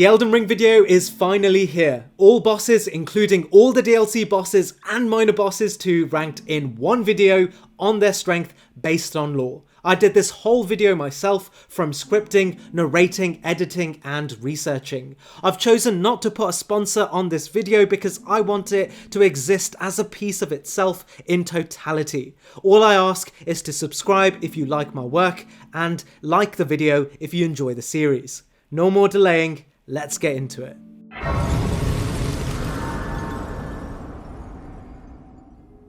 The Elden Ring video is finally here. All bosses, including all the DLC bosses and minor bosses too, ranked in one video on their strength based on lore. I did this whole video myself, from scripting, narrating, editing, and researching. I've chosen not to put a sponsor on this video because I want it to exist as a piece of itself in totality. All I ask is to subscribe if you like my work, and like the video if you enjoy the series. No more delaying, let's get into it.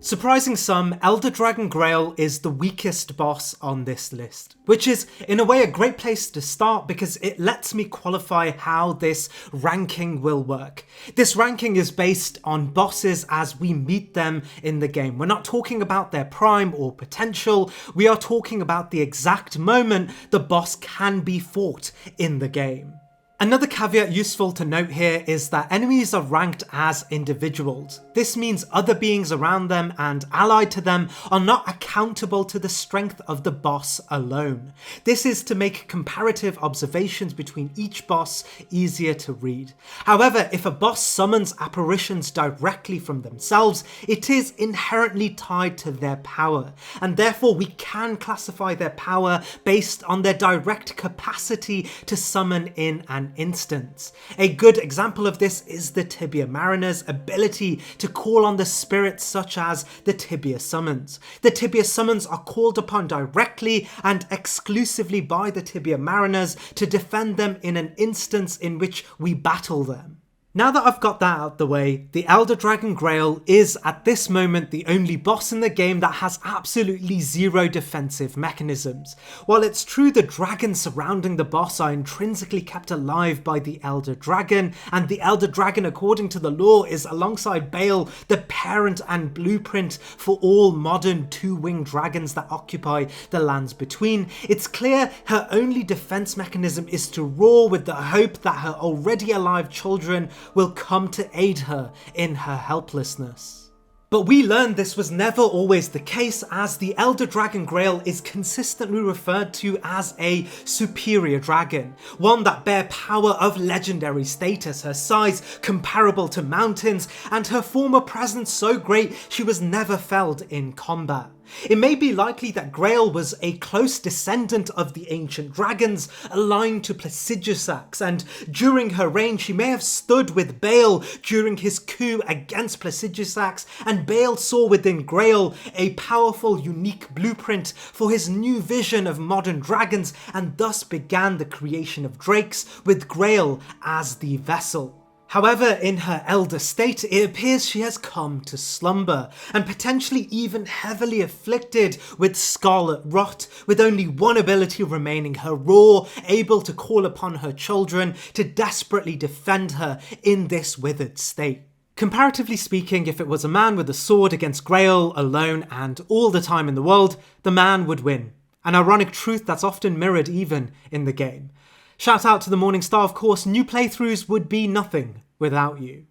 Surprising some, Elder Dragon Grail is the weakest boss on this list, which is in a way a great place to start because it lets me qualify how this ranking will work. This ranking is based on bosses as we meet them in the game. We're not talking about their prime or potential, we are talking about the exact moment the boss can be fought in the game. Another caveat useful to note here is that enemies are ranked as individuals. This means other beings around them and allied to them are not accountable to the strength of the boss alone. This is to make comparative observations between each boss easier to read. However, if a boss summons apparitions directly from themselves, it is inherently tied to their power, and therefore we can classify their power based on their direct capacity to summon in an instance. A good example of this is the Tibia Mariner's ability to call on the spirits such as the Tibia Summons. The Tibia Summons are called upon directly and exclusively by the Tibia Mariners to defend them in an instance in which we battle them. Now that I've got that out the way, the Elder Dragon Grail is at this moment the only boss in the game that has absolutely zero defensive mechanisms. While it's true the dragons surrounding the boss are intrinsically kept alive by the Elder Dragon, and the Elder Dragon according to the lore is alongside Baal the parent and blueprint for all modern two-winged dragons that occupy the lands between, it's clear her only defense mechanism is to roar with the hope that her already alive children will come to aid her in her helplessness. But we learned this was never always the case, as the Elder Dragon Grail is consistently referred to as a superior dragon, one that bare power of legendary status, her size comparable to mountains, and her former presence so great she was never felled in combat. It may be likely that Grail was a close descendant of the ancient dragons, aligned to Placidusax, and during her reign she may have stood with Baal during his coup against Placidusax, and Baal saw within Grail a powerful, unique blueprint for his new vision of modern dragons, and thus began the creation of drakes, with Grail as the vessel. However, in her elder state, it appears she has come to slumber, and potentially even heavily afflicted with scarlet rot, with only one ability remaining, her roar, able to call upon her children to desperately defend her in this withered state. Comparatively speaking, if it was a man with a sword against Grail alone and all the time in the world, the man would win. An ironic truth that's often mirrored even in the game. Shout out to the Morning Star, of course, new playthroughs would be nothing without you.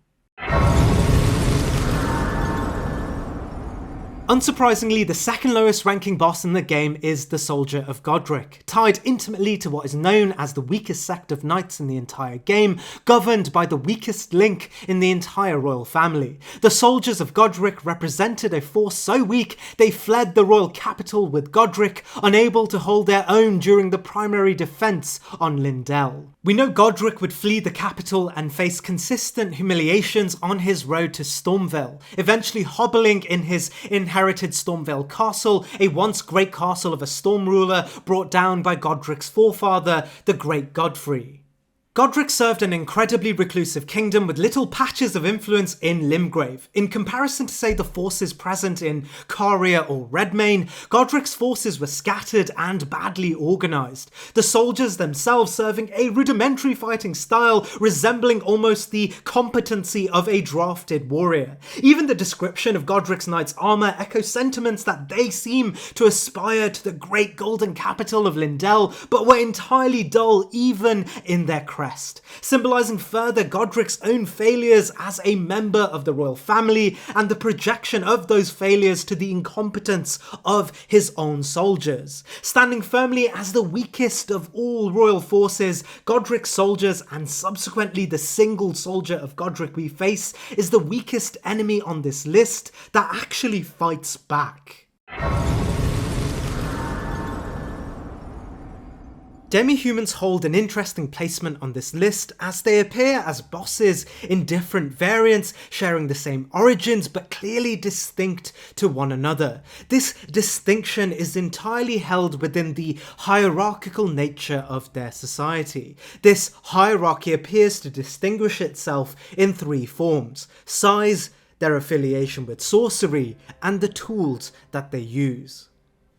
Unsurprisingly, the second lowest ranking boss in the game is the Soldier of Godric, tied intimately to what is known as the weakest sect of knights in the entire game, governed by the weakest link in the entire royal family. The Soldiers of Godric represented a force so weak they fled the royal capital with Godric, unable to hold their own during the primary defense on Lindell. We know Godric would flee the capital and face consistent humiliations on his road to Stormvale, eventually hobbling in his inherited Stormvale castle, a once great castle of a storm ruler brought down by Godric's forefather, the Great Godfrey. Godric served an incredibly reclusive kingdom with little patches of influence in Limgrave. In comparison to, say, the forces present in Caria or Redmane, Godric's forces were scattered and badly organised, the soldiers themselves serving a rudimentary fighting style resembling almost the competency of a drafted warrior. Even the description of Godric's knights' armour echoes sentiments that they seem to aspire to the great golden capital of Lindell, but were entirely dull even in their crest, symbolising further Godric's own failures as a member of the royal family and the projection of those failures to the incompetence of his own soldiers. Standing firmly as the weakest of all royal forces, Godric's soldiers, and subsequently the single soldier of Godric we face, is the weakest enemy on this list that actually fights back. Demi-humans hold an interesting placement on this list as they appear as bosses in different variants, sharing the same origins but clearly distinct to one another. This distinction is entirely held within the hierarchical nature of their society. This hierarchy appears to distinguish itself in three forms: size, their affiliation with sorcery, and the tools that they use.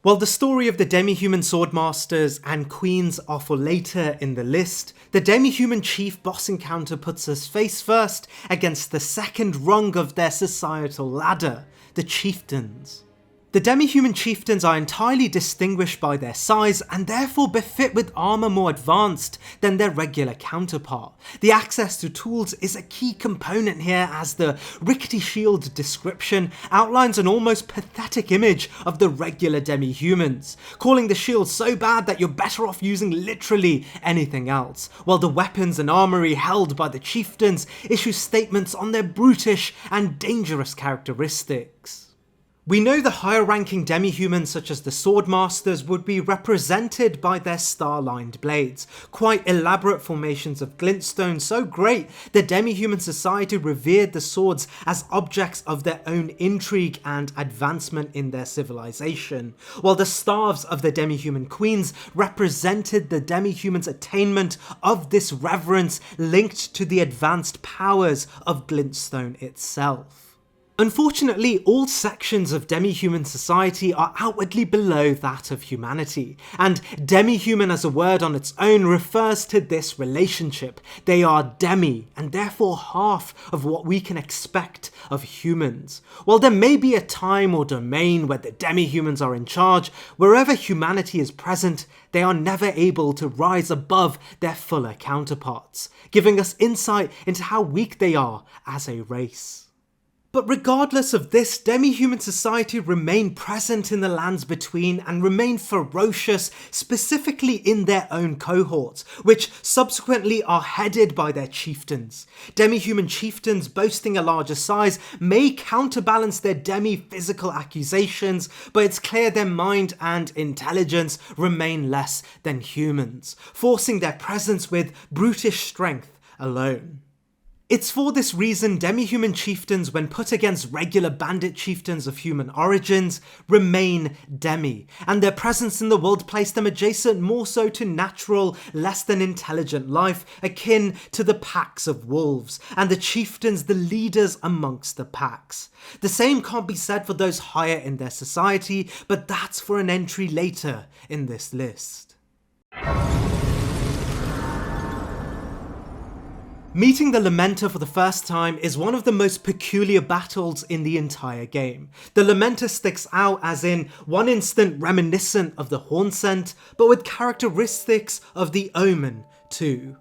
While the story of the demi-human swordmasters and queens are for later in the list, the demi-human chief boss encounter puts us face first against the second rung of their societal ladder, the chieftains. The demi-human chieftains are entirely distinguished by their size and therefore befit with armour more advanced than their regular counterpart. The access to tools is a key component here, as the rickety shield description outlines an almost pathetic image of the regular demi-humans, calling the shield so bad that you're better off using literally anything else, while the weapons and armoury held by the chieftains issue statements on their brutish and dangerous characteristics. We know the higher-ranking demi-humans such as the Swordmasters would be represented by their star-lined blades, quite elaborate formations of glintstone so great the demi-human society revered the swords as objects of their own intrigue and advancement in their civilization, while the staves of the demi-human queens represented the demi-humans' attainment of this reverence linked to the advanced powers of glintstone itself. Unfortunately, all sections of demi-human society are outwardly below that of humanity, and demi-human as a word on its own refers to this relationship. They are demi, and therefore half of what we can expect of humans. While there may be a time or domain where the demi-humans are in charge, wherever humanity is present, they are never able to rise above their fuller counterparts, giving us insight into how weak they are as a race. But regardless of this, demi-human society remain present in the lands between and remain ferocious, specifically in their own cohorts, which subsequently are headed by their chieftains. Demi-human chieftains boasting a larger size may counterbalance their demi-physical accusations, but it's clear their mind and intelligence remain less than humans, forcing their presence with brutish strength alone. It's for this reason demi-human chieftains, when put against regular bandit chieftains of human origins, remain demi, and their presence in the world place them adjacent more so to natural, less than intelligent life, akin to the packs of wolves, and the chieftains the leaders amongst the packs. The same can't be said for those higher in their society, but that's for an entry later in this list. Meeting the Lamenter for the first time is one of the most peculiar battles in the entire game. The Lamenter sticks out as in one instant reminiscent of the Horn Scent, but with characteristics of the Omen too.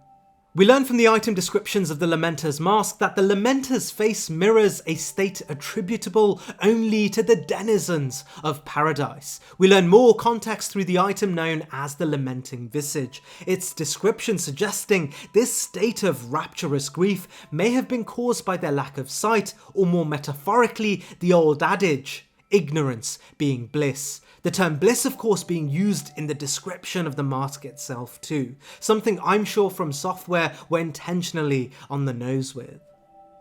We learn from the item descriptions of the Lamenter's mask that the Lamenter's face mirrors a state attributable only to the denizens of paradise. We learn more context through the item known as the Lamenting Visage, its description suggesting this state of rapturous grief may have been caused by their lack of sight, or more metaphorically, the old adage, ignorance being bliss. The term bliss of course being used in the description of the mask itself too, something I'm sure From Software were intentionally on the nose with.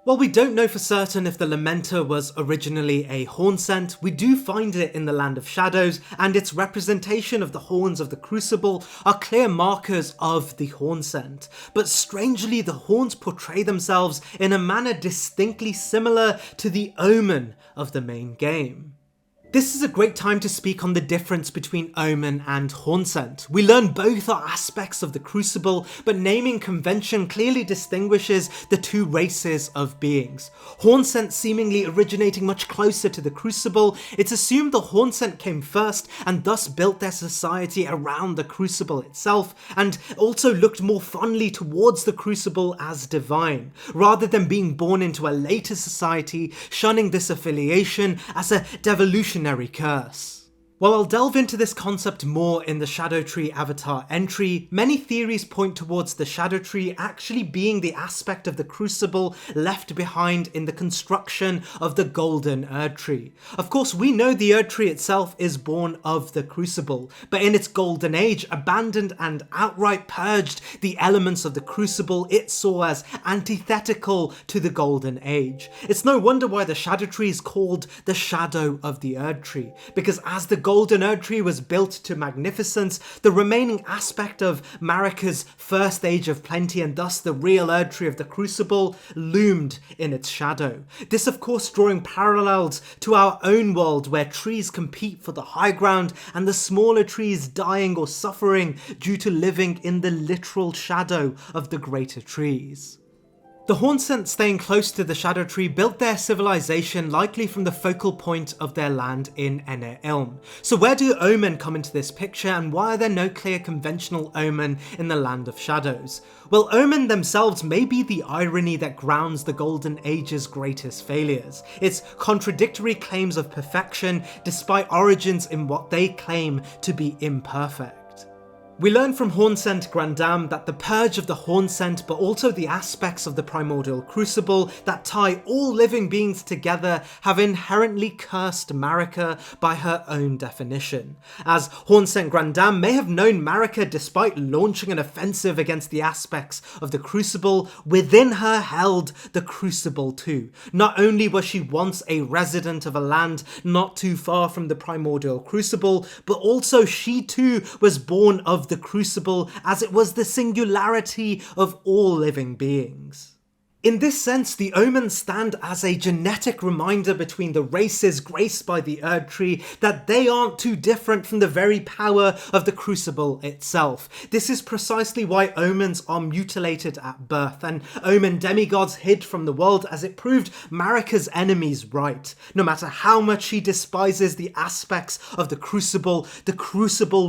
While we don't know for certain if the Lamenter was originally a horn scent, we do find it in the Land of Shadows, and its representation of the horns of the Crucible are clear markers of the horn scent. But strangely, the horns portray themselves in a manner distinctly similar to the Omen of the main game. This is a great time to speak on the difference between Omen and Hornsent. We learn both are aspects of the Crucible, but naming convention clearly distinguishes the two races of beings. Hornsent seemingly originating much closer to the Crucible, it's assumed the Hornsent came first and thus built their society around the Crucible itself, and also looked more fondly towards the Crucible as divine, rather than being born into a later society, shunning this affiliation as a devolution curse. While I'll delve into this concept more in the Shadow Tree Avatar entry, many theories point towards the Shadow Tree actually being the aspect of the Crucible left behind in the construction of the Golden Erdtree. Of course, we know the Erdtree itself is born of the Crucible, but in its golden age, abandoned and outright purged the elements of the Crucible it saw as antithetical to the Golden Age. It's no wonder why the Shadow Tree is called the Shadow of the Erdtree, because as the Golden Erdtree was built to magnificence, the remaining aspect of Marika's first age of plenty and thus the real Erdtree of the Crucible loomed in its shadow. This of course drawing parallels to our own world where trees compete for the high ground and the smaller trees dying or suffering due to living in the literal shadow of the greater trees. The Hornsent, staying close to the Shadow Tree, built their civilization likely from the focal point of their land in Ener Ilm. So where do Omen come into this picture, and why are there no clear conventional Omen in the Land of Shadows? Well, Omen themselves may be the irony that grounds the Golden Age's greatest failures. Its contradictory claims of perfection despite origins in what they claim to be imperfect. We learn from Hornsent Grandam that the purge of the Hornsent, but also the aspects of the primordial crucible that tie all living beings together, have inherently cursed Marika by her own definition. As Hornsent Grandam may have known Marika despite launching an offensive against the aspects of the crucible, within her held the crucible too. Not only was she once a resident of a land not too far from the primordial crucible, but also she too was born of the Crucible, as it was the singularity of all living beings. In this sense, the Omens stand as a genetic reminder between the races graced by the Erdtree that they aren't too different from the very power of the Crucible itself. This is precisely why Omens are mutilated at birth, and Omen demigods hid from the world, as it proved Marika's enemies right. No matter how much she despises the aspects of the Crucible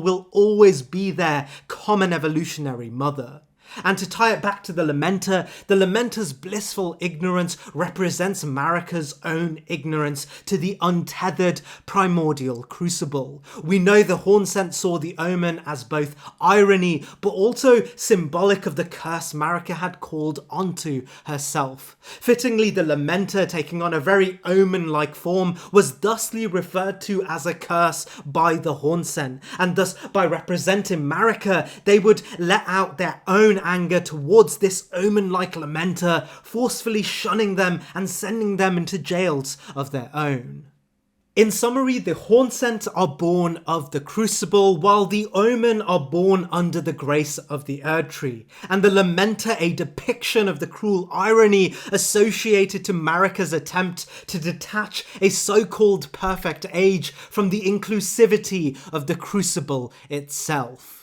will always be their common evolutionary mother. And to tie it back to the Lamenter's blissful ignorance represents Marika's own ignorance to the untethered primordial crucible. We know the Hornsent saw the Omen as both irony, but also symbolic of the curse Marika had called onto herself. Fittingly, the Lamenter, taking on a very Omen-like form, was thusly referred to as a curse by the Hornsent, and thus by representing Marika, they would let out their own anger towards this Omen-like Lamenter, forcefully shunning them and sending them into jails of their own. In summary, the Hornsent are born of the Crucible, while the Omen are born under the grace of the Erdtree, and the Lamenter a depiction of the cruel irony associated to Marika's attempt to detach a so-called perfect age from the inclusivity of the Crucible itself.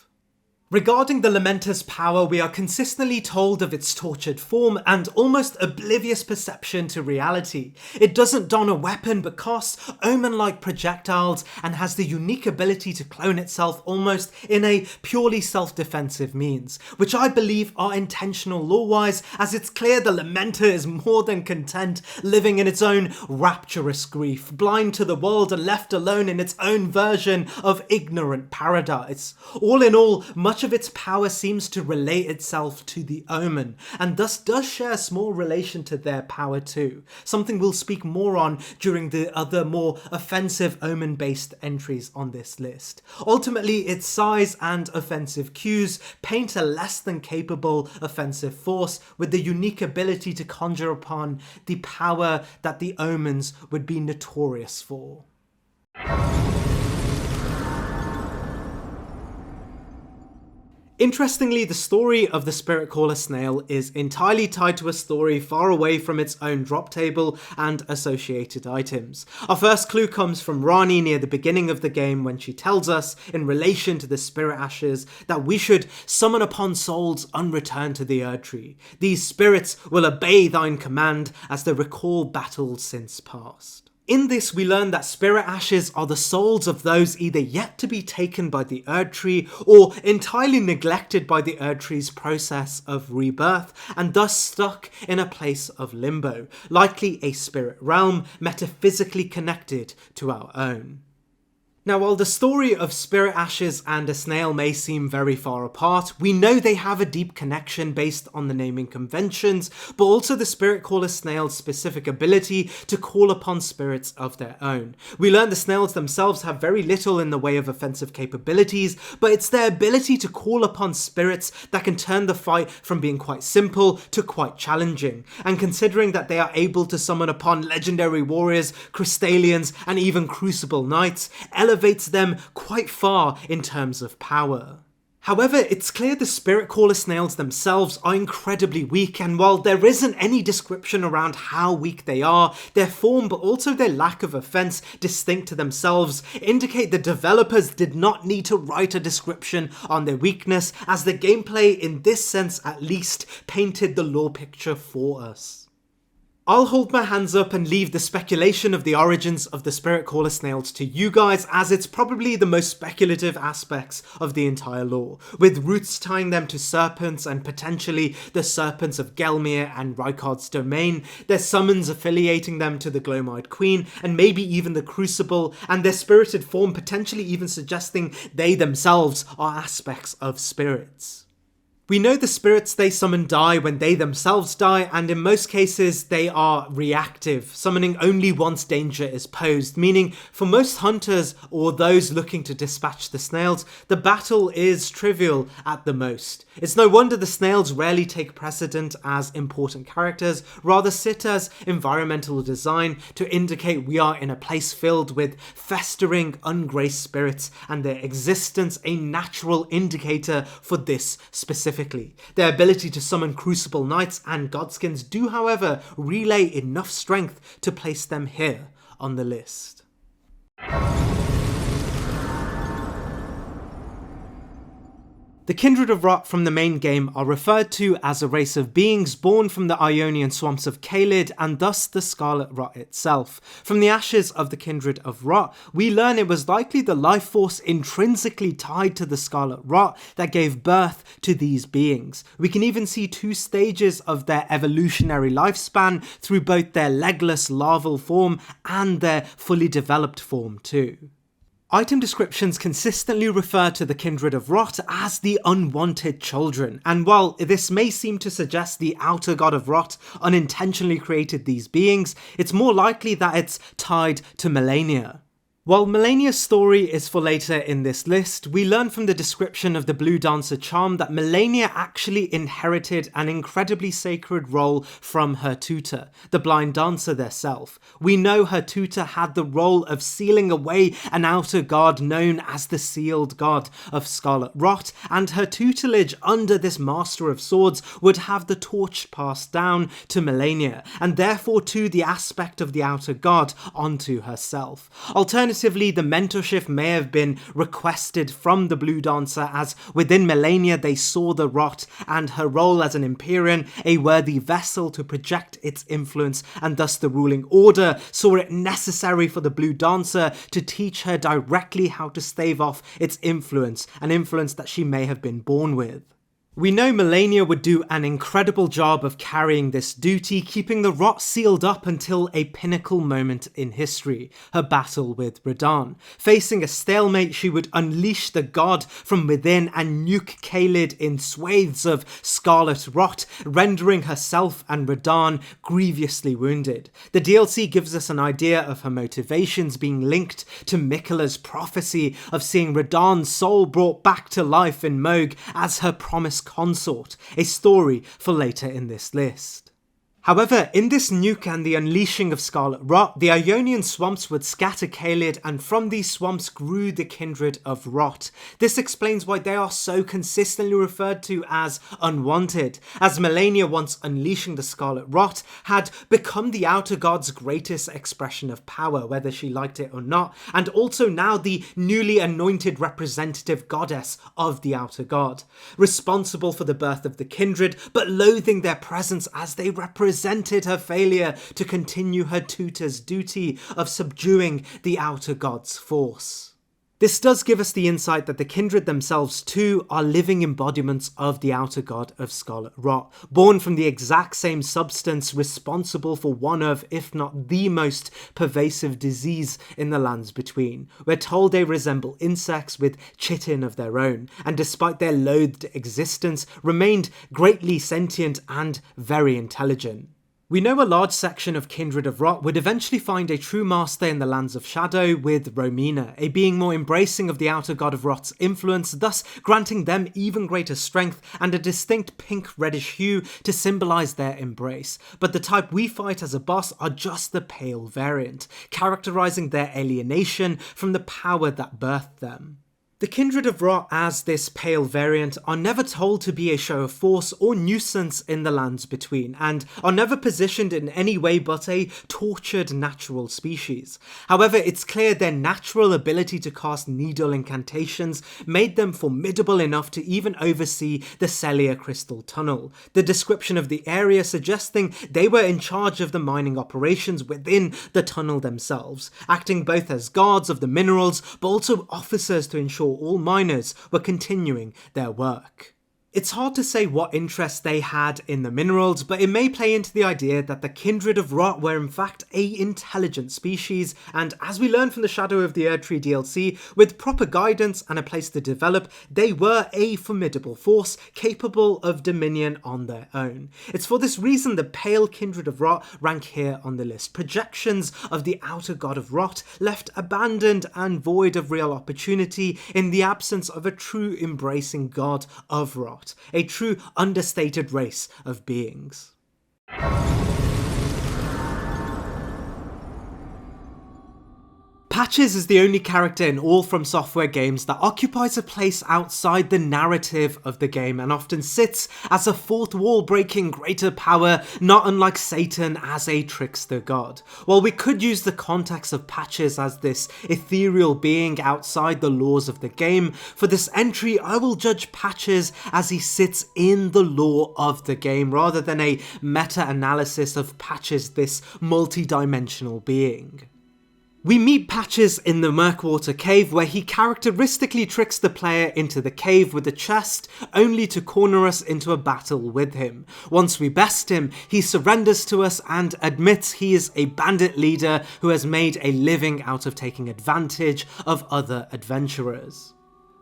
Regarding the Lamenter's power, we are consistently told of its tortured form and almost oblivious perception to reality. It doesn't don a weapon but casts Omen-like projectiles and has the unique ability to clone itself almost in a purely self-defensive means, which I believe are intentional lore-wise, as it's clear the Lamenter is more than content living in its own rapturous grief, blind to the world and left alone in its own version of ignorant paradise. All in all, much of its power seems to relate itself to the Omen, and thus does share a small relation to their power too, something we'll speak more on during the other more offensive Omen-based entries on this list. Ultimately, its size and offensive cues paint a less than capable offensive force with the unique ability to conjure upon the power that the Omens would be notorious for. Interestingly, the story of the Spirit Caller Snail is entirely tied to a story far away from its own drop table and associated items. Our first clue comes from Rani near the beginning of the game when she tells us, in relation to the Spirit Ashes, that we should summon upon souls unreturned to the erdtree. These spirits will obey thine command as they recall battles since past. In this, we learn that Spirit Ashes are the souls of those either yet to be taken by the erdtree or entirely neglected by the erdtree's process of rebirth and thus stuck in a place of limbo, likely a spirit realm metaphysically connected to our own. Now, while the story of Spirit Ashes and a snail may seem very far apart, we know they have a deep connection based on the naming conventions, but also the Spirit Caller Snail's specific ability to call upon spirits of their own. We learn the snails themselves have very little in the way of offensive capabilities, but it's their ability to call upon spirits that can turn the fight from being quite simple to quite challenging. And considering that they are able to summon upon legendary warriors, crystalians, and even crucible knights, elevates them quite far in terms of power. However, it's clear the Spirit Caller Snails themselves are incredibly weak, and while there isn't any description around how weak they are, their form but also their lack of offense distinct to themselves indicate the developers did not need to write a description on their weakness, as the gameplay in this sense at least painted the lore picture for us. I'll hold my hands up and leave the speculation of the origins of the Spirit Caller Snails to you guys, as it's probably the most speculative aspects of the entire lore, with roots tying them to serpents and potentially the serpents of Gelmir and Rykard's domain, their summons affiliating them to the Glowmide Queen and maybe even the Crucible, and their spirited form potentially even suggesting they themselves are aspects of spirits. We know the spirits they summon die when they themselves die, and in most cases they are reactive, summoning only once danger is posed, meaning for most hunters or those looking to dispatch the snails, the battle is trivial at the most. It's no wonder the snails rarely take precedent as important characters, rather sit as environmental design to indicate we are in a place filled with festering, ungraced spirits, and their existence a natural indicator for this specifically. Their ability to summon Crucible Knights and Godskins do, however, relay enough strength to place them here on the list. The Kindred of Rot from the main game are referred to as a race of beings born from the Ionian swamps of Caelid and thus the Scarlet Rot itself. From the ashes of the Kindred of Rot, we learn it was likely the life force intrinsically tied to the Scarlet Rot that gave birth to these beings. We can even see two stages of their evolutionary lifespan through both their legless larval form and their fully developed form too. Item descriptions consistently refer to the Kindred of Rot as the unwanted children, and while this may seem to suggest the outer god of Rot unintentionally created these beings, it's more likely that it's tied to Melania. While Melania's story is for later in this list, we learn from the description of the Blue Dancer charm that Melania actually inherited an incredibly sacred role from her tutor, the Blind Dancer theirself. We know her tutor had the role of sealing away an outer god known as the Sealed God of Scarlet Rot, and her tutelage under this Master of Swords would have the torch passed down to Melania, and therefore too the aspect of the outer god onto herself. Alternatively, the mentorship may have been requested from the Blue Dancer, as within Melania they saw the Rot and her role as an Empyrean a worthy vessel to project its influence, and thus the ruling order saw it necessary for the Blue Dancer to teach her directly how to stave off its influence, an influence that she may have been born with. We know Melania would do an incredible job of carrying this duty, keeping the Rot sealed up until a pinnacle moment in history, her battle with Radahn. Facing a stalemate, she would unleash the god from within and nuke Caelid in swathes of scarlet rot, rendering herself and Radahn grievously wounded. The DLC gives us an idea of her motivations being linked to Miquella's prophecy of seeing Radahn's soul brought back to life in Mohg as her promised consort, a story for later in this list. However, in this nuke and the unleashing of Scarlet Rot, the Ionian swamps would scatter Caelid, and from these swamps grew the Kindred of Rot. This explains why they are so consistently referred to as unwanted, as Melania, once unleashing the Scarlet Rot, had become the Outer God's greatest expression of power, whether she liked it or not, and also now the newly anointed representative goddess of the Outer God, responsible for the birth of the Kindred, but loathing their presence as they represented her failure to continue her tutor's duty of subduing the Outer God's force. This does give us the insight that the Kindred themselves too are living embodiments of the Outer God of Scarlet Rot, born from the exact same substance responsible for one of, if not the most pervasive disease in the lands between. We're told they resemble insects with chitin of their own, and despite their loathed existence, remained greatly sentient and very intelligent. We know a large section of Kindred of Rot would eventually find a true master in the Lands of Shadow with Romina, a being more embracing of the Outer God of Rot's influence, thus granting them even greater strength and a distinct pink-reddish hue to symbolise their embrace. But the type we fight as a boss are just the pale variant, characterising their alienation from the power that birthed them. The Kindred of Rot, as this pale variant, are never told to be a show of force or nuisance in the lands between, and are never positioned in any way but a tortured natural species. However, it's clear their natural ability to cast needle incantations made them formidable enough to even oversee the Celia Crystal Tunnel, the description of the area suggesting they were in charge of the mining operations within the tunnel themselves, acting both as guards of the minerals but also officers to ensure all miners were continuing their work. It's hard to say what interest they had in the minerals, but it may play into the idea that the Kindred of Rot were in fact a intelligent species, and as we learn from the Shadow of the Erdtree DLC, with proper guidance and a place to develop, they were a formidable force capable of dominion on their own. It's for this reason the pale Kindred of Rot rank here on the list. Projections of the Outer God of Rot, left abandoned and void of real opportunity in the absence of a true embracing God of Rot. A true understated race of beings. Patches is the only character in all From Software games that occupies a place outside the narrative of the game and often sits as a fourth wall breaking greater power, not unlike Satan as a trickster god. While we could use the context of Patches as this ethereal being outside the laws of the game, for this entry I will judge Patches as he sits in the lore of the game rather than a meta-analysis of Patches, this multi-dimensional being. We meet Patches in the Murkwater Cave, where he characteristically tricks the player into the cave with a chest, only to corner us into a battle with him. Once we best him, he surrenders to us and admits he is a bandit leader who has made a living out of taking advantage of other adventurers.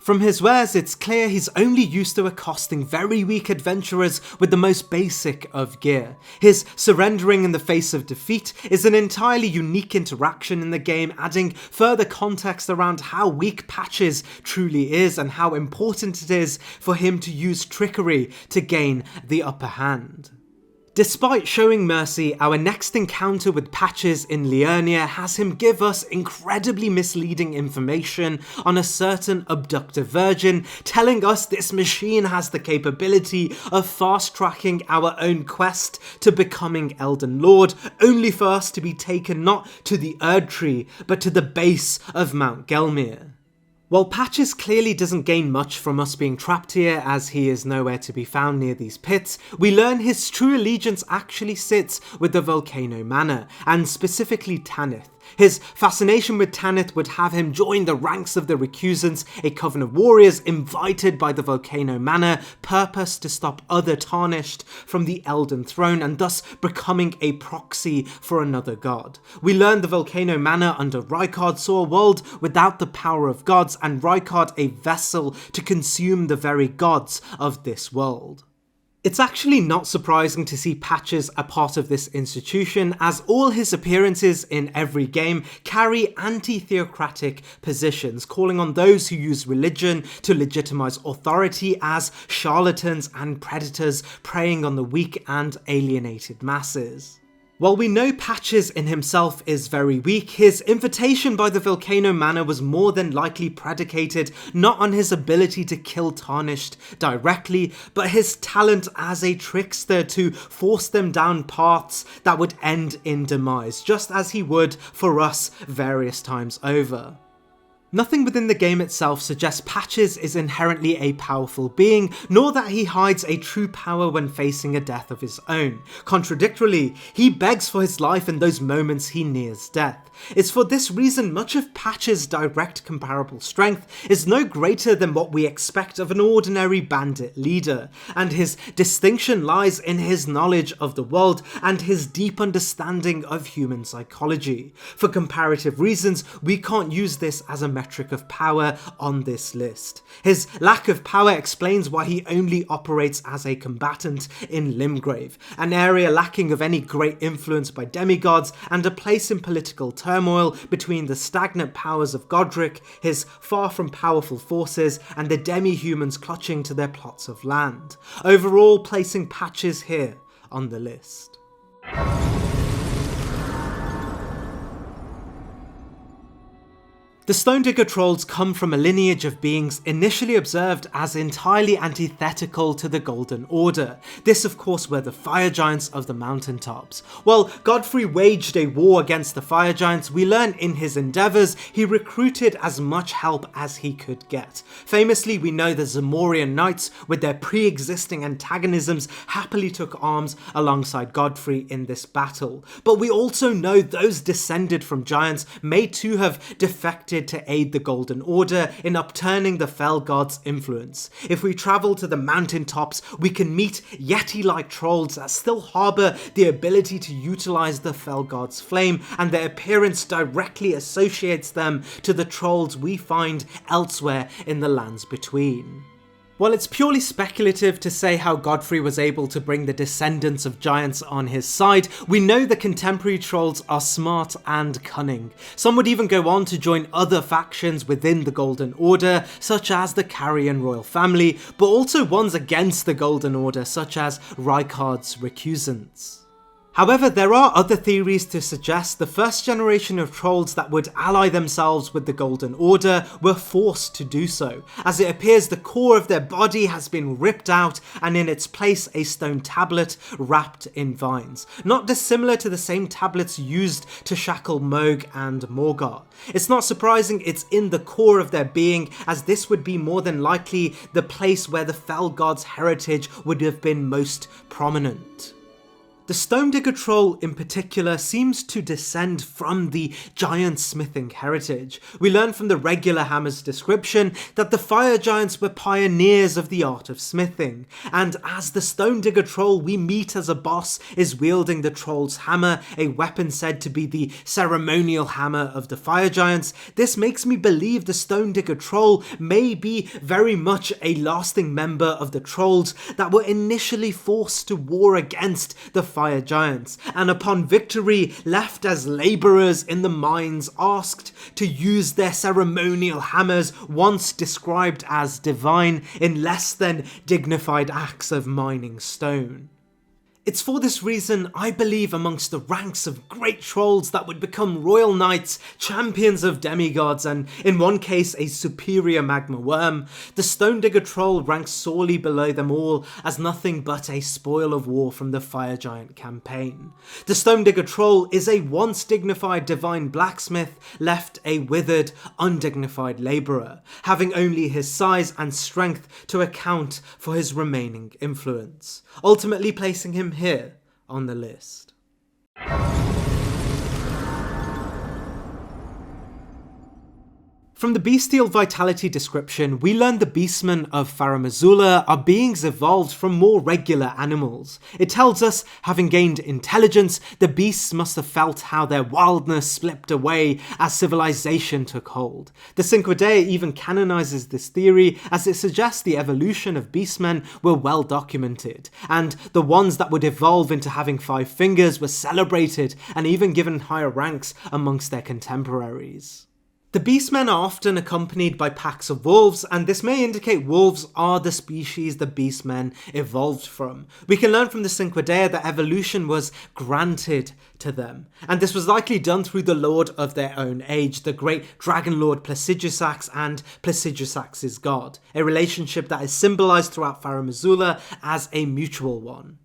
From his wares, it's clear he's only used to accosting very weak adventurers with the most basic of gear. His surrendering in the face of defeat is an entirely unique interaction in the game, adding further context around how weak Patches truly is and how important it is for him to use trickery to gain the upper hand. Despite showing mercy, our next encounter with Patches in Liurnia has him give us incredibly misleading information on a certain abducted virgin, telling us this machine has the capability of fast-tracking our own quest to becoming Elden Lord, only for us to be taken not to the erdtree, but to the base of Mount Gelmir. While Patches clearly doesn't gain much from us being trapped here, as he is nowhere to be found near these pits, we learn his true allegiance actually sits with the Volcano Manor, and specifically Tanith. His fascination with Tanith would have him join the ranks of the Recusants, a coven of warriors invited by the Volcano Manor, purpose to stop other Tarnished from the Elden Throne and thus becoming a proxy for another god. We learn the Volcano Manor under Rykard saw a world without the power of gods and Rykard a vessel to consume the very gods of this world. It's actually not surprising to see Patches a part of this institution, as all his appearances in every game carry anti-theocratic positions, calling on those who use religion to legitimize authority as charlatans and predators preying on the weak and alienated masses. While we know Patches in himself is very weak, his invitation by the Volcano Manor was more than likely predicated not on his ability to kill Tarnished directly, but his talent as a trickster to force them down paths that would end in demise, just as he would for us various times over. Nothing within the game itself suggests Patches is inherently a powerful being, nor that he hides a true power when facing a death of his own. Contradictorily, he begs for his life in those moments he nears death. It's for this reason much of Patches' direct comparable strength is no greater than what we expect of an ordinary bandit leader, and his distinction lies in his knowledge of the world and his deep understanding of human psychology. For comparative reasons, we can't use this as a metric of power on this list. His lack of power explains why he only operates as a combatant in Limgrave, an area lacking of any great influence by demigods and a place in political turmoil between the stagnant powers of Godric, his far from powerful forces, and the demi-humans clutching to their plots of land. Overall, placing Patches here on the list. The Stone Digger trolls come from a lineage of beings initially observed as entirely antithetical to the Golden Order. This of course were the fire giants of the mountaintops. While Godfrey waged a war against the fire giants, we learn in his endeavours he recruited as much help as he could get. Famously, we know the Zamorian knights, with their pre-existing antagonisms, happily took arms alongside Godfrey in this battle. But we also know those descended from giants may too have defected to aid the Golden Order in upturning the Fell God's influence. If we travel to the mountaintops, we can meet Yeti-like trolls that still harbour the ability to utilise the Fell God's flame, and their appearance directly associates them to the trolls we find elsewhere in the lands between. While it's purely speculative to say how Godfrey was able to bring the descendants of giants on his side, we know the contemporary trolls are smart and cunning. Some would even go on to join other factions within the Golden Order, such as the Carrion royal family, but also ones against the Golden Order, such as Rykard's recusants. However, there are other theories to suggest the first generation of trolls that would ally themselves with the Golden Order were forced to do so, as it appears the core of their body has been ripped out and in its place a stone tablet wrapped in vines, not dissimilar to the same tablets used to shackle Mohg and Morgar. It's not surprising it's in the core of their being, as this would be more than likely the place where the Fell God's heritage would have been most prominent. The Stone Digger troll in particular seems to descend from the giant smithing heritage. We learn from the regular hammer's description that the fire giants were pioneers of the art of smithing, and as the Stone Digger troll we meet as a boss is wielding the troll's hammer, a weapon said to be the ceremonial hammer of the fire giants, this makes me believe the Stone Digger troll may be very much a lasting member of the trolls that were initially forced to war against the fire giants, and upon victory left as labourers in the mines, asked to use their ceremonial hammers, once described as divine, in less than dignified acts of mining stone. It's for this reason I believe amongst the ranks of great trolls that would become royal knights, champions of demigods, and in one case a superior magma worm, the Stone Digger troll ranks sorely below them all as nothing but a spoil of war from the Fire Giant campaign. The Stone Digger troll is a once dignified divine blacksmith left a withered, undignified labourer, having only his size and strength to account for his remaining influence, ultimately placing him here on the list. From the bestial vitality description, we learn the beastmen of Farum Azula are beings evolved from more regular animals. It tells us, having gained intelligence, the beasts must have felt how their wildness slipped away as civilization took hold. The Cinque Dea even canonizes this theory, as it suggests the evolution of beastmen were well documented, and the ones that would evolve into having 5 fingers were celebrated and even given higher ranks amongst their contemporaries. The beastmen are often accompanied by packs of wolves, and this may indicate wolves are the species the beastmen evolved from. We can learn from the Cinque Dea that evolution was granted to them, and this was likely done through the lord of their own age, the great dragon lord Placidusax and Placidusax's god, a relationship that is symbolised throughout Farum Azula as a mutual one.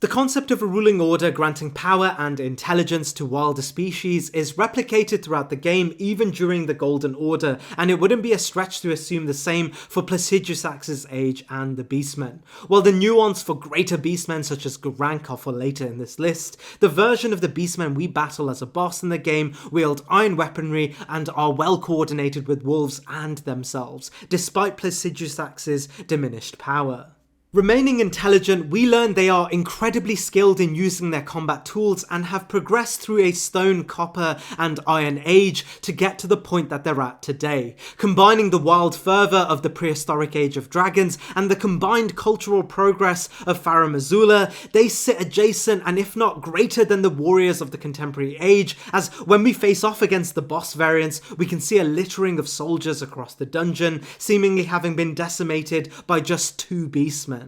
The concept of a ruling order granting power and intelligence to wilder species is replicated throughout the game even during the Golden Order, and it wouldn't be a stretch to assume the same for Placidusax's age and the Beastmen. While the nuance for greater Beastmen such as Gurranq are for later in this list, the version of the Beastmen we battle as a boss in the game wield iron weaponry and are well coordinated with wolves and themselves, despite Placidusax's diminished power. Remaining intelligent, we learn they are incredibly skilled in using their combat tools and have progressed through a stone, copper and iron age to get to the point that they're at today. Combining the wild fervour of the prehistoric age of dragons and the combined cultural progress of Farum Azula, they sit adjacent and if not greater than the warriors of the contemporary age, as when we face off against the boss variants, we can see a littering of soldiers across the dungeon, seemingly having been decimated by just 2 beastmen.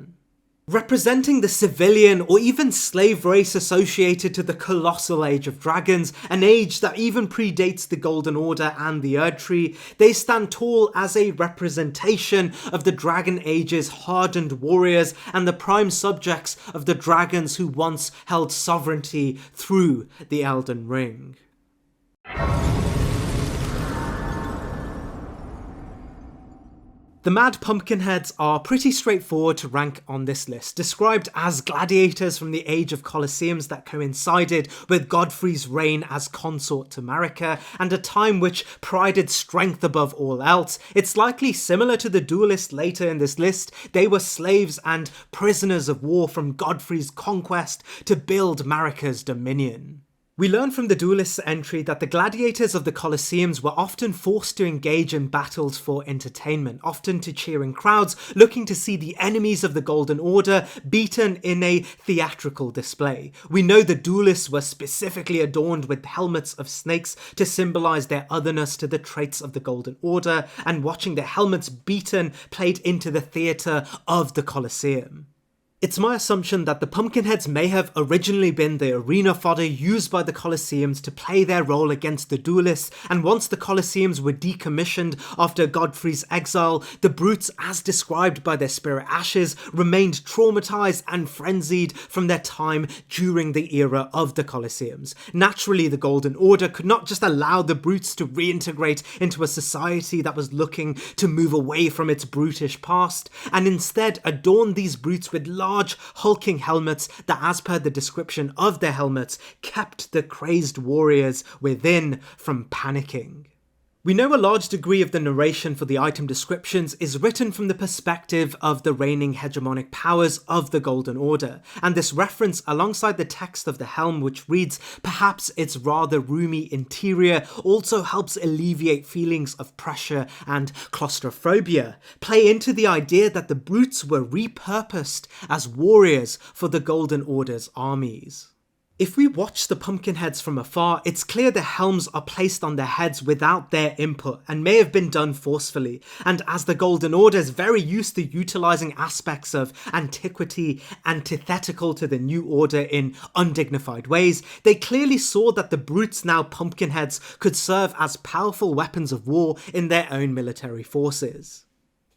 Representing the civilian or even slave race associated to the colossal age of dragons, an age that even predates the Golden Order and the erdtree, they stand tall as a representation of the Dragon Age's hardened warriors and the prime subjects of the dragons who once held sovereignty through the Elden Ring. The Mad Pumpkinheads are pretty straightforward to rank on this list, described as gladiators from the age of Colosseums that coincided with Godfrey's reign as consort to Marika, and a time which prided strength above all else. It's likely similar to the duelists later in this list. They were slaves and prisoners of war from Godfrey's conquest to build Marika's dominion. We learn from the duelist's entry that the gladiators of the Colosseums were often forced to engage in battles for entertainment, often to cheering crowds looking to see the enemies of the Golden Order beaten in a theatrical display. We know the duelists were specifically adorned with helmets of snakes to symbolise their otherness to the traits of the Golden Order, and watching their helmets beaten played into the theatre of the Colosseum. It's my assumption that the Pumpkinheads may have originally been the arena fodder used by the Colosseums to play their role against the duelists, and once the Colosseums were decommissioned after Godfrey's exile, the brutes, as described by their spirit ashes, remained traumatised and frenzied from their time during the era of the Colosseums. Naturally, the Golden Order could not just allow the brutes to reintegrate into a society that was looking to move away from its brutish past, and instead adorn these brutes with large hulking helmets that, as per the description of their helmets, kept the crazed warriors within from panicking. We know a large degree of the narration for the item descriptions is written from the perspective of the reigning hegemonic powers of the Golden Order, and this reference alongside the text of the helm, which reads perhaps its rather roomy interior, also helps alleviate feelings of pressure and claustrophobia, play into the idea that the brutes were repurposed as warriors for the Golden Order's armies. If we watch the Pumpkinheads from afar, it's clear the helms are placed on their heads without their input and may have been done forcefully, and as the Golden Order is very used to utilising aspects of antiquity antithetical to the New Order in undignified ways, they clearly saw that the brutes, now Pumpkinheads, could serve as powerful weapons of war in their own military forces.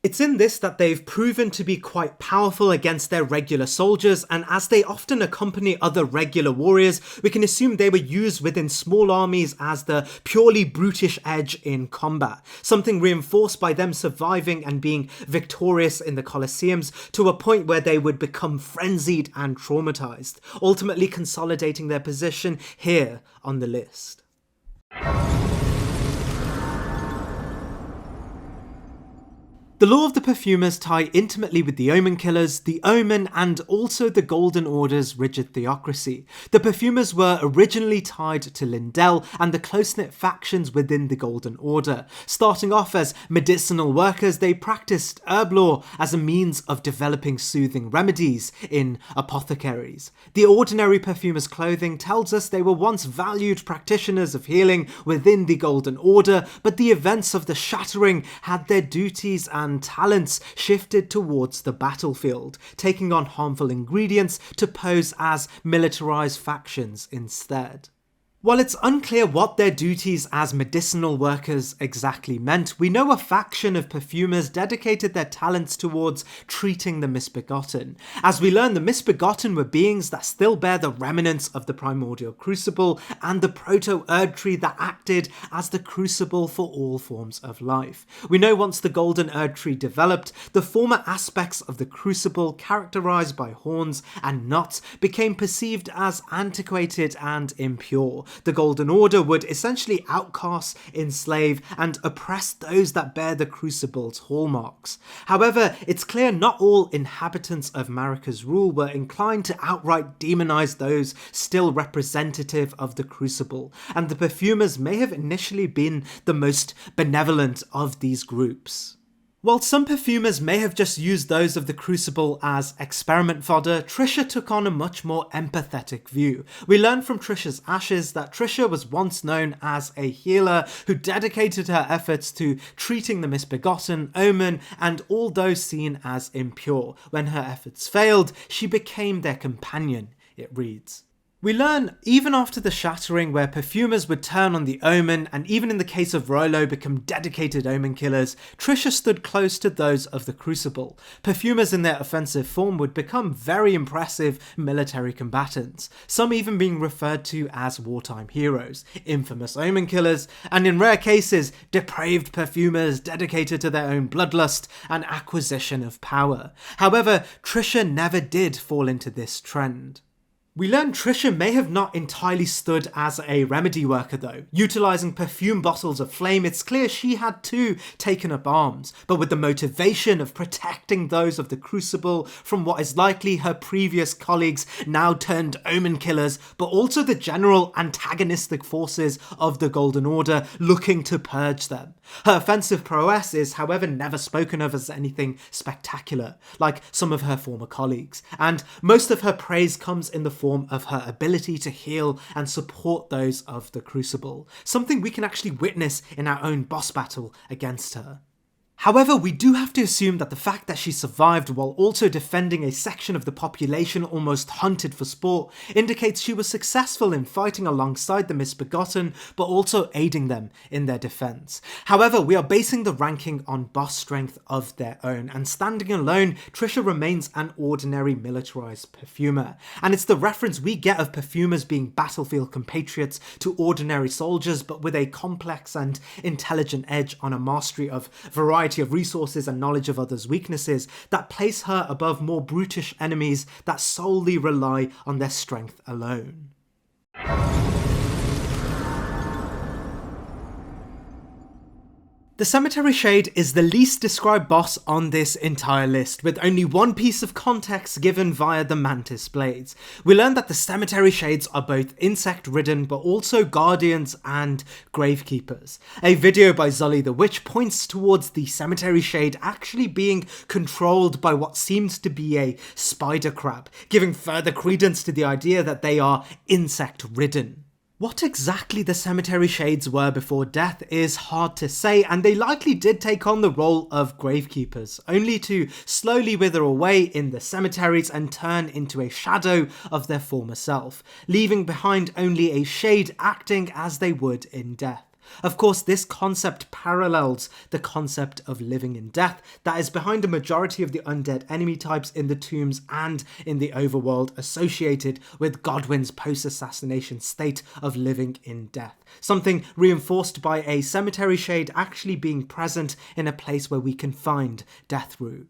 It's in this that they've proven to be quite powerful against their regular soldiers, and as they often accompany other regular warriors, we can assume they were used within small armies as the purely brutish edge in combat, something reinforced by them surviving and being victorious in the Colosseums to a point where they would become frenzied and traumatized, ultimately consolidating their position here on the list. The lore of the perfumers tie intimately with the Omen Killers, the Omen, and also the Golden Order's rigid theocracy. The perfumers were originally tied to Lindell and the close-knit factions within the Golden Order. Starting off as medicinal workers, they practiced herb lore as a means of developing soothing remedies in apothecaries. The ordinary perfumer's clothing tells us they were once valued practitioners of healing within the Golden Order, but the events of the Shattering had their duties and talents shifted towards the battlefield, taking on harmful ingredients to pose as militarized factions instead. While it's unclear what their duties as medicinal workers exactly meant, we know a faction of perfumers dedicated their talents towards treating the misbegotten. As we learn, the misbegotten were beings that still bear the remnants of the primordial crucible and the proto-erdtree that acted as the crucible for all forms of life. We know once the golden erdtree developed, the former aspects of the crucible, characterized by horns and knots, became perceived as antiquated and impure. The Golden Order would essentially outcast, enslave, and oppress those that bear the Crucible's hallmarks. However, it's clear not all inhabitants of Marika's rule were inclined to outright demonize those still representative of the Crucible, and the perfumers may have initially been the most benevolent of these groups. While some perfumers may have just used those of the Crucible as experiment fodder, Trisha took on a much more empathetic view. We learn from Trisha's ashes that Trisha was once known as a healer who dedicated her efforts to treating the misbegotten, Omen, and all those seen as impure. When her efforts failed, she became their companion, it reads. We learn, even after the Shattering, where perfumers would turn on the Omen, and even in the case of Rolo become dedicated Omen killers, Trisha stood close to those of the Crucible. Perfumers in their offensive form would become very impressive military combatants, some even being referred to as wartime heroes, infamous Omen killers, and in rare cases, depraved perfumers dedicated to their own bloodlust and acquisition of power. However, Trisha never did fall into this trend. We learn Trisha may have not entirely stood as a remedy worker though. Utilising perfume bottles of flame, it's clear she had too taken up arms, but with the motivation of protecting those of the Crucible from what is likely her previous colleagues now turned Omen killers, but also the general antagonistic forces of the Golden Order looking to purge them. Her offensive prowess is, however, never spoken of as anything spectacular, like some of her former colleagues, and most of her praise comes in the form of her ability to heal and support those of the Crucible, something we can actually witness in our own boss battle against her. However, we do have to assume that the fact that she survived while also defending a section of the population almost hunted for sport indicates she was successful in fighting alongside the misbegotten, but also aiding them in their defense. However, we are basing the ranking on boss strength of their own, and standing alone, Trisha remains an ordinary militarized perfumer. And it's the reference we get of perfumers being battlefield compatriots to ordinary soldiers, but with a complex and intelligent edge on a mastery of variety of resources and knowledge of others' weaknesses that place her above more brutish enemies that solely rely on their strength alone. The Cemetery Shade is the least described boss on this entire list, with only one piece of context given via the Mantis Blades. We learn that the Cemetery Shades are both insect-ridden but also guardians and gravekeepers. A video by Zulliethewitch points towards the Cemetery Shade actually being controlled by what seems to be a spider crab, giving further credence to the idea that they are insect-ridden. What exactly the Cemetery Shades were before death is hard to say, and they likely did take on the role of gravekeepers, only to slowly wither away in the cemeteries and turn into a shadow of their former self, leaving behind only a shade acting as they would in death. Of course, this concept parallels the concept of living in death that is behind a majority of the undead enemy types in the tombs and in the overworld associated with Godwyn's post-assassination state of living in death, something reinforced by a cemetery shade actually being present in a place where we can find Deathroot.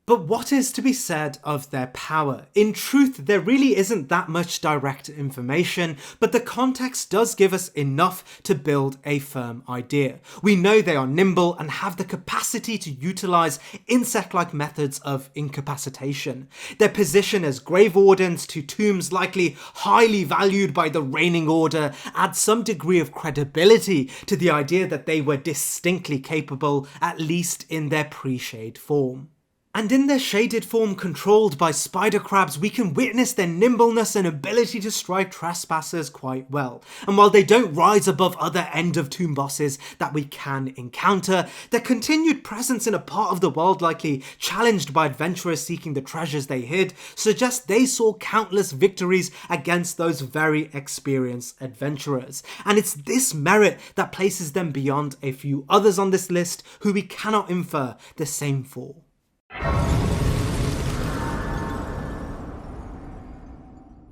But what is to be said of their power? In truth, there really isn't that much direct information, but the context does give us enough to build a firm idea. We know they are nimble and have the capacity to utilize insect-like methods of incapacitation. Their position as grave wardens to tombs likely highly valued by the reigning order adds some degree of credibility to the idea that they were distinctly capable, at least in their pre-shade form. And in their shaded form controlled by spider crabs, we can witness their nimbleness and ability to strike trespassers quite well. And while they don't rise above other end of tomb bosses that we can encounter, their continued presence in a part of the world likely challenged by adventurers seeking the treasures they hid suggests they saw countless victories against those very experienced adventurers. And it's this merit that places them beyond a few others on this list who we cannot infer the same for.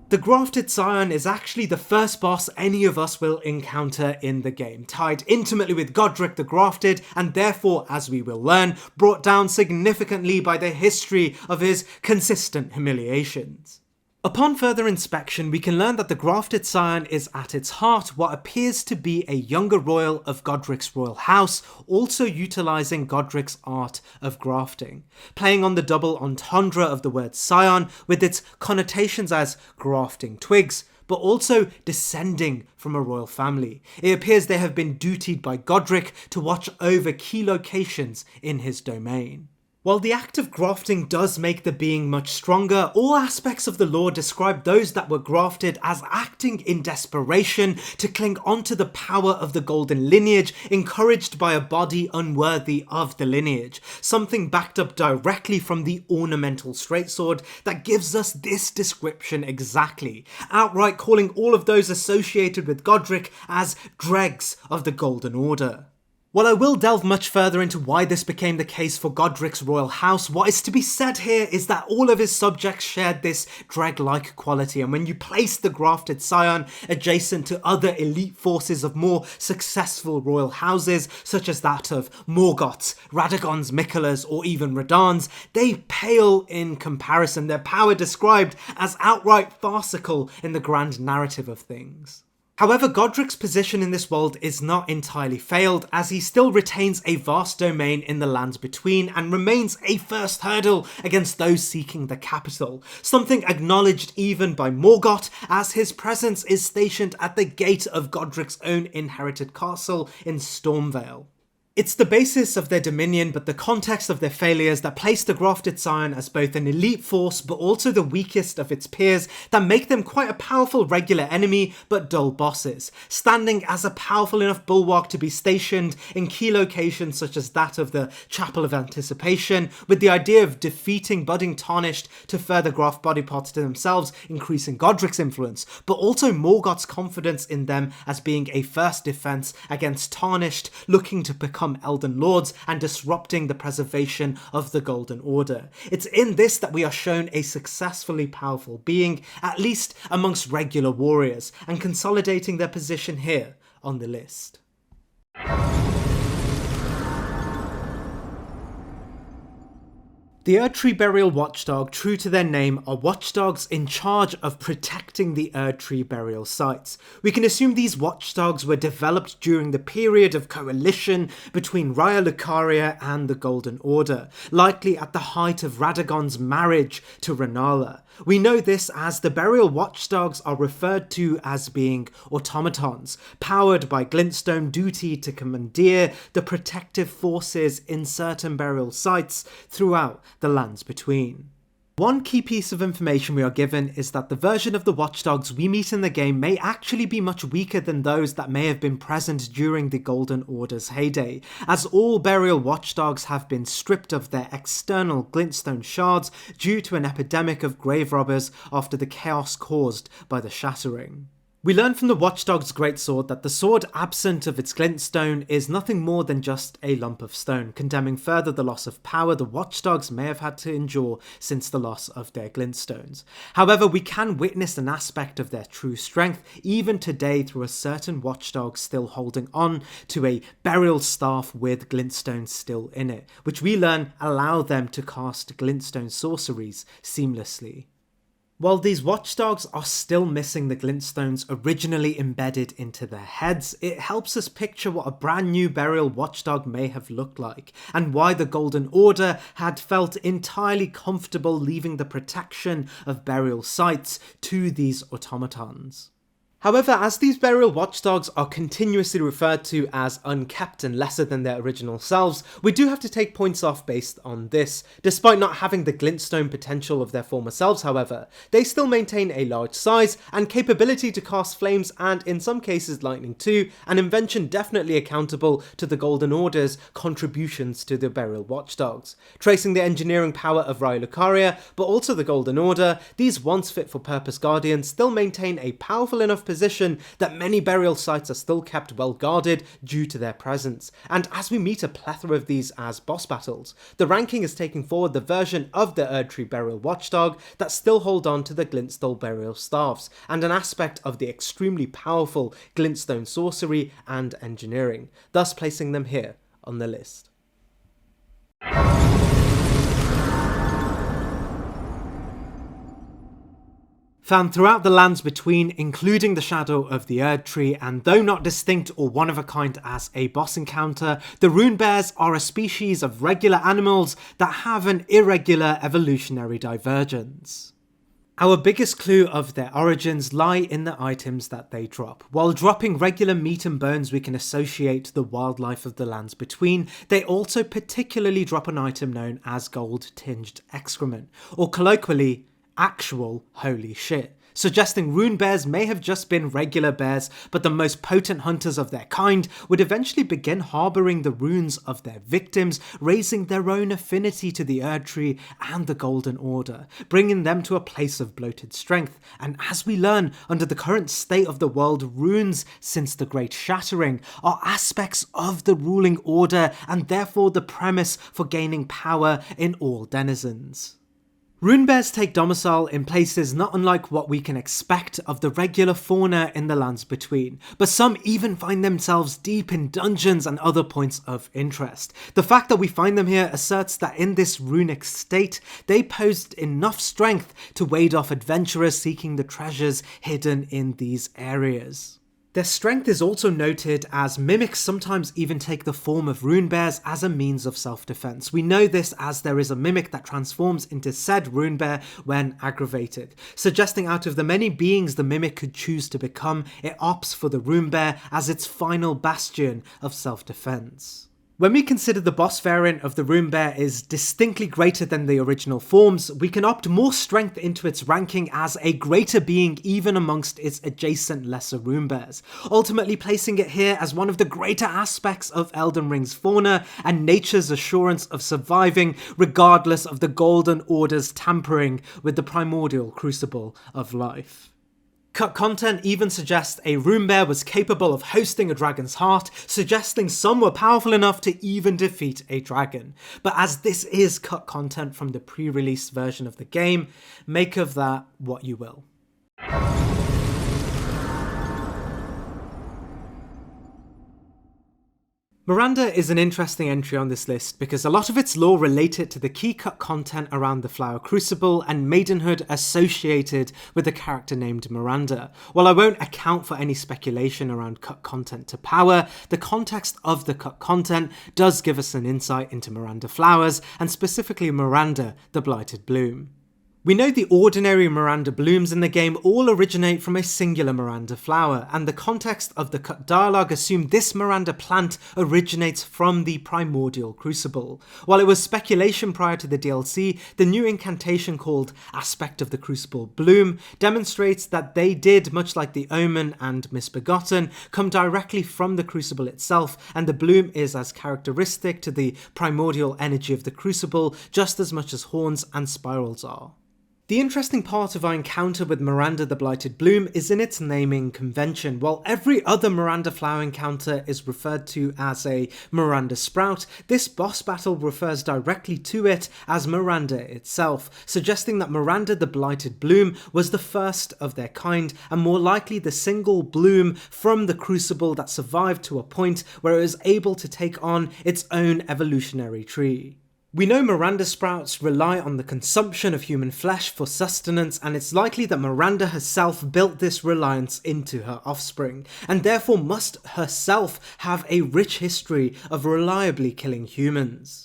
The Grafted Scion is actually the first boss any of us will encounter in the game, tied intimately with Godric the Grafted and therefore, as we will learn, brought down significantly by the history of his consistent humiliations. Upon further inspection, we can learn that the Grafted Scion is at its heart what appears to be a younger royal of Godric's royal house, also utilising Godric's art of grafting, playing on the double entendre of the word scion with its connotations as grafting twigs, but also descending from a royal family. It appears they have been dutied by Godric to watch over key locations in his domain. While the act of grafting does make the being much stronger, all aspects of the lore describe those that were grafted as acting in desperation to cling onto the power of the golden lineage, encouraged by a body unworthy of the lineage, something backed up directly from the ornamental straightsword that gives us this description exactly, outright calling all of those associated with Godric as dregs of the Golden Order. While I will delve much further into why this became the case for Godric's royal house, what is to be said here is that all of his subjects shared this dreg-like quality, and when you place the Grafted Scion adjacent to other elite forces of more successful royal houses, such as that of Morgoth's, Radagon's, Miquella's, or even Radahn's, they pale in comparison, their power described as outright farcical in the grand narrative of things. However, Godric's position in this world is not entirely failed, as he still retains a vast domain in the lands between and remains a first hurdle against those seeking the capital, something acknowledged even by Morgoth, as his presence is stationed at the gate of Godric's own inherited castle in Stormvale. It's the basis of their dominion, but the context of their failures that place the Grafted Scion as both an elite force but also the weakest of its peers that make them quite a powerful regular enemy but dull bosses, standing as a powerful enough bulwark to be stationed in key locations such as that of the Chapel of Anticipation, with the idea of defeating Budding Tarnished to further graft body parts to themselves, increasing Godric's influence, but also Morgoth's confidence in them as being a first defense against Tarnished looking to become Elden Lords and disrupting the preservation of the Golden Order. It's in this that we are shown a successfully powerful being, at least amongst regular warriors, and consolidating their position here on the list. The Erdtree Burial Watchdog, true to their name, are watchdogs in charge of protecting the Erdtree burial sites. We can assume these watchdogs were developed during the period of coalition between Raya Lucaria and the Golden Order, likely at the height of Radagon's marriage to Rennala. We know this as the burial watchdogs are referred to as being automatons, powered by glintstone duty to commandeer the protective forces in certain burial sites throughout the lands between. One key piece of information we are given is that the version of the watchdogs we meet in the game may actually be much weaker than those that may have been present during the Golden Order's heyday, as all burial watchdogs have been stripped of their external glintstone shards due to an epidemic of grave robbers after the chaos caused by the Shattering. We learn from the Watchdog's greatsword that the sword absent of its glintstone is nothing more than just a lump of stone, condemning further the loss of power the Watchdogs may have had to endure since the loss of their glintstones. However, we can witness an aspect of their true strength even today through a certain Watchdog still holding on to a burial staff with glintstones still in it, which we learn allow them to cast glintstone sorceries seamlessly. While these watchdogs are still missing the glintstones originally embedded into their heads, it helps us picture what a brand new burial watchdog may have looked like, and why the Golden Order had felt entirely comfortable leaving the protection of burial sites to these automatons. However, as these burial watchdogs are continuously referred to as unkept and lesser than their original selves, we do have to take points off based on this. Despite not having the glintstone potential of their former selves, however, they still maintain a large size and capability to cast flames and, in some cases, lightning too, an invention definitely accountable to the Golden Order's contributions to the burial watchdogs. Tracing the engineering power of Raya Lucaria, but also the Golden Order, these once fit-for-purpose guardians still maintain a powerful enough position that many burial sites are still kept well guarded due to their presence, and as we meet a plethora of these as boss battles, the ranking is taking forward the version of the erdtree burial watchdog that still hold on to the glintstone burial staffs, and an aspect of the extremely powerful glintstone sorcery and engineering, thus placing them here on the list. Found throughout the lands between, including the shadow of the erdtree, and though not distinct or one of a kind as a boss encounter, the rune bears are a species of regular animals that have an irregular evolutionary divergence. Our biggest clue of their origins lie in the items that they drop. While dropping regular meat and bones we can associate to the wildlife of the lands between, they also particularly drop an item known as gold-tinged excrement, or colloquially, actual holy shit, suggesting rune bears may have just been regular bears, but the most potent hunters of their kind would eventually begin harbouring the runes of their victims, raising their own affinity to the erdtree and the Golden Order, bringing them to a place of bloated strength. And as we learn, under the current state of the world, runes, since the Great Shattering, are aspects of the ruling order and therefore the premise for gaining power in all denizens. Rune bears take domicile in places not unlike what we can expect of the regular fauna in the lands between, but some even find themselves deep in dungeons and other points of interest. The fact that we find them here asserts that in this runic state, they posed enough strength to ward off adventurers seeking the treasures hidden in these areas. Their strength is also noted as mimics sometimes even take the form of rune bears as a means of self-defense. We know this as there is a mimic that transforms into said rune bear when aggravated, suggesting out of the many beings the mimic could choose to become, it opts for the rune bear as its final bastion of self-defense. When we consider the boss variant of the rune bear is distinctly greater than the original forms, we can opt more strength into its ranking as a greater being even amongst its adjacent lesser rune bears, ultimately placing it here as one of the greater aspects of Elden Ring's fauna and nature's assurance of surviving regardless of the Golden Order's tampering with the primordial crucible of life. Cut content even suggests a rune bear was capable of hosting a dragon's heart, suggesting some were powerful enough to even defeat a dragon. But as this is cut content from the pre-release version of the game, make of that what you will. Miranda is an interesting entry on this list because a lot of its lore related to the key cut content around the Flower Crucible and maidenhood associated with the character named Miranda. While I won't account for any speculation around cut content to power, the context of the cut content does give us an insight into Miranda flowers, and specifically Miranda, the Blighted Bloom. We know the ordinary Miranda blooms in the game all originate from a singular Miranda flower, and the context of the cut dialogue assumed this Miranda plant originates from the primordial crucible. While it was speculation prior to the DLC, the new incantation called Aspect of the Crucible Bloom demonstrates that they did, much like the Omen and Misbegotten, come directly from the crucible itself, and the bloom is as characteristic to the primordial energy of the crucible just as much as horns and spirals are. The interesting part of our encounter with Miranda the Blighted Bloom is in its naming convention. While every other Miranda flower encounter is referred to as a Miranda Sprout, this boss battle refers directly to it as Miranda itself, suggesting that Miranda the Blighted Bloom was the first of their kind, and more likely the single bloom from the crucible that survived to a point where it was able to take on its own evolutionary tree. We know Miranda sprouts rely on the consumption of human flesh for sustenance, and it's likely that Miranda herself built this reliance into her offspring, and therefore must herself have a rich history of reliably killing humans.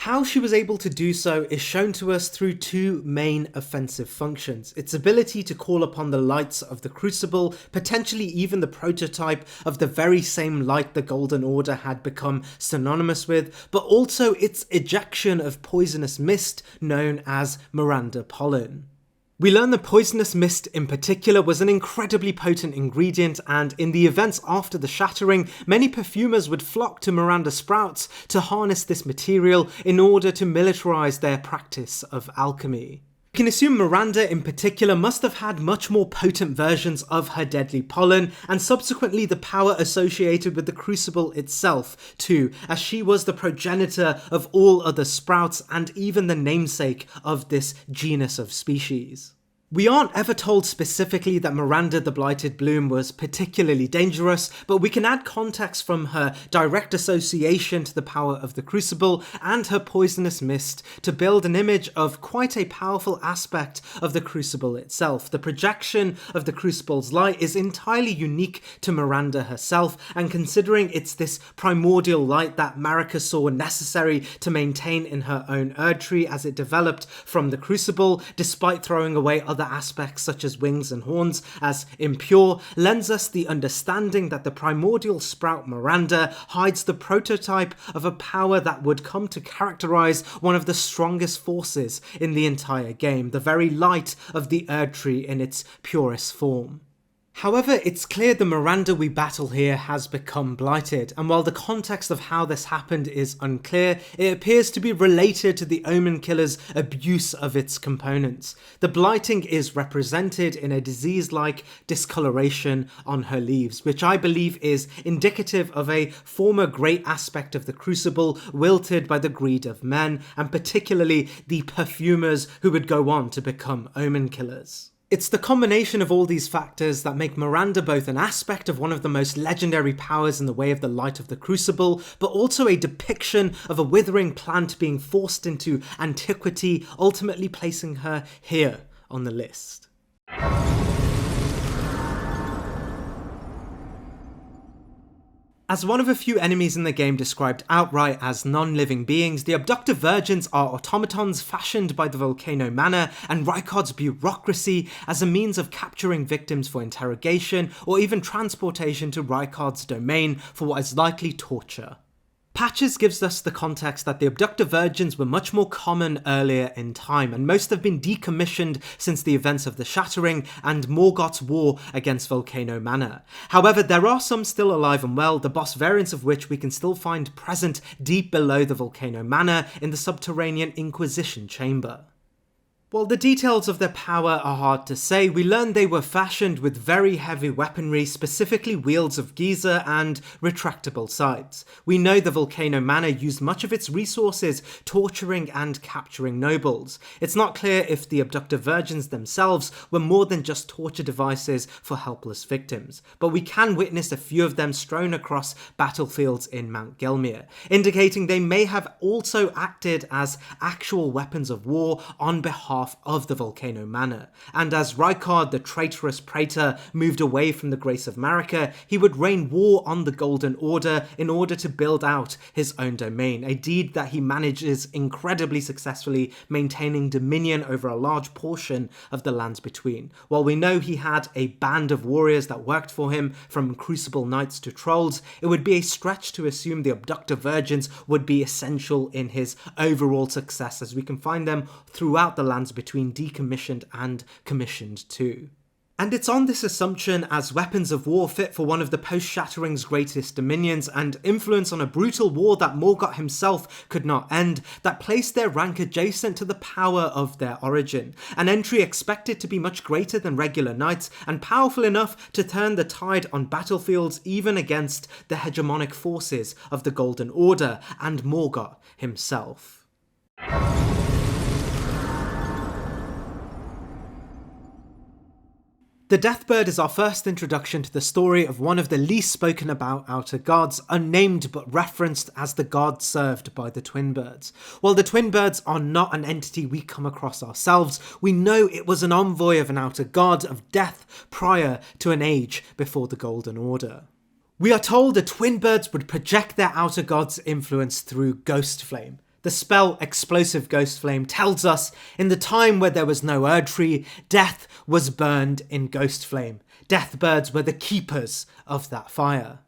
How she was able to do so is shown to us through two main offensive functions: its ability to call upon the lights of the Crucible, potentially even the prototype of the very same light the Golden Order had become synonymous with, but also its ejection of poisonous mist known as Miranda pollen. We learn that poisonous mist in particular was an incredibly potent ingredient, and in the events after the shattering, many perfumers would flock to Miranda sprouts to harness this material in order to militarize their practice of alchemy. We can assume Miranda in particular must have had much more potent versions of her deadly pollen, and subsequently the power associated with the Crucible itself too, as she was the progenitor of all other sprouts and even the namesake of this genus of species. We aren't ever told specifically that Miranda the Blighted Bloom was particularly dangerous, but we can add context from her direct association to the power of the Crucible and her poisonous mist to build an image of quite a powerful aspect of the Crucible itself. The projection of the Crucible's light is entirely unique to Miranda herself, and considering it's this primordial light that Marika saw necessary to maintain in her own erdtree as it developed from the Crucible, despite throwing away other aspects such as wings and horns as impure, lends us the understanding that the primordial sprout Miranda hides the prototype of a power that would come to characterize one of the strongest forces in the entire game, the very light of the erdtree in its purest form. However, it's clear the Miranda we battle here has become blighted, and while the context of how this happened is unclear, it appears to be related to the Omen Killer's abuse of its components. The blighting is represented in a disease-like discoloration on her leaves, which I believe is indicative of a former great aspect of the Crucible wilted by the greed of men, and particularly the perfumers who would go on to become Omen Killers. It's the combination of all these factors that make Miranda both an aspect of one of the most legendary powers in the way of the light of the Crucible, but also a depiction of a withering plant being forced into antiquity, ultimately placing her here on the list. As one of a few enemies in the game described outright as non-living beings, the Abductor Virgins are automatons fashioned by the Volcano Manor and Rykard's bureaucracy as a means of capturing victims for interrogation or even transportation to Rykard's domain for what is likely torture. Patches gives us the context that the Abductor Virgins were much more common earlier in time, and most have been decommissioned since the events of the Shattering and Morgoth's war against Volcano Manor. However, there are some still alive and well, the boss variants of which we can still find present deep below the Volcano Manor in the subterranean Inquisition chamber. While the details of their power are hard to say, we learn they were fashioned with very heavy weaponry, specifically wields of Giza and retractable sides. We know the Volcano Manor used much of its resources torturing and capturing nobles. It's not clear if the Abductor Virgins themselves were more than just torture devices for helpless victims, but we can witness a few of them strewn across battlefields in Mount Gelmir, indicating they may have also acted as actual weapons of war on behalf of the Volcano Manor, and as Rykard, the traitorous praetor, moved away from the grace of Marika, he would rain war on the Golden Order in order to build out his own domain, a deed that he manages incredibly successfully, maintaining dominion over a large portion of the lands between. While we know he had a band of warriors that worked for him, from Crucible Knights to Trolls, it would be a stretch to assume the Abductor Virgins would be essential in his overall success, as we can find them throughout the lands between decommissioned and commissioned too. And it's on this assumption, as weapons of war fit for one of the post-Shattering's greatest dominions and influence on a brutal war that Morgott himself could not end, that placed their rank adjacent to the power of their origin, an entry expected to be much greater than regular knights and powerful enough to turn the tide on battlefields even against the hegemonic forces of the Golden Order and Morgott himself. The Deathbird is our first introduction to the story of one of the least spoken about outer gods, unnamed but referenced as the god served by the Twin Birds. While the Twin Birds are not an entity we come across ourselves, we know it was an envoy of an outer god of death prior to an age before the Golden Order. We are told the Twin Birds would project their outer god's influence through Ghost Flame. The spell Explosive Ghost Flame tells us, in the time where there was no erdtree, death was burned in Ghost Flame. Deathbirds were the keepers of that fire.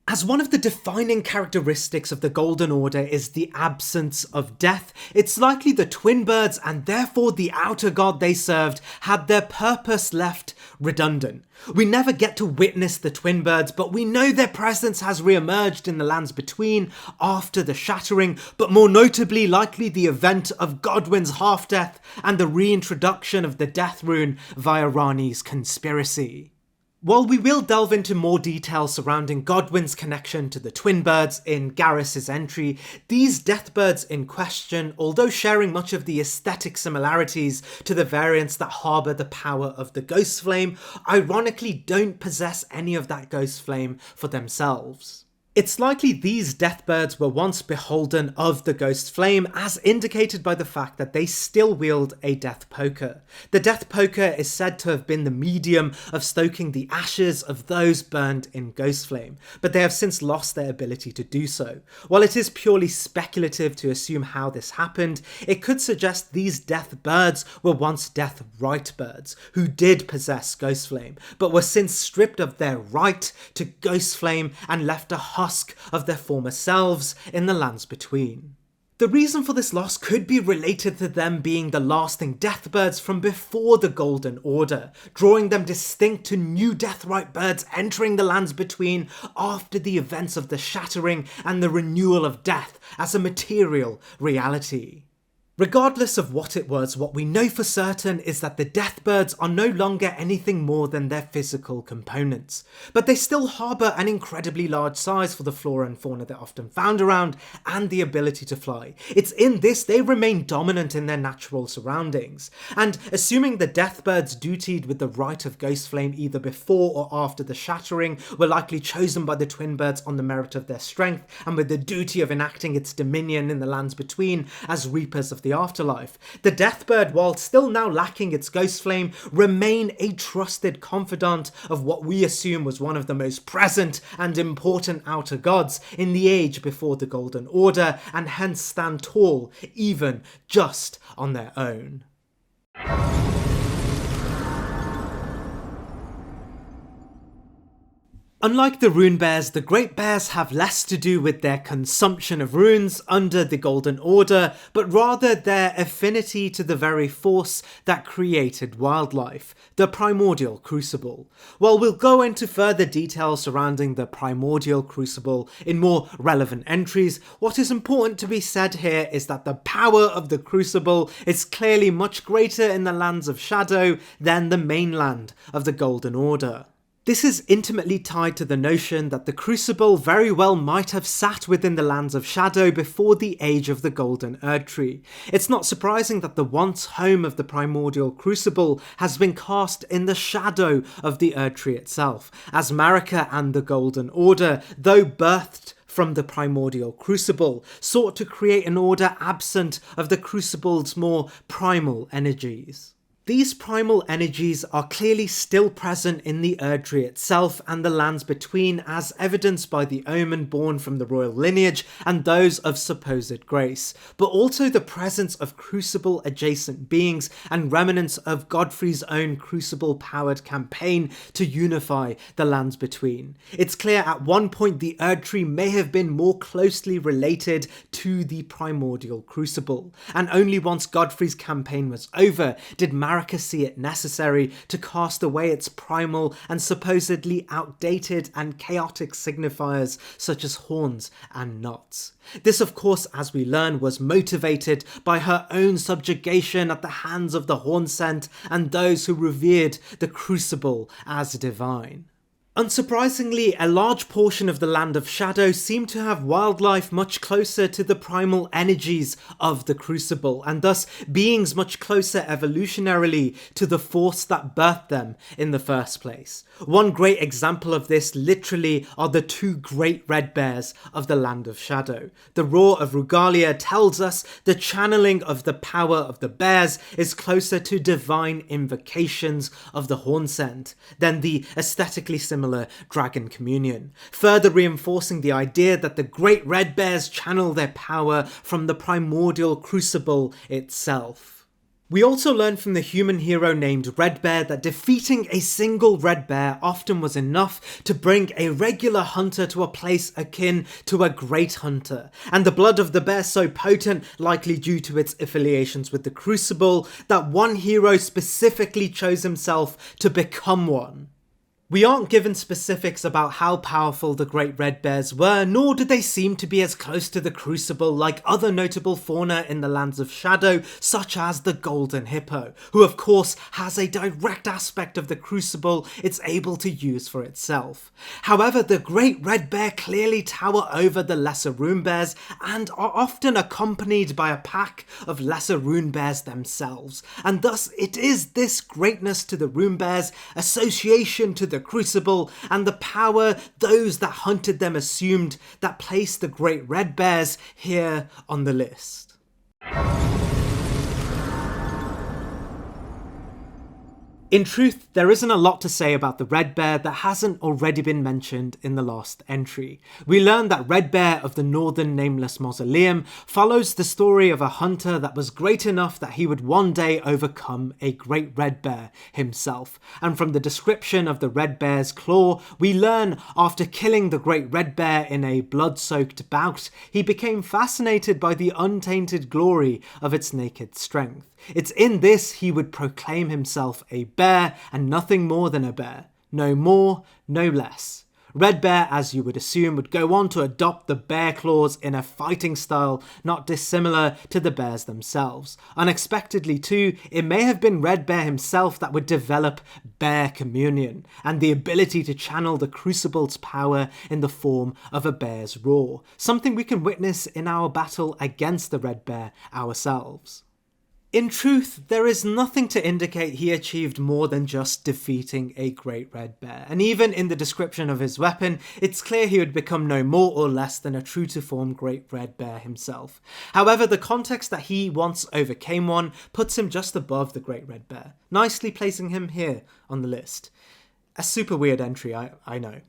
As one of the defining characteristics of the Golden Order is the absence of death, it's likely the Twin Birds, and therefore the outer god they served, had their purpose left redundant. We never get to witness the Twin Birds, but we know their presence has re-emerged in the lands between after the Shattering, but more notably likely the event of Godwyn's half-death and the reintroduction of the Death Rune via Rani's conspiracy. While we will delve into more details surrounding Godwyn's connection to the Twin Birds in Garrus's entry, these Deathbirds in question, although sharing much of the aesthetic similarities to the variants that harbour the power of the Ghost Flame, ironically don't possess any of that Ghost Flame for themselves. It's likely these Deathbirds were once beholden of the Ghost Flame, as indicated by the fact that they still wield a Death Poker. The Death Poker is said to have been the medium of stoking the ashes of those burned in Ghost Flame, but they have since lost their ability to do so. While it is purely speculative to assume how this happened, it could suggest these Deathbirds were once Death Right Birds, who did possess Ghost Flame, but were since stripped of their right to Ghost Flame and left a husk of their former selves in the lands between. The reason for this loss could be related to them being the lasting Deathbirds from before the Golden Order, drawing them distinct to new Deathrite birds entering the lands between after the events of the Shattering and the renewal of death as a material reality. Regardless of what it was, what we know for certain is that the Deathbirds are no longer anything more than their physical components, but they still harbour an incredibly large size for the flora and fauna they're often found around, and the ability to fly. It's in this they remain dominant in their natural surroundings, and assuming the Deathbirds dutied with the right of Ghost Flame either before or after the Shattering were likely chosen by the Twin Birds on the merit of their strength, and with the duty of enacting its dominion in the lands between as reapers of the afterlife, the Deathbird, while still now lacking its Ghost Flame, remain a trusted confidant of what we assume was one of the most present and important outer gods in the age before the Golden Order, and hence stand tall even just on their own. Unlike the Rune Bears, the Great Bears have less to do with their consumption of runes under the Golden Order, but rather their affinity to the very force that created wildlife, the Primordial Crucible. While we'll go into further details surrounding the Primordial Crucible in more relevant entries, what is important to be said here is that the power of the Crucible is clearly much greater in the Lands of Shadow than the mainland of the Golden Order. This is intimately tied to the notion that the Crucible very well might have sat within the Lands of Shadow before the age of the Golden Erdtree. It's not surprising that the once home of the Primordial Crucible has been cast in the shadow of the Erdtree itself, as Marika and the Golden Order, though birthed from the Primordial Crucible, sought to create an order absent of the Crucible's more primal energies. These primal energies are clearly still present in the Erdtree itself and the lands between, as evidenced by the omen born from the royal lineage and those of supposed grace, but also the presence of Crucible-adjacent beings and remnants of Godfrey's own Crucible-powered campaign to unify the lands between. It's clear at one point the Erdtree may have been more closely related to the Primordial Crucible, and only once Godfrey's campaign was over did Marika America see it necessary to cast away its primal and supposedly outdated and chaotic signifiers such as horns and knots. This, of course, as we learn, was motivated by her own subjugation at the hands of the Hornsent and those who revered the Crucible as divine. Unsurprisingly, a large portion of the Land of Shadow seemed to have wildlife much closer to the primal energies of the Crucible, and thus beings much closer evolutionarily to the force that birthed them in the first place. One great example of this literally are the two great red bears of the Land of Shadow. The Roar of Rugalia tells us the channeling of the power of the bears is closer to divine invocations of the Hornsent than the aesthetically similar Dragon Communion, further reinforcing the idea that the great red bears channel their power from the primordial Crucible itself. We also learn from the human hero named Red Bear that defeating a single red bear often was enough to bring a regular hunter to a place akin to a great hunter, and the blood of the bear so potent, likely due to its affiliations with the Crucible, that one hero specifically chose himself to become one. We aren't given specifics about how powerful the Great Red Bears were, nor do they seem to be as close to the Crucible like other notable fauna in the Lands of Shadow, such as the Golden Hippo, who of course has a direct aspect of the Crucible it's able to use for itself. However, the Great Red Bear clearly tower over the Lesser Rune Bears and are often accompanied by a pack of Lesser Rune Bears themselves, and thus it is this greatness to the Rune Bears, association to the Crucible, and the power those that hunted them assumed that placed the Great Red Bears here on the list. In truth, there isn't a lot to say about the Red Bear that hasn't already been mentioned in the last entry. We learn that Red Bear of the Northern Nameless Mausoleum follows the story of a hunter that was great enough that he would one day overcome a great red bear himself. And from the description of the Red Bear's claw, we learn after killing the great red bear in a blood-soaked bout, he became fascinated by the untainted glory of its naked strength. It's in this he would proclaim himself a bear and nothing more than a bear. No more, no less. Red Bear, as you would assume, would go on to adopt the bear claws in a fighting style not dissimilar to the bears themselves. Unexpectedly too, it may have been Red Bear himself that would develop Bear Communion and the ability to channel the Crucible's power in the form of a bear's roar, something we can witness in our battle against the Red Bear ourselves. In truth, there is nothing to indicate he achieved more than just defeating a great red bear, and even in the description of his weapon, it's clear he would become no more or less than a true-to-form great red bear himself. However, the context that he once overcame one puts him just above the great red bear, nicely placing him here on the list. A super weird entry, I know.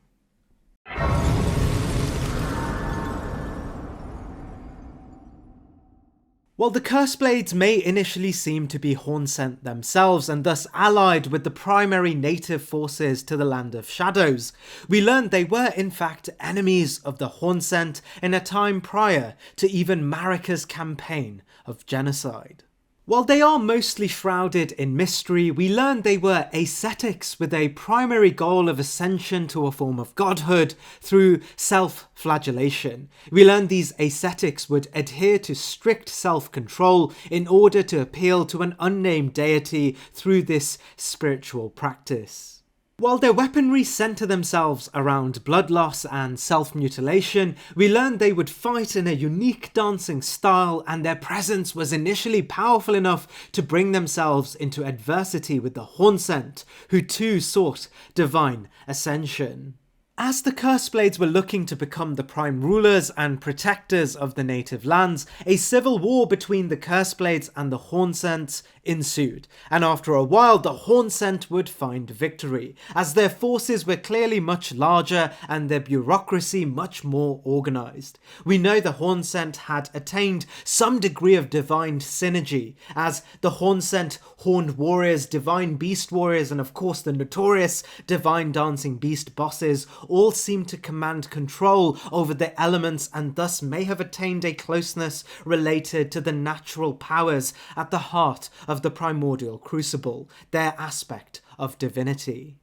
While the Curseblades may initially seem to be Hornsent themselves and thus allied with the primary native forces to the Land of Shadows, we learn they were in fact enemies of the Hornsent in a time prior to even Marika's campaign of genocide. While they are mostly shrouded in mystery, we learn they were ascetics with a primary goal of ascension to a form of godhood through self-flagellation. We learn these ascetics would adhere to strict self-control in order to appeal to an unnamed deity through this spiritual practice. While their weaponry centre themselves around blood loss and self-mutilation, we learned they would fight in a unique dancing style, and their presence was initially powerful enough to bring themselves into adversity with the Hornsent, who too sought divine ascension. As the Curseblades were looking to become the prime rulers and protectors of the native lands, a civil war between the Curseblades and the Hornsents ensued, and after a while the Hornsent would find victory, as their forces were clearly much larger and their bureaucracy much more organised. We know the Hornsent had attained some degree of divine synergy, as the Hornsent Horned Warriors, Divine Beast Warriors, and of course the notorious Divine Dancing Beast bosses all seem to command control over the elements and thus may have attained a closeness related to the natural powers at the heart of the primordial crucible, their aspect of divinity.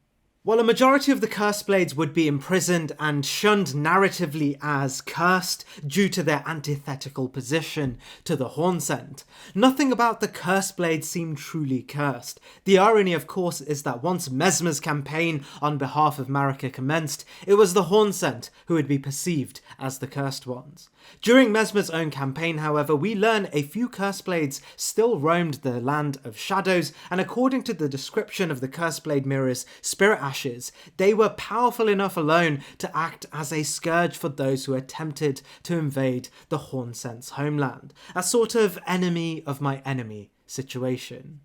While a majority of the Curseblades would be imprisoned and shunned narratively as cursed due to their antithetical position to the Hornsent, nothing about the Curseblades seemed truly cursed. The irony, of course, is that once Messmer's campaign on behalf of Marika commenced, it was the Hornsent who would be perceived as the cursed ones. During Messmer's own campaign, however, we learn a few Curseblades still roamed the land of shadows, and according to the description of the Curseblade Mirror's spirit ashes, they were powerful enough alone to act as a scourge for those who attempted to invade the Hornsent's homeland, a sort of enemy of my enemy situation.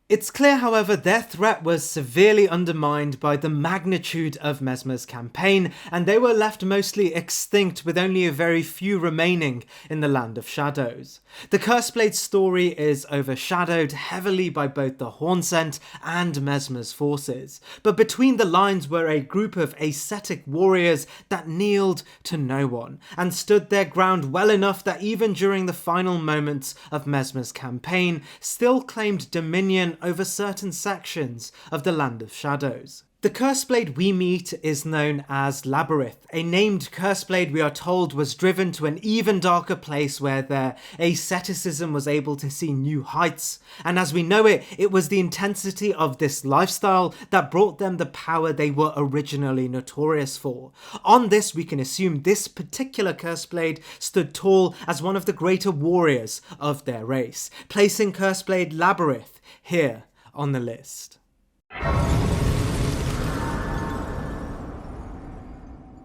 It's clear, however, their threat was severely undermined by the magnitude of Messmer's campaign, and they were left mostly extinct with only a very few remaining in the Land of Shadows. The Curseblade story is overshadowed heavily by both the Hornsent and Messmer's forces, but between the lines were a group of ascetic warriors that kneeled to no one, and stood their ground well enough that even during the final moments of Messmer's campaign, still claimed dominion over certain sections of the Land of Shadows. The Curseblade we meet is known as Labyrinth, a named Curseblade we are told was driven to an even darker place where their asceticism was able to see new heights, and as we know it, it was the intensity of this lifestyle that brought them the power they were originally notorious for. On this, we can assume this particular Curseblade stood tall as one of the greater warriors of their race, placing Curseblade Labyrinth here on the list.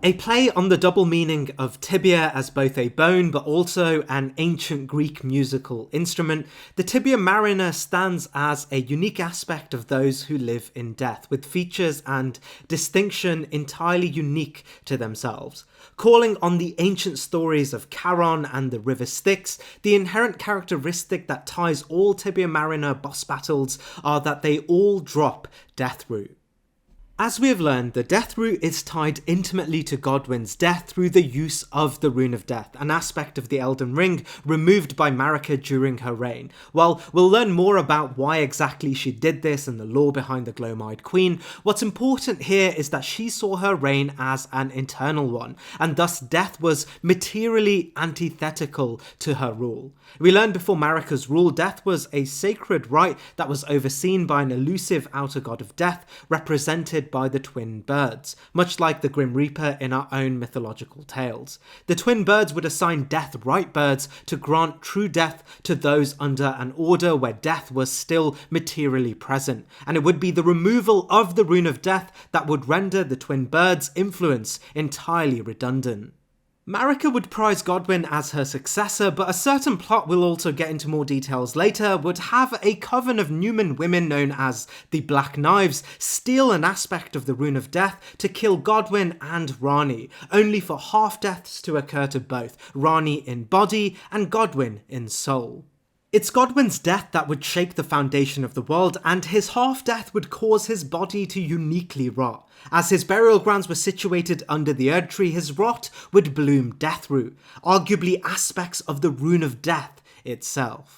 A play on the double meaning of tibia as both a bone but also an ancient Greek musical instrument, the tibia mariner stands as a unique aspect of those who live in death, with features and distinction entirely unique to themselves. Calling on the ancient stories of Charon and the River Styx, the inherent characteristic that ties all tibia mariner boss battles are that they all drop death root. As we have learned, the death root is tied intimately to Godwyn's death through the use of the Rune of Death, an aspect of the Elden Ring removed by Marika during her reign. While we'll learn more about why exactly she did this and the lore behind the Gloam-Eyed Queen, what's important here is that she saw her reign as an internal one, and thus death was materially antithetical to her rule. We learned before Marika's rule, death was a sacred rite that was overseen by an elusive outer god of death, represented by the twin birds, much like the Grim Reaper in our own mythological tales. The twin birds would assign death right birds to grant true death to those under an order where death was still materially present, and it would be the removal of the Rune of Death that would render the twin birds' influence entirely redundant. Marika would prize Godwyn as her successor, but a certain plot we'll also get into more details later would have a coven of Numen women known as the Black Knives steal an aspect of the Rune of Death to kill Godwyn and Rani, only for half-deaths to occur to both, Rani in body and Godwyn in soul. It's Godwyn's death that would shake the foundation of the world, and his half-death would cause his body to uniquely rot. As his burial grounds were situated under the erdtree, his rot would bloom deathroot, arguably aspects of the Rune of Death itself.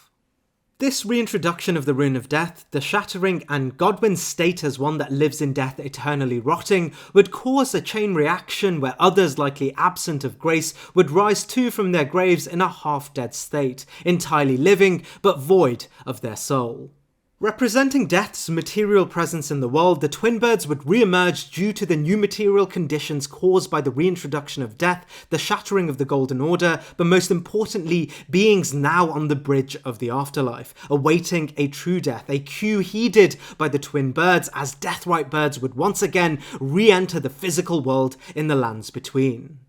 This reintroduction of the Rune of Death, the shattering, and Godwyn's state as one that lives in death eternally rotting would cause a chain reaction where others likely absent of grace would rise too from their graves in a half-dead state, entirely living but void of their soul. Representing death's material presence in the world, the twin birds would re-emerge due to the new material conditions caused by the reintroduction of death, the shattering of the Golden Order, but most importantly, beings now on the bridge of the afterlife, awaiting a true death, a cue heeded by the twin birds as death-right birds would once again re-enter the physical world in the lands between.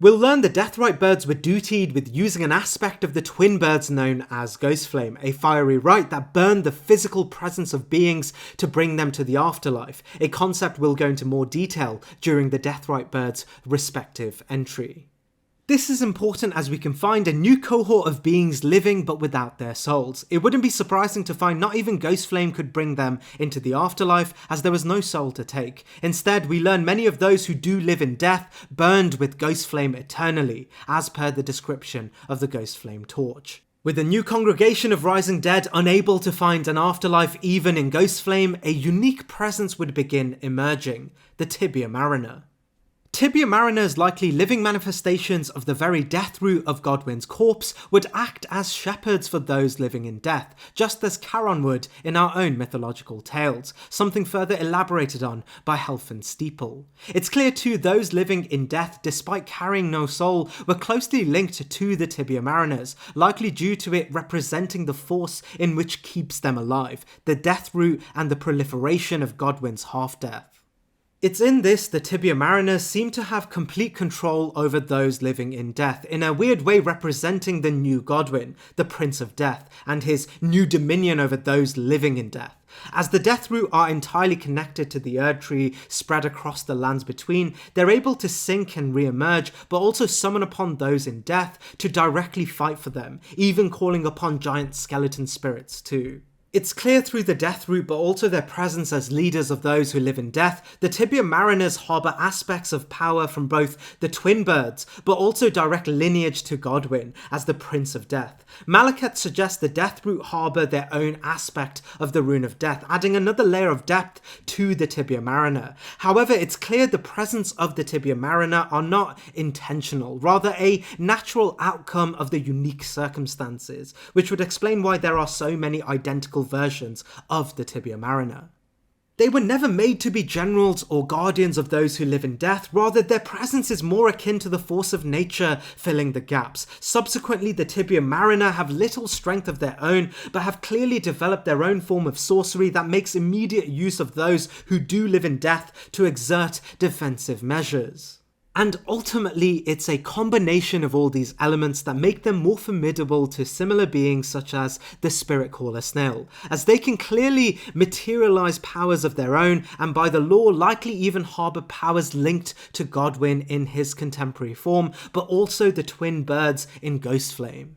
We'll learn the Deathrite birds were dutied with using an aspect of the twin birds known as Ghostflame, a fiery rite that burned the physical presence of beings to bring them to the afterlife, a concept we'll go into more detail during the Deathrite birds' respective entry. This is important as we can find a new cohort of beings living but without their souls. It wouldn't be surprising to find not even Ghostflame could bring them into the afterlife, as there was no soul to take. Instead, we learn many of those who do live in death burned with Ghostflame eternally, as per the description of the Ghostflame torch. With a new congregation of rising dead unable to find an afterlife even in Ghostflame, a unique presence would begin emerging, the Tibia Mariner. Tibia Mariners, likely living manifestations of the very death root of Godwyn's corpse, would act as shepherds for those living in death, just as Charon would in our own mythological tales, something further elaborated on by Helfen Steeple. It's clear too those living in death despite carrying no soul were closely linked to the Tibia Mariners, likely due to it representing the force in which keeps them alive, the death root and the proliferation of Godwyn's half-death. It's in this the Tibia Mariners seem to have complete control over those living in death, in a weird way representing the new Godwyn, the Prince of Death, and his new dominion over those living in death. As the death root are entirely connected to the erdtree spread across the lands between, they're able to sink and re-emerge, but also summon upon those in death to directly fight for them, even calling upon giant skeleton spirits too. It's clear through the death root, but also their presence as leaders of those who live in death, the Tibia Mariners harbour aspects of power from both the twin birds, but also direct lineage to Godwyn as the Prince of Death. Malekith suggests the death root harbour their own aspect of the Rune of Death, adding another layer of depth to the Tibia Mariner. However, it's clear the presence of the Tibia Mariner are not intentional, rather a natural outcome of the unique circumstances, which would explain why there are so many identical versions of the Tibia Mariner. They were never made to be generals or guardians of those who live in death, rather their presence is more akin to the force of nature filling the gaps. Subsequently, the Tibia Mariner have little strength of their own, but have clearly developed their own form of sorcery that makes immediate use of those who do live in death to exert defensive measures. And ultimately, it's a combination of all these elements that make them more formidable to similar beings such as the Spirit Caller Snail, as they can clearly materialize powers of their own and by the law likely even harbour powers linked to Godwyn in his contemporary form, but also the twin birds in Ghostflame.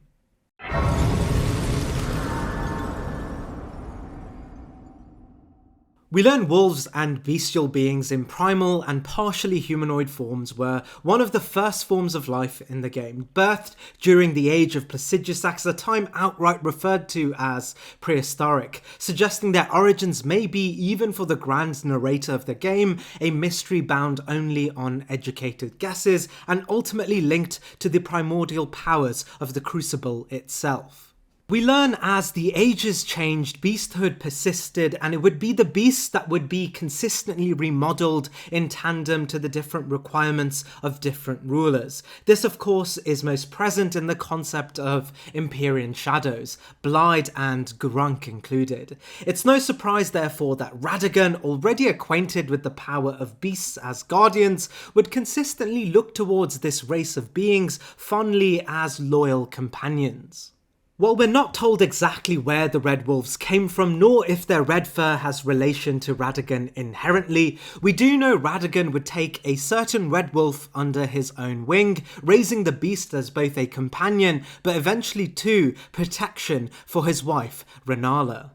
We learn wolves and bestial beings in primal and partially humanoid forms were one of the first forms of life in the game, birthed during the age of Placidusax, a time outright referred to as prehistoric, suggesting their origins may be, even for the grand narrator of the game, a mystery bound only on educated guesses and ultimately linked to the primordial powers of the Crucible itself. We learn as the ages changed, beasthood persisted, and it would be the beasts that would be consistently remodelled in tandem to the different requirements of different rulers. This, of course, is most present in the concept of Empyrean shadows, Blide and Grunk included. It's no surprise, therefore, that Radagon, already acquainted with the power of beasts as guardians, would consistently look towards this race of beings fondly as loyal companions. While we're not told exactly where the Red Wolves came from, nor if their red fur has relation to Radagon inherently, we do know Radagon would take a certain Red Wolf under his own wing, raising the beast as both a companion, but eventually too, protection for his wife, Renala.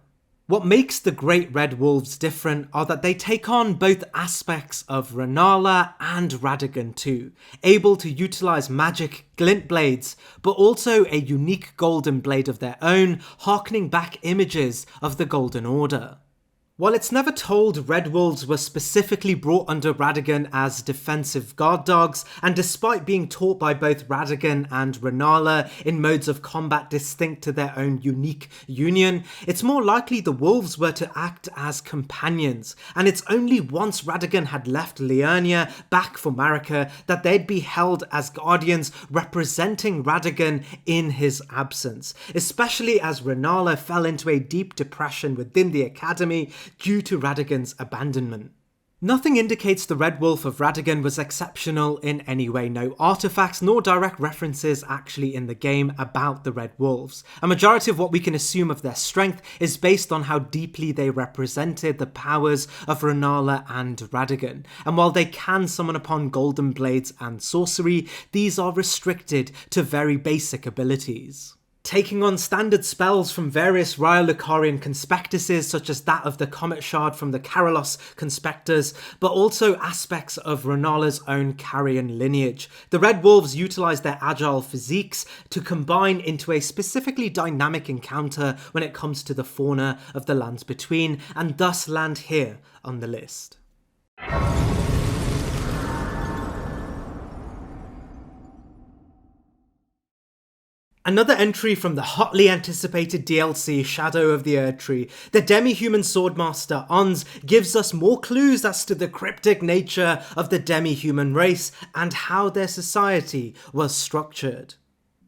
What makes the Great Red Wolves different are that they take on both aspects of Renala and Radagon too, able to utilise magic glint blades, but also a unique golden blade of their own, harkening back images of the Golden Order. While it's never told, Red Wolves were specifically brought under Radagon as defensive guard dogs, and despite being taught by both Radagon and Renala in modes of combat distinct to their own unique union, it's more likely the wolves were to act as companions, and it's only once Radagon had left Liurnia back for Marika that they'd be held as guardians representing Radagon in his absence, especially as Renala fell into a deep depression within the academy due to Radagon's abandonment. Nothing indicates the Red Wolf of Radagon was exceptional in any way. No artifacts nor direct references actually in the game about the Red Wolves. A majority of what we can assume of their strength is based on how deeply they represented the powers of Rennala and Radagon. And while they can summon upon golden blades and sorcery, these are restricted to very basic abilities. Taking on standard spells from various Raya-Lucarian conspectuses, such as that of the Comet Shard from the Karalos Conspectors, but also aspects of Rennala's own Carrion lineage. The Red Wolves utilise their agile physiques to combine into a specifically dynamic encounter when it comes to the fauna of the Lands Between, and thus land here on the list. Another entry from the hotly anticipated DLC Shadow of the Erdtree, the demi-human swordmaster Ons gives us more clues as to the cryptic nature of the demi-human race and how their society was structured.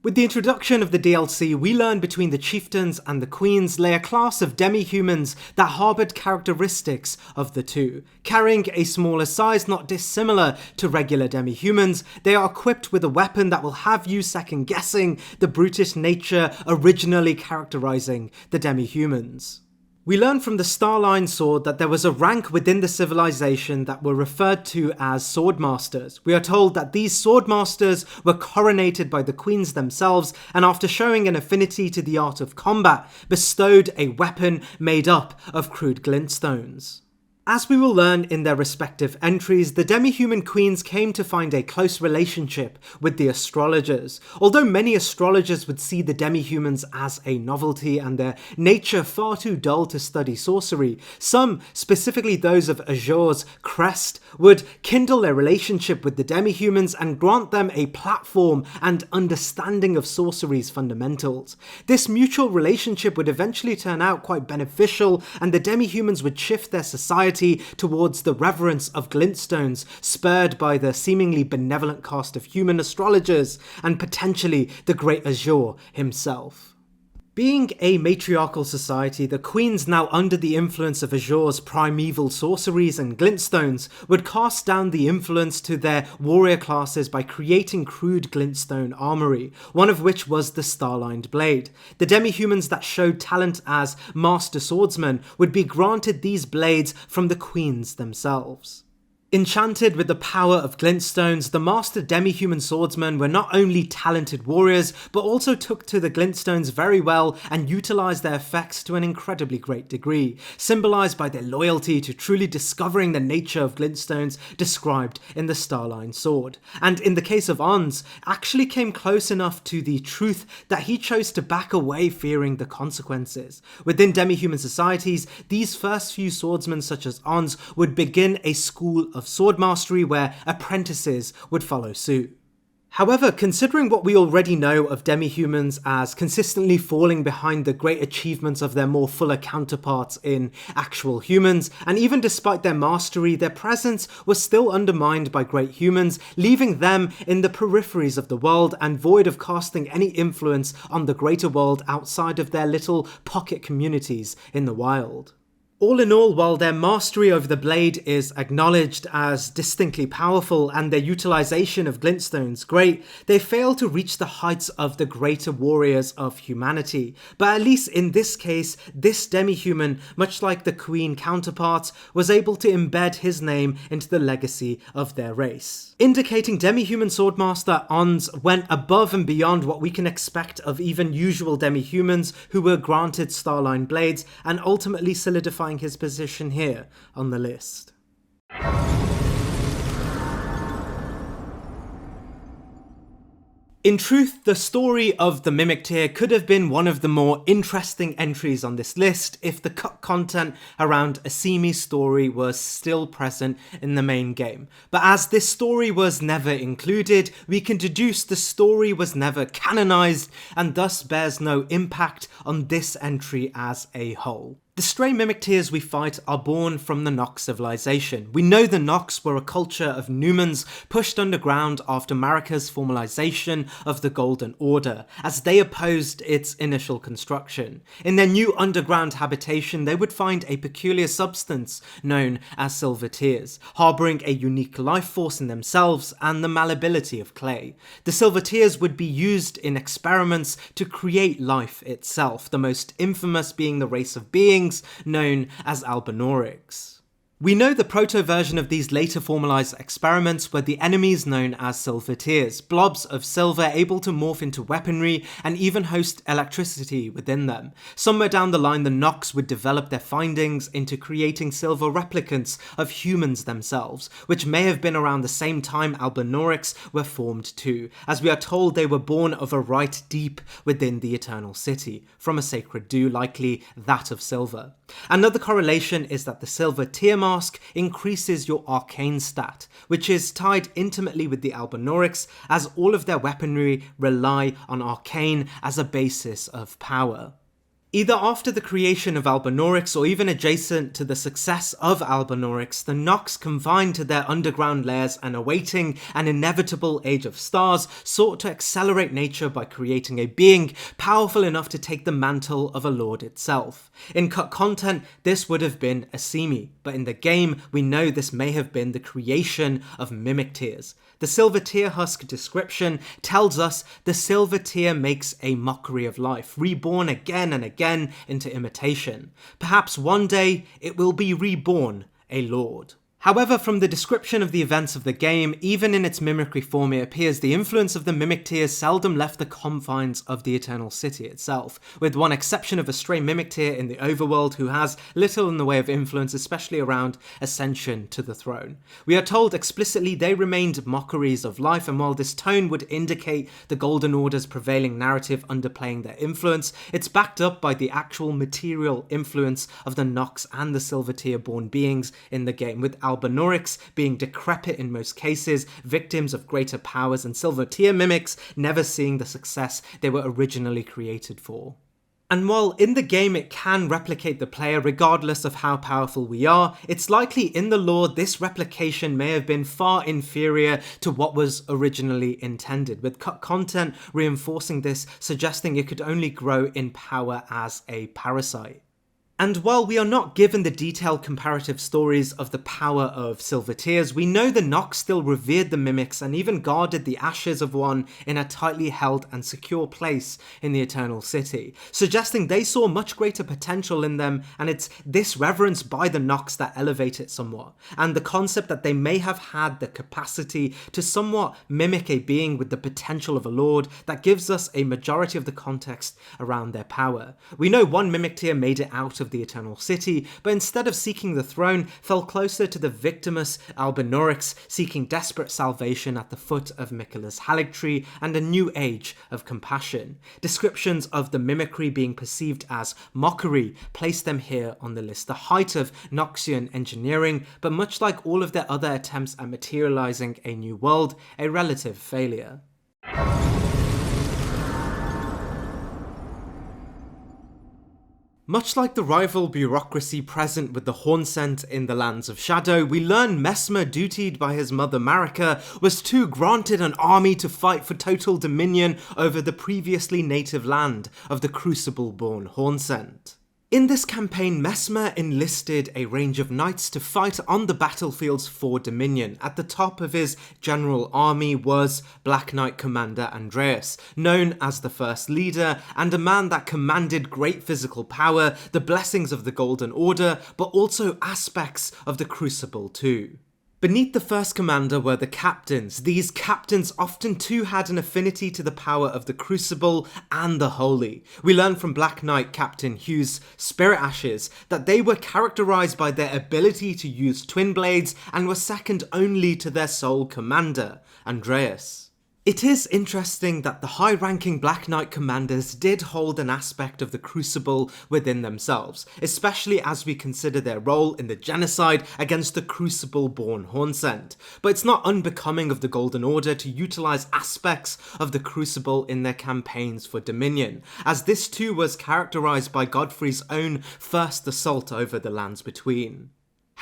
With the introduction of the DLC, we learn between the chieftains and the queens lay a class of demi-humans that harboured characteristics of the two. Carrying a smaller size not dissimilar to regular demi-humans, they are equipped with a weapon that will have you second-guessing the brutish nature originally characterising the demi-humans. We learn from the Starline sword that there was a rank within the civilization that were referred to as swordmasters. We are told that these swordmasters were coronated by the queens themselves, and after showing an affinity to the art of combat, bestowed a weapon made up of crude glintstones. As we will learn in their respective entries, the demi-human queens came to find a close relationship with the astrologers. Although many astrologers would see the demi-humans as a novelty and their nature far too dull to study sorcery, some, specifically those of Azure's crest, would kindle a relationship with the demi-humans and grant them a platform and understanding of sorcery's fundamentals. This mutual relationship would eventually turn out quite beneficial, and the demi-humans would shift their society towards the reverence of glintstones, spurred by the seemingly benevolent cast of human astrologers and potentially the great Azure himself. Being a matriarchal society, the queens, now under the influence of Azure's primeval sorceries and glintstones, would cast down the influence to their warrior classes by creating crude glintstone armory, one of which was the Starlined Blade. The demi-humans that showed talent as master swordsmen would be granted these blades from the queens themselves. Enchanted with the power of glintstones, the master demi-human swordsmen were not only talented warriors, but also took to the glintstones very well and utilised their effects to an incredibly great degree, symbolised by their loyalty to truly discovering the nature of glintstones described in the Starline sword. And in the case of Ons, actually came close enough to the truth that he chose to back away fearing the consequences. Within demi-human societies, these first few swordsmen such as Ons would begin a school of sword mastery where apprentices would follow suit. However, considering what we already know of demi-humans as consistently falling behind the great achievements of their more fuller counterparts in actual humans, and even despite their mastery, their presence was still undermined by great humans, leaving them in the peripheries of the world and void of casting any influence on the greater world outside of their little pocket communities in the wild. All in all, while their mastery over the blade is acknowledged as distinctly powerful and their utilisation of glintstones great, they fail to reach the heights of the greater warriors of humanity. But at least in this case, this demi-human, much like the queen counterparts, was able to embed his name into the legacy of their race. Indicating demi-human swordmaster Ons went above and beyond what we can expect of even usual demi-humans who were granted Starline blades, and ultimately solidifying his position here on the list. In truth, the story of the Mimic Tier could have been one of the more interesting entries on this list if the cut content around Asimi's story was still present in the main game. But as this story was never included, we can deduce the story was never canonized and thus bears no impact on this entry as a whole. The stray mimic tears we fight are born from the Nox civilization. We know the Nox were a culture of Numans pushed underground after Marika's formalization of the Golden Order, as they opposed its initial construction. In their new underground habitation, they would find a peculiar substance known as silver tears, harboring a unique life force in themselves and the malleability of clay. The silver tears would be used in experiments to create life itself, the most infamous being the race of beings known as Albinaurics. We know the proto-version of these later formalized experiments were the enemies known as silver tears, blobs of silver able to morph into weaponry and even host electricity within them. Somewhere down the line, the Nox would develop their findings into creating silver replicants of humans themselves, which may have been around the same time Albinaurics were formed too, as we are told they were born of a rite deep within the Eternal City, from a sacred dew, likely that of silver. Another correlation is that the silver tear mask increases your arcane stat, which is tied intimately with the Albinaurics, as all of their weaponry rely on arcane as a basis of power. Either after the creation of Albinaurics or even adjacent to the success of Albinaurics, the Nox, confined to their underground lairs and awaiting an inevitable age of stars, sought to accelerate nature by creating a being powerful enough to take the mantle of a lord itself. In cut content, this would have been a Simi, but in the game, we know this may have been the creation of mimic tears. The silver tear husk description tells us the silver tear makes a mockery of life, reborn again and again into imitation. Perhaps one day it will be reborn a lord. However, from the description of the events of the game, even in its mimicry form, it appears the influence of the mimic tears seldom left the confines of the Eternal City itself, with one exception of a stray mimic tear in the overworld who has little in the way of influence, especially around ascension to the throne. We are told explicitly they remained mockeries of life, and while this tone would indicate the Golden Order's prevailing narrative underplaying their influence, it's backed up by the actual material influence of the Nox and the silver tear born beings in the game, with Albinaurics being decrepit in most cases, victims of greater powers, and silver tear mimics never seeing the success they were originally created for. And while in the game it can replicate the player regardless of how powerful we are, it's likely in the lore this replication may have been far inferior to what was originally intended, with cut content reinforcing this, suggesting it could only grow in power as a parasite. And while we are not given the detailed comparative stories of the power of silver tears, we know the Nox still revered the mimics and even guarded the ashes of one in a tightly held and secure place in the Eternal City, suggesting they saw much greater potential in them, and it's this reverence by the Nox that elevate it somewhat, and the concept that they may have had the capacity to somewhat mimic a being with the potential of a lord that gives us a majority of the context around their power. We know one mimic tear made it out of the Eternal City, but instead of seeking the throne, fell closer to the victimous Albinaurics, seeking desperate salvation at the foot of Miquella's Haligtree and a new age of compassion. Descriptions of the mimicry being perceived as mockery place them here on the list, the height of Noxian engineering, but much like all of their other attempts at materializing a new world, a relative failure. Much like the rival bureaucracy present with the Hornsent in the Lands of Shadow, we learn Messmer, dutied by his mother Marika, was too granted an army to fight for total dominion over the previously native land of the Crucible-born Hornsent. In this campaign, Messmer enlisted a range of knights to fight on the battlefields for Dominion. At the top of his general army was Black Knight Commander Andreas, known as the First Leader, and a man that commanded great physical power, the blessings of the Golden Order, but also aspects of the Crucible too. Beneath the first commander were the captains. These captains often too had an affinity to the power of the Crucible and the Holy. We learn from Black Knight Captain Hugh's Spirit Ashes that they were characterized by their ability to use twin blades and were second only to their sole commander, Andreas. It is interesting that the high-ranking Black Knight commanders did hold an aspect of the Crucible within themselves, especially as we consider their role in the genocide against the Crucible-born Hornsent. But it's not unbecoming of the Golden Order to utilise aspects of the Crucible in their campaigns for Dominion, as this too was characterised by Godfrey's own first assault over the Lands Between.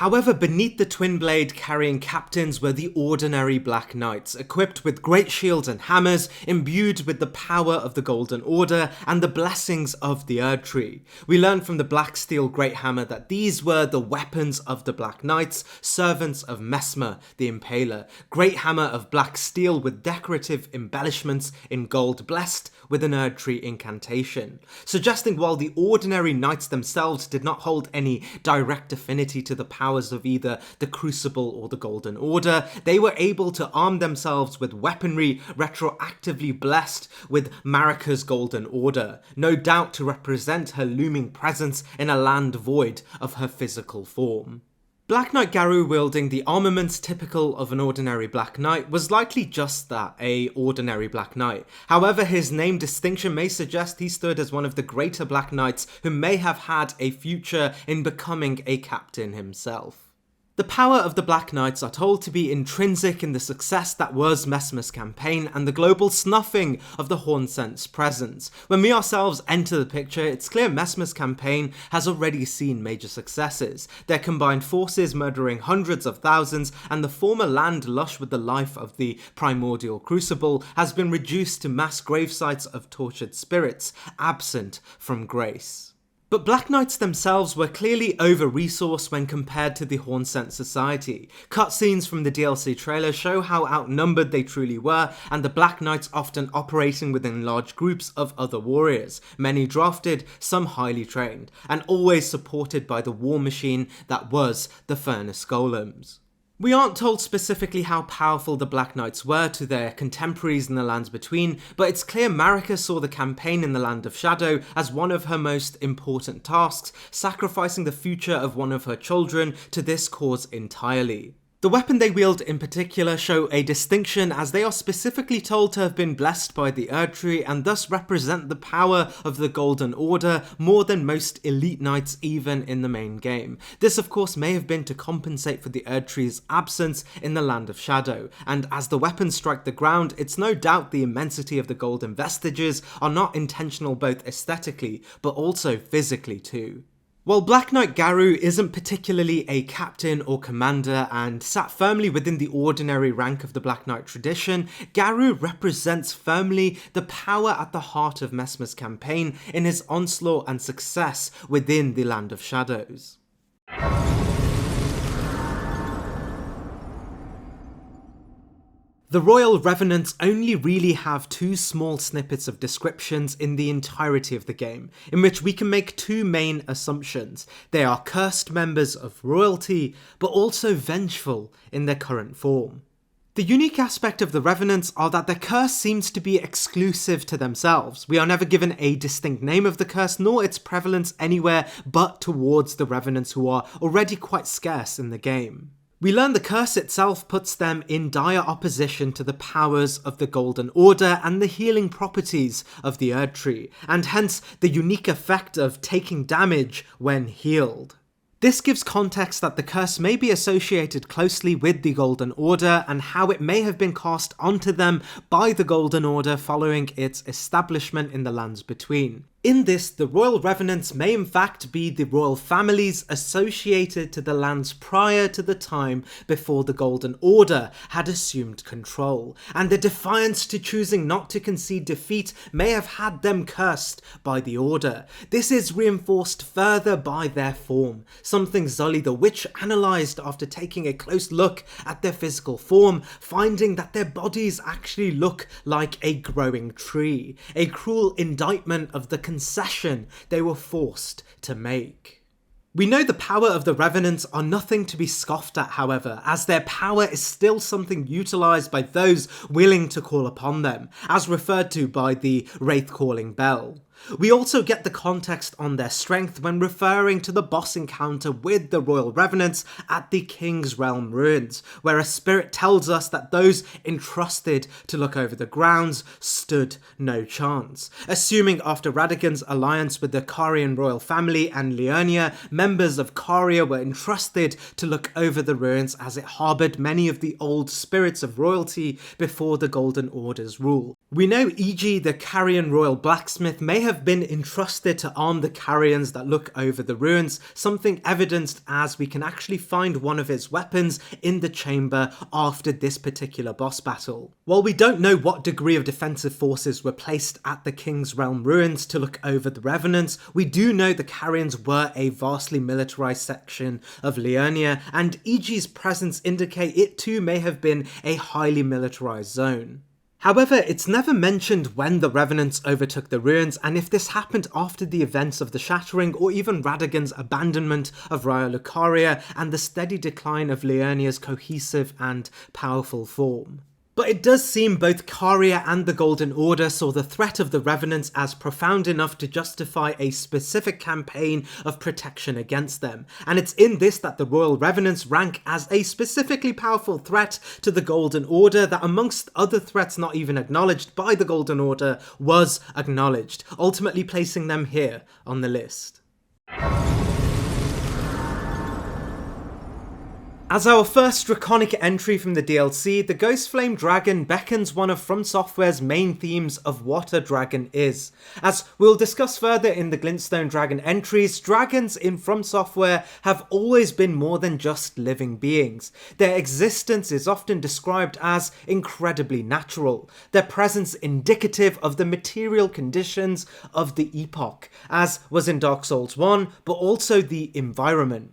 However, beneath the twin blade carrying captains were the ordinary Black Knights, equipped with great shields and hammers, imbued with the power of the Golden Order and the blessings of the erdtree. We learn from the Black Steel Great Hammer that these were the weapons of the Black Knights, servants of Messmer, the Impaler, great hammer of black steel with decorative embellishments in gold blessed with an erdtree incantation, suggesting while the ordinary knights themselves did not hold any direct affinity to the powers of either the Crucible or the Golden Order, they were able to arm themselves with weaponry retroactively blessed with Marika's Golden Order, no doubt to represent her looming presence in a land void of her physical form. Black Knight Garou wielding the armaments typical of an ordinary Black Knight was likely just that, a ordinary Black Knight. However, his name distinction may suggest he stood as one of the greater Black Knights who may have had a future in becoming a captain himself. The power of the Black Knights are told to be intrinsic in the success that was Messmer's campaign and the global snuffing of the Hornsent's presence. When we ourselves enter the picture, it's clear Messmer's campaign has already seen major successes, their combined forces murdering hundreds of thousands, and the former land lush with the life of the primordial Crucible has been reduced to mass gravesites of tortured spirits, absent from grace. But Black Knights themselves were clearly over-resourced when compared to the Hornsent society. Cutscenes from the DLC trailer show how outnumbered they truly were, and the Black Knights often operating within large groups of other warriors, many drafted, some highly trained, and always supported by the war machine that was the Furnace Golems. We aren't told specifically how powerful the Black Knights were to their contemporaries in the Lands Between, but it's clear Marika saw the campaign in the Land of Shadow as one of her most important tasks, sacrificing the future of one of her children to this cause entirely. The weapon they wield in particular show a distinction as they are specifically told to have been blessed by the erdtree and thus represent the power of the Golden Order more than most elite knights even in the main game. This of course may have been to compensate for the erdtree's absence in the Land of Shadow, and as the weapons strike the ground, it's no doubt the immensity of the golden vestiges are not intentional both aesthetically but also physically too. While Black Knight Garou isn't particularly a captain or commander and sat firmly within the ordinary rank of the Black Knight tradition, Garou represents firmly the power at the heart of Messmer's campaign in his onslaught and success within the Land of Shadows. The Royal Revenants only really have two small snippets of descriptions in the entirety of the game, in which we can make two main assumptions. They are cursed members of royalty, but also vengeful in their current form. The unique aspect of the Revenants are that their curse seems to be exclusive to themselves. We are never given a distinct name of the curse, nor its prevalence anywhere but towards the Revenants, who are already quite scarce in the game. We learn the curse itself puts them in dire opposition to the powers of the Golden Order and the healing properties of the erdtree, and hence the unique effect of taking damage when healed. This gives context that the curse may be associated closely with the Golden Order and how it may have been cast onto them by the Golden Order following its establishment in the Lands Between. In this, the Royal Revenants may in fact be the royal families associated to the lands prior to the time before the Golden Order had assumed control, and the defiance to choosing not to concede defeat may have had them cursed by the Order. This is reinforced further by their form, something Zulliethewitch analysed after taking a close look at their physical form, finding that their bodies actually look like a growing tree, a cruel indictment of the concession they were forced to make. We know the power of the Revenants are nothing to be scoffed at, however, as their power is still something utilised by those willing to call upon them, as referred to by the Wraith-calling bell. We also get the context on their strength when referring to the boss encounter with the Royal Revenants at the King's Realm ruins, where a spirit tells us that those entrusted to look over the grounds stood no chance. Assuming after Radagon's alliance with the Carian royal family and Liurnia, members of Caria were entrusted to look over the ruins as it harboured many of the old spirits of royalty before the Golden Order's rule. We know e.g. the Carian royal blacksmith may have been entrusted to arm the Carians that look over the ruins, something evidenced as we can actually find one of his weapons in the chamber after this particular boss battle. While we don't know what degree of defensive forces were placed at the King's Realm ruins to look over the Revenants, we do know the Carians were a vastly militarised section of Liurnia, and e.g.'s presence indicate it too may have been a highly militarised zone. However, it's never mentioned when the Revenants overtook the ruins, and if this happened after the events of the Shattering or even Radagon's abandonment of Raya Lucaria and the steady decline of Liurnia's cohesive and powerful form. But it does seem both Caria and the Golden Order saw the threat of the Revenants as profound enough to justify a specific campaign of protection against them, and it's in this that the Royal Revenants rank as a specifically powerful threat to the Golden Order that, amongst other threats not even acknowledged by the Golden Order, was acknowledged, ultimately placing them here on the list. As our first draconic entry from the DLC, the Ghostflame Dragon beckons one of From Software's main themes of what a dragon is. As we'll discuss further in the Glintstone Dragon entries, dragons in From Software have always been more than just living beings. Their existence is often described as incredibly natural, their presence indicative of the material conditions of the epoch, as was in Dark Souls 1, but also the environment.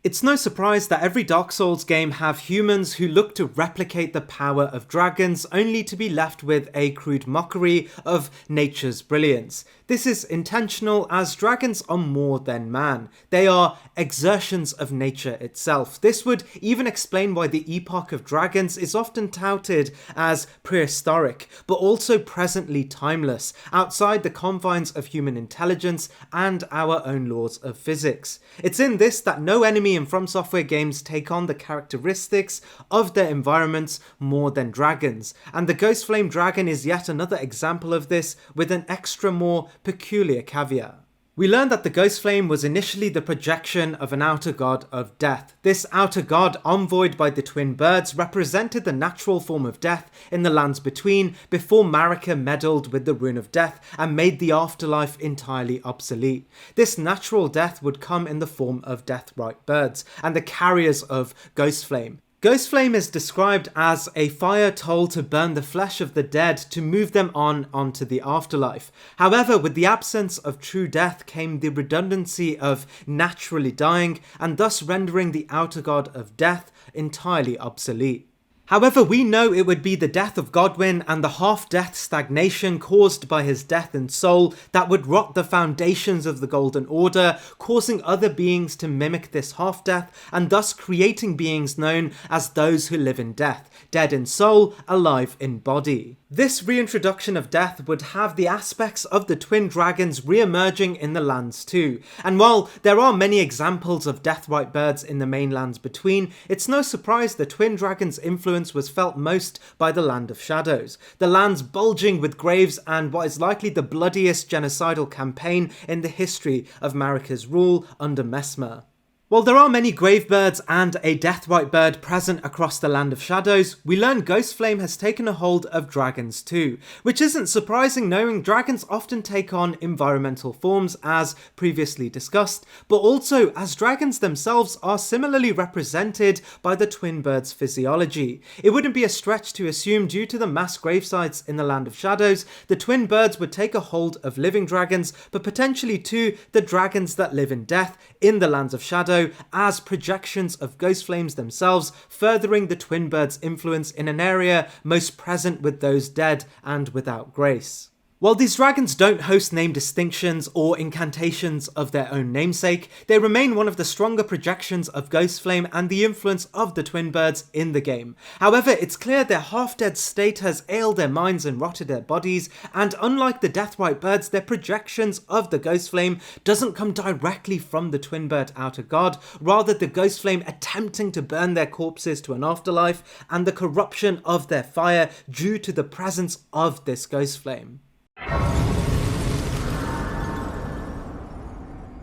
It's no surprise that every Dark Souls game have humans who look to replicate the power of dragons, only to be left with a crude mockery of nature's brilliance. This is intentional, as dragons are more than man. They are exertions of nature itself. This would even explain why the epoch of dragons is often touted as prehistoric, but also presently timeless, outside the confines of human intelligence and our own laws of physics. It's in this that no enemy in From Software games take on the characteristics of their environments more than dragons, and the Ghostflame Dragon is yet another example of this, with an extra more peculiar caveat. We learned that the Ghostflame was initially the projection of an outer god of death. This outer god, envoyed by the twin birds, represented the natural form of death in the lands between, before Marika meddled with the rune of death and made the afterlife entirely obsolete. This natural death would come in the form of Deathrite birds, and the carriers of Ghostflame. Ghostflame is described as a fire told to burn the flesh of the dead to move them onto the afterlife. However, with the absence of true death came the redundancy of naturally dying, and thus rendering the outer god of death entirely obsolete. However, we know it would be the death of Godwyn and the half-death stagnation caused by his death in soul that would rot the foundations of the Golden Order, causing other beings to mimic this half-death, and thus creating beings known as those who live in death, dead in soul, alive in body. This reintroduction of death would have the aspects of the twin dragons re-emerging in the lands too, and while there are many examples of Deathrite birds in the mainlands between, it's no surprise the twin dragons' influence was felt most by the Land of Shadows, the lands bulging with graves and what is likely the bloodiest genocidal campaign in the history of Marika's rule under Messmer. While there are many grave birds and a Deathrite bird present across the Land of Shadows, we learn Ghostflame has taken a hold of dragons too, which isn't surprising knowing dragons often take on environmental forms as previously discussed, but also as dragons themselves are similarly represented by the twin birds' physiology. It wouldn't be a stretch to assume, due to the mass gravesites in the Land of Shadows, the twin birds would take a hold of living dragons, but potentially too the dragons that live in death in the Lands of Shadow as projections of Ghostflames themselves, furthering the twin birds' influence in an area most present with those dead and without grace. While these dragons don't host name distinctions or incantations of their own namesake, they remain one of the stronger projections of Ghostflame and the influence of the twin birds in the game. However, it's clear their half-dead state has ailed their minds and rotted their bodies, and unlike the Deathrite birds, their projections of the Ghostflame doesn't come directly from the twin bird outer god, rather the Ghostflame attempting to burn their corpses to an afterlife and the corruption of their fire due to the presence of this Ghostflame.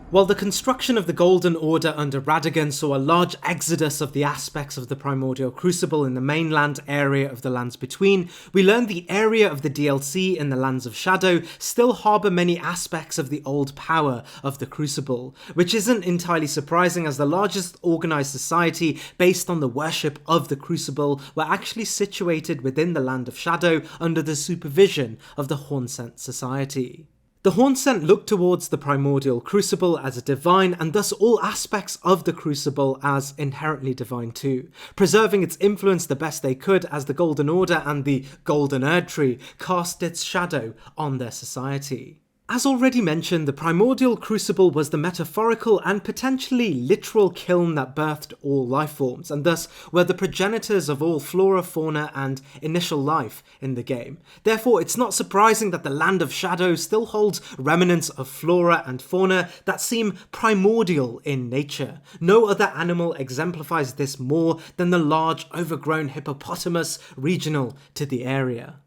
While the construction of the Golden Order under Radagon saw a large exodus of the aspects of the Primordial Crucible in the mainland area of the Lands Between, we learned the area of the DLC in the Lands of Shadow still harbour many aspects of the old power of the Crucible, which isn't entirely surprising as the largest organised society based on the worship of the Crucible were actually situated within the Land of Shadow under the supervision of the Hornsent Society. The Hornsent looked towards the Primordial Crucible as a divine and thus all aspects of the Crucible as inherently divine too, preserving its influence the best they could as the Golden Order and the Golden Erdtree cast its shadow on their society. As already mentioned, the Primordial Crucible was the metaphorical and potentially literal kiln that birthed all life forms, and thus were the progenitors of all flora, fauna, and initial life in the game. Therefore, it's not surprising that the Land of Shadow still holds remnants of flora and fauna that seem primordial in nature. No other animal exemplifies this more than the large, overgrown hippopotamus regional to the area.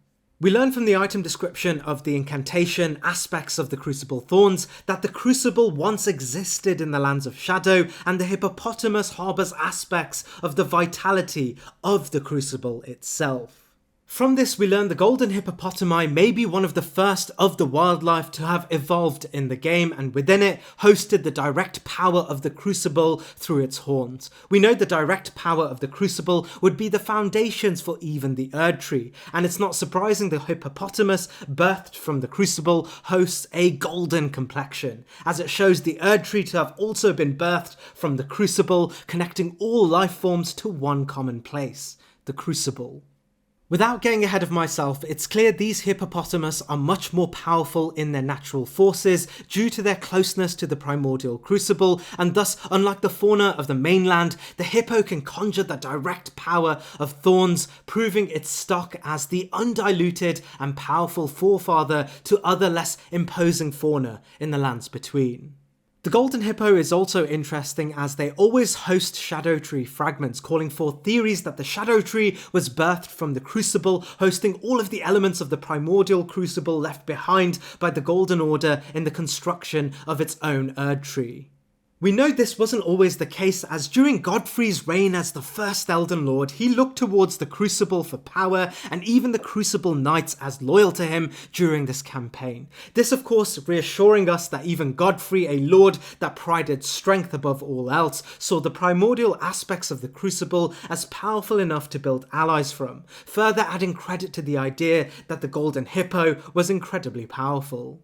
We learn from the item description of the incantation aspects of the Crucible Thorns that the Crucible once existed in the Lands of Shadow, and the hippopotamus harbours aspects of the vitality of the Crucible itself. From this we learn the golden hippopotami may be one of the first of the wildlife to have evolved in the game, and within it hosted the direct power of the Crucible through its horns. We know the direct power of the Crucible would be the foundations for even the erdtree, and it's not surprising the hippopotamus birthed from the Crucible hosts a golden complexion, as it shows the erdtree to have also been birthed from the Crucible, connecting all life forms to one common place, the Crucible. Without getting ahead of myself, it's clear these hippopotamus are much more powerful in their natural forces due to their closeness to the Primordial Crucible, and thus, unlike the fauna of the mainland, the hippo can conjure the direct power of thorns, proving its stock as the undiluted and powerful forefather to other less imposing fauna in the Lands Between. The Golden Hippo is also interesting as they always host Shadow Tree fragments, calling forth theories that the Shadow Tree was birthed from the Crucible, hosting all of the elements of the Primordial Crucible left behind by the Golden Order in the construction of its own Erdtree. We know this wasn't always the case, as during Godfrey's reign as the first Elden Lord, he looked towards the Crucible for power, and even the Crucible Knights as loyal to him during this campaign. This of course reassuring us that even Godfrey, a lord that prided strength above all else, saw the primordial aspects of the Crucible as powerful enough to build allies from, further adding credit to the idea that the Golden Hippo was incredibly powerful.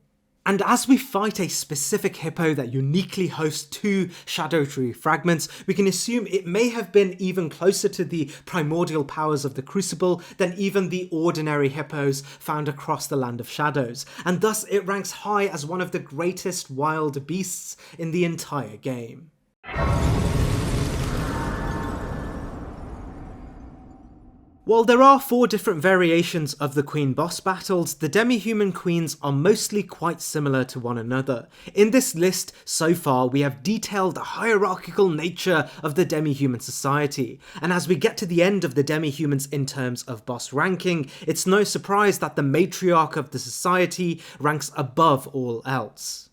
And as we fight a specific hippo that uniquely hosts 2 Shadow Tree fragments, we can assume it may have been even closer to the primordial powers of the Crucible than even the ordinary hippos found across the Land of Shadows, and thus it ranks high as one of the greatest wild beasts in the entire game. While there are 4 different variations of the Queen boss battles, the demi-human queens are mostly quite similar to one another. In this list, so far, we have detailed the hierarchical nature of the demi-human society, and as we get to the end of the demi-humans in terms of boss ranking, it's no surprise that the matriarch of the society ranks above all else.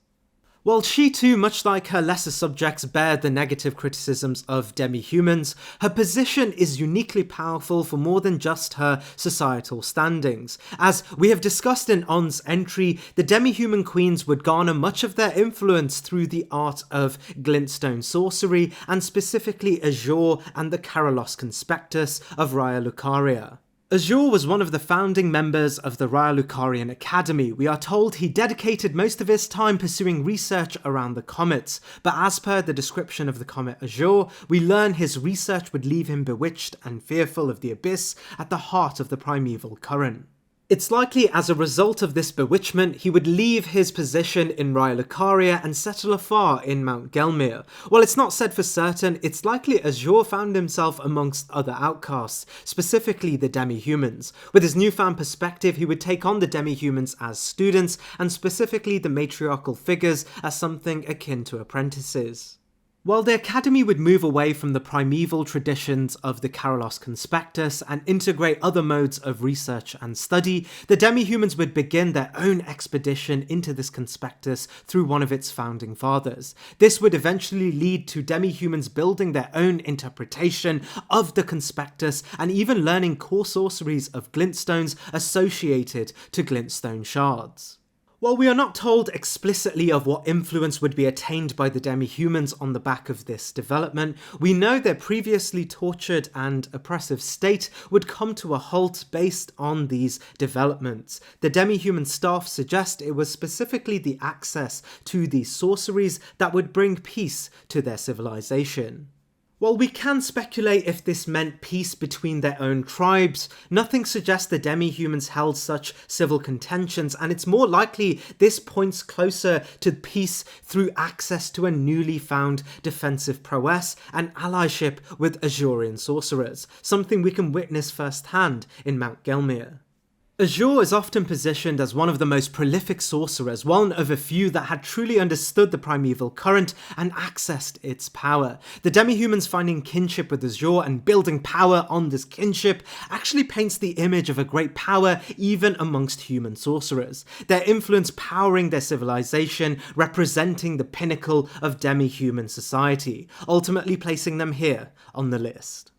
While she too, much like her lesser subjects, bear the negative criticisms of demi-humans, her position is uniquely powerful for more than just her societal standings. As we have discussed in On's entry, the demi-human queens would garner much of their influence through the art of glintstone sorcery, and specifically Azure and the Karalos Conspectus of Raya Lucaria. Azure was one of the founding members of the Raya Lucarian Academy. We are told he dedicated most of his time pursuing research around the comets, but as per the description of the comet Azure, we learn his research would leave him bewitched and fearful of the abyss at the heart of the primeval current. It's likely as a result of this bewitchment, he would leave his position in Raya Lucaria and settle afar in Mount Gelmir. While it's not said for certain, it's likely Azure found himself amongst other outcasts, specifically the demi-humans. With his newfound perspective, he would take on the demi-humans as students, and specifically the matriarchal figures as something akin to apprentices. While the Academy would move away from the primeval traditions of the Karalos Conspectus and integrate other modes of research and study, the demi-humans would begin their own expedition into this Conspectus through one of its founding fathers. This would eventually lead to demi-humans building their own interpretation of the Conspectus and even learning core sorceries of glintstones associated to glintstone shards. While we are not told explicitly of what influence would be attained by the demi-humans on the back of this development, we know their previously tortured and oppressive state would come to a halt based on these developments. The demi-human staff suggest it was specifically the access to these sorceries that would bring peace to their civilization. While we can speculate if this meant peace between their own tribes, nothing suggests the demi-humans held such civil contentions, and it's more likely this points closer to peace through access to a newly found defensive prowess and allyship with Azurian sorcerers, something we can witness firsthand in Mount Gelmir. Azure is often positioned as one of the most prolific sorcerers, one of a few that had truly understood the primeval current and accessed its power. The demi-humans finding kinship with Azure and building power on this kinship actually paints the image of a great power even amongst human sorcerers, their influence powering their civilization, representing the pinnacle of demi-human society, ultimately placing them here on the list.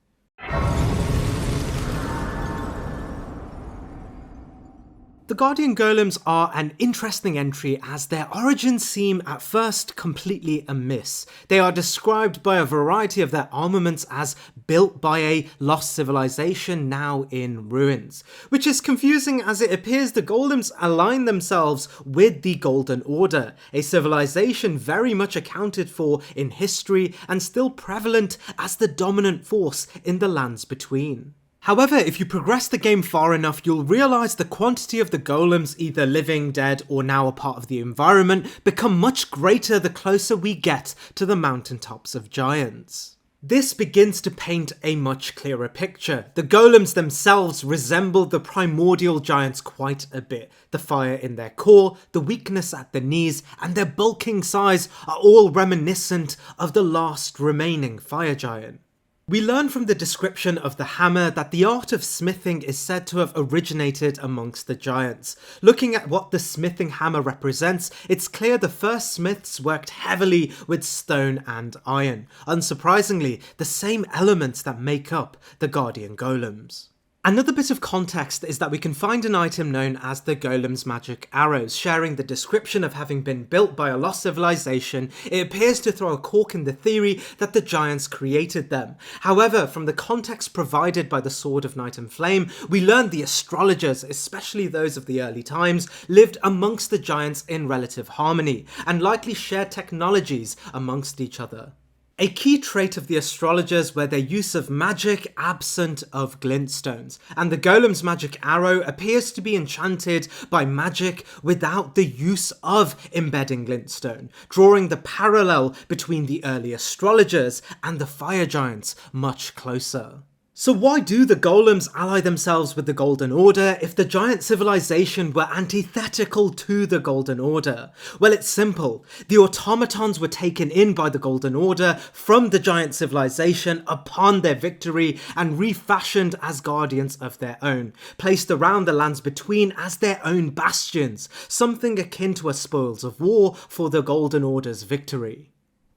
The Guardian Golems are an interesting entry as their origins seem at first completely amiss. They are described by a variety of their armaments as built by a lost civilization now in ruins, which is confusing as it appears the Golems align themselves with the Golden Order, a civilization very much accounted for in history and still prevalent as the dominant force in the lands between. However, if you progress the game far enough, you'll realise the quantity of the golems, either living, dead, or now a part of the environment, become much greater the closer we get to the mountaintops of giants. This begins to paint a much clearer picture. The golems themselves resemble the primordial giants quite a bit. The fire in their core, the weakness at the knees, and their bulking size are all reminiscent of the last remaining fire giant. We learn from the description of the hammer that the art of smithing is said to have originated amongst the giants. Looking at what the smithing hammer represents, it's clear the first smiths worked heavily with stone and iron. Unsurprisingly, the same elements that make up the Guardian Golems. Another bit of context is that we can find an item known as the Golem's Magic Arrows. Sharing the description of having been built by a lost civilization, it appears to throw a cork in the theory that the giants created them. However, from the context provided by the Sword of Night and Flame, we learn the astrologers, especially those of the early times, lived amongst the giants in relative harmony, and likely shared technologies amongst each other. A key trait of the astrologers were their use of magic absent of glintstones, and the Golem's magic arrow appears to be enchanted by magic without the use of embedding glintstone, drawing the parallel between the early astrologers and the fire giants much closer. So why do the golems ally themselves with the Golden Order if the giant civilization were antithetical to the Golden Order? Well, it's simple. The automatons were taken in by the Golden Order from the giant civilization upon their victory and refashioned as guardians of their own, placed around the lands between as their own bastions, something akin to a spoils of war for the Golden Order's victory.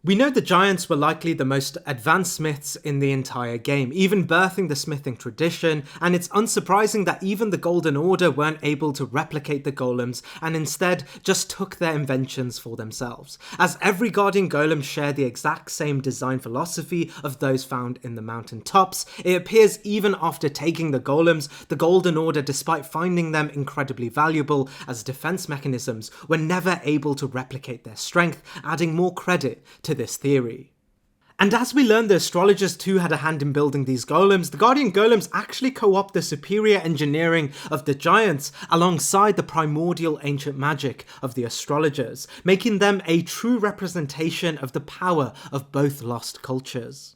We know the giants were likely the most advanced smiths in the entire game, even birthing the smithing tradition, and it's unsurprising that even the Golden Order weren't able to replicate the golems and instead just took their inventions for themselves. As every Guardian Golem shared the exact same design philosophy of those found in the mountain tops, it appears even after taking the golems, the Golden Order, despite finding them incredibly valuable as defense mechanisms, were never able to replicate their strength, adding more credit to this theory. And as we learn, the astrologers too had a hand in building these golems. The guardian golems actually co-opt the superior engineering of the giants alongside the primordial ancient magic of the astrologers, making them a true representation of the power of both lost cultures.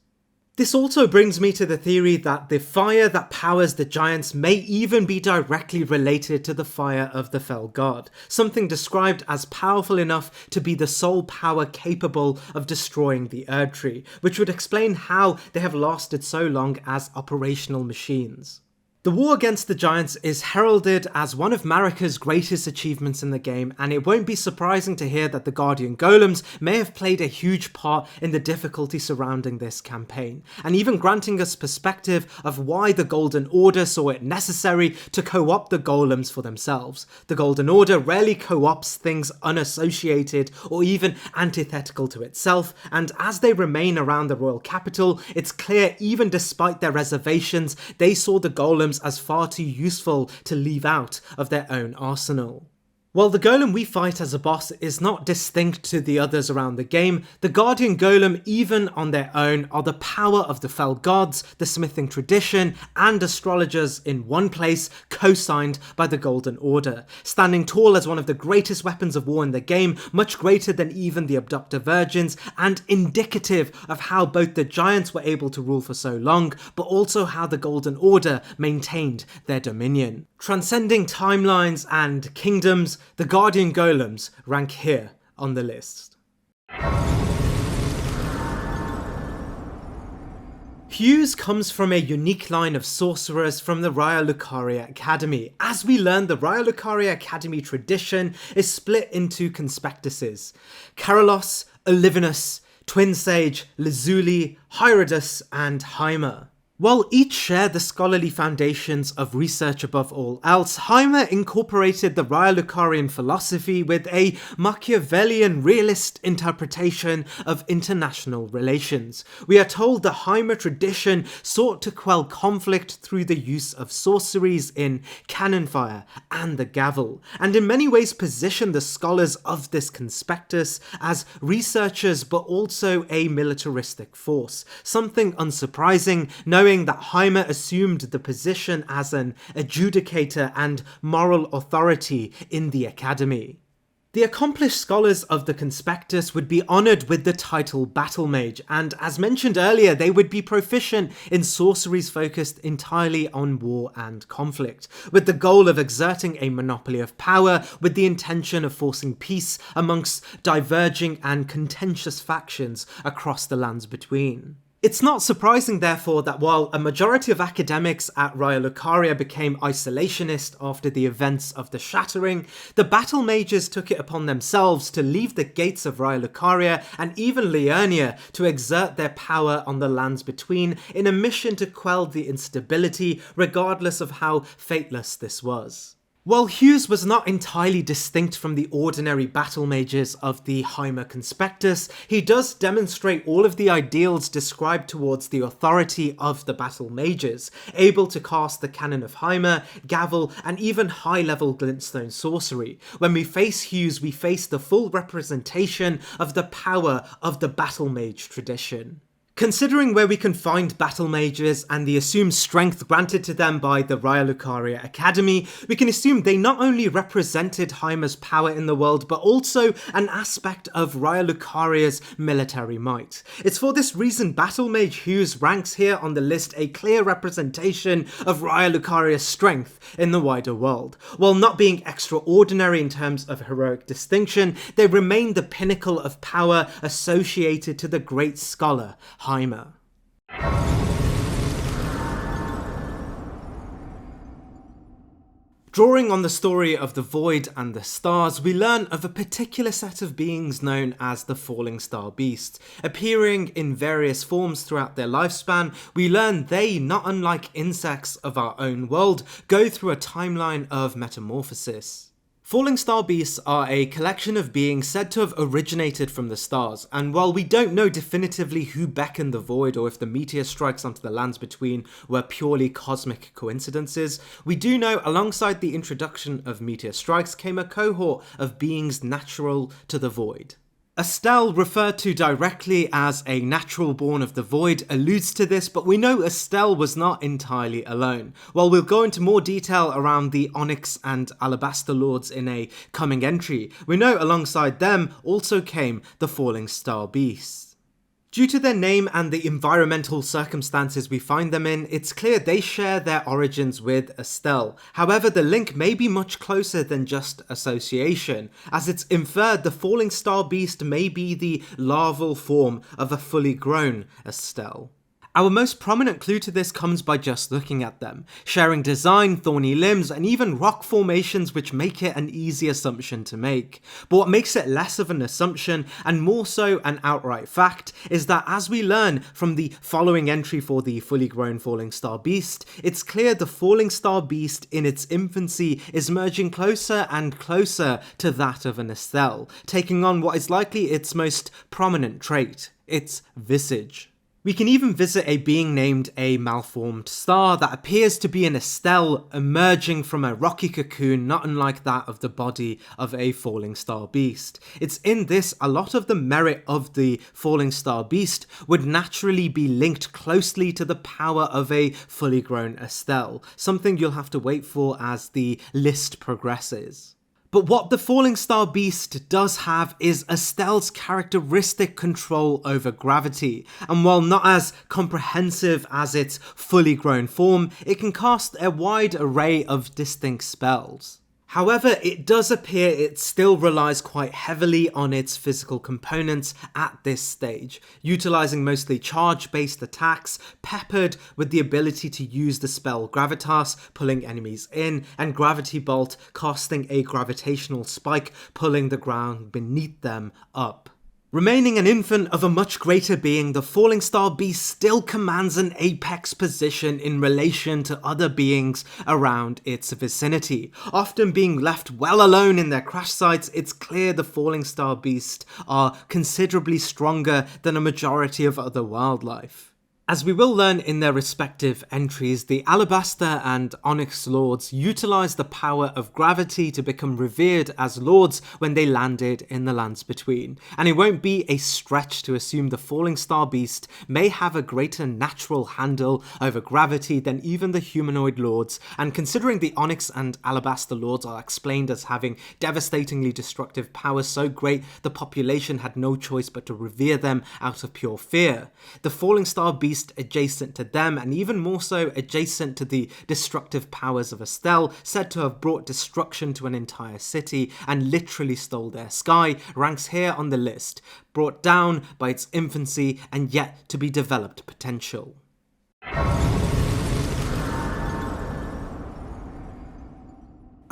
This also brings me to the theory that the fire that powers the giants may even be directly related to the fire of the fell god, something described as powerful enough to be the sole power capable of destroying the erdtree, which would explain how they have lasted so long as operational machines. The war against the giants is heralded as one of Marika's greatest achievements in the game, and it won't be surprising to hear that the Guardian Golems may have played a huge part in the difficulty surrounding this campaign, and even granting us perspective of why the Golden Order saw it necessary to co-opt the golems for themselves. The Golden Order rarely co-opts things unassociated or even antithetical to itself, and as they remain around the royal capital, it's clear even despite their reservations, they saw the golems as far too useful to leave out of their own arsenal. While the golem we fight as a boss is not distinct to the others around the game, the Guardian Golem, even on their own, are the power of the fell gods, the smithing tradition, and astrologers in one place, co-signed by the Golden Order, standing tall as one of the greatest weapons of war in the game, much greater than even the Abductor Virgins, and indicative of how both the giants were able to rule for so long, but also how the Golden Order maintained their dominion. Transcending timelines and kingdoms, the Guardian Golems rank here on the list. Hughes comes from a unique line of sorcerers from the Raya Lucaria Academy. As we learn, the Raya Lucaria Academy tradition is split into conspectuses: Karalos, Olivinus, Twin Sage, Lazuli, Hierodus, and Hymer. While each share the scholarly foundations of research above all else, Hymer incorporated the Raya Lucarian philosophy with a Machiavellian realist interpretation of international relations. We are told the Hymer tradition sought to quell conflict through the use of sorceries in cannon fire and the gavel, and in many ways positioned the scholars of this conspectus as researchers but also a militaristic force, something unsurprising knowing that Hymer assumed the position as an adjudicator and moral authority in the academy. The accomplished scholars of the conspectus would be honoured with the title Battle Mage, and as mentioned earlier, they would be proficient in sorceries focused entirely on war and conflict, with the goal of exerting a monopoly of power with the intention of forcing peace amongst diverging and contentious factions across the lands between. It's not surprising, therefore, that while a majority of academics at Raya Lucaria became isolationist after the events of the Shattering, the battle mages took it upon themselves to leave the gates of Raya Lucaria and even Liurnia to exert their power on the lands between in a mission to quell the instability, regardless of how fateless this was. While Hughes was not entirely distinct from the ordinary battle mages of the Hymer Conspectus, he does demonstrate all of the ideals described towards the authority of the battle mages, able to cast the Canon of Hymer, gavel, and even high-level glintstone sorcery. When we face Hughes, we face the full representation of the power of the battle mage tradition. Considering where we can find battle mages and the assumed strength granted to them by the Raya Lucaria Academy, we can assume they not only represented Hymer's power in the world, but also an aspect of Raya Lucaria's military might. It's for this reason Battle Mage Hughes ranks here on the list a clear representation of Raya Lucaria's strength in the wider world. While not being extraordinary in terms of heroic distinction, they remain the pinnacle of power associated to the great scholar, Hymer. Drawing on the story of the Void and the Stars, we learn of a particular set of beings known as the Falling Star Beasts. Appearing in various forms throughout their lifespan, we learn they, not unlike insects of our own world, go through a timeline of metamorphosis. Falling Star Beasts are a collection of beings said to have originated from the stars, and while we don't know definitively who beckoned the void or if the meteor strikes onto the lands between were purely cosmic coincidences, we do know alongside the introduction of meteor strikes came a cohort of beings natural to the void. Estelle, referred to directly as a natural born of the void, alludes to this, but we know Estelle was not entirely alone. While we'll go into more detail around the Onyx and Alabaster Lords in a coming entry, we know alongside them also came the Falling Star Beasts. Due to their name and the environmental circumstances we find them in, it's clear they share their origins with Estelle. However, the link may be much closer than just association, as it's inferred the Falling Star Beast may be the larval form of a fully grown Estelle. Our most prominent clue to this comes by just looking at them, sharing design, thorny limbs, and even rock formations, which make it an easy assumption to make. But what makes it less of an assumption, and more so an outright fact, is that as we learn from the following entry for the fully grown Falling Star Beast, it's clear the Falling Star Beast in its infancy is merging closer and closer to that of an Estelle, taking on what is likely its most prominent trait, its visage. We can even visit a being named a malformed star that appears to be an Estelle emerging from a rocky cocoon not unlike that of the body of a Falling Star Beast. It's in this a lot of the merit of the Falling Star Beast would naturally be linked closely to the power of a fully grown Estelle, something you'll have to wait for as the list progresses. But what the Falling Star Beast does have is Estelle's characteristic control over gravity, and while not as comprehensive as its fully grown form, it can cast a wide array of distinct spells. However, it does appear it still relies quite heavily on its physical components at this stage, utilising mostly charge-based attacks, peppered with the ability to use the spell Gravitas, pulling enemies in, and Gravity Bolt, casting a gravitational spike, pulling the ground beneath them up. Remaining an infant of a much greater being, the Falling Star Beast still commands an apex position in relation to other beings around its vicinity. Often being left well alone in their crash sites, it's clear the Falling Star Beast are considerably stronger than a majority of other wildlife. As we will learn in their respective entries, the Alabaster and Onyx Lords utilised the power of gravity to become revered as lords when they landed in the lands between, and it won't be a stretch to assume the Falling Star Beast may have a greater natural handle over gravity than even the humanoid lords, and considering the Onyx and Alabaster Lords are explained as having devastatingly destructive powers so great the population had no choice but to revere them out of pure fear, the Falling Star Beast adjacent to them, and even more so adjacent to the destructive powers of Estelle, said to have brought destruction to an entire city and literally stole their sky, ranks here on the list, brought down by its infancy and yet to be developed potential.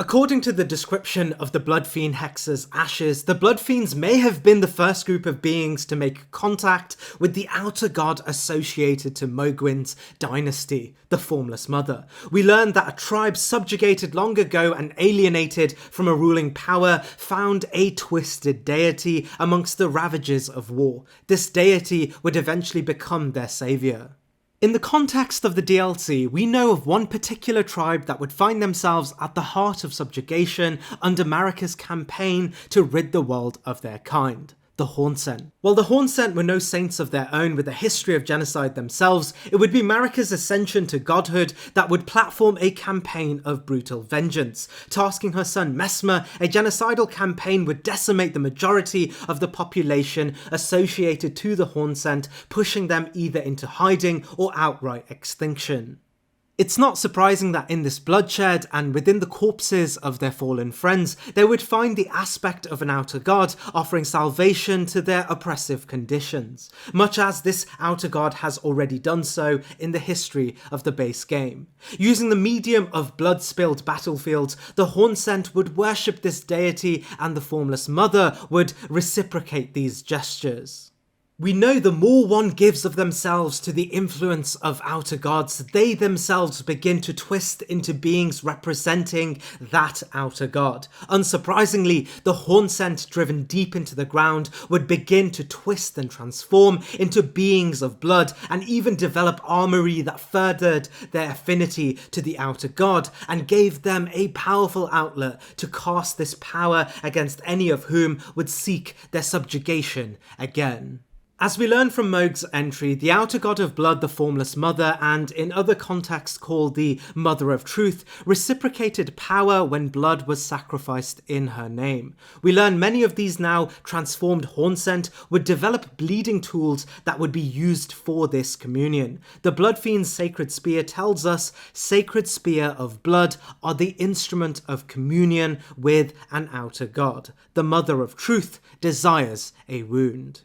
According to the description of the Blood Fiend Hexer's ashes, the Blood Fiends may have been the first group of beings to make contact with the outer god associated to Mohgwyn's dynasty, the Formless Mother. We learned that a tribe subjugated long ago and alienated from a ruling power found a twisted deity amongst the ravages of war. This deity would eventually become their saviour. In the context of the DLC, we know of one particular tribe that would find themselves at the heart of subjugation under Marika's campaign to rid the world of their kind, the Hornsent. While the Hornsent were no saints of their own with a history of genocide themselves, it would be Marika's ascension to godhood that would platform a campaign of brutal vengeance. Tasking her son Messmer, a genocidal campaign would decimate the majority of the population associated to the Hornsent, pushing them either into hiding or outright extinction. It's not surprising that in this bloodshed and within the corpses of their fallen friends, they would find the aspect of an outer god offering salvation to their oppressive conditions, much as this outer god has already done so in the history of the base game. Using the medium of blood-spilled battlefields, the Hornsent would worship this deity and the Formless Mother would reciprocate these gestures. We know the more one gives of themselves to the influence of outer gods, they themselves begin to twist into beings representing that outer god. Unsurprisingly, the horn scent driven deep into the ground would begin to twist and transform into beings of blood and even develop armory that furthered their affinity to the outer god and gave them a powerful outlet to cast this power against any of whom would seek their subjugation again. As we learn from Mohg's entry, the outer god of blood, the Formless Mother, and in other contexts called the Mother of Truth, reciprocated power when blood was sacrificed in her name. We learn many of these now transformed horn scent would develop bleeding tools that would be used for this communion. The Blood Fiend's sacred spear tells us sacred spear of blood are the instrument of communion with an outer god. The Mother of Truth desires a wound.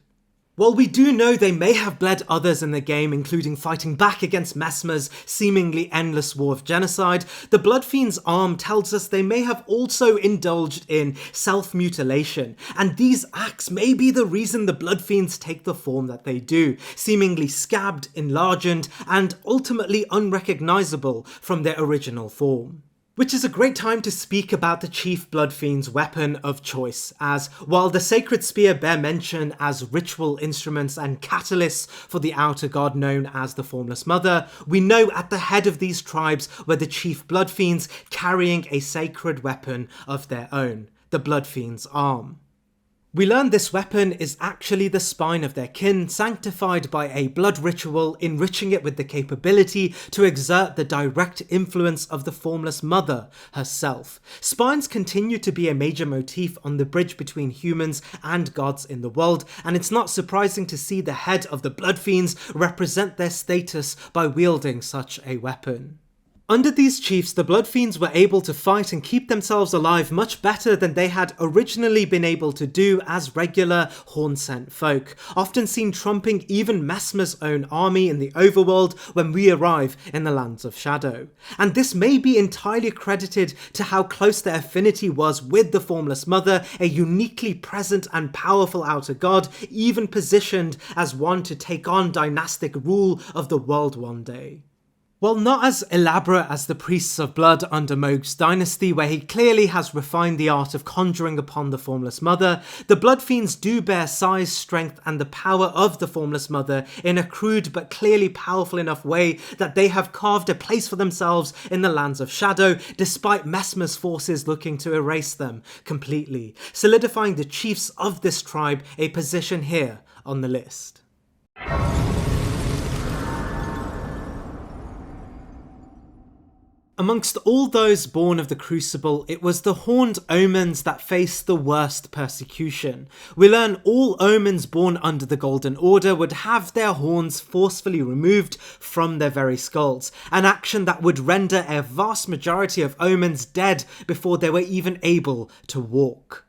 While we do know they may have bled others in the game, including fighting back against Messmer's seemingly endless war of genocide, the Blood Fiend's arm tells us they may have also indulged in self-mutilation, and these acts may be the reason the Blood Fiends take the form that they do, seemingly scabbed, enlarged, and ultimately unrecognisable from their original form. Which is a great time to speak about the Chief Blood Fiend's weapon of choice, as while the Sacred Spear bear mention as ritual instruments and catalysts for the outer god known as the Formless Mother, we know at the head of these tribes were the Chief Blood Fiends carrying a sacred weapon of their own, the Blood Fiend's arm. We learn this weapon is actually the spine of their kin, sanctified by a blood ritual, enriching it with the capability to exert the direct influence of the Formless Mother herself. Spines continue to be a major motif on the bridge between humans and gods in the world, and it's not surprising to see the head of the Blood Fiends represent their status by wielding such a weapon. Under these chiefs, the Blood Fiends were able to fight and keep themselves alive much better than they had originally been able to do as regular horn-scent folk, often seen trumping even Messmer's own army in the overworld when we arrive in the Lands of Shadow. And this may be entirely credited to how close their affinity was with the Formless Mother, a uniquely present and powerful outer god, even positioned as one to take on dynastic rule of the world one day. While not as elaborate as the Priests of Blood under Mohg's dynasty, where he clearly has refined the art of conjuring upon the Formless Mother, the Blood Fiends do bear size, strength, and the power of the Formless Mother in a crude but clearly powerful enough way that they have carved a place for themselves in the Lands of Shadow, despite Messmer's forces looking to erase them completely, solidifying the chiefs of this tribe a position here on the list. Amongst all those born of the Crucible, it was the horned omens that faced the worst persecution. We learn all omens born under the Golden Order would have their horns forcefully removed from their very skulls, an action that would render a vast majority of omens dead before they were even able to walk.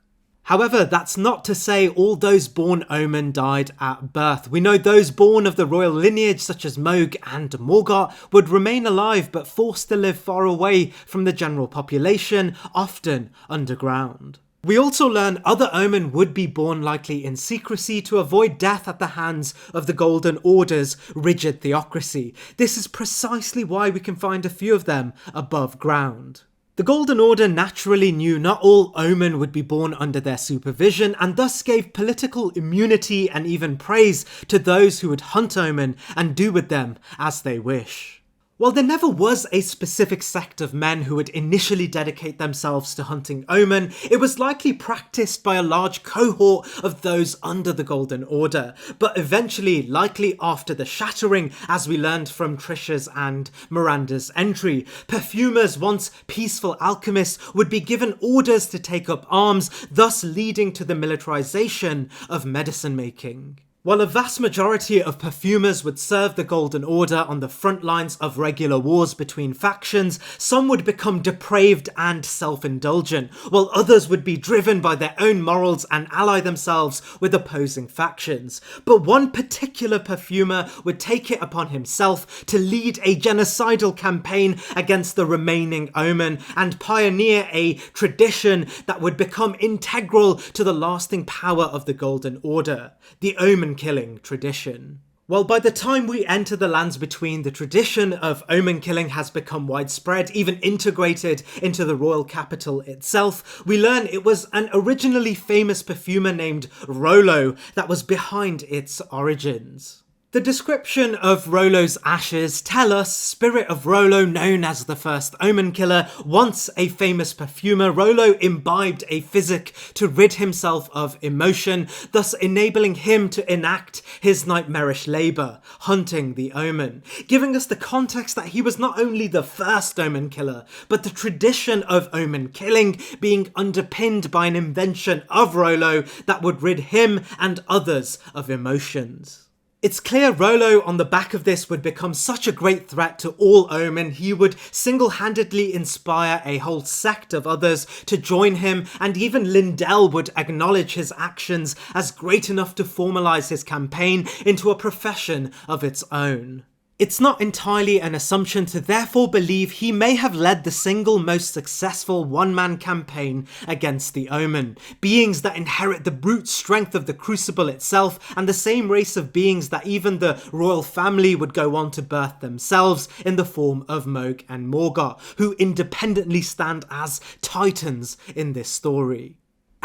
However, that's not to say all those born omen died at birth. We know those born of the royal lineage such as Mohg and Morgott would remain alive but forced to live far away from the general population, often underground. We also learn other omen would be born likely in secrecy to avoid death at the hands of the Golden Order's rigid theocracy. This is precisely why we can find a few of them above ground. The Golden Order naturally knew not all omen would be born under their supervision, and thus gave political immunity and even praise to those who would hunt omen and do with them as they wish. While there never was a specific sect of men who would initially dedicate themselves to hunting omen, it was likely practiced by a large cohort of those under the Golden Order, but eventually, likely after the Shattering, as we learned from Trisha's and Miranda's entry, perfumers, once peaceful alchemists, would be given orders to take up arms, thus leading to the militarization of medicine making. While a vast majority of perfumers would serve the Golden Order on the front lines of regular wars between factions, some would become depraved and self-indulgent, while others would be driven by their own morals and ally themselves with opposing factions. But one particular perfumer would take it upon himself to lead a genocidal campaign against the remaining omen and pioneer a tradition that would become integral to the lasting power of the Golden Order, the Omen omen-killing tradition. Well, by the time we enter the Lands Between, the tradition of omen killing has become widespread, even integrated into the royal capital itself. We learn it was an originally famous perfumer named Rollo that was behind its origins. The description of Rollo's ashes tell us Spirit of Rollo, known as the first omen killer, once a famous perfumer, Rollo imbibed a physic to rid himself of emotion, thus enabling him to enact his nightmarish labour, hunting the omen, giving us the context that he was not only the first omen killer, but the tradition of omen killing being underpinned by an invention of Rollo that would rid him and others of emotions. It's clear Rollo on the back of this would become such a great threat to all omen, he would single-handedly inspire a whole sect of others to join him, and even Lindell would acknowledge his actions as great enough to formalise his campaign into a profession of its own. It's not entirely an assumption to therefore believe he may have led the single most successful one-man campaign against the Omen, beings that inherit the brute strength of the Crucible itself, and the same race of beings that even the royal family would go on to birth themselves in the form of Mohg and Morgoth, who independently stand as titans in this story.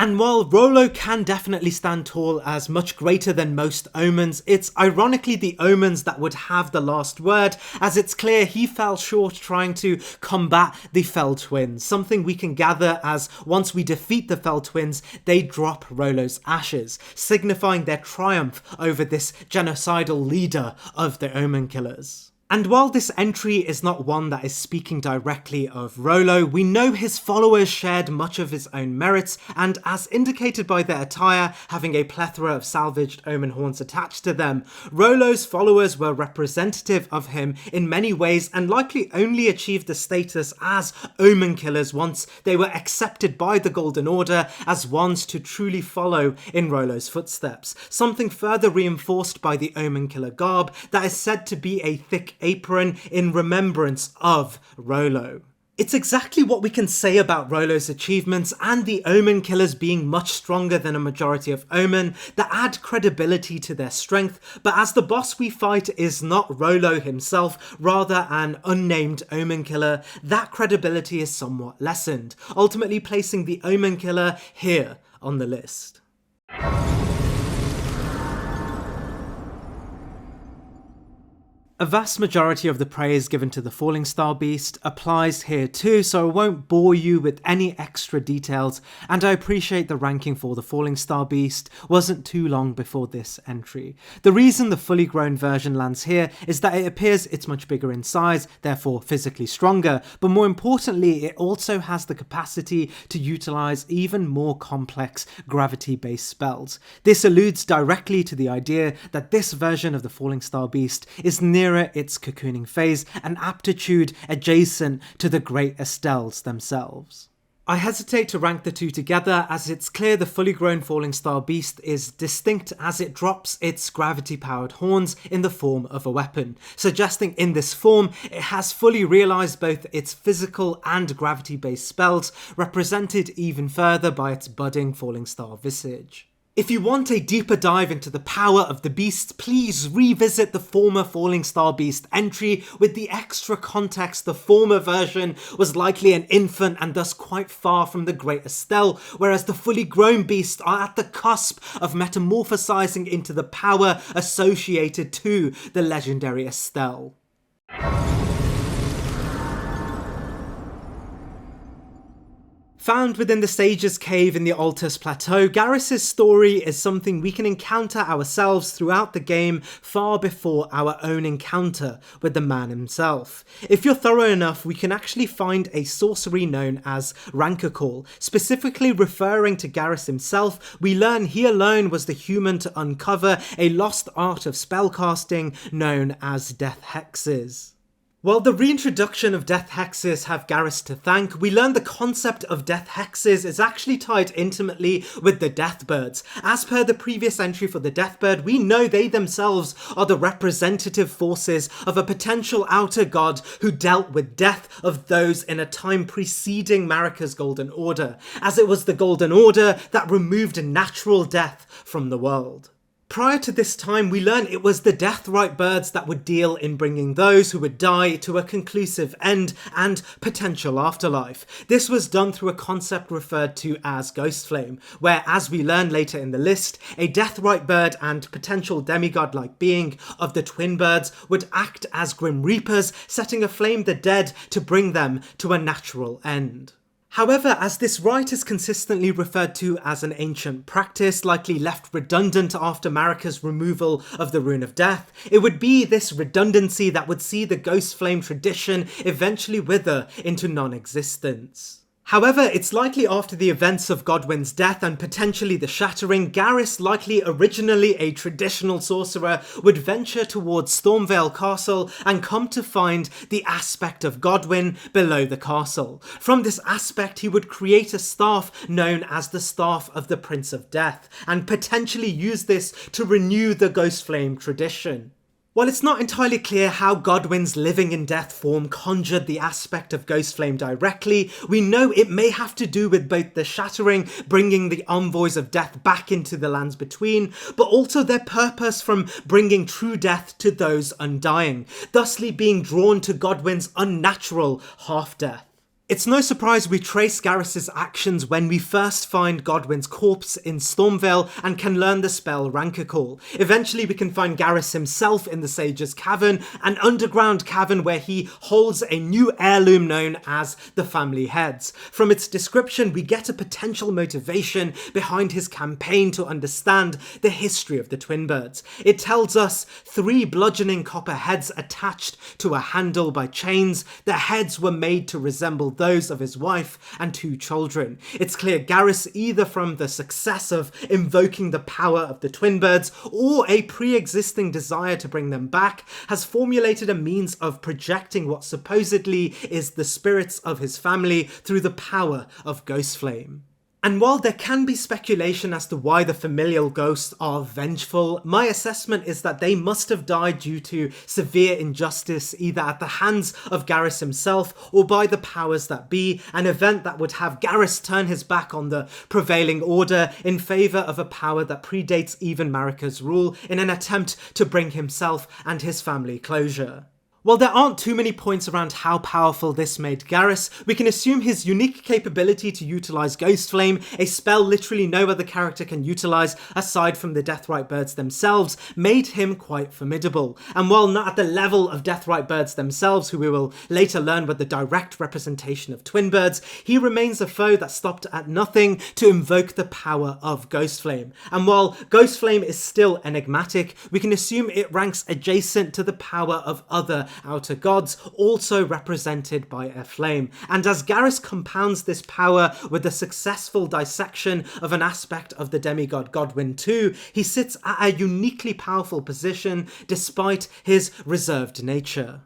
And while Rollo can definitely stand tall as much greater than most omens, it's ironically the omens that would have the last word, as it's clear he fell short trying to combat the Fell Twins, something we can gather as once we defeat the Fell Twins, they drop Rollo's ashes, signifying their triumph over this genocidal leader of the Omen Killers. And while this entry is not one that is speaking directly of Rollo, we know his followers shared much of his own merits, and as indicated by their attire having a plethora of salvaged omen horns attached to them, Rollo's followers were representative of him in many ways and likely only achieved the status as omen killers once they were accepted by the Golden Order as ones to truly follow in Rollo's footsteps, something further reinforced by the omen killer garb that is said to be a thick apron in remembrance of Rollo. It's exactly what we can say about Rollo's achievements and the Omen Killers being much stronger than a majority of Omen that add credibility to their strength, but as the boss we fight is not Rollo himself, rather an unnamed Omen Killer, that credibility is somewhat lessened, ultimately placing the Omen Killer here on the list. A vast majority of the praise given to the Falling Star Beast applies here too, so I won't bore you with any extra details, and I appreciate the ranking for the Falling Star Beast wasn't too long before this entry. The reason the fully grown version lands here is that it appears it's much bigger in size, therefore physically stronger, but more importantly it also has the capacity to utilise even more complex gravity-based spells. This alludes directly to the idea that this version of the Falling Star Beast is nearer its cocooning phase, an aptitude adjacent to the Great Estelles themselves. I hesitate to rank the two together as it's clear the fully grown Falling Star Beast is distinct as it drops its gravity-powered horns in the form of a weapon, suggesting in this form it has fully realised both its physical and gravity-based spells, represented even further by its budding Falling Star visage. If you want a deeper dive into the power of the beast, please revisit the former Falling Star Beast entry with the extra context the former version was likely an infant and thus quite far from the Great Estelle, whereas the fully grown beasts are at the cusp of metamorphosizing into the power associated to the legendary Estelle. Found within the Sage's Cave in the Altus Plateau, Garrus's story is something we can encounter ourselves throughout the game far before our own encounter with the man himself. If you're thorough enough, we can actually find a sorcery known as Rancor Call. Specifically referring to Garrus himself, we learn he alone was the human to uncover a lost art of spellcasting known as Death Hexes. While the reintroduction of Death Hexes have Garrus to thank, we learn the concept of Death Hexes is actually tied intimately with the Deathbirds. As per the previous entry for the Deathbird, we know they themselves are the representative forces of a potential outer god who dealt with death of those in a time preceding Marika's Golden Order, as it was the Golden Order that removed natural death from the world. Prior to this time, we learn it was the Deathrite birds that would deal in bringing those who would die to a conclusive end and potential afterlife. This was done through a concept referred to as Ghostflame, where, as we learn later in the list, a Deathrite bird and potential demigod-like being of the twin birds would act as Grim Reapers, setting aflame the dead to bring them to a natural end. However, as this rite is consistently referred to as an ancient practice, likely left redundant after Marika's removal of the Rune of Death, it would be this redundancy that would see the Ghost Flame tradition eventually wither into non-existence. However, it's likely after the events of Godwyn's death and potentially the Shattering, Garrus, likely originally a traditional sorcerer, would venture towards Stormvale Castle and come to find the aspect of Godwyn below the castle. From this aspect, he would create a staff known as the Staff of the Prince of Death, and potentially use this to renew the Ghost Flame tradition. While it's not entirely clear how Godwyn's living in death form conjured the aspect of Ghostflame directly, we know it may have to do with both the Shattering bringing the envoys of death back into the lands between, but also their purpose from bringing true death to those undying, thusly being drawn to Godwyn's unnatural half-death. It's no surprise we trace Garrus's actions when we first find Godwyn's corpse in Stormvale and can learn the spell Rancor Call. Eventually we can find Garrus himself in the Sage's Cavern, an underground cavern where he holds a new heirloom known as the Family Heads. From its description we get a potential motivation behind his campaign to understand the history of the Twin Birds. It tells us 3 bludgeoning copper heads attached to a handle by chains. The heads were made to resemble those of his wife and 2 children. It's clear Garrus, either from the success of invoking the power of the Twin Birds or a pre-existing desire to bring them back, has formulated a means of projecting what supposedly is the spirits of his family through the power of Ghostflame. And while there can be speculation as to why the familial ghosts are vengeful, my assessment is that they must have died due to severe injustice, either at the hands of Garrus himself or by the powers that be, an event that would have Garrus turn his back on the prevailing order in favour of a power that predates even Marika's rule in an attempt to bring himself and his family closure. While there aren't too many points around how powerful this made Garrus, we can assume his unique capability to utilise Ghostflame, a spell literally no other character can utilise aside from the Deathrite birds themselves, made him quite formidable. And while not at the level of Deathrite birds themselves, who we will later learn were the direct representation of twin birds, he remains a foe that stopped at nothing to invoke the power of Ghostflame. And while Ghostflame is still enigmatic, we can assume it ranks adjacent to the power of other outer gods, also represented by a flame. And as Garrus compounds this power with the successful dissection of an aspect of the demigod Godwyn too, he sits at a uniquely powerful position despite his reserved nature.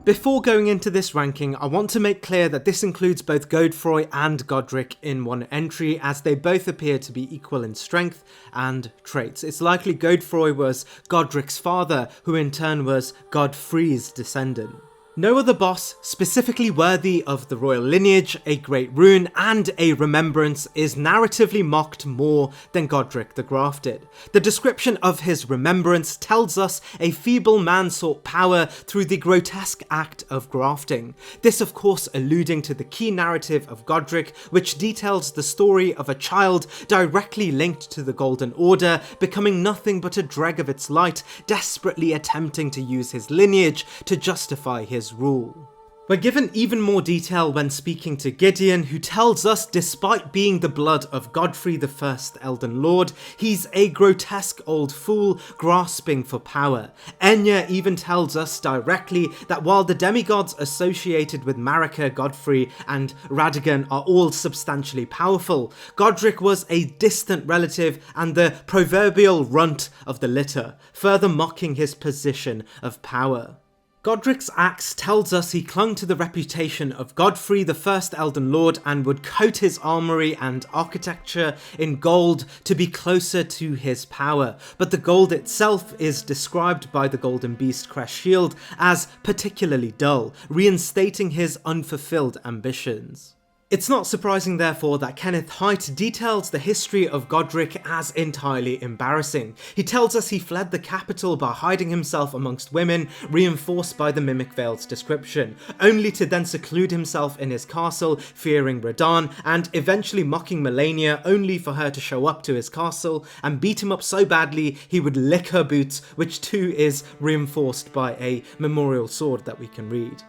Before going into this ranking, I want to make clear that this includes both Godefroy and Godric in one entry, as they both appear to be equal in strength and traits. It's likely Godefroy was Godric's father, who in turn was Godfrey's descendant. No other boss specifically worthy of the royal lineage, a great rune, and a remembrance is narratively mocked more than Godric the Grafted. The description of his remembrance tells us a feeble man sought power through the grotesque act of grafting. This of course alluding to the key narrative of Godric, which details the story of a child directly linked to the Golden Order, becoming nothing but a dreg of its light, desperately attempting to use his lineage to justify his rule. We're given even more detail when speaking to Gideon, who tells us despite being the blood of Godfrey the First Elden Lord, he's a grotesque old fool grasping for power. Enya even tells us directly that while the demigods associated with Marika, Godfrey and Radagon are all substantially powerful, Godric was a distant relative and the proverbial runt of the litter, further mocking his position of power. Godric's axe tells us he clung to the reputation of Godfrey the First Elden Lord and would coat his armoury and architecture in gold to be closer to his power, but the gold itself is described by the Golden Beast Crest Shield as particularly dull, reinstating his unfulfilled ambitions. It's not surprising therefore that Kenneth Haight details the history of Godric as entirely embarrassing. He tells us he fled the capital by hiding himself amongst women, reinforced by the Mimic Veil's description, only to then seclude himself in his castle, fearing Radahn, and eventually mocking Melania, only for her to show up to his castle and beat him up so badly he would lick her boots, which too is reinforced by a memorial sword that we can read.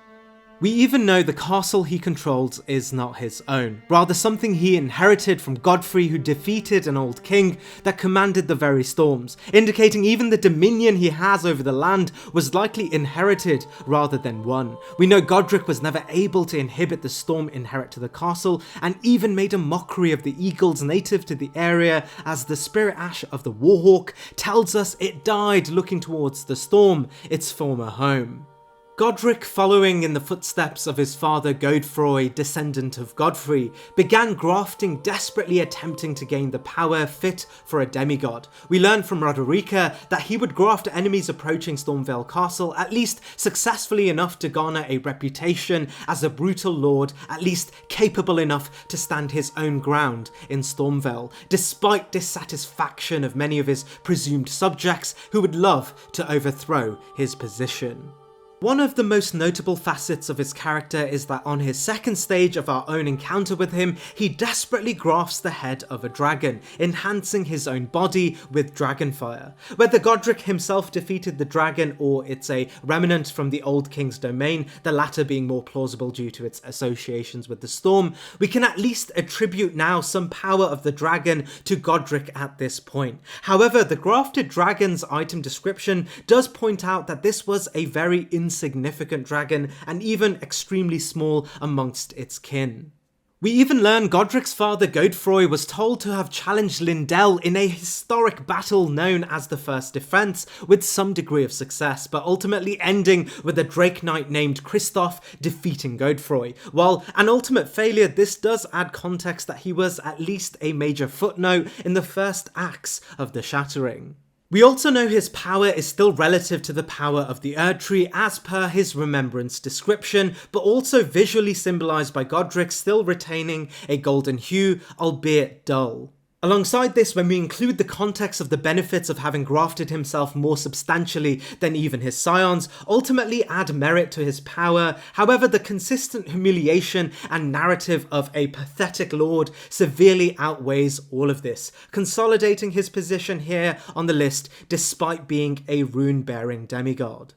We even know the castle he controls is not his own, rather something he inherited from Godfrey, who defeated an old king that commanded the very storms, indicating even the dominion he has over the land was likely inherited rather than won. We know Godric was never able to inhibit the storm inherent to the castle, and even made a mockery of the eagles native to the area, as the spirit ash of the Warhawk tells us it died looking towards the storm, its former home. Godric, following in the footsteps of his father Godefroy, descendant of Godfrey, began grafting, desperately attempting to gain the power fit for a demigod. We learn from Roderica that he would graft enemies approaching Stormveil Castle, at least successfully enough to garner a reputation as a brutal lord, at least capable enough to stand his own ground in Stormveil, despite dissatisfaction of many of his presumed subjects who would love to overthrow his position. One of the most notable facets of his character is that on his second stage of our own encounter with him, he desperately grafts the head of a dragon, enhancing his own body with dragonfire. Whether Godric himself defeated the dragon or it's a remnant from the old king's domain, the latter being more plausible due to its associations with the storm, we can at least attribute now some power of the dragon to Godric at this point. However, the grafted dragon's item description does point out that this was a very insignificant dragon, and even extremely small amongst its kin. We even learn Godric's father Godefroy was told to have challenged Lindell in a historic battle known as the First Defence, with some degree of success, but ultimately ending with a Drake Knight named Christoph defeating Godefroy. While an ultimate failure, this does add context that he was at least a major footnote in the first acts of the Shattering. We also know his power is still relative to the power of the erdtree as per his remembrance description, but also visually symbolised by Godric still retaining a golden hue, albeit dull. Alongside this, when we include the context of the benefits of having grafted himself more substantially than even his scions, ultimately add merit to his power. However, the consistent humiliation and narrative of a pathetic lord severely outweighs all of this, consolidating his position here on the list despite being a rune-bearing demigod.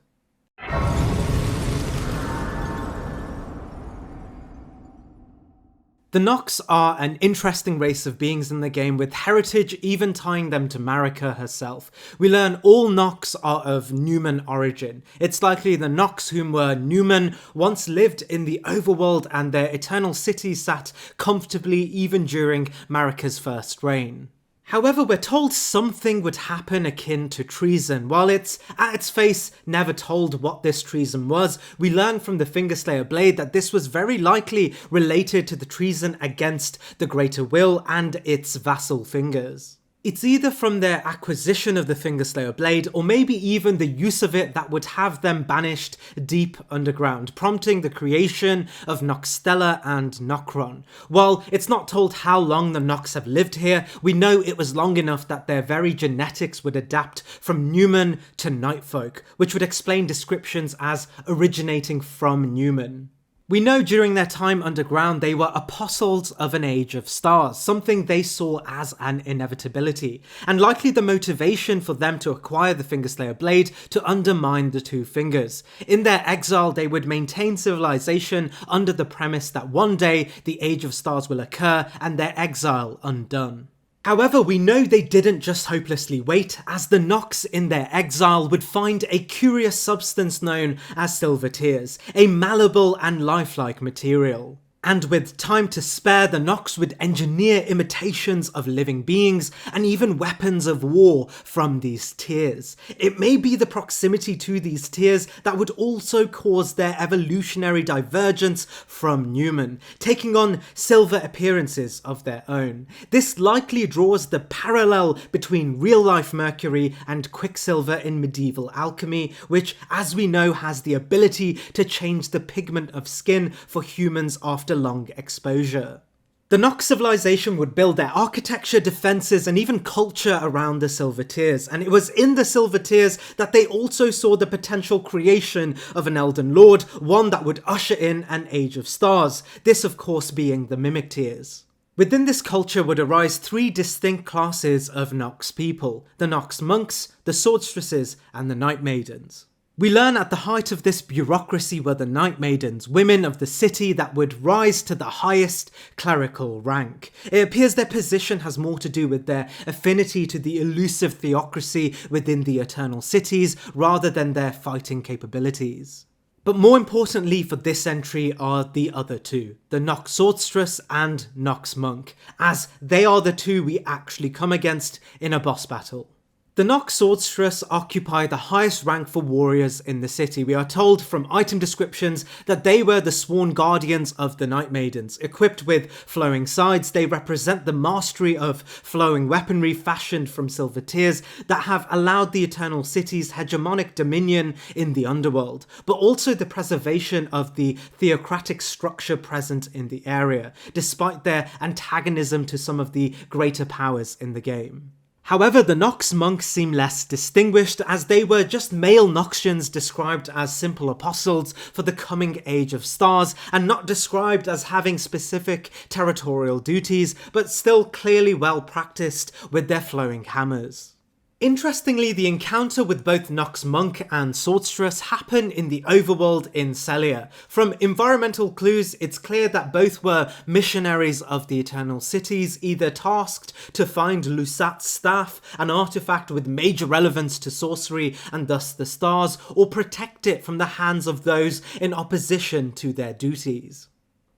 The Nox are an interesting race of beings in the game, with heritage even tying them to Marika herself. We learn all Nox are of Numen origin. It's likely the Nox, whom were Numen, once lived in the overworld and their eternal city sat comfortably even during Marika's first reign. However, we're told something would happen akin to treason. While it's, at its face, never told what this treason was, we learn from the Fingerslayer Blade that this was very likely related to the treason against the Greater Will and its vassal fingers. It's either from their acquisition of the Fingerslayer Blade, or maybe even the use of it that would have them banished deep underground, prompting the creation of Noxstella and Nokron. While it's not told how long the Nox have lived here, we know it was long enough that their very genetics would adapt from Numen to Nightfolk, which would explain descriptions as originating from Numen. We know during their time underground they were apostles of an age of stars, something they saw as an inevitability, and likely the motivation for them to acquire the Fingerslayer Blade to undermine the Two Fingers. In their exile, they would maintain civilization under the premise that one day the age of stars will occur and their exile undone. However, we know they didn't just hopelessly wait, as the Nox in their exile would find a curious substance known as silver tears, a malleable and lifelike material. And with time to spare, the Nox would engineer imitations of living beings and even weapons of war from these tears. It may be the proximity to these tears that would also cause their evolutionary divergence from Numen, taking on silver appearances of their own. This likely draws the parallel between real-life Mercury and Quicksilver in medieval alchemy, which, as we know, has the ability to change the pigment of skin for humans after after long exposure. The Nox civilization would build their architecture, defences and even culture around the Silver Tears, and it was in the Silver Tears that they also saw the potential creation of an Elden Lord, one that would usher in an Age of Stars, this of course being the Mimic Tears. Within this culture would arise three distinct classes of Nox people: the Nox monks, the Swordstresses and the Night Maidens. We learn at the height of this bureaucracy were the Night Maidens, women of the city that would rise to the highest clerical rank. It appears their position has more to do with their affinity to the elusive theocracy within the Eternal Cities rather than their fighting capabilities. But more importantly for this entry are the other two, the Nox Swordstress and Nox Monk, as they are the two we actually come against in a boss battle. The Nox Swordstress occupy the highest rank for warriors in the city. We are told from item descriptions that they were the sworn guardians of the Night Maidens. Equipped with flowing sides, they represent the mastery of flowing weaponry fashioned from Silver Tears that have allowed the Eternal City's hegemonic dominion in the underworld, but also the preservation of the theocratic structure present in the area, despite their antagonism to some of the greater powers in the game. However, the Nox monks seem less distinguished, as they were just male Noxians described as simple apostles for the coming Age of Stars, and not described as having specific territorial duties, but still clearly well practiced with their flowing hammers. Interestingly, the encounter with both Nox Monk and Swordstress happen in the overworld in Celia. From environmental clues, it's clear that both were missionaries of the Eternal Cities, either tasked to find Lusat's staff, an artifact with major relevance to sorcery and thus the stars, or protect it from the hands of those in opposition to their duties.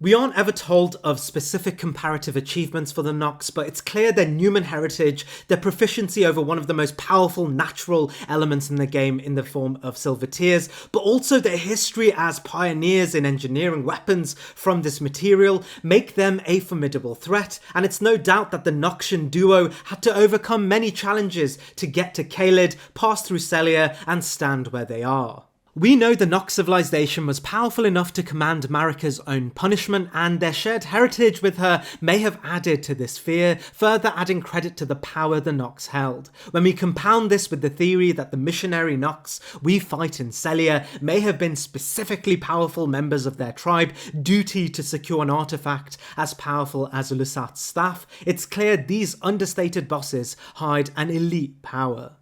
We aren't ever told of specific comparative achievements for the Nox, but it's clear their Numen heritage, their proficiency over one of the most powerful natural elements in the game in the form of Silver Tears, but also their history as pioneers in engineering weapons from this material make them a formidable threat, and it's no doubt that the Noxian duo had to overcome many challenges to get to Caelid, pass through Celia, and stand where they are. We know the Nox civilization was powerful enough to command Marika's own punishment, and their shared heritage with her may have added to this fear, further adding credit to the power the Nox held. When we compound this with the theory that the missionary Nox we fight in Celia may have been specifically powerful members of their tribe, duty to secure an artifact as powerful as Lusat's staff, it's clear these understated bosses hide an elite power.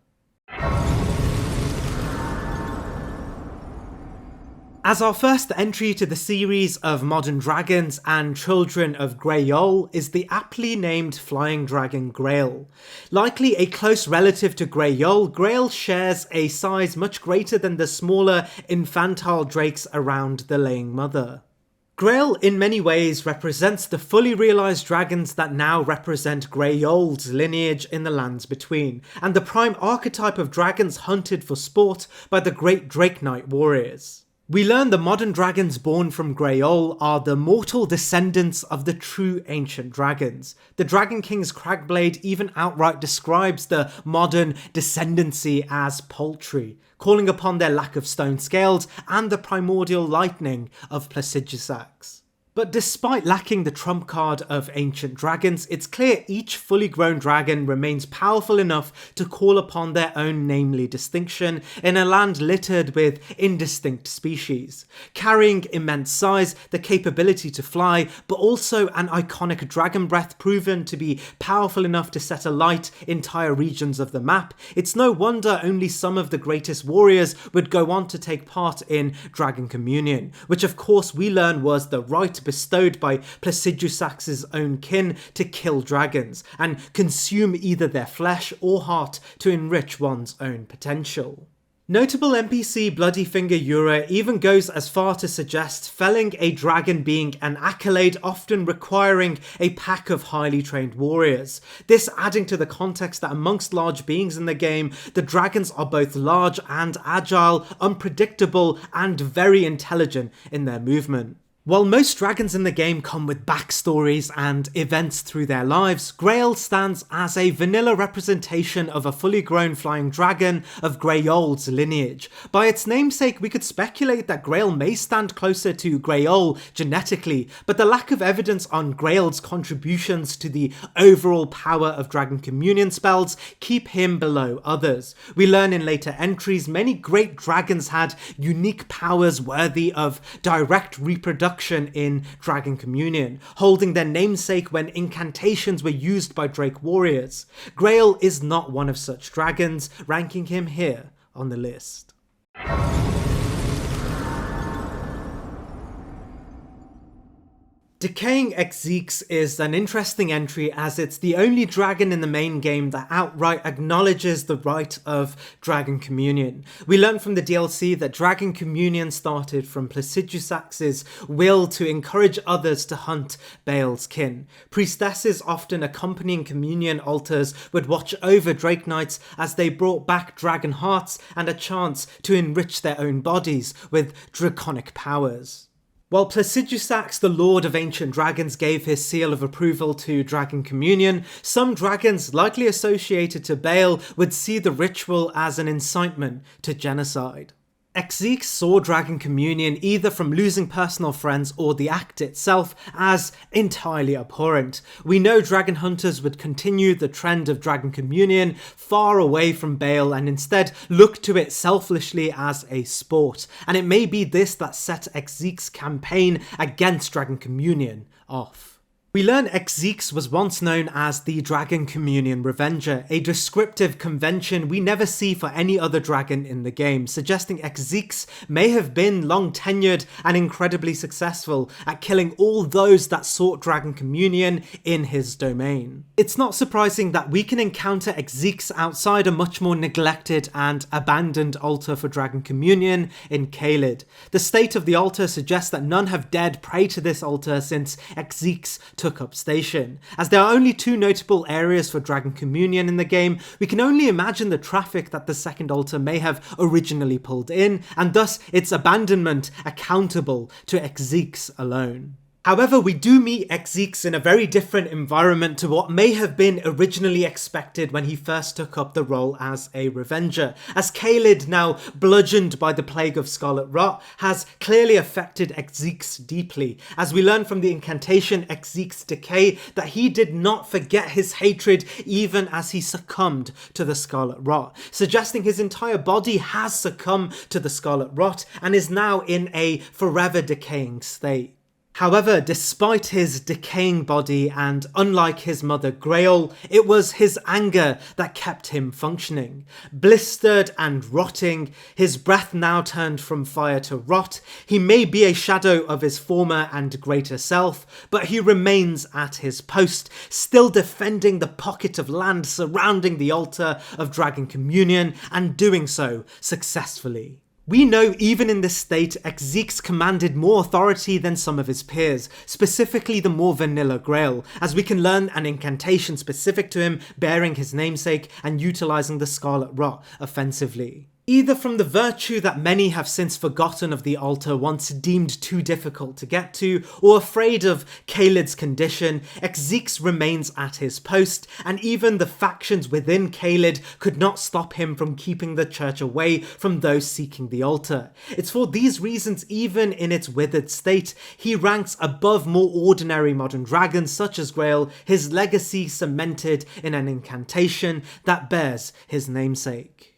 As our first entry to the series of Modern Dragons and Children of Greyol is the aptly named flying dragon Grail. Likely a close relative to Greyol, Grail shares a size much greater than the smaller infantile drakes around the Laying Mother. Grail in many ways represents the fully realised dragons that now represent Greyol's lineage in the Lands Between, and the prime archetype of dragons hunted for sport by the great Drake Knight warriors. We learn the modern dragons born from Greyol are the mortal descendants of the true ancient dragons. The Dragon King's Cragblade even outright describes the modern descendancy as paltry, calling upon their lack of stone scales and the primordial lightning of Placidusax. But despite lacking the trump card of ancient dragons, it's clear each fully grown dragon remains powerful enough to call upon their own namely distinction in a land littered with indistinct species, carrying immense size, the capability to fly, but also an iconic dragon breath proven to be powerful enough to set alight entire regions of the map. It's no wonder only some of the greatest warriors would go on to take part in Dragon Communion, which of course we learn was the right bestowed by Placidusax's own kin to kill dragons and consume either their flesh or heart to enrich one's own potential. Notable NPC Bloody Finger Yura even goes as far to suggest felling a dragon being an accolade, often requiring a pack of highly trained warriors. This adding to the context that amongst large beings in the game, the dragons are both large and agile, unpredictable, and very intelligent in their movement. While most dragons in the game come with backstories and events through their lives, Grail stands as a vanilla representation of a fully grown flying dragon of Greyold's lineage. By its namesake, we could speculate that Grail may stand closer to Greyol genetically, but the lack of evidence on Grail's contributions to the overall power of Dragon Communion spells keep him below others. We learn in later entries many great dragons had unique powers worthy of direct reproduction in Dragon Communion, holding their namesake when incantations were used by Drake warriors. Grail is not one of such dragons, ranking him here on the list. Decaying Exeques is an interesting entry as it's the only dragon in the main game that outright acknowledges the right of Dragon Communion. We learn from the DLC that Dragon Communion started from Placidusax's will to encourage others to hunt Baal's kin. Priestesses often accompanying communion altars would watch over Drake Knights as they brought back dragon hearts and a chance to enrich their own bodies with draconic powers. While Placidusax, the Lord of Ancient Dragons, gave his seal of approval to Dragon Communion, some dragons likely associated to Baal would see the ritual as an incitement to genocide. Exeques saw Dragon Communion either from losing personal friends or the act itself as entirely abhorrent. We know dragon hunters would continue the trend of Dragon Communion far away from Baal and instead look to it selfishly as a sport, and it may be this that set Exeques' campaign against Dragon Communion off. We learn Exeques was once known as the Dragon Communion Revenger, a descriptive convention we never see for any other dragon in the game, suggesting Exeques may have been long tenured and incredibly successful at killing all those that sought Dragon Communion in his domain. It's not surprising that we can encounter Exeques outside a much more neglected and abandoned altar for Dragon Communion in Caelid. The state of the altar suggests that none have dared pray to this altar since Exeques took up station. As there are only two notable areas for Dragon Communion in the game, we can only imagine the traffic that the second altar may have originally pulled in, and thus its abandonment accountable to Exeques alone. However, we do meet Exeques in a very different environment to what may have been originally expected when he first took up the role as a Revenger, as Caelid, now bludgeoned by the plague of Scarlet Rot, has clearly affected Exeques deeply, as we learn from the incantation Exeques Decay that he did not forget his hatred even as he succumbed to the Scarlet Rot, suggesting his entire body has succumbed to the Scarlet Rot and is now in a forever decaying state. However, despite his decaying body and unlike his mother Grail, it was his anger that kept him functioning. Blistered and rotting, his breath now turned from fire to rot. He may be a shadow of his former and greater self, but he remains at his post, still defending the pocket of land surrounding the altar of Dragon Communion and doing so successfully. We know even in this state, Exeques commanded more authority than some of his peers, specifically the more vanilla Grail, as we can learn an incantation specific to him bearing his namesake and utilising the Scarlet Rot offensively. Either from the virtue that many have since forgotten of the altar once deemed too difficult to get to, or afraid of Caelid's condition, Exeques remains at his post, and even the factions within Caelid could not stop him from keeping the church away from those seeking the altar. It's for these reasons, even in its withered state, he ranks above more ordinary modern dragons such as Grail, his legacy cemented in an incantation that bears his namesake.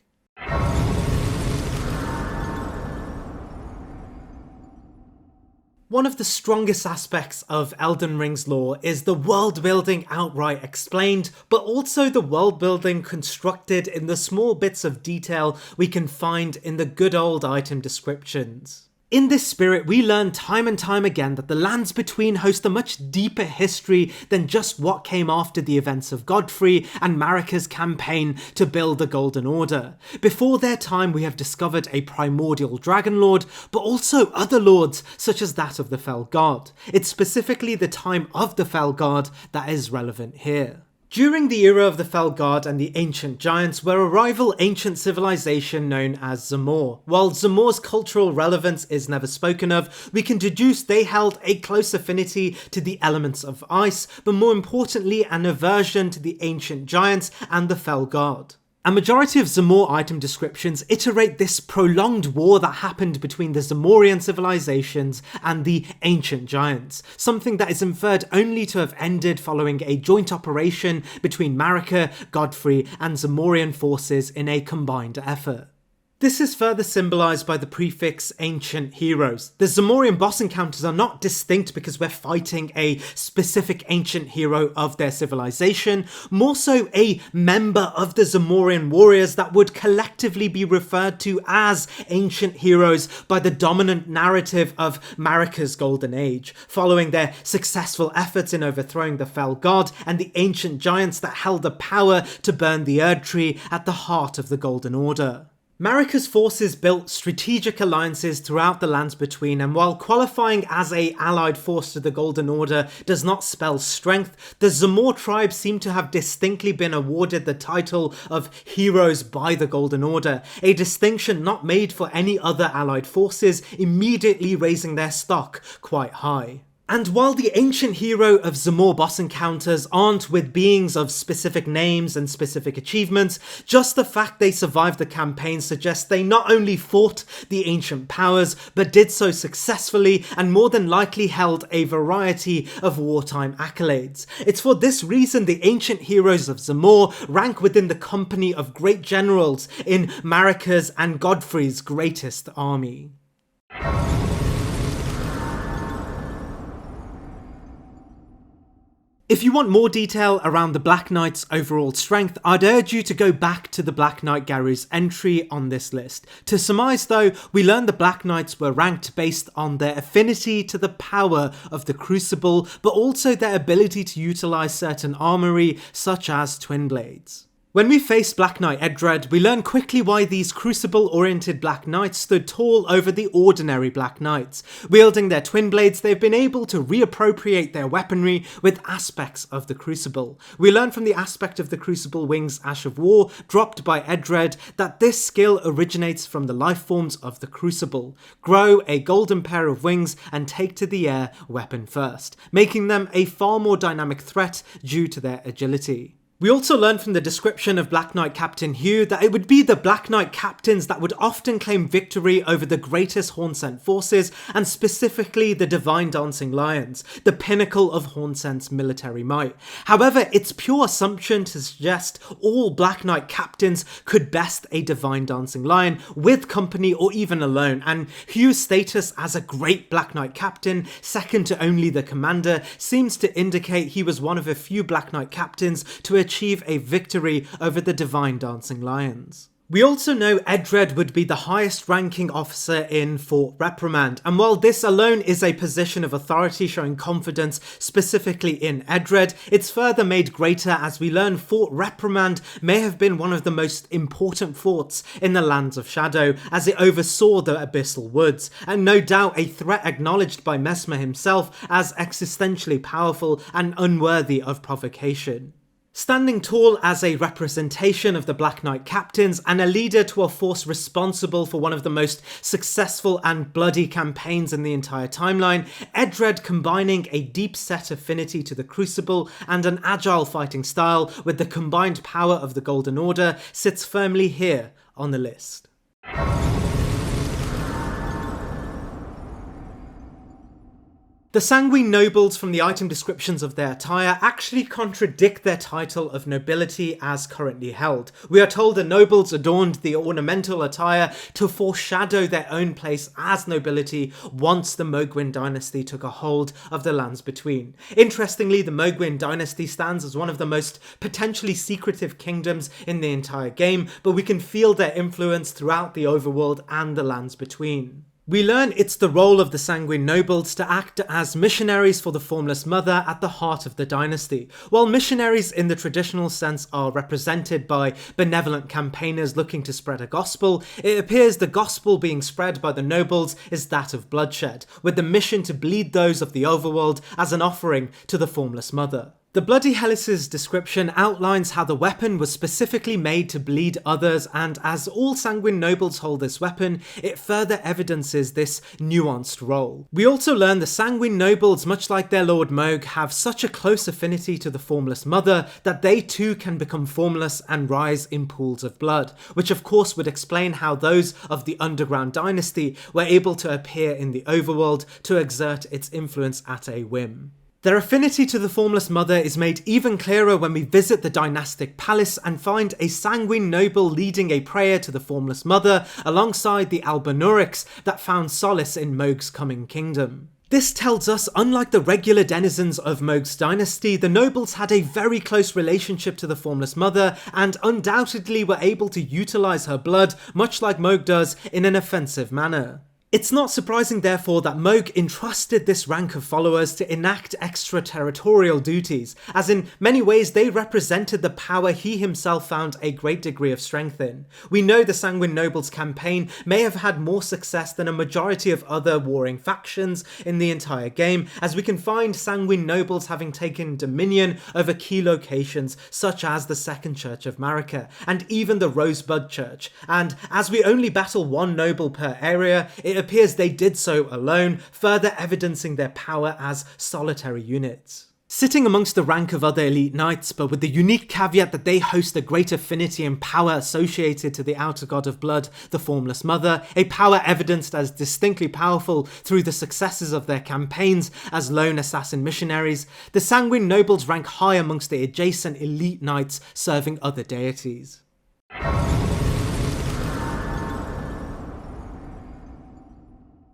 One of the strongest aspects of Elden Ring's lore is the world building outright explained, but also the world building constructed in the small bits of detail we can find in the good old item descriptions. In this spirit, we learn time and time again that the lands between host a much deeper history than just what came after the events of Godfrey and Marika's campaign to build the Golden Order. Before their time, we have discovered a primordial dragon lord, but also other lords such as that of the Fell God. It's specifically the time of the Fell God that is relevant here. During the era of the Fell God and the Ancient Giants were a rival ancient civilization known as Zamor. While Zamor's cultural relevance is never spoken of, we can deduce they held a close affinity to the elements of ice, but more importantly an aversion to the Ancient Giants and the Fell God. A majority of Zamor item descriptions iterate this prolonged war that happened between the Zamorian civilizations and the Ancient Giants, something that is inferred only to have ended following a joint operation between Marika, Godfrey, and Zamorian forces in a combined effort. This is further symbolised by the prefix Ancient Heroes. The Zamorian boss encounters are not distinct because we're fighting a specific ancient hero of their civilization, more so a member of the Zamorian warriors that would collectively be referred to as Ancient Heroes by the dominant narrative of Marika's Golden Age, following their successful efforts in overthrowing the Fell God and the Ancient Giants that held the power to burn the erdtree at the heart of the Golden Order. Marika's forces built strategic alliances throughout the lands between, and while qualifying as an allied force to the Golden Order does not spell strength, the Zamor tribe seem to have distinctly been awarded the title of Heroes by the Golden Order, a distinction not made for any other allied forces, immediately raising their stock quite high. And while the ancient hero of Zamor boss encounters aren't with beings of specific names and specific achievements, just the fact they survived the campaign suggests they not only fought the ancient powers, but did so successfully and more than likely held a variety of wartime accolades. It's for this reason the ancient heroes of Zamor rank within the company of great generals in Marika's and Godfrey's greatest army. If you want more detail around the Black Knight's overall strength, I'd urge you to go back to the Black Knight Gary's entry on this list. To surmise though, we learned the Black Knights were ranked based on their affinity to the power of the Crucible, but also their ability to utilise certain armoury such as Twin Blades. When we face Black Knight Edred, we learn quickly why these Crucible-oriented Black Knights stood tall over the ordinary Black Knights. Wielding their twin blades, they've been able to reappropriate their weaponry with aspects of the Crucible. We learn from the aspect of the Crucible Wings Ash of War, dropped by Edred, that this skill originates from the life forms of the Crucible. Grow a golden pair of wings and take to the air weapon first, making them a far more dynamic threat due to their agility. We also learn from the description of Black Knight Captain Hugh that it would be the Black Knight captains that would often claim victory over the greatest Hornsent forces, and specifically the Divine Dancing Lions, the pinnacle of Hornsent's military might. However, it's pure assumption to suggest all Black Knight captains could best a Divine Dancing Lion with company or even alone, and Hugh's status as a great Black Knight captain, second to only the commander, seems to indicate he was one of a few Black Knight captains to achieve a victory over the Divine Dancing Lions. We also know Edred would be the highest ranking officer in Fort Reprimand, and while this alone is a position of authority showing confidence specifically in Edred, it's further made greater as we learn Fort Reprimand may have been one of the most important forts in the Lands of Shadow, as it oversaw the Abyssal Woods, and no doubt a threat acknowledged by Messmer himself as existentially powerful and unworthy of provocation. Standing tall as a representation of the Black Knight captains and a leader to a force responsible for one of the most successful and bloody campaigns in the entire timeline, Edred, combining a deep-set affinity to the Crucible and an agile fighting style with the combined power of the Golden Order, sits firmly here on the list. The sanguine nobles from the item descriptions of their attire actually contradict their title of nobility as currently held. We are told the nobles adorned the ornamental attire to foreshadow their own place as nobility once the Mohgwyn dynasty took a hold of the lands between. Interestingly, the Mohgwyn dynasty stands as one of the most potentially secretive kingdoms in the entire game, but we can feel their influence throughout the overworld and the lands between. We learn it's the role of the sanguine nobles to act as missionaries for the Formless Mother at the heart of the dynasty. While missionaries in the traditional sense are represented by benevolent campaigners looking to spread a gospel, it appears the gospel being spread by the nobles is that of bloodshed, with the mission to bleed those of the overworld as an offering to the Formless Mother. The Bloody Hellis's description outlines how the weapon was specifically made to bleed others, and as all sanguine nobles hold this weapon, it further evidences this nuanced role. We also learn the sanguine nobles, much like their Lord Mohg, have such a close affinity to the Formless Mother that they too can become formless and rise in pools of blood, which of course would explain how those of the Underground Dynasty were able to appear in the overworld to exert its influence at a whim. Their affinity to the Formless Mother is made even clearer when we visit the dynastic palace and find a sanguine noble leading a prayer to the Formless Mother alongside the Albinaurics that found solace in Mohg's coming kingdom. This tells us, unlike the regular denizens of Mohg's dynasty, the nobles had a very close relationship to the Formless Mother and undoubtedly were able to utilise her blood, much like Mohg does, in an offensive manner. It's not surprising therefore that Mohg entrusted this rank of followers to enact extraterritorial duties, as in many ways they represented the power he himself found a great degree of strength in. We know the Sanguine Nobles campaign may have had more success than a majority of other warring factions in the entire game, as we can find Sanguine Nobles having taken dominion over key locations such as the Second Church of Marika, and even the Rosebud Church, and as we only battle one noble per area, it appears they did so alone, further evidencing their power as solitary units. Sitting amongst the rank of other elite knights, but with the unique caveat that they host a great affinity and power associated to the outer god of blood, the Formless Mother, a power evidenced as distinctly powerful through the successes of their campaigns as lone assassin missionaries, the Sanguine Nobles rank high amongst the adjacent elite knights serving other deities.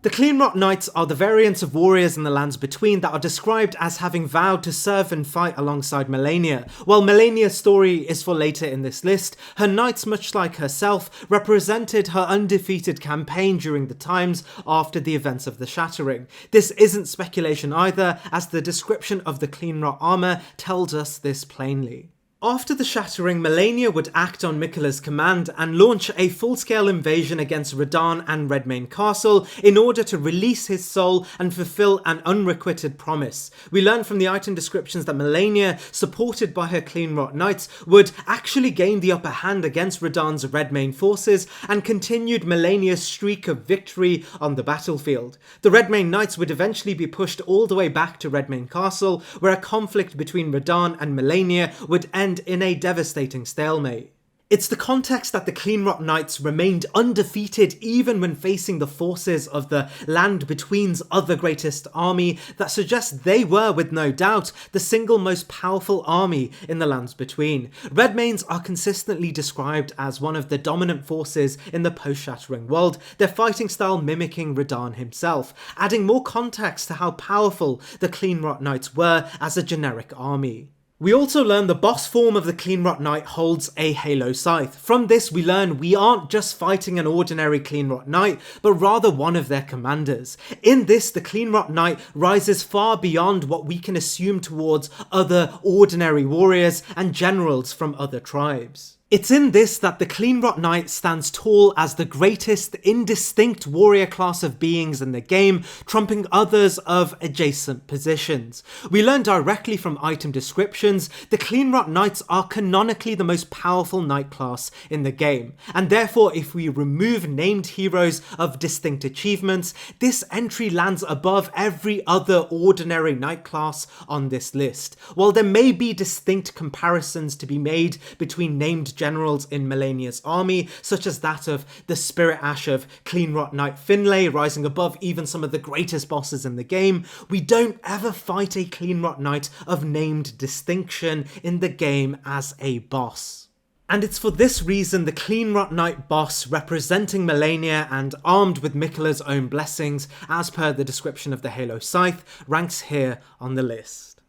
The Cleanrot Knights are the variants of warriors in the lands between that are described as having vowed to serve and fight alongside Melania. While Melania's story is for later in this list, her knights, much like herself, represented her undefeated campaign during the times after the events of the Shattering. This isn't speculation either, as the description of the Cleanrot armour tells us this plainly. After the Shattering, Melania would act on Miquella's command and launch a full-scale invasion against Radahn and Redmane Castle in order to release his soul and fulfill an unrequited promise. We learn from the item descriptions that Melania, supported by her Cleanrot Knights, would actually gain the upper hand against Radahn's Redmane forces and continued Melania's streak of victory on the battlefield. The Redmane Knights would eventually be pushed all the way back to Redmane Castle, where a conflict between Radahn and Melania would end in a devastating stalemate. It's the context that the Cleanrot Knights remained undefeated even when facing the forces of the Land Between's other greatest army that suggests they were, with no doubt, the single most powerful army in the Lands Between. Redmanes are consistently described as one of the dominant forces in the post-Shattering world, their fighting style mimicking Radahn himself, adding more context to how powerful the Cleanrot Knights were as a generic army. We also learn the boss form of the Cleanrot Knight holds a Halo Scythe. From this we learn we aren't just fighting an ordinary Cleanrot Knight, but rather one of their commanders. In this, the Cleanrot Knight rises far beyond what we can assume towards other ordinary warriors and generals from other tribes. It's in this that the Cleanrot Knight stands tall as the greatest indistinct warrior class of beings in the game, trumping others of adjacent positions. We learn directly from item descriptions, the Cleanrot Knights are canonically the most powerful knight class in the game, and therefore if we remove named heroes of distinct achievements, this entry lands above every other ordinary knight class on this list. While there may be distinct comparisons to be made between named generals in Melania's army, such as that of the Spirit Ash of Cleanrot Knight Finlay rising above even some of the greatest bosses in the game, we don't ever fight a Cleanrot Knight of named distinction in the game as a boss. And it's for this reason the Cleanrot Knight boss, representing Melania and armed with Miquella's own blessings, as per the description of the Halo Scythe, ranks here on the list.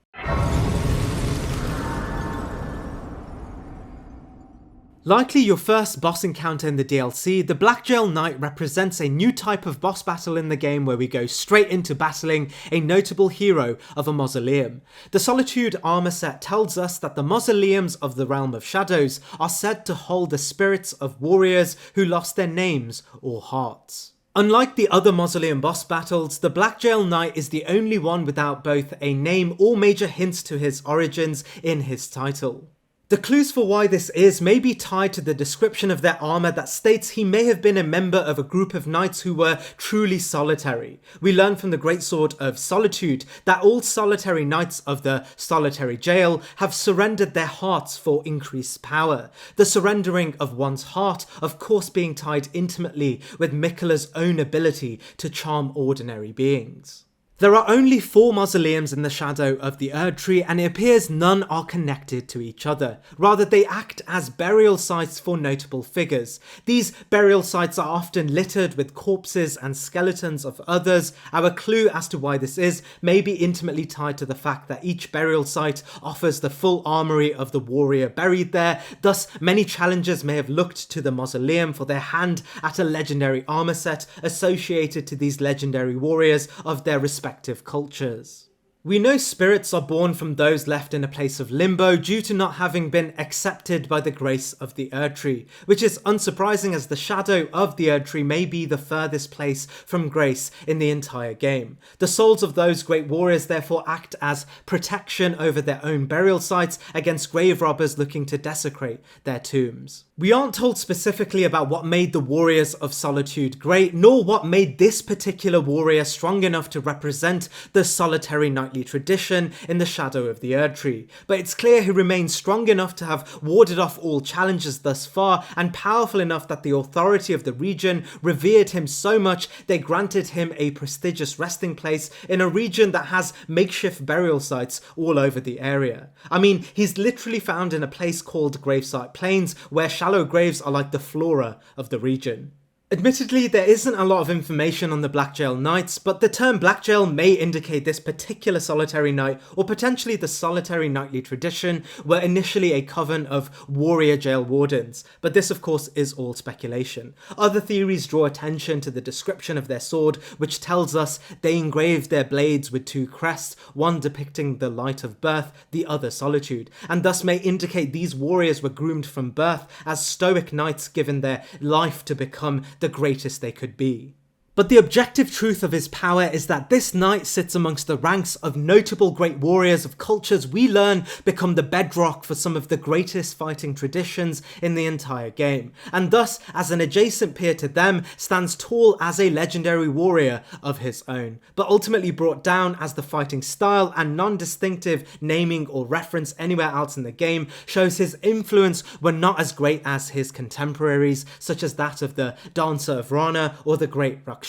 Likely your first boss encounter in the DLC, the Blackjail Knight represents a new type of boss battle in the game where we go straight into battling a notable hero of a mausoleum. The Solitude armor set tells us that the mausoleums of the Realm of Shadows are said to hold the spirits of warriors who lost their names or hearts. Unlike the other Mausoleum boss battles, the Blackjail Knight is the only one without both a name or major hints to his origins in his title. The clues for why this is may be tied to the description of their armour that states he may have been a member of a group of knights who were truly solitary. We learn from the Greatsword of Solitude that all solitary knights of the solitary jail have surrendered their hearts for increased power. The surrendering of one's heart, of course, being tied intimately with Miquella's own ability to charm ordinary beings. There are only 4 mausoleums in the shadow of the Erdtree, and it appears none are connected to each other. Rather, they act as burial sites for notable figures. These burial sites are often littered with corpses and skeletons of others. Our clue as to why this is may be intimately tied to the fact that each burial site offers the full armoury of the warrior buried there. Thus, many challengers may have looked to the mausoleum for their hand at a legendary armour set associated to these legendary warriors of their respective cultures. We know spirits are born from those left in a place of limbo due to not having been accepted by the grace of the Erdtree, which is unsurprising as the shadow of the Erdtree may be the furthest place from grace in the entire game. The souls of those great warriors therefore act as protection over their own burial sites against grave robbers looking to desecrate their tombs. We aren't told specifically about what made the Warriors of Solitude great, nor what made this particular warrior strong enough to represent the solitary knightly tradition in the shadow of the Erdtree, but it's clear he remains strong enough to have warded off all challenges thus far, and powerful enough that the authority of the region revered him so much they granted him a prestigious resting place in a region that has makeshift burial sites all over the area. I mean, he's literally found in a place called Gravesite Plains, where shallow graves are like the flora of the region. Admittedly, there isn't a lot of information on the Blackjail Knights, but the term Blackjail may indicate this particular solitary knight, or potentially the solitary knightly tradition, were initially a coven of warrior jail wardens, but this of course is all speculation. Other theories draw attention to the description of their sword, which tells us they engraved their blades with 2 crests, one depicting the light of birth, the other solitude, and thus may indicate these warriors were groomed from birth as stoic knights given their life to become the greatest they could be. But the objective truth of his power is that this knight sits amongst the ranks of notable great warriors of cultures we learn become the bedrock for some of the greatest fighting traditions in the entire game, and thus, as an adjacent peer to them, stands tall as a legendary warrior of his own, but ultimately brought down as the fighting style and non-distinctive naming or reference anywhere else in the game shows his influence were not as great as his contemporaries, such as that of the Dancer of Rana or the Great Rakshasa.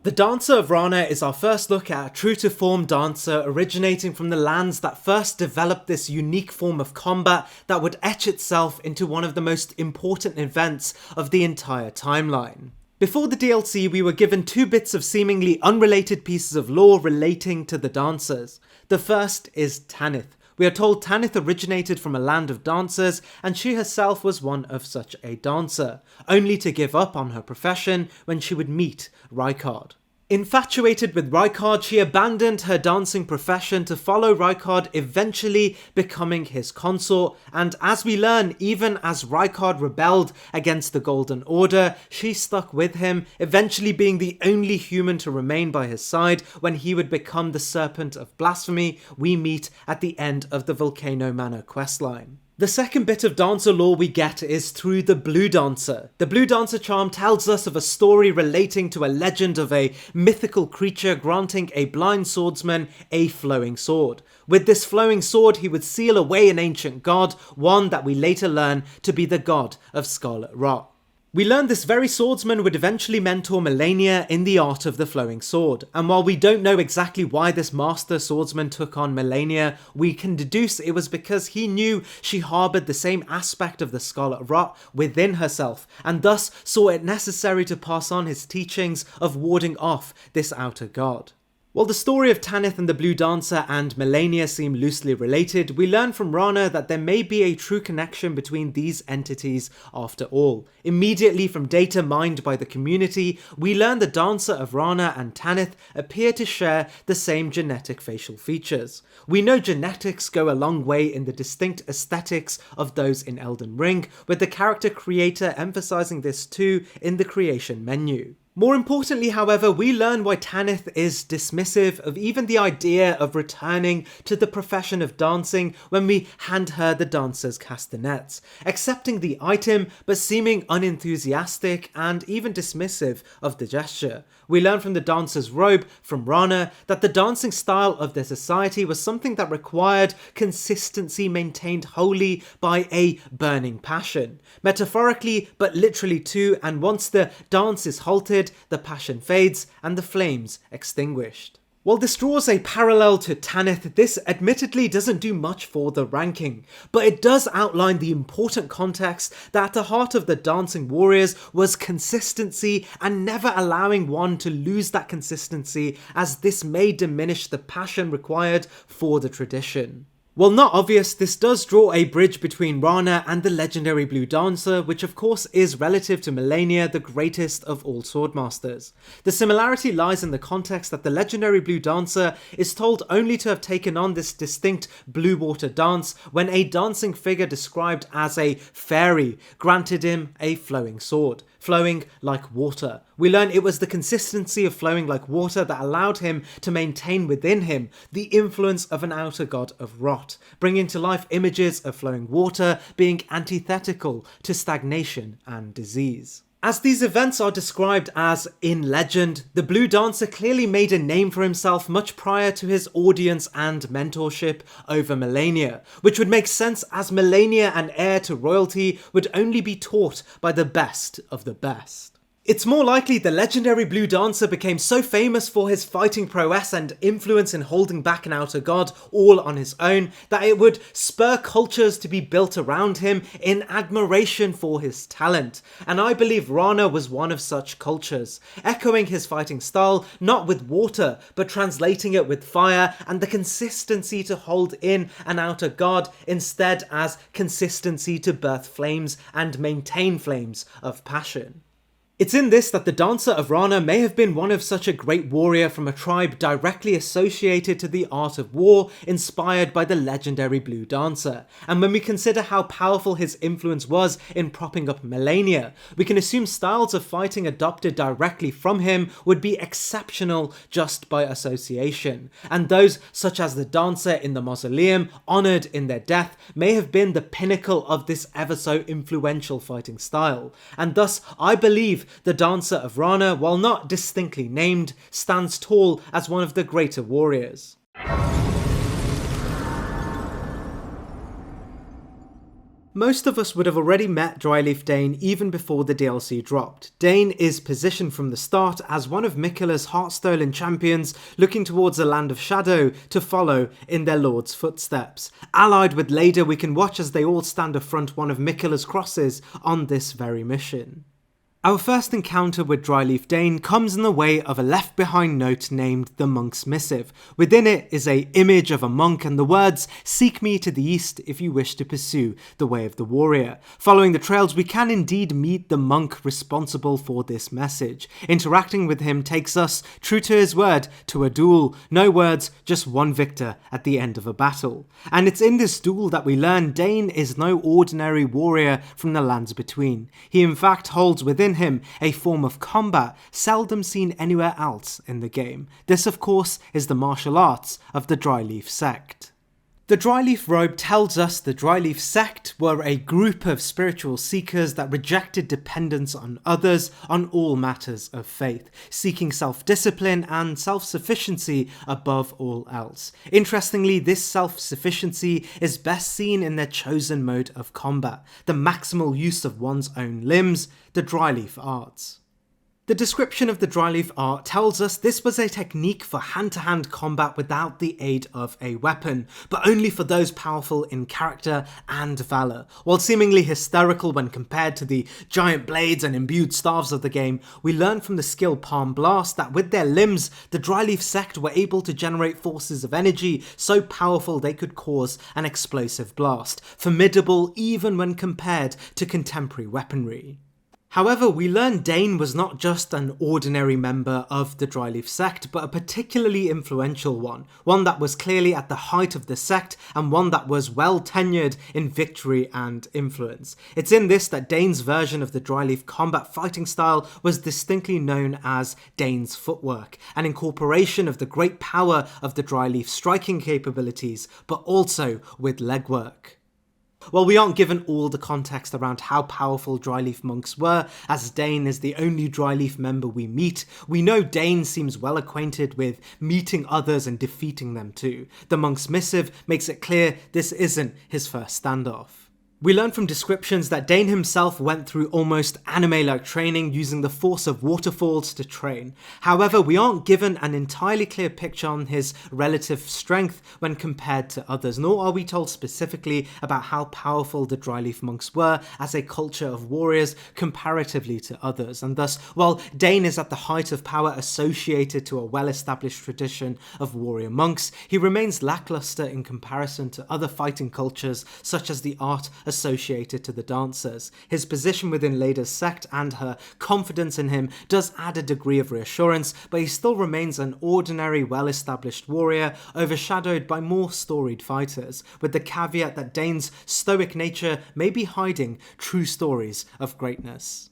The Dancer of Rana is our first look at a true-to-form dancer originating from the lands that first developed this unique form of combat that would etch itself into one of the most important events of the entire timeline. Before the DLC, we were given 2 bits of seemingly unrelated pieces of lore relating to the dancers. The first is Tanith. We are told Tanith originated from a land of dancers, and she herself was one of such a dancer, only to give up on her profession when she would meet Rykard. Infatuated with Rykard, she abandoned her dancing profession to follow Rykard, eventually becoming his consort, and as we learn, even as Rykard rebelled against the Golden Order, she stuck with him, eventually being the only human to remain by his side when he would become the Serpent of Blasphemy we meet at the end of the Volcano Manor questline. The second bit of dancer lore we get is through the Blue Dancer. The Blue Dancer charm tells us of a story relating to a legend of a mythical creature granting a blind swordsman a flowing sword. With this flowing sword, he would seal away an ancient god, one that we later learn to be the god of Scarlet Rot. We learned this very swordsman would eventually mentor Melania in the art of the flowing sword, and while we don't know exactly why this master swordsman took on Melania, we can deduce it was because he knew she harboured the same aspect of the Scarlet Rot within herself, and thus saw it necessary to pass on his teachings of warding off this outer god. While the story of Tanith and the Blue Dancer and Melania seem loosely related, we learn from Rana that there may be a true connection between these entities after all. Immediately from data mined by the community, we learn the Dancer of Rana and Tanith appear to share the same genetic facial features. We know genetics go a long way in the distinct aesthetics of those in Elden Ring, with the character creator emphasizing this too in the creation menu. More importantly, however, we learn why Tanith is dismissive of even the idea of returning to the profession of dancing when we hand her the dancer's castanets, accepting the item but seeming unenthusiastic and even dismissive of the gesture. We learn from the dancer's robe, from Rana, that the dancing style of their society was something that required consistency maintained wholly by a burning passion. Metaphorically, but literally too, and once the dance is halted, the passion fades and the flames extinguished. While this draws a parallel to Tanith, this admittedly doesn't do much for the ranking, but it does outline the important context that at the heart of the Dancing Warriors was consistency and never allowing one to lose that consistency, as this may diminish the passion required for the tradition. While not obvious, this does draw a bridge between Rana and the legendary Blue Dancer, which of course is relative to Melania, the greatest of all swordmasters. The similarity lies in the context that the legendary Blue Dancer is told only to have taken on this distinct blue water dance when a dancing figure described as a fairy granted him a flowing sword, flowing like water. We learn it was the consistency of flowing like water that allowed him to maintain within him the influence of an outer god of rot, bringing to life images of flowing water being antithetical to stagnation and disease. As these events are described as in legend, the Blue Dancer clearly made a name for himself much prior to his audience and mentorship over Melania, which would make sense as Melania, an heir to royalty, would only be taught by the best of the best. It's more likely the legendary Blue Dancer became so famous for his fighting prowess and influence in holding back an outer god all on his own that it would spur cultures to be built around him in admiration for his talent, and I believe Rana was one of such cultures, echoing his fighting style not with water but translating it with fire and the consistency to hold in an outer god instead as consistency to birth flames and maintain flames of passion. It's in this that the Dancer of Rana may have been one of such a great warrior from a tribe directly associated to the art of war, inspired by the legendary Blue Dancer. And when we consider how powerful his influence was in propping up Melania, we can assume styles of fighting adopted directly from him would be exceptional just by association. And those such as the Dancer in the Mausoleum, honoured in their death, may have been the pinnacle of this ever so influential fighting style. And thus, I believe the Dancer of Rana, while not distinctly named, stands tall as one of the greater warriors. Most of us would have already met Dryleaf Dane even before the DLC dropped. Dane is positioned from the start as one of Miquella's heart-stolen champions looking towards the Land of Shadow to follow in their lord's footsteps. Allied with Leda, we can watch as they all stand affront one of Miquella's crosses on this very mission. Our first encounter with Dryleaf Dane comes in the way of a left behind note named The Monk's Missive. Within it is an image of a monk and the words, "Seek me to the east if you wish to pursue the way of the warrior." Following the trails, we can indeed meet the monk responsible for this message. Interacting with him takes us, true to his word, to a duel. No words, just one victor at the end of a battle. And it's in this duel that we learn Dane is no ordinary warrior from the lands between. He in fact holds within him a form of combat seldom seen anywhere else in the game. This of course is the martial arts of the Dryleaf sect. The Dryleaf robe tells us the Dryleaf sect were a group of spiritual seekers that rejected dependence on others on all matters of faith, seeking self-discipline and self-sufficiency above all else. Interestingly, this self-sufficiency is best seen in their chosen mode of combat, the maximal use of one's own limbs, the Dryleaf arts. The description of the dryleaf art tells us this was a technique for hand-to-hand combat without the aid of a weapon, but only for those powerful in character and valour. While seemingly hysterical when compared to the giant blades and imbued staves of the game, we learn from the skill Palm Blast that with their limbs, the dryleaf sect were able to generate forces of energy so powerful they could cause an explosive blast, formidable even when compared to contemporary weaponry. However, we learn Dane was not just an ordinary member of the Dryleaf sect, but a particularly influential one that was clearly at the height of the sect and one that was well tenured in victory and influence. It's in this that Dane's version of the Dryleaf combat fighting style was distinctly known as Dane's footwork, an incorporation of the great power of the Dryleaf striking capabilities, but also with legwork. While we aren't given all the context around how powerful Dryleaf monks were, as Dane is the only Dryleaf member we meet, we know Dane seems well acquainted with meeting others and defeating them too. The monk's missive makes it clear this isn't his first standoff. We learn from descriptions that Dane himself went through almost anime-like training using the force of waterfalls to train. However, we aren't given an entirely clear picture on his relative strength when compared to others, nor are we told specifically about how powerful the Dryleaf monks were as a culture of warriors comparatively to others. And thus, while Dane is at the height of power associated to a well-established tradition of warrior monks, he remains lackluster in comparison to other fighting cultures such as the art associated to the dancers. His position within Lada's sect and her confidence in him does add a degree of reassurance, but he still remains an ordinary, well-established warrior, overshadowed by more storied fighters, with the caveat that Dane's stoic nature may be hiding true stories of greatness.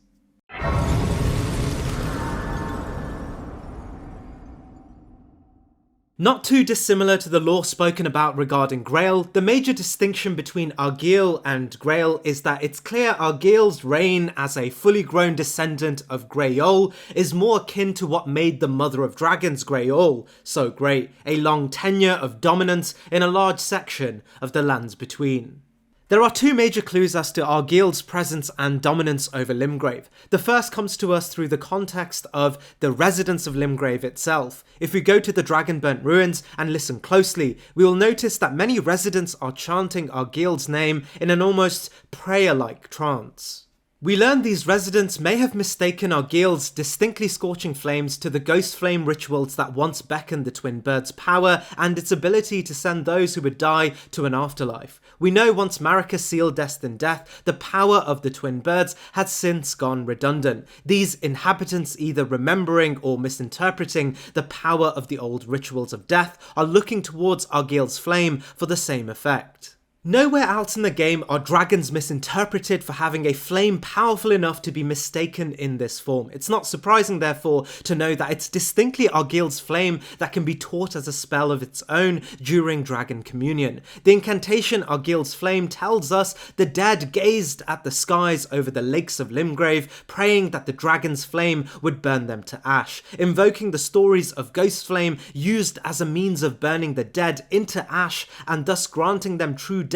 Not too dissimilar to the lore spoken about regarding Grail, the major distinction between Argyll and Grail is that it's clear Argyll's reign as a fully grown descendant of Greyol is more akin to what made the Mother of Dragons Greyol so great, a long tenure of dominance in a large section of the lands between. There are two major clues as to Argyll's presence and dominance over Limgrave. The first comes to us through the context of the residents of Limgrave itself. If we go to the Dragonburnt ruins and listen closely, we will notice that many residents are chanting Argyll's name in an almost prayer-like trance. We learn these residents may have mistaken Argyll's distinctly scorching flames to the ghost flame rituals that once beckoned the twin birds' power and its ability to send those who would die to an afterlife. We know once Marika sealed destined death, the power of the twin birds had since gone redundant, these inhabitants either remembering or misinterpreting the power of the old rituals of death are looking towards Argyll's flame for the same effect. Nowhere else in the game are dragons misinterpreted for having a flame powerful enough to be mistaken in this form. It's not surprising, therefore, to know that it's distinctly Argyll's flame that can be taught as a spell of its own during Dragon Communion. The incantation Argyll's flame tells us the dead gazed at the skies over the lakes of Limgrave, praying that the dragon's flame would burn them to ash, invoking the stories of ghost flame used as a means of burning the dead into ash and thus granting them true death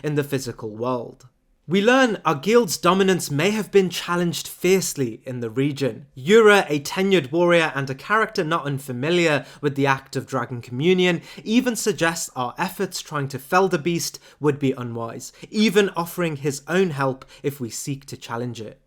in the physical world. We learn Argyll's dominance may have been challenged fiercely in the region. Yura, a tenured warrior and a character not unfamiliar with the act of Dragon Communion, even suggests our efforts trying to fell the beast would be unwise, even offering his own help if we seek to challenge it.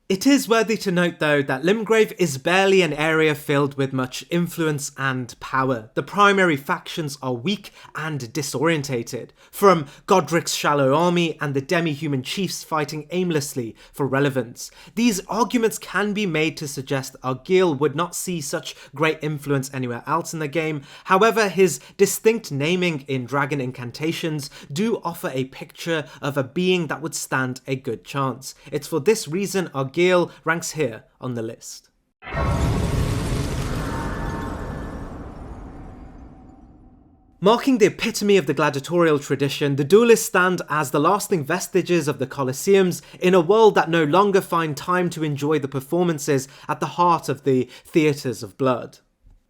It is worthy to note though that Limgrave is barely an area filled with much influence and power. The primary factions are weak and disorientated, from Godric's shallow army and the demi-human chiefs fighting aimlessly for relevance. These arguments can be made to suggest Argyll would not see such great influence anywhere else in the game. However, his distinct naming in dragon incantations do offer a picture of a being that would stand a good chance. It's for this reason Argyll ranks here on the list. Marking the epitome of the gladiatorial tradition, the duelists stand as the lasting vestiges of the Colosseums in a world that no longer find time to enjoy the performances at the heart of the theatres of blood.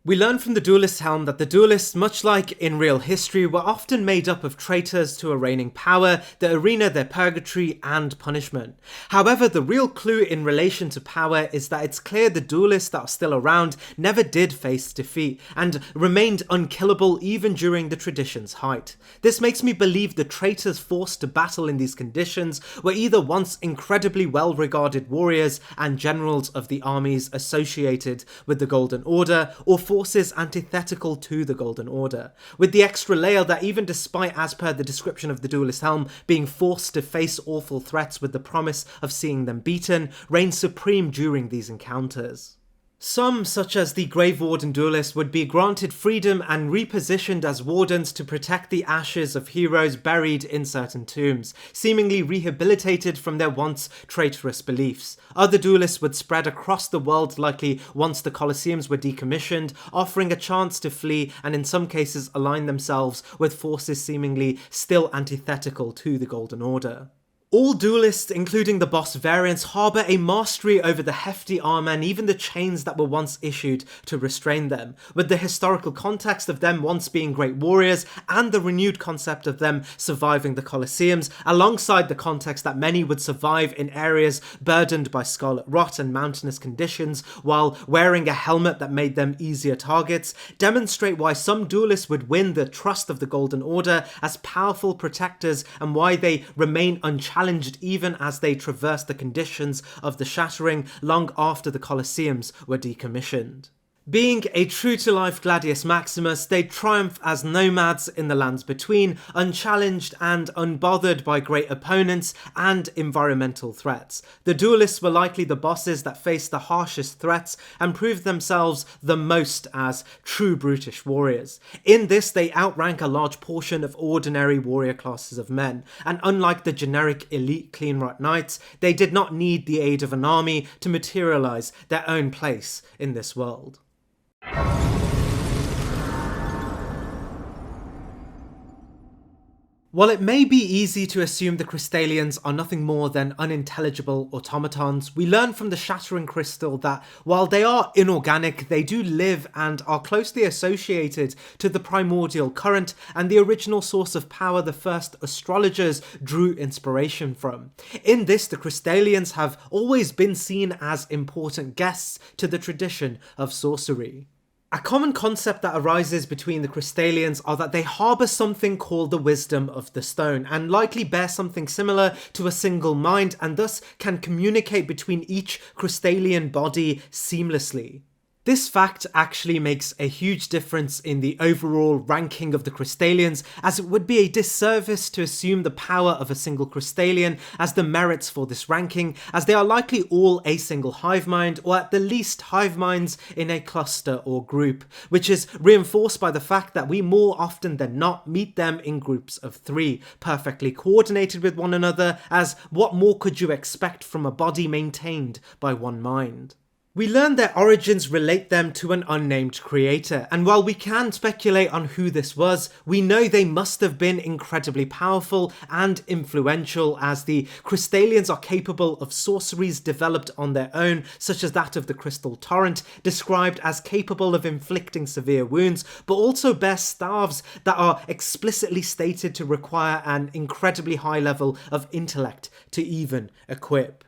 We learn from the Duelist's Helm that the duelists, much like in real history, were often made up of traitors to a reigning power, the arena their purgatory and punishment. However, the real clue in relation to power is that it's clear the duelists that are still around never did face defeat, and remained unkillable even during the tradition's height. This makes me believe the traitors forced to battle in these conditions were either once incredibly well-regarded warriors and generals of the armies associated with the Golden Order, or forces antithetical to the Golden Order, with the extra layer that even despite, as per the description of the Duelist's Helm, being forced to face awful threats with the promise of seeing them beaten, reigns supreme during these encounters. Some, such as the Grave Warden duelists, would be granted freedom and repositioned as wardens to protect the ashes of heroes buried in certain tombs, seemingly rehabilitated from their once traitorous beliefs. Other duelists would spread across the world, likely once the Colosseums were decommissioned, offering a chance to flee and in some cases align themselves with forces seemingly still antithetical to the Golden Order. All duelists, including the boss variants, harbour a mastery over the hefty armour and even the chains that were once issued to restrain them, with the historical context of them once being great warriors and the renewed concept of them surviving the Colosseums, alongside the context that many would survive in areas burdened by scarlet rot and mountainous conditions while wearing a helmet that made them easier targets, demonstrate why some duelists would win the trust of the Golden Order as powerful protectors and why they remain unchallenged even as they traverse the conditions of the Shattering long after the Colosseums were decommissioned. Being a true-to-life Gladius Maximus, they triumph as nomads in the lands between, unchallenged and unbothered by great opponents and environmental threats. The duelists were likely the bosses that faced the harshest threats and proved themselves the most as true brutish warriors. In this, they outrank a large portion of ordinary warrior classes of men, and unlike the generic elite clean rot knights, they did not need the aid of an army to materialize their own place in this world. While it may be easy to assume the Crystalians are nothing more than unintelligible automatons, we learn from the Shattering Crystal that while they are inorganic, they do live and are closely associated to the primordial current and the original source of power the first astrologers drew inspiration from. In this, the Crystalians have always been seen as important guests to the tradition of sorcery. A common concept that arises between the Crystalians are that they harbour something called the wisdom of the stone, and likely bear something similar to a single mind, and thus can communicate between each Crystalian body seamlessly. This fact actually makes a huge difference in the overall ranking of the Crystalians, as it would be a disservice to assume the power of a single Crystalian as the merits for this ranking, as they are likely all a single hive mind, or at the least hive minds in a cluster or group, which is reinforced by the fact that we more often than not meet them in groups of 3, perfectly coordinated with one another, as what more could you expect from a body maintained by one mind? We learn their origins relate them to an unnamed creator, and while we can speculate on who this was, we know they must have been incredibly powerful and influential, as the Crystalians are capable of sorceries developed on their own, such as that of the Crystal Torrent, described as capable of inflicting severe wounds, but also bear staves that are explicitly stated to require an incredibly high level of intellect to even equip.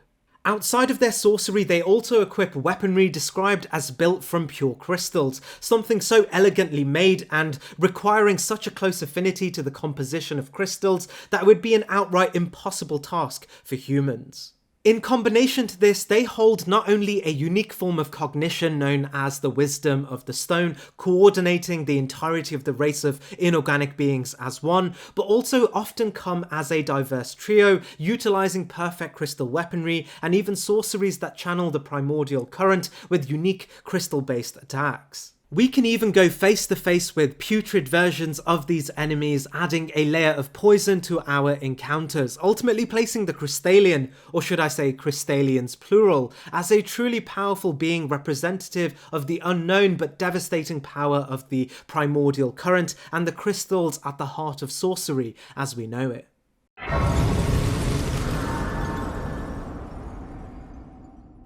Outside of their sorcery, they also equip weaponry described as built from pure crystals, something so elegantly made and requiring such a close affinity to the composition of crystals that it would be an outright impossible task for humans. In combination to this, they hold not only a unique form of cognition known as the wisdom of the stone, coordinating the entirety of the race of inorganic beings as one, but also often come as a diverse trio, utilizing perfect crystal weaponry and even sorceries that channel the primordial current with unique crystal-based attacks. We can even go face to face with putrid versions of these enemies, adding a layer of poison to our encounters, ultimately placing the Crystalian, or should I say Crystalians plural, as a truly powerful being representative of the unknown but devastating power of the primordial current and the crystals at the heart of sorcery as we know it.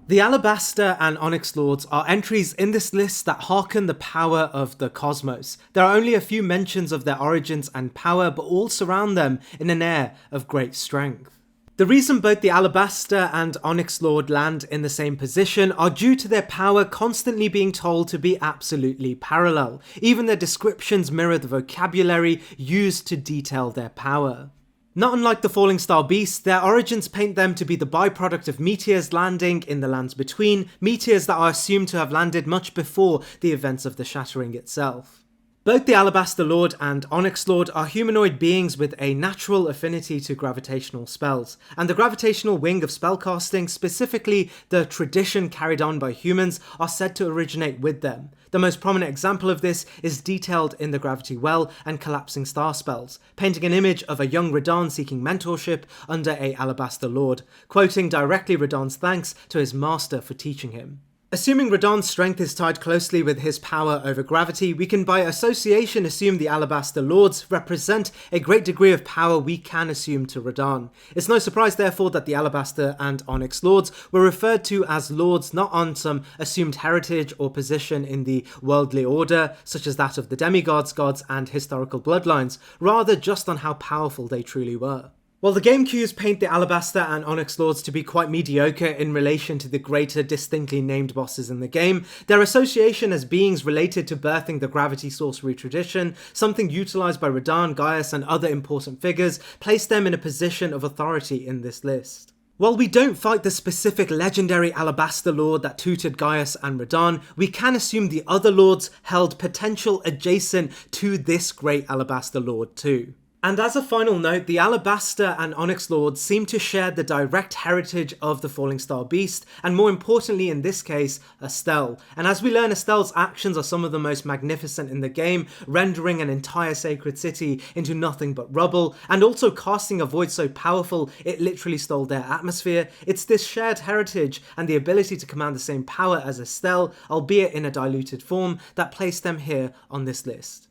The Alabaster and Onyx Lords are entries in this list that harken the power of the cosmos. There are only a few mentions of their origins and power, but all surround them in an air of great strength. The reason both the Alabaster and Onyx Lord land in the same position are due to their power constantly being told to be absolutely parallel. Even their descriptions mirror the vocabulary used to detail their power. Not unlike the Falling Star Beast, their origins paint them to be the byproduct of meteors landing in the lands between, meteors that are assumed to have landed much before the events of the Shattering itself. Both the Alabaster Lord and Onyx Lord are humanoid beings with a natural affinity to gravitational spells, and the gravitational wing of spellcasting, specifically the tradition carried on by humans, are said to originate with them. The most prominent example of this is detailed in the Gravity Well and Collapsing Star spells, painting an image of a young Radahn seeking mentorship under a Alabaster Lord, quoting directly Radahn's thanks to his master for teaching him. Assuming Radahn's strength is tied closely with his power over gravity, we can by association assume the Alabaster Lords represent a great degree of power we can assume to Radahn. It's no surprise therefore that the Alabaster and Onyx Lords were referred to as Lords not on some assumed heritage or position in the worldly order, such as that of the demigods, gods and historical bloodlines, rather just on how powerful they truly were. While the game cues paint the Alabaster and Onyx Lords to be quite mediocre in relation to the greater distinctly named bosses in the game, their association as beings related to birthing the gravity sorcery tradition, something utilised by Radahn, Gaius and other important figures, placed them in a position of authority in this list. While we don't fight the specific legendary Alabaster Lord that tutored Gaius and Radahn, we can assume the other lords held potential adjacent to this great Alabaster Lord too. And as a final note, the Alabaster and Onyx Lords seem to share the direct heritage of the Falling Star Beast, and more importantly in this case, Estelle. And as we learn, Estelle's actions are some of the most magnificent in the game, rendering an entire sacred city into nothing but rubble, and also casting a void so powerful it literally stole their atmosphere. It's this shared heritage and the ability to command the same power as Estelle, albeit in a diluted form, that placed them here on this list.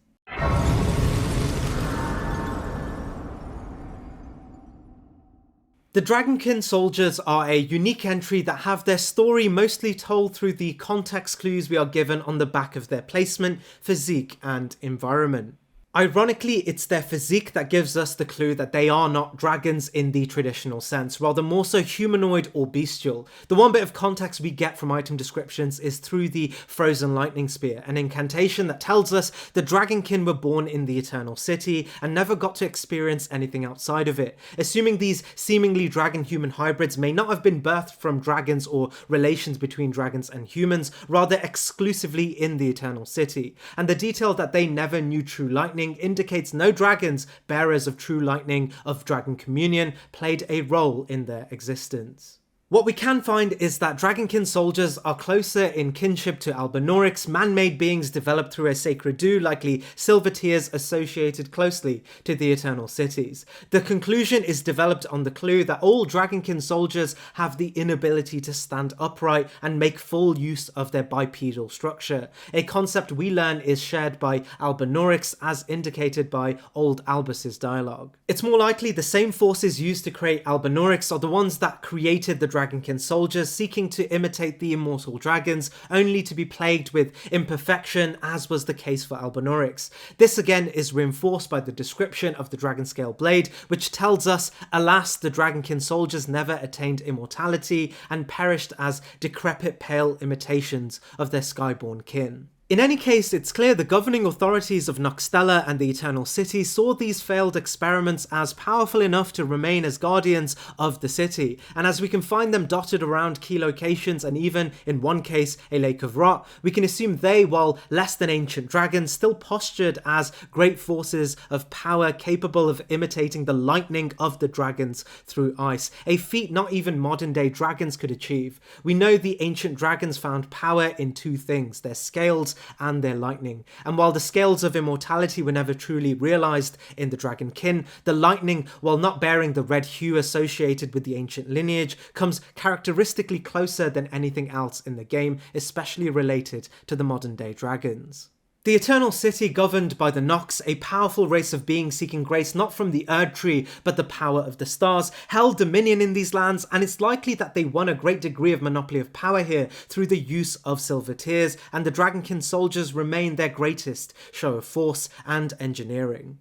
The Dragonkin soldiers are a unique entry that have their story mostly told through the context clues we are given on the back of their placement, physique and environment. Ironically, it's their physique that gives us the clue that they are not dragons in the traditional sense, rather more so humanoid or bestial. The one bit of context we get from item descriptions is through the Frozen Lightning Spear, an incantation that tells us the Dragonkin were born in the Eternal City and never got to experience anything outside of it. Assuming these seemingly dragon-human hybrids may not have been birthed from dragons or relations between dragons and humans, rather exclusively in the Eternal City. And the detail that they never knew true lightning indicates no dragons, bearers of true lightning of dragon communion, played a role in their existence. What we can find is that Dragonkin soldiers are closer in kinship to Albinaurics, man-made beings developed through a sacred dew, likely silver tears associated closely to the Eternal Cities. The conclusion is developed on the clue that all Dragonkin soldiers have the inability to stand upright and make full use of their bipedal structure, a concept we learn is shared by Albinaurics as indicated by Old Albus's dialogue. It's more likely the same forces used to create Albinaurics are the ones that created the Dragonkin soldiers, seeking to imitate the immortal dragons, only to be plagued with imperfection, as was the case for Albinaurics. This again is reinforced by the description of the dragon scale blade, which tells us, alas, the Dragonkin soldiers never attained immortality and perished as decrepit pale imitations of their skyborn kin. In any case, it's clear the governing authorities of Noxtella and the Eternal City saw these failed experiments as powerful enough to remain as guardians of the city, and as we can find them dotted around key locations and even, in one case, a lake of rot, we can assume they, while less than ancient dragons, still postured as great forces of power capable of imitating the lightning of the dragons through ice, a feat not even modern day dragons could achieve. We know the ancient dragons found power in two things, their scales and their lightning, and while the scales of immortality were never truly realised in the Dragonkin, the lightning, while not bearing the red hue associated with the ancient lineage, comes characteristically closer than anything else in the game, especially related to the modern day dragons. The Eternal City governed by the Nox, a powerful race of beings seeking grace not from the erdtree but the power of the stars, held dominion in these lands, and it's likely that they won a great degree of monopoly of power here through the use of silver tears, and the Dragonkin soldiers remain their greatest show of force and engineering.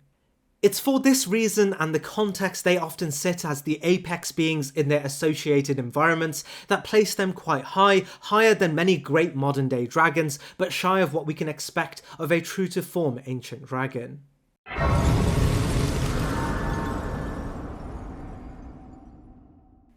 It's for this reason and the context they often sit as the apex beings in their associated environments that place them quite high, higher than many great modern day dragons, but shy of what we can expect of a true to form ancient dragon.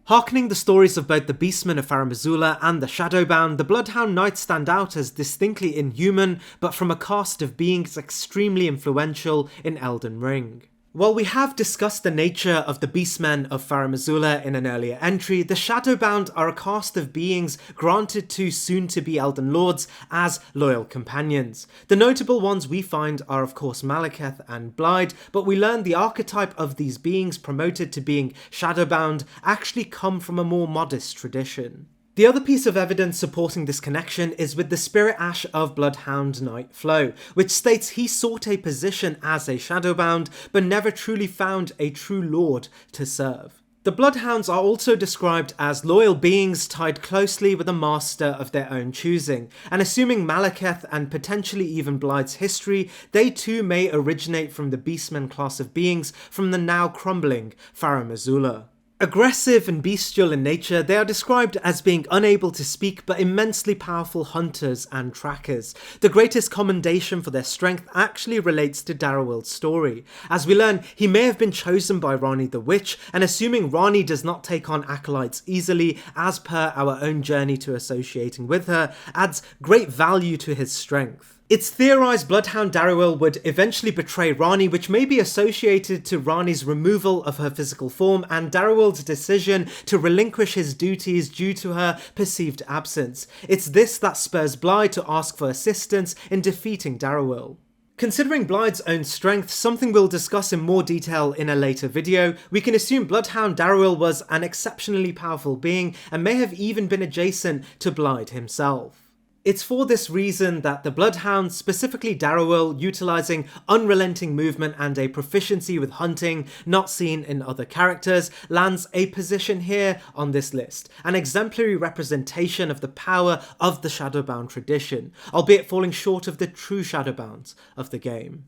Harkening the stories of both the Beastmen of Farum Azula and the Shadowbound, the Bloodhound Knights stand out as distinctly inhuman, but from a cast of beings extremely influential in Elden Ring. While we have discussed the nature of the Beastmen of Farum Azula in an earlier entry, the Shadowbound are a cast of beings granted to soon-to-be Elden Lords as loyal companions. The notable ones we find are of course Malekith and Blaidd, but we learn the archetype of these beings promoted to being Shadowbound actually come from a more modest tradition. The other piece of evidence supporting this connection is with the spirit ash of Bloodhound Knight Flow, which states he sought a position as a Shadowbound, but never truly found a true lord to serve. The Bloodhounds are also described as loyal beings tied closely with a master of their own choosing, and assuming Malekith and potentially even Blaidd's history, they too may originate from the Beastmen class of beings from the now crumbling Farum Azula. Aggressive and bestial in nature, they are described as being unable to speak but immensely powerful hunters and trackers. The greatest commendation for their strength actually relates to Darrowild's story. As we learn, he may have been chosen by Ranni the Witch, and assuming Ranni does not take on acolytes easily, as per our own journey to associating with her, adds great value to his strength. It's theorised Bloodhound Darrowild would eventually betray Ranni, which may be associated to Ranni's removal of her physical form and Darrowild's decision to relinquish his duties due to her perceived absence. It's this that spurs Blaidd to ask for assistance in defeating Darrowild. Considering Blaidd's own strength, something we'll discuss in more detail in a later video, we can assume Bloodhound Darrowild was an exceptionally powerful being and may have even been adjacent to Blaidd himself. It's for this reason that the Bloodhounds, specifically Darrowild, utilising unrelenting movement and a proficiency with hunting not seen in other characters, lands a position here on this list, an exemplary representation of the power of the Shadowbound tradition, albeit falling short of the true Shadowbounds of the game.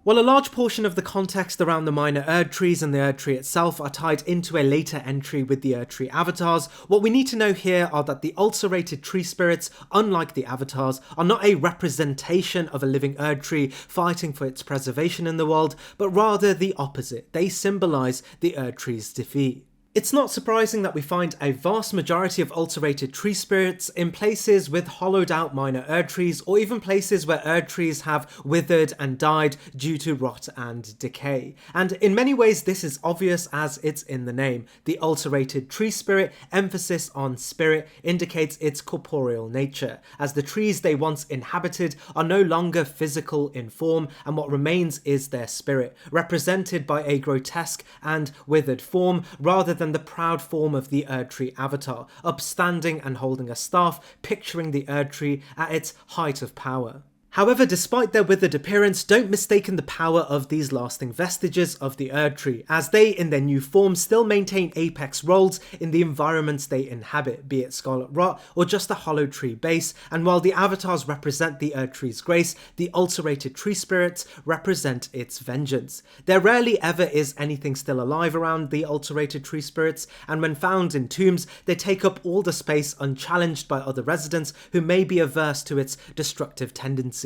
While a large portion of the context around the minor erdtrees and the erdtree itself are tied into a later entry with the erdtree avatars, what we need to know here are that the ulcerated tree spirits, unlike the avatars, are not a representation of a living erdtree fighting for its preservation in the world, but rather the opposite. They symbolise the erdtree's defeat. It's not surprising that we find a vast majority of ulcerated tree spirits in places with hollowed out minor erdtrees, or even places where erdtrees have withered and died due to rot and decay. And in many ways this is obvious as it's in the name. The ulcerated tree spirit, emphasis on spirit, indicates its corporeal nature, as the trees they once inhabited are no longer physical in form, and what remains is their spirit, represented by a grotesque and withered form rather than the proud form of the erdtree avatar, upstanding and holding a staff, picturing the erdtree at its height of power. However, despite their withered appearance, don't mistaken the power of these lasting vestiges of the erdtree, as they, in their new form, still maintain apex roles in the environments they inhabit, be it scarlet rot or just a hollow tree base, and while the avatars represent the erdtree's grace, the ulcerated tree spirits represent its vengeance. There rarely ever is anything still alive around the ulcerated tree spirits, and when found in tombs, they take up all the space unchallenged by other residents who may be averse to its destructive tendencies.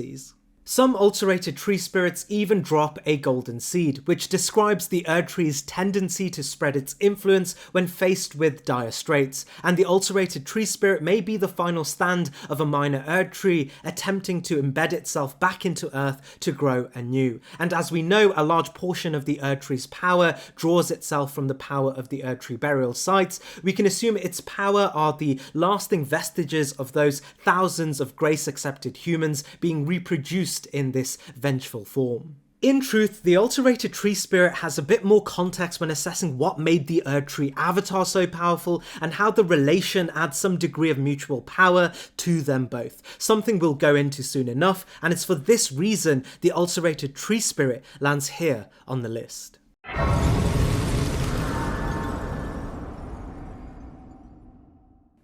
Some ulcerated tree spirits even drop a golden seed, which describes the erdtree's tendency to spread its influence when faced with dire straits, and the ulcerated tree spirit may be the final stand of a minor erdtree attempting to embed itself back into earth to grow anew. And as we know, a large portion of the erdtree's power draws itself from the power of the erdtree burial sites, we can assume its power are the lasting vestiges of those thousands of grace-accepted humans being reproduced in this vengeful form. In truth, the alterated tree spirit has a bit more context when assessing what made the erdtree avatar so powerful and how the relation adds some degree of mutual power to them both, something we'll go into soon enough, and it's for this reason the alterated tree spirit lands here on the list.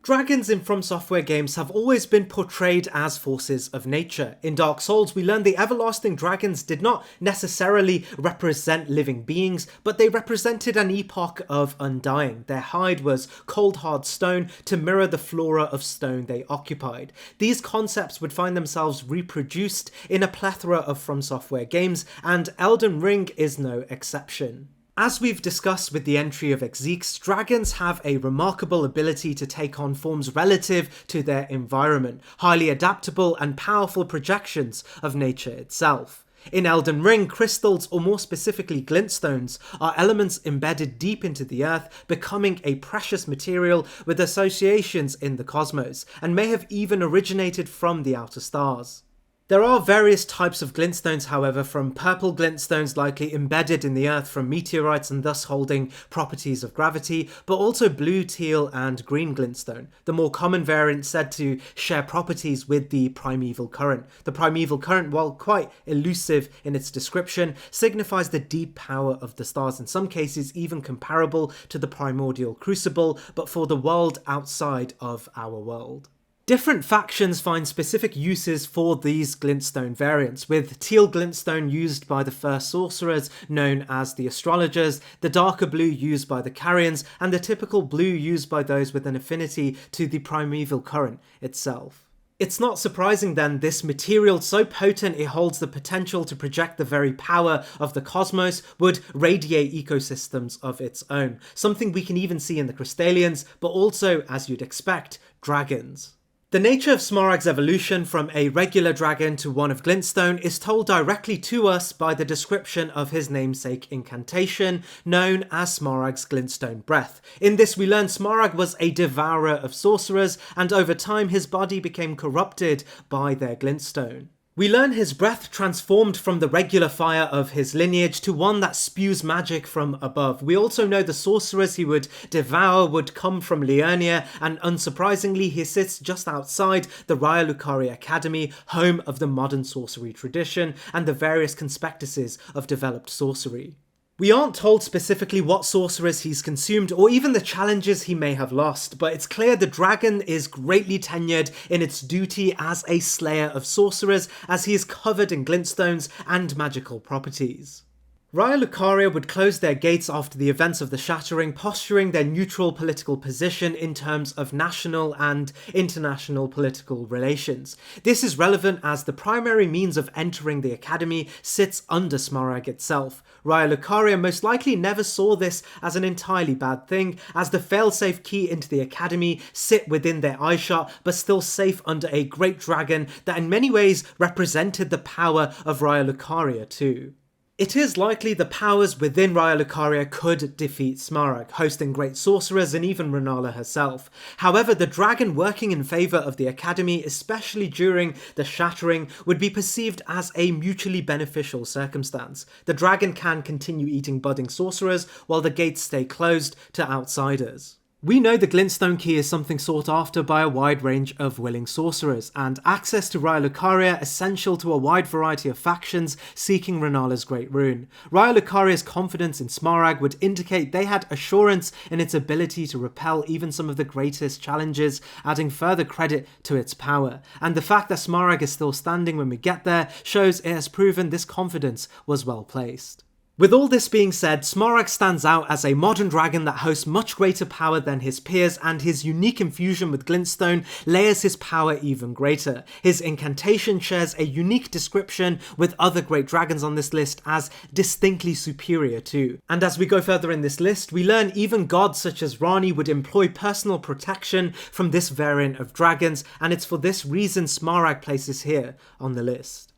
Dragons in From Software games have always been portrayed as forces of nature. In Dark Souls, we learned the everlasting dragons did not necessarily represent living beings, but they represented an epoch of undying. Their hide was cold hard stone to mirror the flora of stone they occupied. These concepts would find themselves reproduced in a plethora of From Software games, and Elden Ring is no exception. As we've discussed with the entry of Exeeks, dragons have a remarkable ability to take on forms relative to their environment, highly adaptable and powerful projections of nature itself. In Elden Ring, crystals, or more specifically glintstones, are elements embedded deep into the earth, becoming a precious material with associations in the cosmos, and may have even originated from the outer stars. There are various types of glintstones, however, from purple glintstones likely embedded in the earth from meteorites and thus holding properties of gravity, but also blue, teal and green glintstone, the more common variant said to share properties with the primeval current. The primeval current, while quite elusive in its description, signifies the deep power of the stars, in some cases even comparable to the primordial crucible, but for the world outside of our world. Different factions find specific uses for these glintstone variants, with teal glintstone used by the first sorcerers known as the astrologers, the darker blue used by the carrions, and the typical blue used by those with an affinity to the primeval current itself. It's not surprising then this material so potent it holds the potential to project the very power of the cosmos would radiate ecosystems of its own, something we can even see in the Crystallians, but also, as you'd expect, dragons. The nature of Smaragd's evolution from a regular dragon to one of glintstone is told directly to us by the description of his namesake incantation, known as Smaragd's glintstone breath. In this we learn Smaragd was a devourer of sorcerers, and over time his body became corrupted by their glintstone. We learn his breath transformed from the regular fire of his lineage to one that spews magic from above. We also know the sorcerers he would devour would come from Liurnia, and unsurprisingly he sits just outside the Raya Lucaria Academy, home of the modern sorcery tradition and the various conspectuses of developed sorcery. We aren't told specifically what sorcerers he's consumed or even the challenges he may have lost, but it's clear the dragon is greatly tenured in its duty as a slayer of sorcerers, as he is covered in glintstones and magical properties. Raya Lucaria would close their gates after the events of the Shattering, posturing their neutral political position in terms of national and international political relations. This is relevant as the primary means of entering the academy sits under Smaragd itself. Raya Lucaria most likely never saw this as an entirely bad thing, as the failsafe key into the academy sit within their eyeshot, but still safe under a great dragon that in many ways represented the power of Raya Lucaria too. It is likely the powers within Raya Lucaria could defeat Smaragd, hosting great sorcerers and even Renala herself. However, the dragon working in favour of the academy, especially during the Shattering, would be perceived as a mutually beneficial circumstance. The dragon can continue eating budding sorcerers while the gates stay closed to outsiders. We know the glintstone key is something sought after by a wide range of willing sorcerers, and access to Raya Lucaria essential to a wide variety of factions seeking Renala's Great Rune. Raya Lucaria's confidence in Smaragd would indicate they had assurance in its ability to repel even some of the greatest challenges, adding further credit to its power. And the fact that Smaragd is still standing when we get there shows it has proven this confidence was well placed. With all this being said, Smaragd stands out as a modern dragon that hosts much greater power than his peers, and his unique infusion with glintstone layers his power even greater. His incantation shares a unique description with other great dragons on this list as distinctly superior too. And as we go further in this list, we learn even gods such as Rani would employ personal protection from this variant of dragons, and it's for this reason Smaragd places here on the list.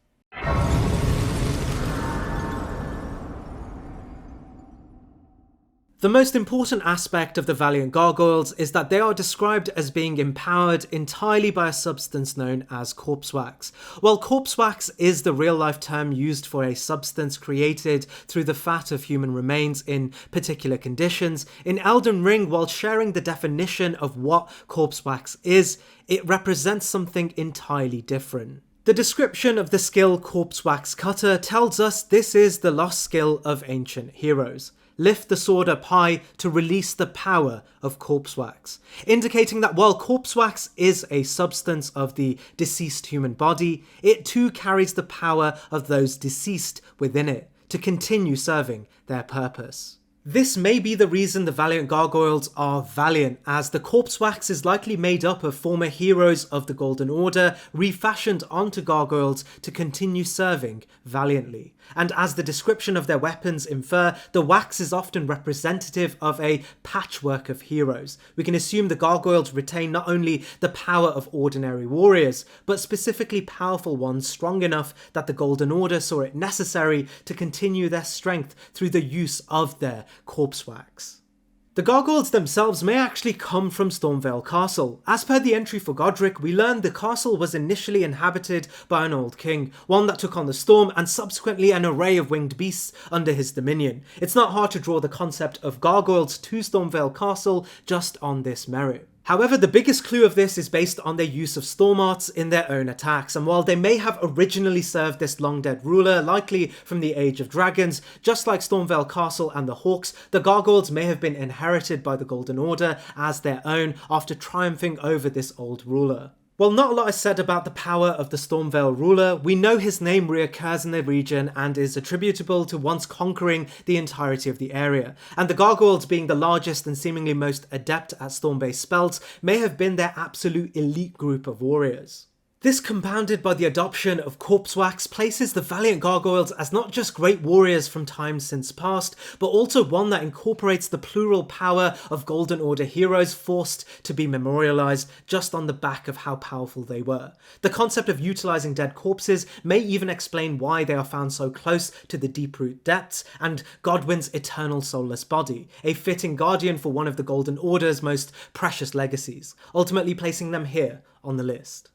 The most important aspect of the Valiant Gargoyles is that they are described as being empowered entirely by a substance known as corpse wax. While corpse wax is the real-life term used for a substance created through the fat of human remains in particular conditions, in Elden Ring, while sharing the definition of what corpse wax is, it represents something entirely different. The description of the skill Corpse Wax Cutter tells us this is the lost skill of ancient heroes. Lift the sword up high to release the power of corpse wax, indicating that while corpse wax is a substance of the deceased human body, it too carries the power of those deceased within it to continue serving their purpose. This may be the reason the Valiant Gargoyles are valiant, as the corpse wax is likely made up of former heroes of the Golden Order refashioned onto gargoyles to continue serving valiantly. And as the description of their weapons infer, the wax is often representative of a patchwork of heroes. We can assume the gargoyles retain not only the power of ordinary warriors, but specifically powerful ones strong enough that the Golden Order saw it necessary to continue their strength through the use of their corpse wax. The gargoyles themselves may actually come from Stormveil Castle. As per the entry for Godric, we learned the castle was initially inhabited by an old king, one that took on the storm and subsequently an array of winged beasts under his dominion. It's not hard to draw the concept of gargoyles to Stormveil Castle just on this merit. However, the biggest clue of this is based on their use of storm arts in their own attacks, and while they may have originally served this long-dead ruler, likely from the Age of Dragons, just like Stormveil Castle and the Hawks, the gargoyles may have been inherited by the Golden Order as their own after triumphing over this old ruler. While not a lot is said about the power of the Stormveil ruler, we know his name reoccurs in the region and is attributable to once conquering the entirety of the area, and the gargoyles, being the largest and seemingly most adept at storm-based spells, may have been their absolute elite group of warriors. This, compounded by the adoption of corpse wax, places the Valiant Gargoyles as not just great warriors from times since past, but also one that incorporates the plural power of Golden Order heroes forced to be memorialized just on the back of how powerful they were. The concept of utilizing dead corpses may even explain why they are found so close to the Deeproot depths and Godwyn's eternal soulless body, a fitting guardian for one of the Golden Order's most precious legacies, ultimately placing them here on the list.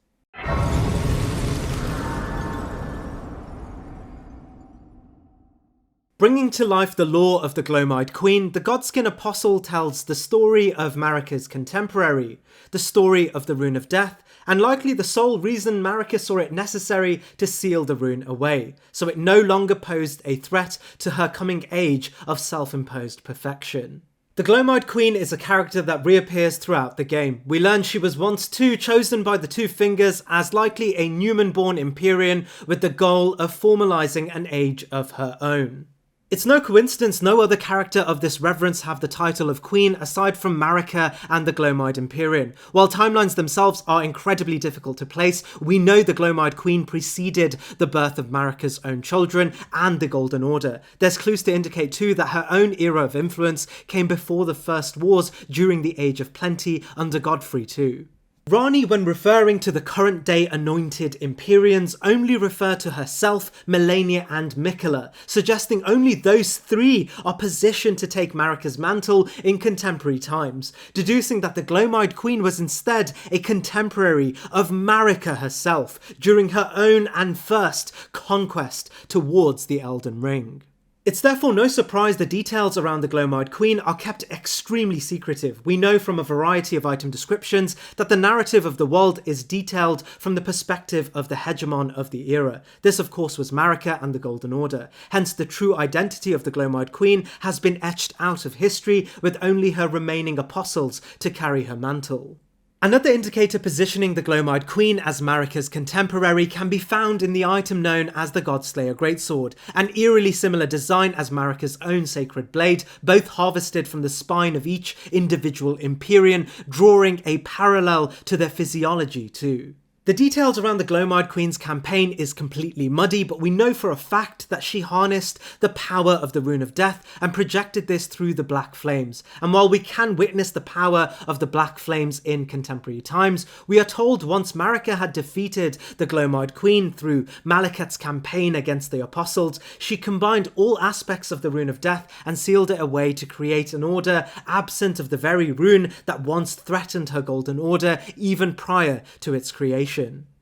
Bringing to life the lore of the Gloam-Eyed Queen, the Godskin Apostle tells the story of Marika's contemporary, the story of the Rune of Death, and likely the sole reason Marika saw it necessary to seal the rune away, so it no longer posed a threat to her coming age of self-imposed perfection. The Gloam-Eyed Queen is a character that reappears throughout the game. We learn she was once too chosen by the Two Fingers as likely a Newman-born Empyrean with the goal of formalising an age of her own. It's no coincidence no other character of this reverence have the title of Queen aside from Marika and the Gloam-Eyed Empyrean. While timelines themselves are incredibly difficult to place, we know the Gloam-Eyed Queen preceded the birth of Marika's own children and the Golden Order. There's clues to indicate too that her own era of influence came before the First Wars during the Age of Plenty under Godfrey too. Rani, when referring to the current-day anointed Empyreans, only refer to herself, Melania and Mikola, suggesting only those three are positioned to take Marika's mantle in contemporary times, deducing that the Gloam-Eyed Queen was instead a contemporary of Marika herself during her own and first conquest towards the Elden Ring. It's therefore no surprise the details around the Gloam-Eyed Queen are kept extremely secretive. We know from a variety of item descriptions that the narrative of the world is detailed from the perspective of the hegemon of the era. This of course was Marika and the Golden Order. Hence the true identity of the Gloam-Eyed Queen has been etched out of history with only her remaining apostles to carry her mantle. Another indicator positioning the Gloam-Eyed Queen as Marika's contemporary can be found in the item known as the Godslayer Greatsword, an eerily similar design as Marika's own sacred blade, both harvested from the spine of each individual Empyrean, drawing a parallel to their physiology too. The details around the Glowmide Queen's campaign is completely muddy, but we know for a fact that she harnessed the power of the Rune of Death and projected this through the Black Flames. And while we can witness the power of the Black Flames in contemporary times, we are told once Marika had defeated the Glowmide Queen through Malekith's campaign against the Apostles, she combined all aspects of the Rune of Death and sealed it away to create an order absent of the very rune that once threatened her Golden Order even prior to its creation.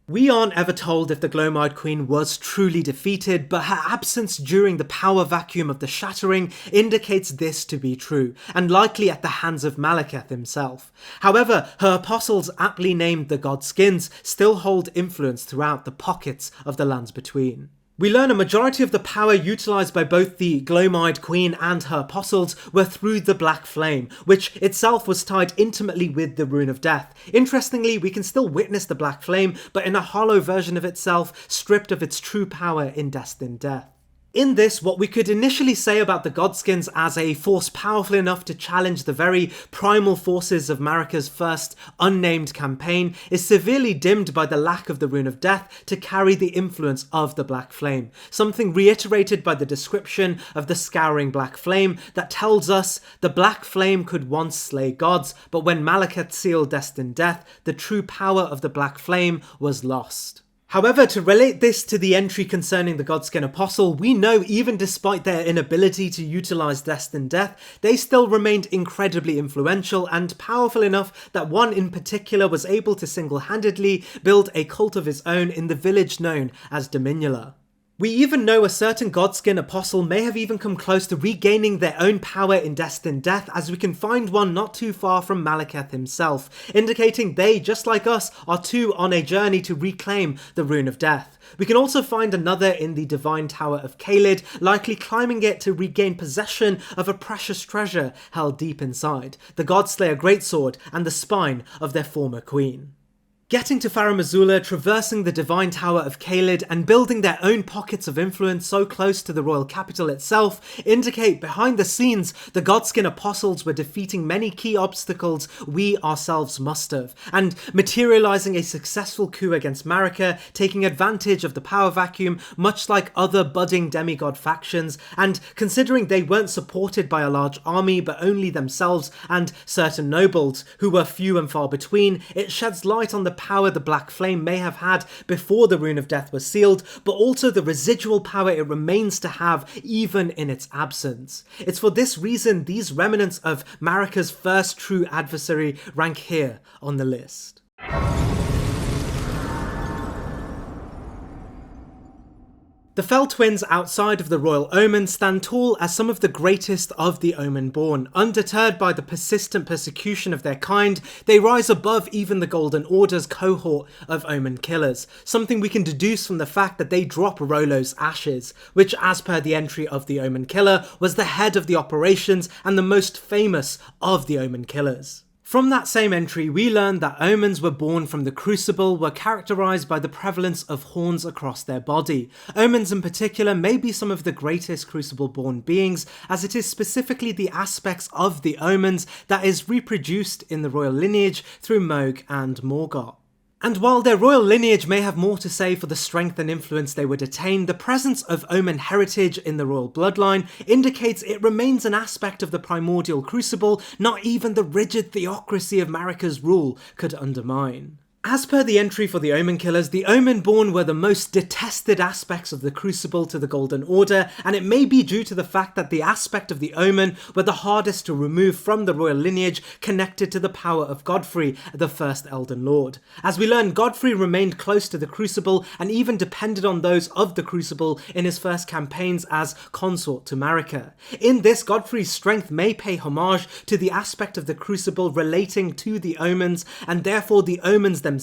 We aren't ever told if the Glowmide Queen was truly defeated, but her absence during the power vacuum of the Shattering indicates this to be true, and likely at the hands of Malekith himself. However, her apostles, aptly named the Godskins, still hold influence throughout the pockets of the Lands Between. We learn a majority of the power utilised by both the Glowmide Queen and her apostles were through the Black Flame, which itself was tied intimately with the Rune of Death. Interestingly, we can still witness the Black Flame, but in a hollow version of itself, stripped of its true power in Destined Death. In this, what we could initially say about the Godskins as a force powerful enough to challenge the very primal forces of Marika's first unnamed campaign is severely dimmed by the lack of the Rune of Death to carry the influence of the Black Flame, something reiterated by the description of the Scouring Black Flame that tells us the Black Flame could once slay gods, but when Malekith sealed Destined Death, the true power of the Black Flame was lost. However, to relate this to the entry concerning the Godskin Apostle, we know even despite their inability to utilise Destined Death, they still remained incredibly influential and powerful enough that one in particular was able to single-handedly build a cult of his own in the village known as Dominula. We even know a certain Godskin Apostle may have even come close to regaining their own power in Destined Death, as we can find one not too far from Malekith himself, indicating they, just like us, are too on a journey to reclaim the Rune of Death. We can also find another in the Divine Tower of Caelid, likely climbing it to regain possession of a precious treasure held deep inside, the Godslayer Greatsword and the spine of their former queen. Getting to Farum Azula, traversing the Divine Tower of Caelid, and building their own pockets of influence so close to the royal capital itself indicate behind the scenes the Godskin Apostles were defeating many key obstacles we ourselves must have, and materialising a successful coup against Marika, taking advantage of the power vacuum much like other budding demigod factions, and considering they weren't supported by a large army but only themselves and certain nobles, who were few and far between, it sheds light on the power the Black Flame may have had before the Rune of Death was sealed, but also the residual power it remains to have even in its absence. It's for this reason these remnants of Marika's first true adversary rank here on the list. The Fell Twins outside of the Royal Omen stand tall as some of the greatest of the Omen-born. Undeterred by the persistent persecution of their kind, they rise above even the Golden Order's cohort of Omen killers, something we can deduce from the fact that they drop Rollo's ashes, which as per the entry of the Omen Killer was the head of the operations and the most famous of the Omen killers. From that same entry, we learn that omens were born from the Crucible were characterised by the prevalence of horns across their body. Omens in particular may be some of the greatest Crucible-born beings, as it is specifically the aspects of the omens that is reproduced in the royal lineage through Mohg and Morgott. And while their royal lineage may have more to say for the strength and influence they would attain, the presence of Omen heritage in the royal bloodline indicates it remains an aspect of the primordial crucible not even the rigid theocracy of Marika's rule could undermine. As per the entry for the Omen Killers, the Omen-born were the most detested aspects of the Crucible to the Golden Order, and it may be due to the fact that the aspect of the Omen were the hardest to remove from the royal lineage connected to the power of Godfrey, the first Elden Lord. As we learn, Godfrey remained close to the Crucible and even depended on those of the Crucible in his first campaigns as consort to Marika. In this, Godfrey's strength may pay homage to the aspect of the Crucible relating to the Omens, and therefore the Omens themselves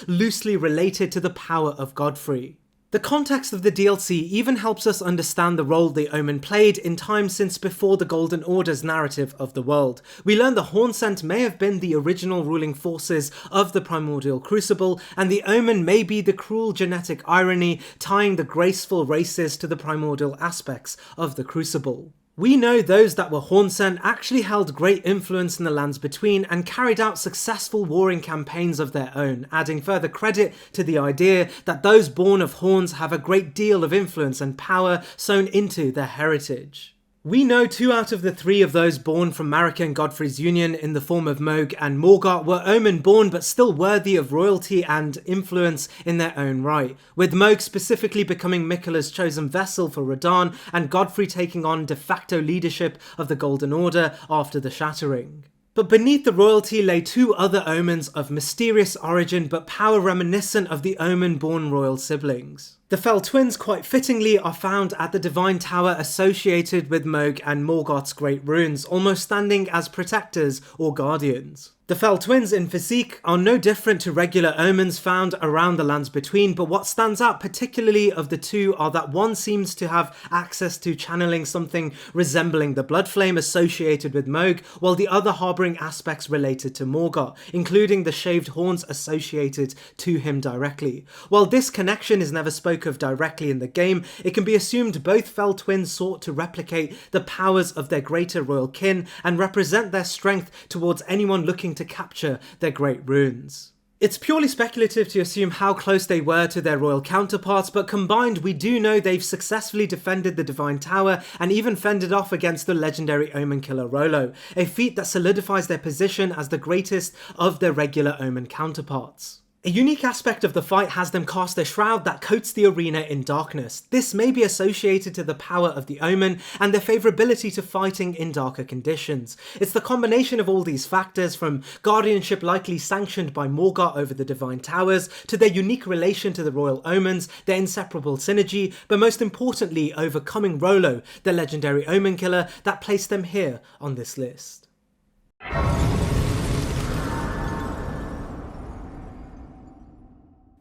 loosely related to the power of Godfrey. The context of the DLC even helps us understand the role the Omen played in time since before the Golden Order's narrative of the world. We learn the Hornsent may have been the original ruling forces of the Primordial Crucible, and the Omen may be the cruel genetic irony tying the graceful races to the primordial aspects of the Crucible. We know those that were horn-sent actually held great influence in the lands between and carried out successful warring campaigns of their own, adding further credit to the idea that those born of horns have a great deal of influence and power sewn into their heritage. We know 2 out of the 3 of those born from Marika and Godfrey's union in the form of Mohg and Morgott were omen born but still worthy of royalty and influence in their own right, with Mohg specifically becoming Miquella's chosen vessel for Radahn and Godfrey taking on de facto leadership of the Golden Order after the Shattering. But beneath the royalty lay 2 other omens of mysterious origin but power reminiscent of the omen-born royal siblings. The Fell twins, quite fittingly, are found at the Divine Tower associated with Mohg and Morgott's great runes, almost standing as protectors or guardians. The Fell twins in physique are no different to regular omens found around the lands between, but what stands out particularly of the 2 are that one seems to have access to channeling something resembling the blood flame associated with Mohg, while the other harbouring aspects related to Morgott, including the shaved horns associated to him directly. While this connection is never spoken of directly in the game, it can be assumed both Fell twins sought to replicate the powers of their greater royal kin and represent their strength towards anyone looking to capture their great runes. It's purely speculative to assume how close they were to their royal counterparts, but combined we do know they've successfully defended the Divine Tower and even fended off against the legendary Omen killer Rollo, a feat that solidifies their position as the greatest of their regular Omen counterparts. A unique aspect of the fight has them cast a shroud that coats the arena in darkness. This may be associated to the power of the Omen and their favourability to fighting in darker conditions. It's the combination of all these factors, from guardianship likely sanctioned by Morgott over the Divine Towers, to their unique relation to the Royal Omens, their inseparable synergy, but most importantly overcoming Rollo, the legendary Omen killer, that placed them here on this list.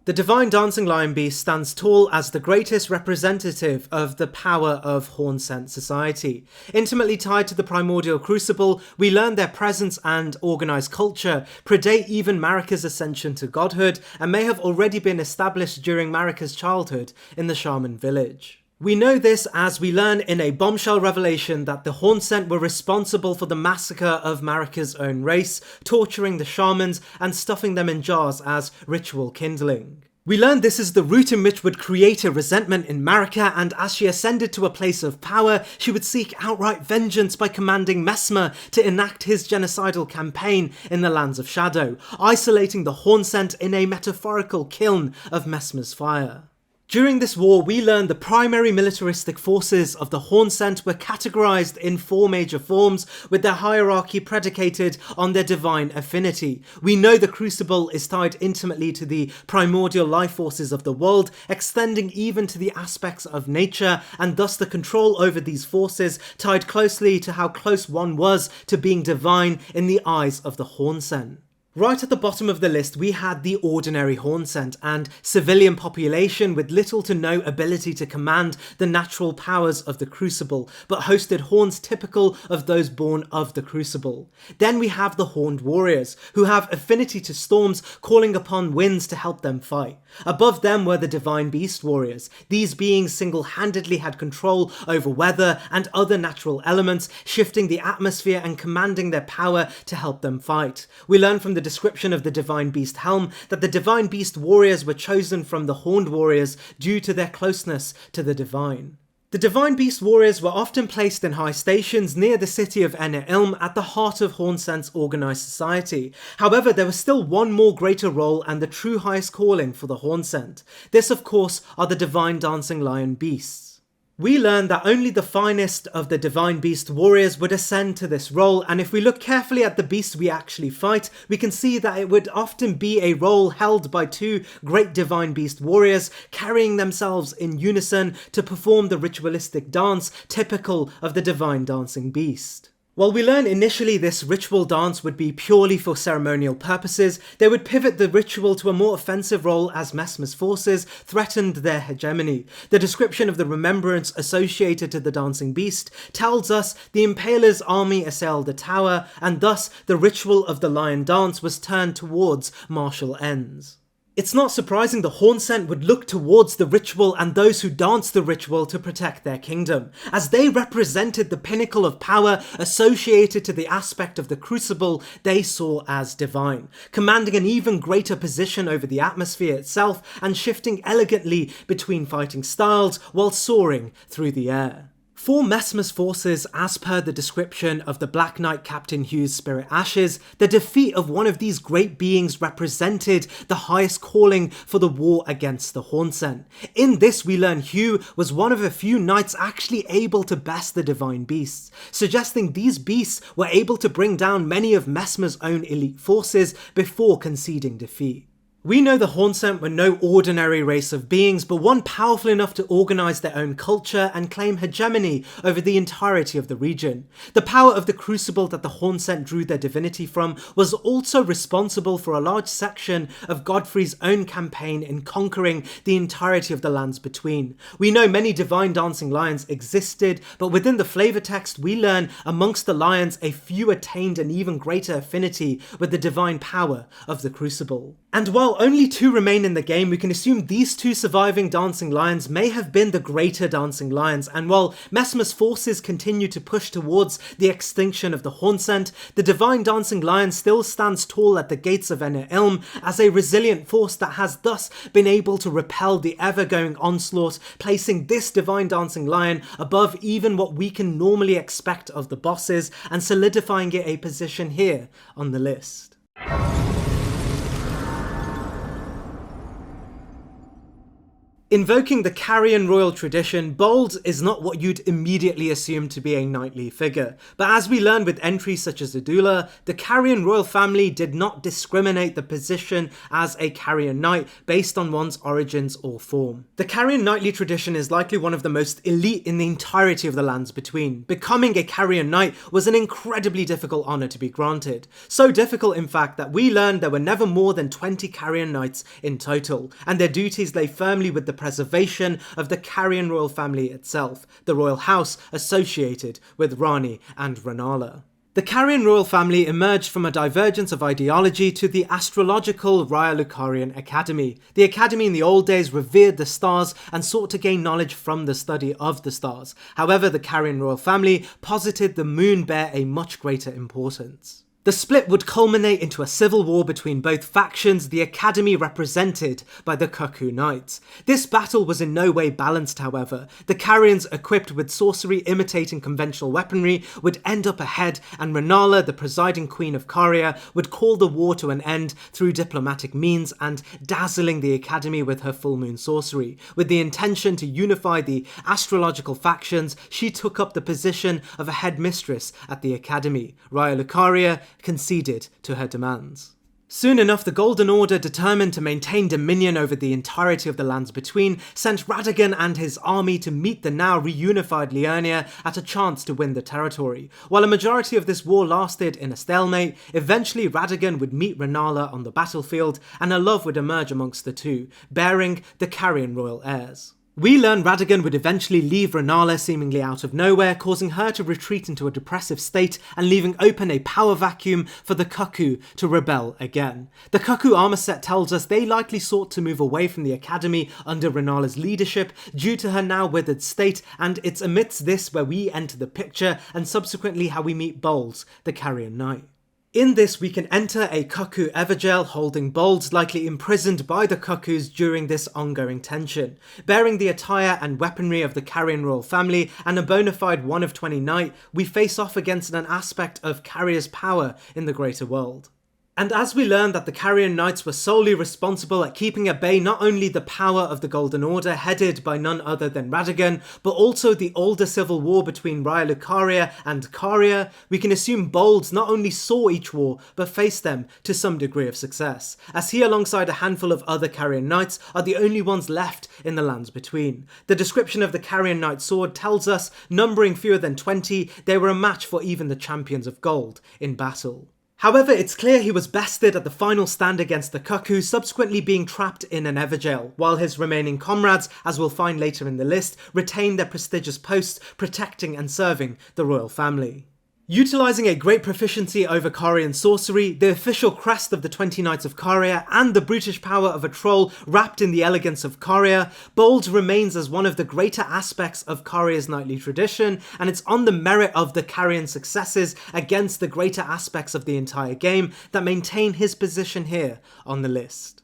The Divine Dancing Lion Beast stands tall as the greatest representative of the power of Horn-sent society. Intimately tied to the primordial crucible, we learn their presence and organised culture predate even Marika's ascension to godhood and may have already been established during Marika's childhood in the shaman village. We know this as we learn in a bombshell revelation that the Horn-sent were responsible for the massacre of Marika's own race, torturing the shamans and stuffing them in jars as ritual kindling. We learn this is the root in which would create a resentment in Marika, and as she ascended to a place of power, she would seek outright vengeance by commanding Messmer to enact his genocidal campaign in the Lands of Shadow, isolating the Horn-sent in a metaphorical kiln of Messmer's fire. During this war, we learn the primary militaristic forces of the Horn-sent were categorised in 4 major forms, with their hierarchy predicated on their divine affinity. We know the Crucible is tied intimately to the primordial life forces of the world, extending even to the aspects of nature, and thus the control over these forces tied closely to how close one was to being divine in the eyes of the Horn-sent. Right at the bottom of the list we had the ordinary Horn-sent and civilian population with little to no ability to command the natural powers of the Crucible, but hosted horns typical of those born of the Crucible. Then we have the Horned Warriors, who have affinity to storms, calling upon winds to help them fight. Above them were the Divine Beast Warriors. These beings single-handedly had control over weather and other natural elements, shifting the atmosphere and commanding their power to help them fight. We learn from the description of the Divine Beast Helm that the Divine Beast Warriors were chosen from the Horned Warriors due to their closeness to the Divine. The Divine Beast Warriors were often placed in high stations near the city of Ener Ilm at the heart of Horn-sent's organised society. However, there was still one more greater role and the true highest calling for the Horn-sent. This, of course, are the Divine Dancing Lion Beasts. We learn that only the finest of the Divine Beast Warriors would ascend to this role, and if we look carefully at the beasts we actually fight, we can see that it would often be a role held by 2 great Divine Beast Warriors, carrying themselves in unison to perform the ritualistic dance typical of the Divine Dancing Beast. While we learn initially this ritual dance would be purely for ceremonial purposes, they would pivot the ritual to a more offensive role as Messmer's forces threatened their hegemony. The description of the remembrance associated to the Dancing Beast tells us the Impaler's army assailed the tower, and thus the ritual of the Lion Dance was turned towards martial ends. It's not surprising the Hornsent would look towards the ritual and those who danced the ritual to protect their kingdom, as they represented the pinnacle of power associated to the aspect of the crucible they saw as divine, commanding an even greater position over the atmosphere itself and shifting elegantly between fighting styles while soaring through the air. For Messmer's forces, as per the description of the Black Knight Captain Hugh's spirit ashes, the defeat of one of these great beings represented the highest calling for the war against the Hornsent. In this we learn Hugh was one of a few knights actually able to best the divine beasts, suggesting these beasts were able to bring down many of Messmer's own elite forces before conceding defeat. We know the Hornsent were no ordinary race of beings, but one powerful enough to organise their own culture and claim hegemony over the entirety of the region. The power of the crucible that the Hornsent drew their divinity from was also responsible for a large section of Godfrey's own campaign in conquering the entirety of the lands between. We know many divine dancing lions existed, but within the flavour text we learn amongst the lions a few attained an even greater affinity with the divine power of the crucible. And while only 2 remain in the game, we can assume these 2 surviving dancing lions may have been the greater dancing lions, and while Messmer's forces continue to push towards the extinction of the Hornsent, the divine dancing lion still stands tall at the gates of Ene Ilm as a resilient force that has thus been able to repel the ever-going onslaught, placing this divine dancing lion above even what we can normally expect of the bosses and solidifying it a position here on the list. Invoking the Carian royal tradition, Bold is not what you'd immediately assume to be a knightly figure, but as we learn with entries such as Adula, the Carian royal family did not discriminate the position as a Carian knight based on one's origins or form. The Carian knightly tradition is likely one of the most elite in the entirety of the lands between. Becoming a Carian knight was an incredibly difficult honour to be granted, so difficult in fact that we learned there were never more than 20 Carian knights in total, and their duties lay firmly with the preservation of the Carian royal family itself, the royal house associated with Rani and Rennala. The Carian royal family emerged from a divergence of ideology to the astrological Raya Lucarian Academy. The academy in the old days revered the stars and sought to gain knowledge from the study of the stars. However, the Carian royal family posited the moon bear a much greater importance. The split would culminate into a civil war between both factions, the Academy represented by the Cuckoo Knights. This battle was in no way balanced, however. The Carians, equipped with sorcery imitating conventional weaponry, would end up ahead, and Rennala, the presiding queen of Caria, would call the war to an end through diplomatic means and dazzling the Academy with her full moon sorcery. With the intention to unify the astrological factions, she took up the position of a headmistress at the Academy. Raya Lucaria conceded to her demands. Soon enough, the Golden Order, determined to maintain dominion over the entirety of the lands between, sent Radagon and his army to meet the now reunified Liurnia at a chance to win the territory. While a majority of this war lasted in a stalemate, eventually Radagon would meet Rennala on the battlefield, and a love would emerge amongst the two, bearing the Carian royal heirs. We learn Radagon would eventually leave Rennala seemingly out of nowhere, causing her to retreat into a depressive state and leaving open a power vacuum for the Cuckoo to rebel again. The Cuckoo armor set tells us they likely sought to move away from the Academy under Rennala's leadership due to her now withered state, and it's amidst this where we enter the picture and subsequently how we meet Bowles, the Carian Knight. In this, we can enter a Cuckoo Evergel holding Bowles, likely imprisoned by the Cuckoos during this ongoing tension. Bearing the attire and weaponry of the Carian royal family and a bona fide 1 of 20 knight, we face off against an aspect of Caria's power in the greater world. And as we learn that the Carian Knights were solely responsible at keeping at bay not only the power of the Golden Order, headed by none other than Radagon, but also the older civil war between Raya Lucaria and Caria, we can assume Bowles not only saw each war, but faced them to some degree of success, as he alongside a handful of other Carian Knights are the only ones left in the lands between. The description of the Carian Knight sword tells us, numbering fewer than 20, they were a match for even the champions of gold in battle. However, it's clear he was bested at the final stand against the Cuckoo, subsequently being trapped in an Everjail, while his remaining comrades, as we'll find later in the list, retained their prestigious posts protecting and serving the royal family. Utilising a great proficiency over Carian sorcery, the official crest of the 20 Knights of Caria, and the brutish power of a troll wrapped in the elegance of Caria, bold remains as one of the greater aspects of Caria's knightly tradition, and it's on the merit of the Carian successes against the greater aspects of the entire game that maintain his position here on the list.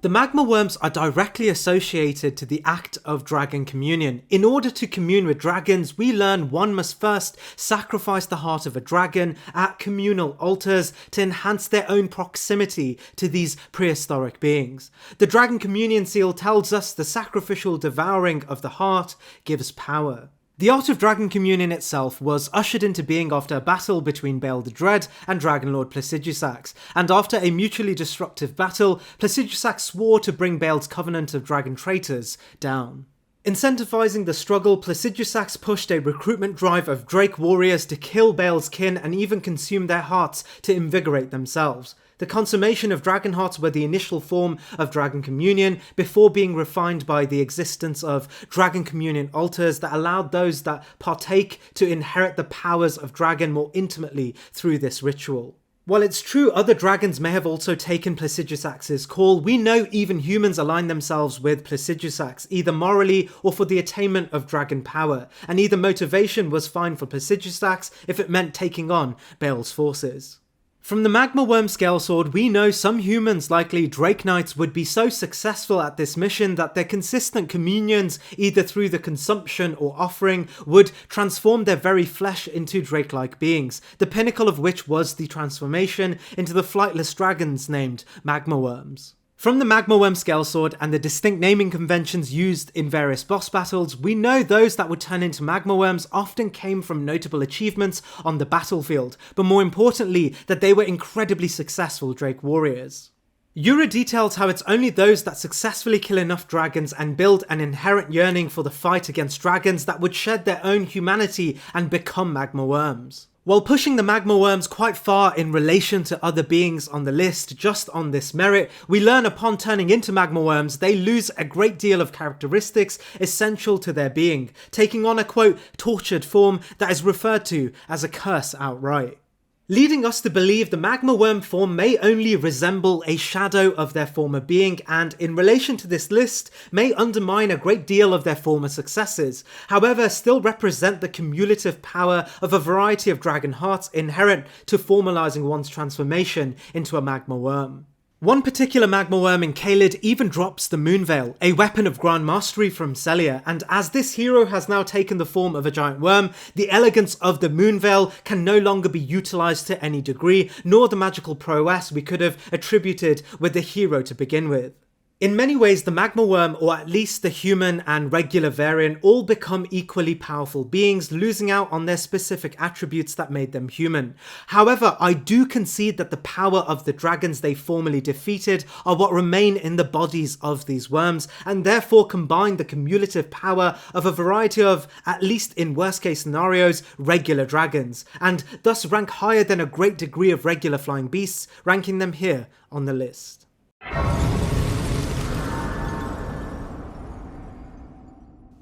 The magma worms are directly associated to the act of dragon communion. In order to commune with dragons, we learn one must first sacrifice the heart of a dragon at communal altars to enhance their own proximity to these prehistoric beings. The dragon communion seal tells us the sacrificial devouring of the heart gives power. The art of dragon communion itself was ushered into being after a battle between Bael the Dread and Dragonlord Placidusax, and after a mutually destructive battle, Placidusax swore to bring Bael's covenant of dragon traitors down. Incentivizing the struggle, Placidusax pushed a recruitment drive of Drake warriors to kill Bael's kin and even consume their hearts to invigorate themselves. The consummation of dragon hearts were the initial form of dragon communion before being refined by the existence of dragon communion altars that allowed those that partake to inherit the powers of dragon more intimately through this ritual. While it's true other dragons may have also taken Placidusax's call, we know even humans align themselves with Placidusax, either morally or for the attainment of dragon power, and either motivation was fine for Placidusax if it meant taking on Bael's forces. From the Magma Worm Scalesword, we know some humans, likely Drake Knights, would be so successful at this mission that their consistent communions, either through the consumption or offering, would transform their very flesh into Drake-like beings, the pinnacle of which was the transformation into the flightless dragons named Magma Worms. From the Magma Worm Scalesword and the distinct naming conventions used in various boss battles, we know those that would turn into Magma Worms often came from notable achievements on the battlefield, but more importantly, that they were incredibly successful Drake warriors. Yura details how it's only those that successfully kill enough dragons and build an inherent yearning for the fight against dragons that would shed their own humanity and become Magma Worms. While pushing the Magma Worms quite far in relation to other beings on the list just on this merit, we learn upon turning into Magma Worms they lose a great deal of characteristics essential to their being, taking on a quote tortured form that is referred to as a curse outright, leading us to believe the Magma Worm form may only resemble a shadow of their former being and, in relation to this list, may undermine a great deal of their former successes, however still represent the cumulative power of a variety of dragon hearts inherent to formalizing one's transformation into a Magma Worm. One particular Magma Worm in Caelid even drops the Moonveil, a weapon of Grand Mastery from Celia, and as this hero has now taken the form of a giant worm, the elegance of the Moonveil can no longer be utilised to any degree, nor the magical prowess we could have attributed with the hero to begin with. In many ways, the Magma Worm, or at least the human and regular variant, all become equally powerful beings, losing out on their specific attributes that made them human. However, I do concede that the power of the dragons they formerly defeated are what remain in the bodies of these worms, and therefore combine the cumulative power of a variety of, at least in worst case scenarios, regular dragons, and thus rank higher than a great degree of regular flying beasts, ranking them here on the list.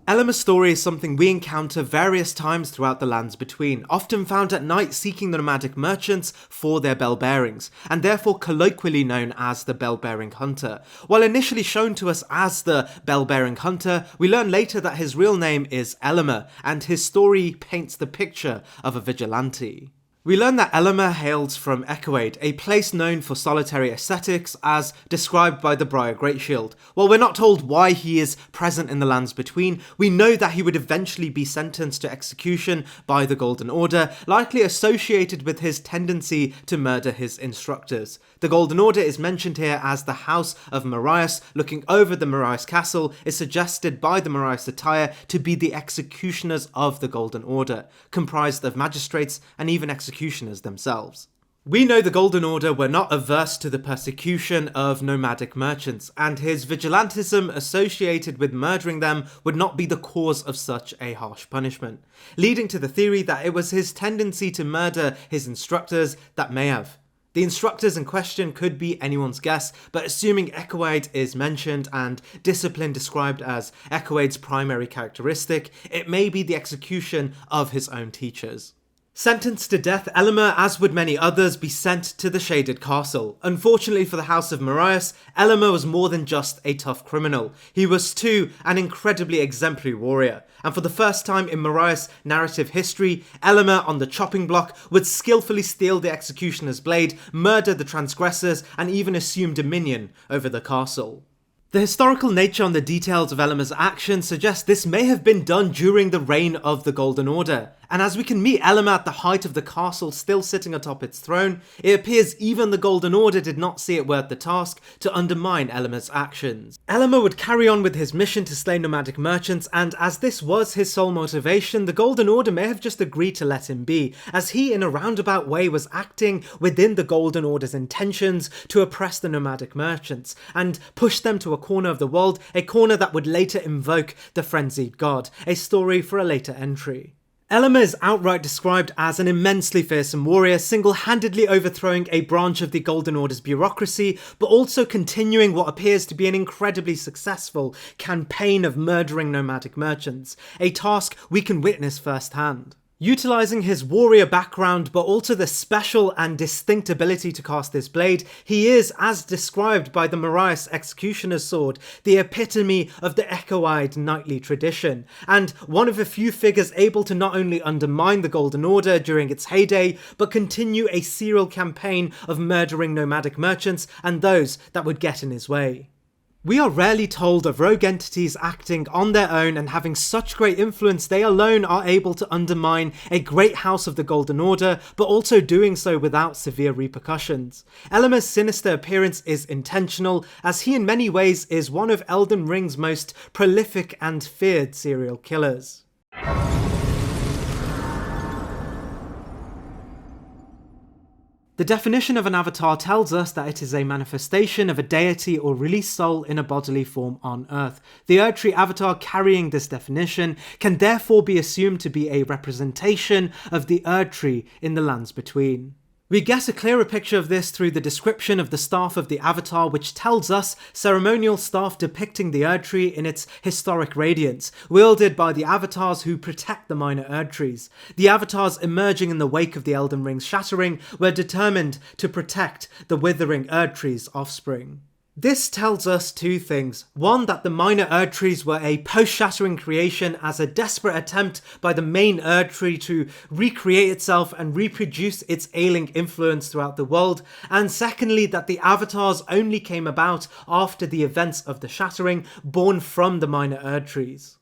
Elema's story is something we encounter various times throughout the Lands Between, often found at night seeking the nomadic merchants for their bell-bearings, and therefore colloquially known as the bell-bearing hunter. While initially shown to us as the bell-bearing hunter, we learn later that his real name is Elema, and his story paints the picture of a vigilante. We learn that Elema hails from Echoade, a place known for solitary aesthetics as described by the Briar Greatshield. While we're not told why he is present in the Lands Between, we know that he would eventually be sentenced to execution by the Golden Order, likely associated with his tendency to murder his instructors. The Golden Order is mentioned here as the House of Marius, looking over the Marius Castle is suggested by the Marius attire to be the executioners of the Golden Order, comprised of magistrates and even executioners themselves. We know the Golden Order were not averse to the persecution of nomadic merchants, and his vigilantism associated with murdering them would not be the cause of such a harsh punishment, leading to the theory that it was his tendency to murder his instructors that may have The instructors in question could be anyone's guess, but assuming Echoade is mentioned and discipline described as Echoade's primary characteristic, it may be the execution of his own teachers. Sentenced to death, Elamir, as would many others, be sent to the Shaded Castle. Unfortunately for the House of Marius, Elamir was more than just a tough criminal. He was too an incredibly exemplary warrior. And for the first time in Marius narrative history, Elamir on the chopping block would skillfully steal the executioner's blade, murder the transgressors, and even assume dominion over the castle. The historical nature and the details of Elamir's actions suggest this may have been done during the reign of the Golden Order. And as we can meet Elamir at the height of the castle still sitting atop its throne, it appears even the Golden Order did not see it worth the task to undermine Elamir's actions. Elamir would carry on with his mission to slay nomadic merchants, and as this was his sole motivation, the Golden Order may have just agreed to let him be, as he in a roundabout way was acting within the Golden Order's intentions to oppress the nomadic merchants, and push them to a corner of the world, a corner that would later invoke the Frenzied God, a story for a later entry. Elamir is outright described as an immensely fearsome warrior, single-handedly overthrowing a branch of the Golden Order's bureaucracy, but also continuing what appears to be an incredibly successful campaign of murdering nomadic merchants, a task we can witness firsthand. Utilising his warrior background, but also the special and distinct ability to cast this blade, he is, as described by the Marius Executioner's Sword, the epitome of the Echoide knightly tradition, and one of a few figures able to not only undermine the Golden Order during its heyday, but continue a serial campaign of murdering nomadic merchants and those that would get in his way. We are rarely told of rogue entities acting on their own and having such great influence they alone are able to undermine a great house of the Golden Order, but also doing so without severe repercussions. Elamir's sinister appearance is intentional, as he in many ways is one of Elden Ring's most prolific and feared serial killers. The definition of an avatar tells us that it is a manifestation of a deity or released soul in a bodily form on Earth. The erdtree avatar carrying this definition can therefore be assumed to be a representation of the erdtree in the lands between. We get a clearer picture of this through the description of the staff of the avatar, which tells us ceremonial staff depicting the erdtree in its historic radiance, wielded by the avatars who protect the minor erdtrees. The avatars emerging in the wake of the Elden Ring's shattering were determined to protect the withering erdtree's offspring. This tells us two things. One, that the minor erdtrees were a post-shattering creation as a desperate attempt by the main erdtree to recreate itself and reproduce its ailing influence throughout the world. And secondly, that the avatars only came about after the events of the shattering, born from the minor erdtrees.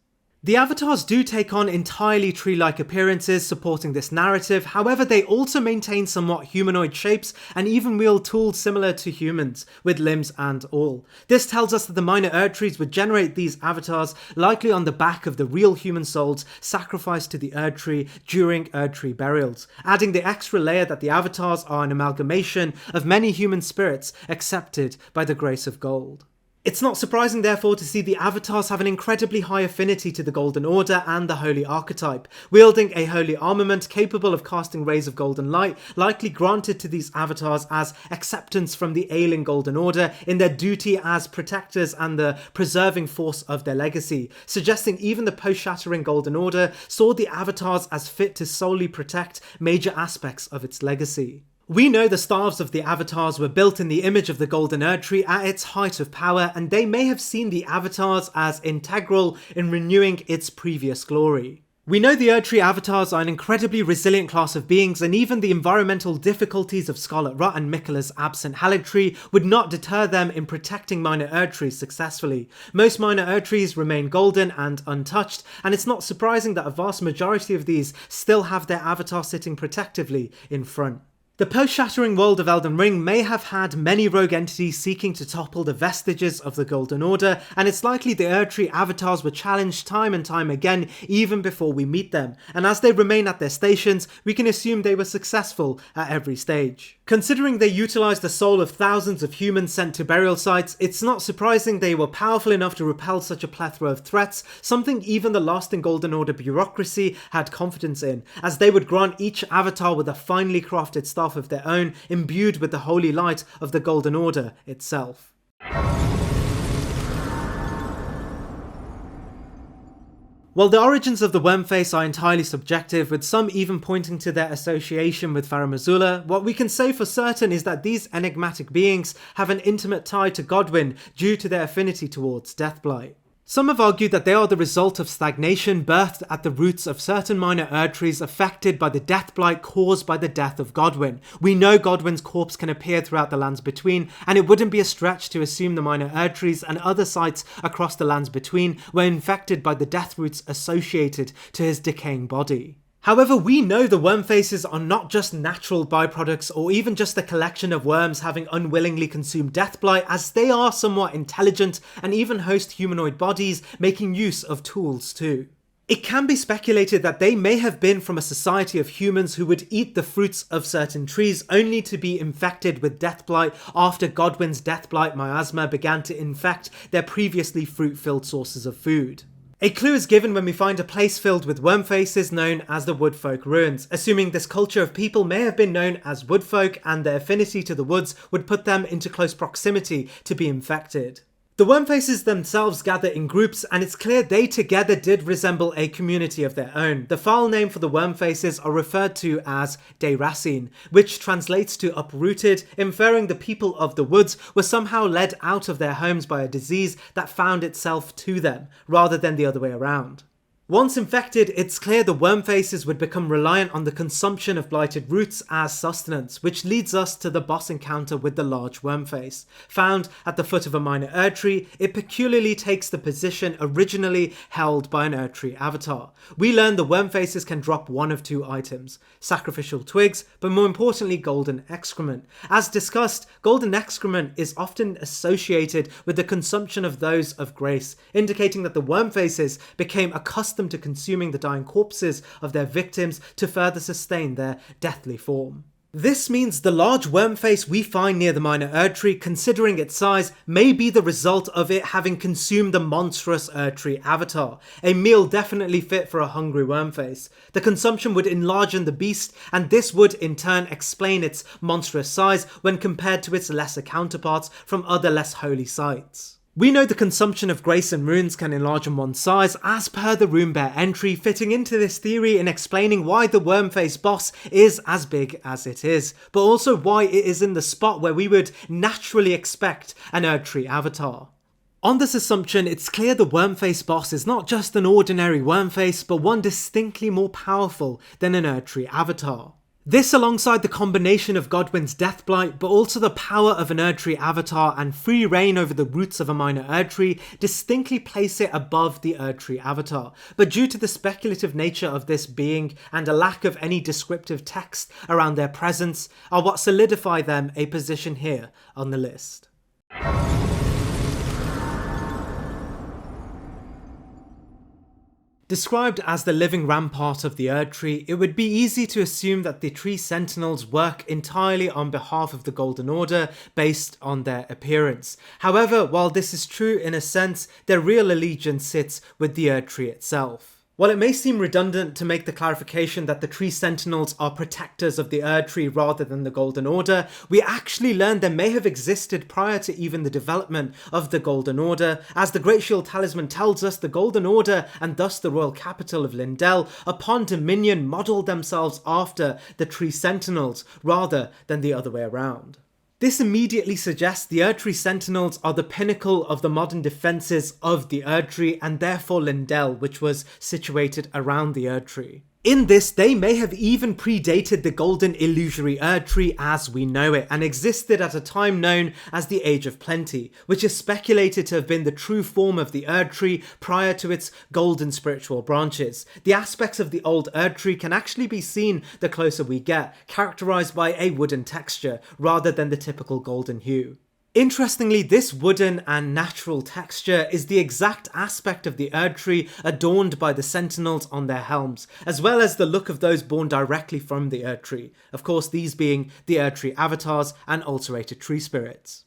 The avatars do take on entirely tree-like appearances supporting this narrative, however they also maintain somewhat humanoid shapes and even wield tools similar to humans, with limbs and all. This tells us that the minor erdtrees would generate these avatars likely on the back of the real human souls sacrificed to the erdtree during erdtree burials, adding the extra layer that the avatars are an amalgamation of many human spirits accepted by the grace of gold. It's not surprising therefore to see the avatars have an incredibly high affinity to the Golden Order and the Holy Archetype, wielding a holy armament capable of casting rays of golden light, likely granted to these avatars as acceptance from the ailing Golden Order in their duty as protectors and the preserving force of their legacy, suggesting even the post-shattering Golden Order saw the avatars as fit to solely protect major aspects of its legacy. We know the staves of the avatars were built in the image of the Golden Erdtree at its height of power, and they may have seen the avatars as integral in renewing its previous glory. We know the Erdtree avatars are an incredibly resilient class of beings, and even the environmental difficulties of Scarlet Rot and Miquella's absent Haligtree would not deter them in protecting minor Erdtrees successfully. Most minor Erdtrees remain golden and untouched, and it's not surprising that a vast majority of these still have their avatar sitting protectively in front. The post-shattering world of Elden Ring may have had many rogue entities seeking to topple the vestiges of the Golden Order, and it's likely the erdtree avatars were challenged time and time again even before we meet them, and as they remain at their stations, we can assume they were successful at every stage. Considering they utilised the soul of thousands of humans sent to burial sites, it's not surprising they were powerful enough to repel such a plethora of threats, something even the lasting Golden Order bureaucracy had confidence in, as they would grant each avatar with a finely crafted staff of their own, imbued with the holy light of the Golden Order itself. While the origins of the Wormface are entirely subjective, with some even pointing to their association with Farum Azula, what we can say for certain is that these enigmatic beings have an intimate tie to Godwyn due to their affinity towards Deathblight. Some have argued that they are the result of stagnation birthed at the roots of certain minor erdtrees affected by the deathblight caused by the death of Godwyn. We know Godwyn's corpse can appear throughout the Lands Between, and it wouldn't be a stretch to assume the minor erdtrees and other sites across the Lands Between were infected by the death roots associated to his decaying body. However, we know the Wormfaces are not just natural byproducts or even just a collection of worms having unwillingly consumed Deathblight, as they are somewhat intelligent and even host humanoid bodies, making use of tools too. It can be speculated that they may have been from a society of humans who would eat the fruits of certain trees only to be infected with Deathblight after Godwyn's Deathblight miasma began to infect their previously fruit-filled sources of food. A clue is given when we find a place filled with Wormfaces known as the Woodfolk Ruins, assuming this culture of people may have been known as Woodfolk and their affinity to the woods would put them into close proximity to be infected. The Wormfaces themselves gather in groups, and it's clear they together did resemble a community of their own. The file name for the Wormfaces are referred to as Deirassin, which translates to uprooted, inferring the people of the woods were somehow led out of their homes by a disease that found itself to them, rather than the other way around. Once infected, it's clear the Wormfaces would become reliant on the consumption of blighted roots as sustenance, which leads us to the boss encounter with the large Wormface. Found at the foot of a minor erdtree, it peculiarly takes the position originally held by an erdtree avatar. We learn the Wormfaces can drop one of two items: sacrificial twigs, but more importantly golden excrement. As discussed, golden excrement is often associated with the consumption of those of grace, indicating that the Wormfaces became accustomed to consuming the dying corpses of their victims to further sustain their deathly form. This means the large Wormface we find near the minor erdtree, considering its size, may be the result of it having consumed the monstrous erdtree avatar, a meal definitely fit for a hungry Wormface. The consumption would enlarge the beast, and this would in turn explain its monstrous size when compared to its lesser counterparts from other less holy sites. We know the consumption of grace and runes can enlarge one's size as per the Runebear entry, fitting into this theory in explaining why the Wormface boss is as big as it is, but also why it is in the spot where we would naturally expect an erdtree avatar. On this assumption, it's clear the Wormface boss is not just an ordinary Wormface, but one distinctly more powerful than an erdtree avatar. This, alongside the combination of Godwyn's Deathblight, but also the power of an erdtree avatar and free reign over the roots of a minor erdtree, distinctly place it above the erdtree avatar. But due to the speculative nature of this being and a lack of any descriptive text around their presence, are what solidify them a position here on the list. Described as the living rampart of the erdtree, it would be easy to assume that the tree sentinels work entirely on behalf of the Golden Order based on their appearance. However, while this is true in a sense, their real allegiance sits with the erdtree itself. While it may seem redundant to make the clarification that the tree sentinels are protectors of the erdtree rather than the Golden Order, we actually learned they may have existed prior to even the development of the Golden Order. As the Great Shield Talisman tells us, the Golden Order, and thus the royal capital of Lindell, upon dominion modelled themselves after the tree sentinels rather than the other way around. This immediately suggests the erdtree sentinels are the pinnacle of the modern defences of the erdtree, and therefore Lindell, which was situated around the erdtree. In this, they may have even predated the golden illusory erdtree as we know it, and existed at a time known as the Age of Plenty, which is speculated to have been the true form of the erdtree prior to its golden spiritual branches. The aspects of the old erdtree can actually be seen the closer we get, characterised by a wooden texture rather than the typical golden hue. Interestingly, this wooden and natural texture is the exact aspect of the erdtree adorned by the sentinels on their helms, as well as the look of those born directly from the erdtree, of course these being the erdtree avatars and alterated tree spirits.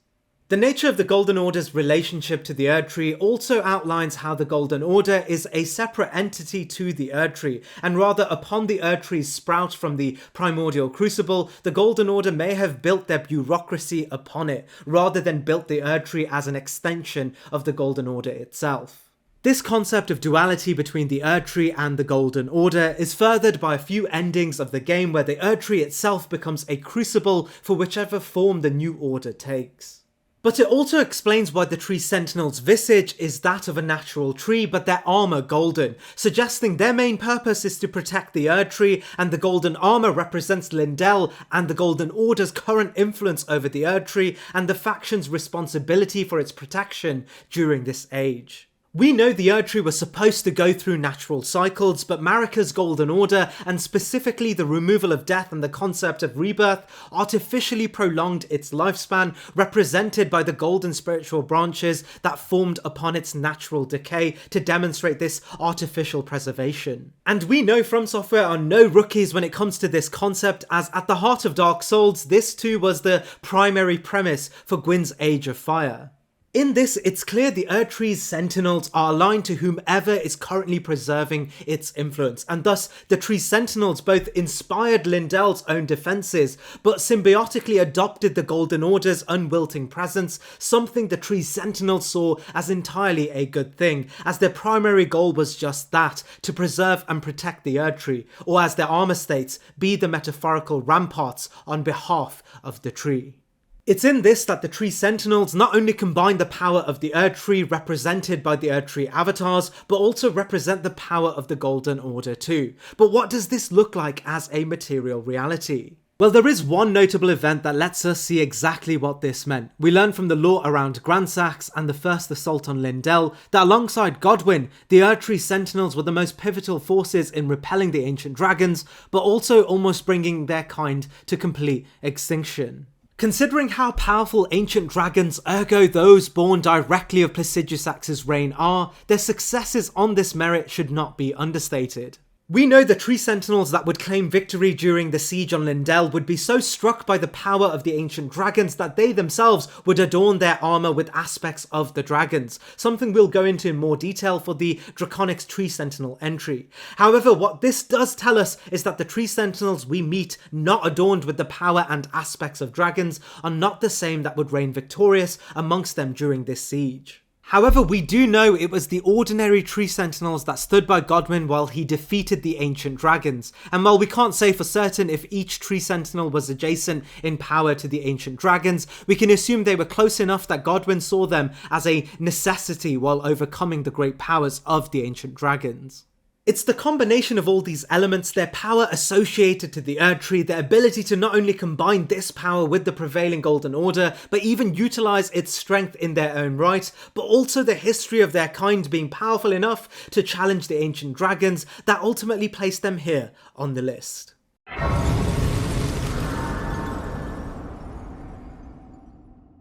The nature of the Golden Order's relationship to the erdtree also outlines how the Golden Order is a separate entity to the erdtree, and rather upon the erdtree's sprout from the primordial crucible, the Golden Order may have built their bureaucracy upon it, rather than built the erdtree as an extension of the Golden Order itself. This concept of duality between the erdtree and the Golden Order is furthered by a few endings of the game where the erdtree itself becomes a crucible for whichever form the new order takes. But it also explains why the tree sentinel's visage is that of a natural tree, but their armour golden, suggesting their main purpose is to protect the erdtree, and the golden armour represents Lindell and the Golden Order's current influence over the erdtree and the faction's responsibility for its protection during this age. We know the erdtree was supposed to go through natural cycles, but Marika's Golden Order, and specifically the removal of death and the concept of rebirth, artificially prolonged its lifespan, represented by the golden spiritual branches that formed upon its natural decay to demonstrate this artificial preservation. And we know From Software are no rookies when it comes to this concept, as at the heart of Dark Souls, this too was the primary premise for Gwyn's Age of Fire. In this, it's clear the erdtree's sentinels are aligned to whomever is currently preserving its influence, and thus the tree sentinels both inspired Lindell's own defences, but symbiotically adopted the Golden Order's unwilting presence, something the tree sentinels saw as entirely a good thing, as their primary goal was just that, to preserve and protect the erdtree, or as their armour states, be the metaphorical ramparts on behalf of the tree. It's in this that the tree sentinels not only combine the power of the erdtree represented by the erdtree avatars, but also represent the power of the Golden Order too. But what does this look like as a material reality? Well, there is one notable event that lets us see exactly what this meant. We learn from the lore around Grandsax and the first assault on Lindell that alongside Godwyn, the erdtree sentinels were the most pivotal forces in repelling the ancient dragons, but also almost bringing their kind to complete extinction. Considering how powerful ancient dragons, ergo those born directly of Placidusax's reign are, their successes on this merit should not be understated. We know the tree sentinels that would claim victory during the siege on Lindell would be so struck by the power of the ancient dragons that they themselves would adorn their armour with aspects of the dragons, something we'll go into in more detail for the Draconic's tree sentinel entry. However, what this does tell us is that the tree sentinels we meet not adorned with the power and aspects of dragons are not the same that would reign victorious amongst them during this siege. However, we do know it was the ordinary tree sentinels that stood by Godwyn while he defeated the ancient dragons, and while we can't say for certain if each tree sentinel was adjacent in power to the ancient dragons, we can assume they were close enough that Godwyn saw them as a necessity while overcoming the great powers of the ancient dragons. It's the combination of all these elements, their power associated to the erdtree, their ability to not only combine this power with the prevailing Golden Order, but even utilise its strength in their own right, but also the history of their kind being powerful enough to challenge the ancient dragons that ultimately placed them here on the list.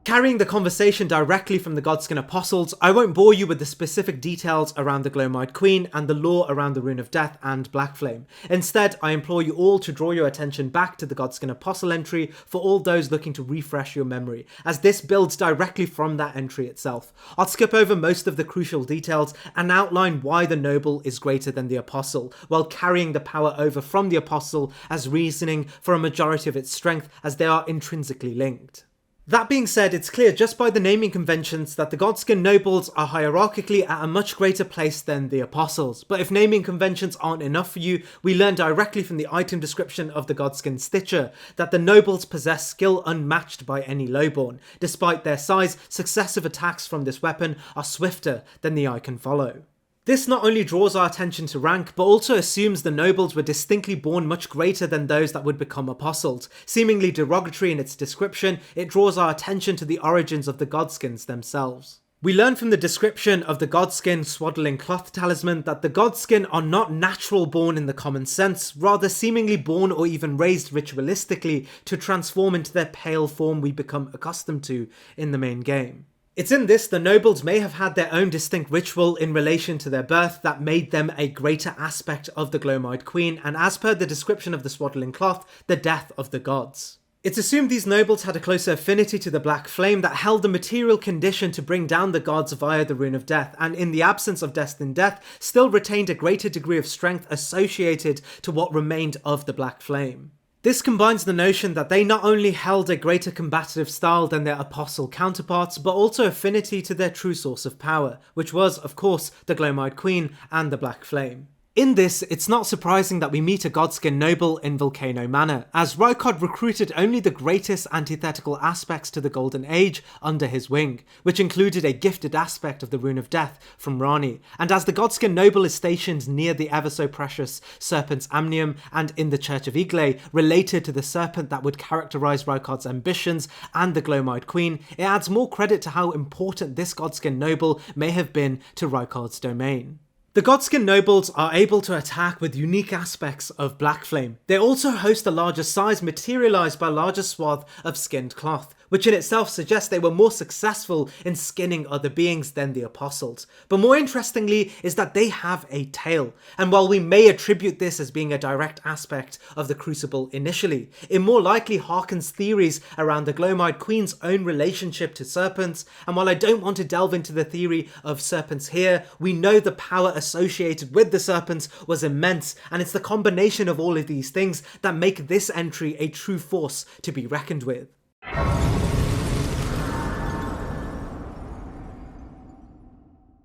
Carrying the conversation directly from the Godskin Apostles, I won't bore you with the specific details around the Glowmite Queen and the lore around the Rune of Death and Black Flame. Instead, I implore you all to draw your attention back to the Godskin Apostle entry for all those looking to refresh your memory, as this builds directly from that entry itself. I'll skip over most of the crucial details and outline why the noble is greater than the apostle, while carrying the power over from the apostle as reasoning for a majority of its strength, as they are intrinsically linked. That being said, it's clear just by the naming conventions that the Godskin nobles are hierarchically at a much greater place than the apostles. But if naming conventions aren't enough for you, we learn directly from the item description of the Godskin Stitcher that the nobles possess skill unmatched by any lowborn. Despite their size, successive attacks from this weapon are swifter than the eye can follow. This not only draws our attention to rank, but also assumes the nobles were distinctly born much greater than those that would become apostles. Seemingly derogatory in its description, it draws our attention to the origins of the Godskins themselves. We learn from the description of the godskin swaddling cloth talisman that the godskin are not natural born in the common sense, rather seemingly born or even raised ritualistically to transform into their pale form we become accustomed to in the main game. It's in this the nobles may have had their own distinct ritual in relation to their birth that made them a greater aspect of the Glowmide Queen, and as per the description of the swaddling cloth, the death of the gods. It's assumed these nobles had a closer affinity to the Black Flame that held the material condition to bring down the gods via the Rune of Death, and in the absence of destined death, still retained a greater degree of strength associated to what remained of the Black Flame. This combines the notion that they not only held a greater combative style than their apostle counterparts, but also affinity to their true source of power, which was, of course, the Glowmide Queen and the Black Flame. In this, it's not surprising that we meet a godskin noble in Volcano Manor, as Rykard recruited only the greatest antithetical aspects to the Golden Age under his wing, which included a gifted aspect of the Rune of Death from Rani, and as the godskin noble is stationed near the ever so precious Serpent's Amnium and in the Church of Igle, related to the serpent that would characterise Rykard's ambitions and the Glowmide Queen, it adds more credit to how important this godskin noble may have been to Rykard's domain. The godskin nobles are able to attack with unique aspects of Black Flame. They also host a larger size materialised by a larger swath of skinned cloth, which in itself suggests they were more successful in skinning other beings than the apostles. But more interestingly is that they have a tail, and while we may attribute this as being a direct aspect of the Crucible initially, it more likely harkens theories around the Glowmide Queen's own relationship to serpents, and while I don't want to delve into the theory of serpents here, we know the power associated with the serpents was immense, and it's the combination of all of these things that make this entry a true force to be reckoned with.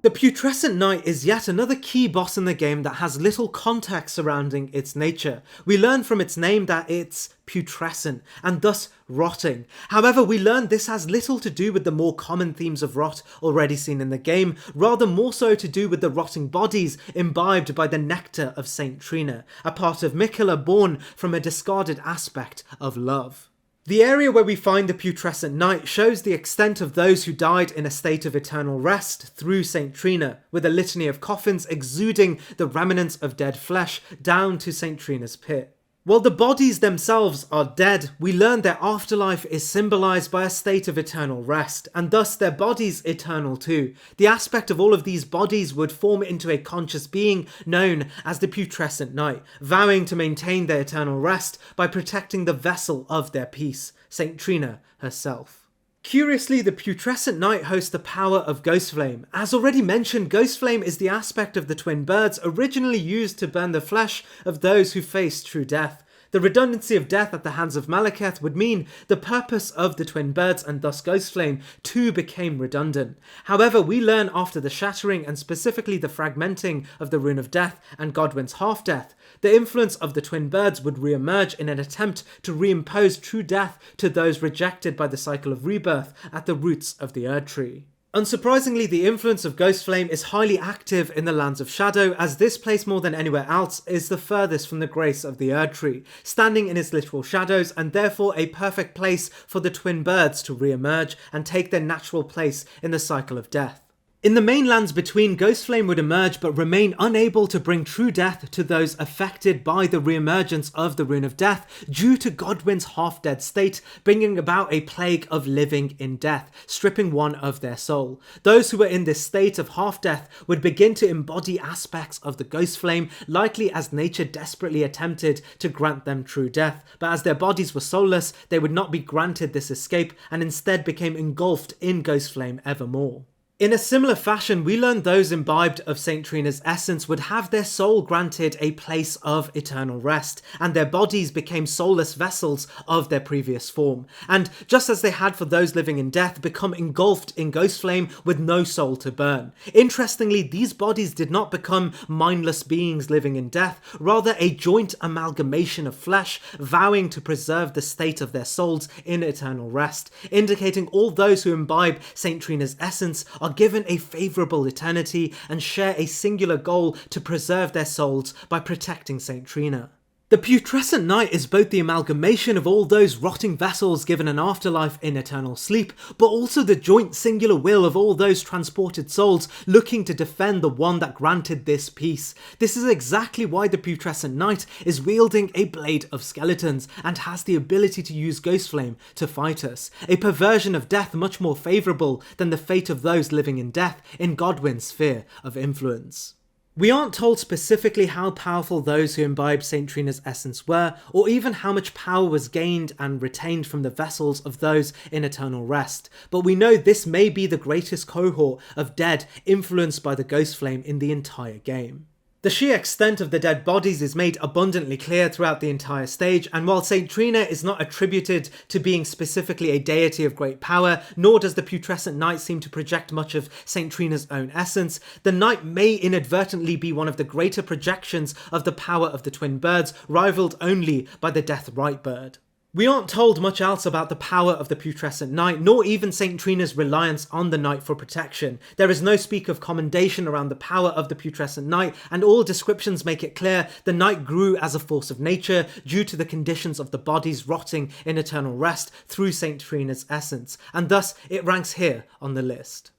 The Putrescent Knight is yet another key boss in the game that has little context surrounding its nature. We learn from its name that it's putrescent, and thus rotting. However, we learn this has little to do with the more common themes of rot already seen in the game, rather more so to do with the rotting bodies imbibed by the nectar of Saint Trina, a part of Miquella born from a discarded aspect of love. The area where we find the Putrescent Knight shows the extent of those who died in a state of eternal rest through Saint Trina, with a litany of coffins exuding the remnants of dead flesh down to Saint Trina's pit. While the bodies themselves are dead, we learn their afterlife is symbolised by a state of eternal rest, and thus their bodies eternal too. The aspect of all of these bodies would form into a conscious being known as the Putrescent Knight, vowing to maintain their eternal rest by protecting the vessel of their peace, Saint Trina herself. Curiously, the Putrescent Knight hosts the power of Ghostflame. As already mentioned, Ghostflame is the aspect of the twin birds originally used to burn the flesh of those who faced true death. The redundancy of death at the hands of Malekith would mean the purpose of the twin birds and thus Ghostflame too became redundant. However, we learn after the shattering and specifically the fragmenting of the Rune of Death and Godwyn's half-death, the influence of the twin birds would re-emerge in an attempt to reimpose true death to those rejected by the cycle of rebirth at the roots of the erdtree. Unsurprisingly, the influence of Ghostflame is highly active in the Lands of Shadow, as this place more than anywhere else is the furthest from the grace of the erdtree, standing in its literal shadows, and therefore a perfect place for the twin birds to re-emerge and take their natural place in the cycle of death. In the mainlands between, Ghostflame would emerge but remain unable to bring true death to those affected by the re-emergence of the Rune of Death due to Godwyn's half-dead state, bringing about a plague of living in death, stripping one of their soul. Those who were in this state of half-death would begin to embody aspects of the Ghostflame, likely as nature desperately attempted to grant them true death, but as their bodies were soulless, they would not be granted this escape and instead became engulfed in Ghostflame evermore. In a similar fashion, we learn those imbibed of Saint Trina's essence would have their soul granted a place of eternal rest, and their bodies became soulless vessels of their previous form, and just as they had for those living in death, become engulfed in Ghostflame with no soul to burn. Interestingly, these bodies did not become mindless beings living in death, rather a joint amalgamation of flesh, vowing to preserve the state of their souls in eternal rest, indicating all those who imbibe Saint Trina's essence are given a favourable eternity and share a singular goal to preserve their souls by protecting Saint Trina. The putrescent knight is both the amalgamation of all those rotting vessels given an afterlife in eternal sleep, but also the joint singular will of all those transported souls looking to defend the one that granted this peace. This is exactly why the putrescent knight is wielding a blade of skeletons and has the ability to use ghost flame to fight us, a perversion of death much more favourable than the fate of those living in death in Godwyn's sphere of influence. We aren't told specifically how powerful those who imbibed St. Trina's essence were, or even how much power was gained and retained from the vessels of those in eternal rest, but we know this may be the greatest cohort of dead influenced by the ghost flame in the entire game. The sheer extent of the dead bodies is made abundantly clear throughout the entire stage, and while St. Trina is not attributed to being specifically a deity of great power, nor does the putrescent knight seem to project much of St. Trina's own essence, the knight may inadvertently be one of the greater projections of the power of the twin birds, rivaled only by the death right bird. We aren't told much else about the power of the putrescent knight, nor even St. Trina's reliance on the knight for protection. There is no speak of commendation around the power of the putrescent knight, and all descriptions make it clear the knight grew as a force of nature due to the conditions of the bodies rotting in eternal rest through St. Trina's essence, and thus it ranks here on the list.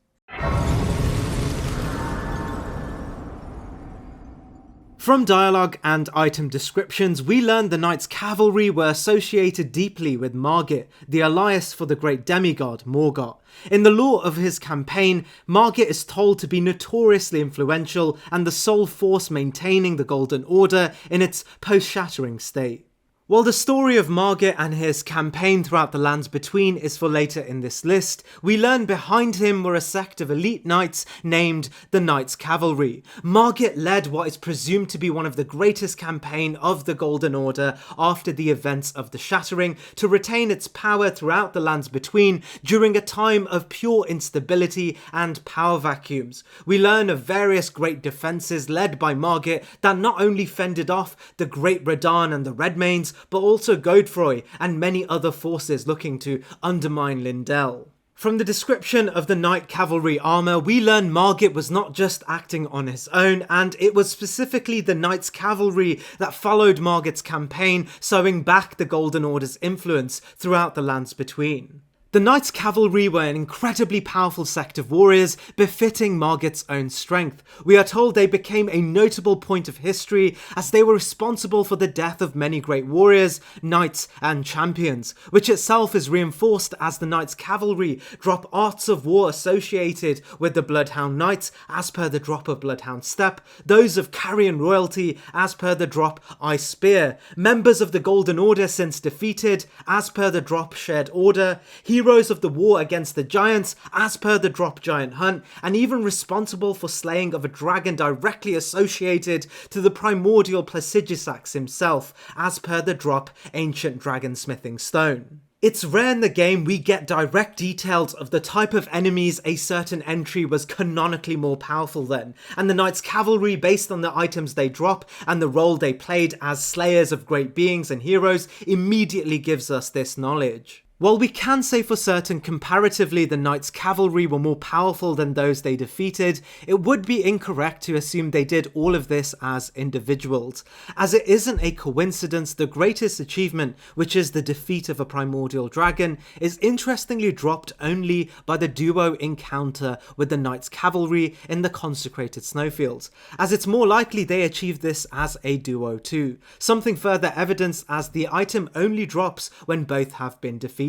From dialogue and item descriptions, we learn the knight's cavalry were associated deeply with Margit, the alias for the great demigod Morgoth. In the lore of his campaign, Margit is told to be notoriously influential and the sole force maintaining the Golden Order in its post-shattering state. While the story of Margit and his campaign throughout the lands between is for later in this list, we learn behind him were a sect of elite knights named the Knights Cavalry. Margit led what is presumed to be one of the greatest campaign of the Golden Order after the events of the Shattering to retain its power throughout the lands between during a time of pure instability and power vacuums. We learn of various great defences led by Margit that not only fended off the Great Redan and the Redmanes, but also Godfroy and many other forces looking to undermine Lindell. From the description of the Knight Cavalry armour, we learn Margit was not just acting on his own, and it was specifically the Knights Cavalry that followed Margit's campaign, sowing back the Golden Order's influence throughout the lands between. The Knights Cavalry were an incredibly powerful sect of warriors, befitting Margit's own strength. We are told they became a notable point of history as they were responsible for the death of many great warriors, knights and champions, which itself is reinforced as the Knights Cavalry drop arts of war associated with the Bloodhound Knights as per the drop of Bloodhound Step, those of Carrion Royalty as per the drop Ice Spear, members of the Golden Order since defeated as per the drop Shared Order, heroes of the war against the giants as per the drop Giant Hunt, and even responsible for slaying of a dragon directly associated to the primordial Placidusax himself as per the drop Ancient Dragon Smithing Stone. It's rare in the game we get direct details of the type of enemies a certain entry was canonically more powerful than, and the Knights Cavalry, based on the items they drop and the role they played as slayers of great beings and heroes, immediately gives us this knowledge. While we can say for certain comparatively the Knights Cavalry were more powerful than those they defeated, it would be incorrect to assume they did all of this as individuals. As it isn't a coincidence, the greatest achievement, which is the defeat of a primordial dragon, is interestingly dropped only by the duo encounter with the Knights Cavalry in the consecrated snowfields, as it's more likely they achieved this as a duo too, something further evidenced as the item only drops when both have been defeated.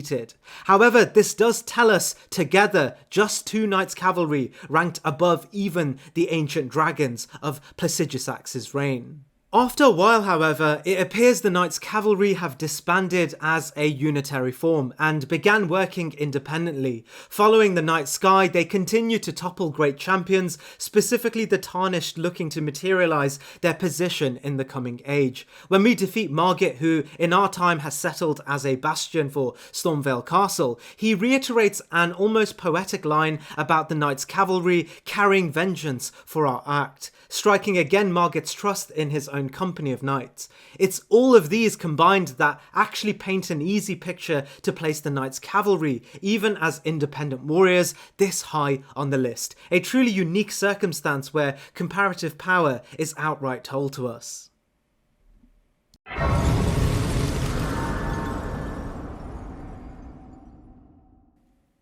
However, this does tell us, together, just 2 Knights Cavalry ranked above even the ancient dragons of Placidusax's reign. After a while, however, it appears the Knights Cavalry have disbanded as a unitary form and began working independently. Following the Night Sky, they continue to topple great champions, specifically the Tarnished looking to materialise their position in the coming age. When we defeat Margit, who in our time has settled as a bastion for Stormvale Castle, he reiterates an almost poetic line about the Knights Cavalry carrying vengeance for our act, striking again Margit's trust in his own company of knights. It's all of these combined that actually paint an easy picture to place the Knights Cavalry, even as independent warriors, this high on the list. A truly unique circumstance where comparative power is outright told to us.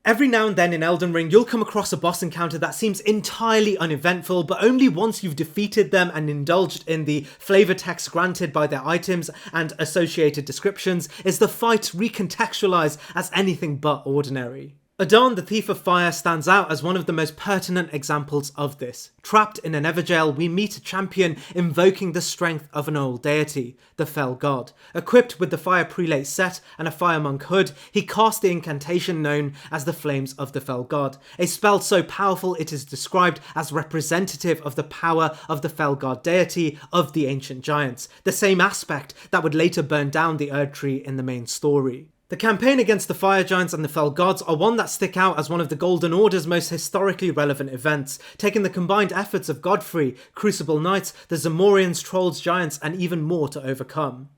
Every now and then in Elden Ring, you'll come across a boss encounter that seems entirely uneventful, but only once you've defeated them and indulged in the flavor text granted by their items and associated descriptions is the fight recontextualized as anything but ordinary. Adon, the Thief of Fire, stands out as one of the most pertinent examples of this. Trapped in an Everjail, we meet a champion invoking the strength of an old deity, the Fell God. Equipped with the Fire Prelate set and a Fire Monk hood, he cast the incantation known as the Flames of the Fell God, a spell so powerful it is described as representative of the power of the Fell God deity of the ancient giants, the same aspect that would later burn down the erdtree in the main story. The campaign against the Fire Giants and the Fell Gods are one that stick out as one of the Golden Order's most historically relevant events, taking the combined efforts of Godfrey, Crucible Knights, the Zamorians, Trolls, Giants, and even more to overcome.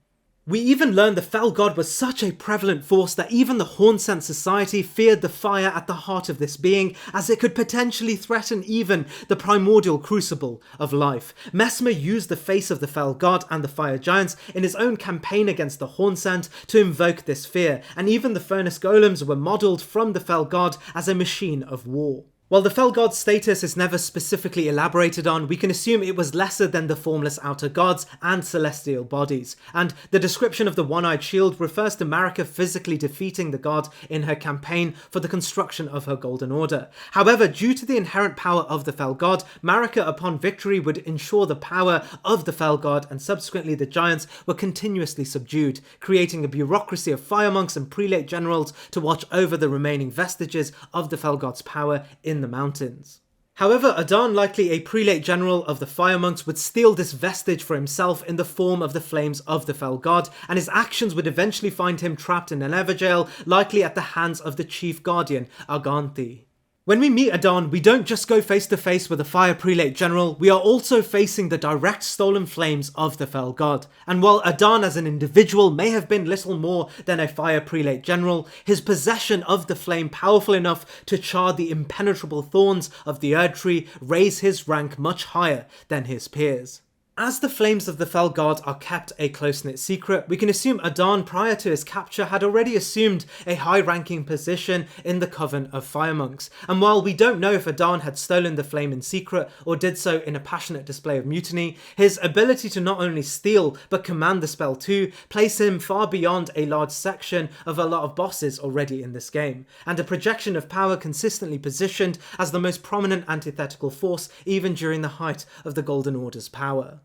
We even learn the Fell God was such a prevalent force that even the Hornsent Society feared the fire at the heart of this being, as it could potentially threaten even the primordial crucible of life. Messmer used the face of the Fell God and the Fire Giants in his own campaign against the Hornsent to invoke this fear, and even the Furnace Golems were modelled from the Fell God as a machine of war. While the Fell God's status is never specifically elaborated on, we can assume it was lesser than the formless outer gods and celestial bodies, and the description of the one-eyed shield refers to Marika physically defeating the god in her campaign for the construction of her Golden Order. However, due to the inherent power of the Fell God, Marika upon victory would ensure the power of the Fell God, and subsequently the giants were continuously subdued, creating a bureaucracy of fire monks and prelate generals to watch over the remaining vestiges of the Fell God's power in the mountains. However, Adon, likely a prelate general of the Fire Monks, would steal this vestige for himself in the form of the flames of the Fell God, and his actions would eventually find him trapped in an Everjail, likely at the hands of the chief guardian, Arganthi. When we meet Adon, we don't just go face to face with a Fire Prelate General, we are also facing the direct stolen flames of the Fell God. And while Adon as an individual may have been little more than a Fire Prelate General, his possession of the flame powerful enough to char the impenetrable thorns of the erdtree raise his rank much higher than his peers. As the flames of the Fell God are kept a close-knit secret, we can assume Adon prior to his capture had already assumed a high-ranking position in the Coven of Fire Monks, and while we don't know if Adon had stolen the flame in secret or did so in a passionate display of mutiny, his ability to not only steal but command the spell too place him far beyond a large section of a lot of bosses already in this game, and a projection of power consistently positioned as the most prominent antithetical force even during the height of the Golden Order's power.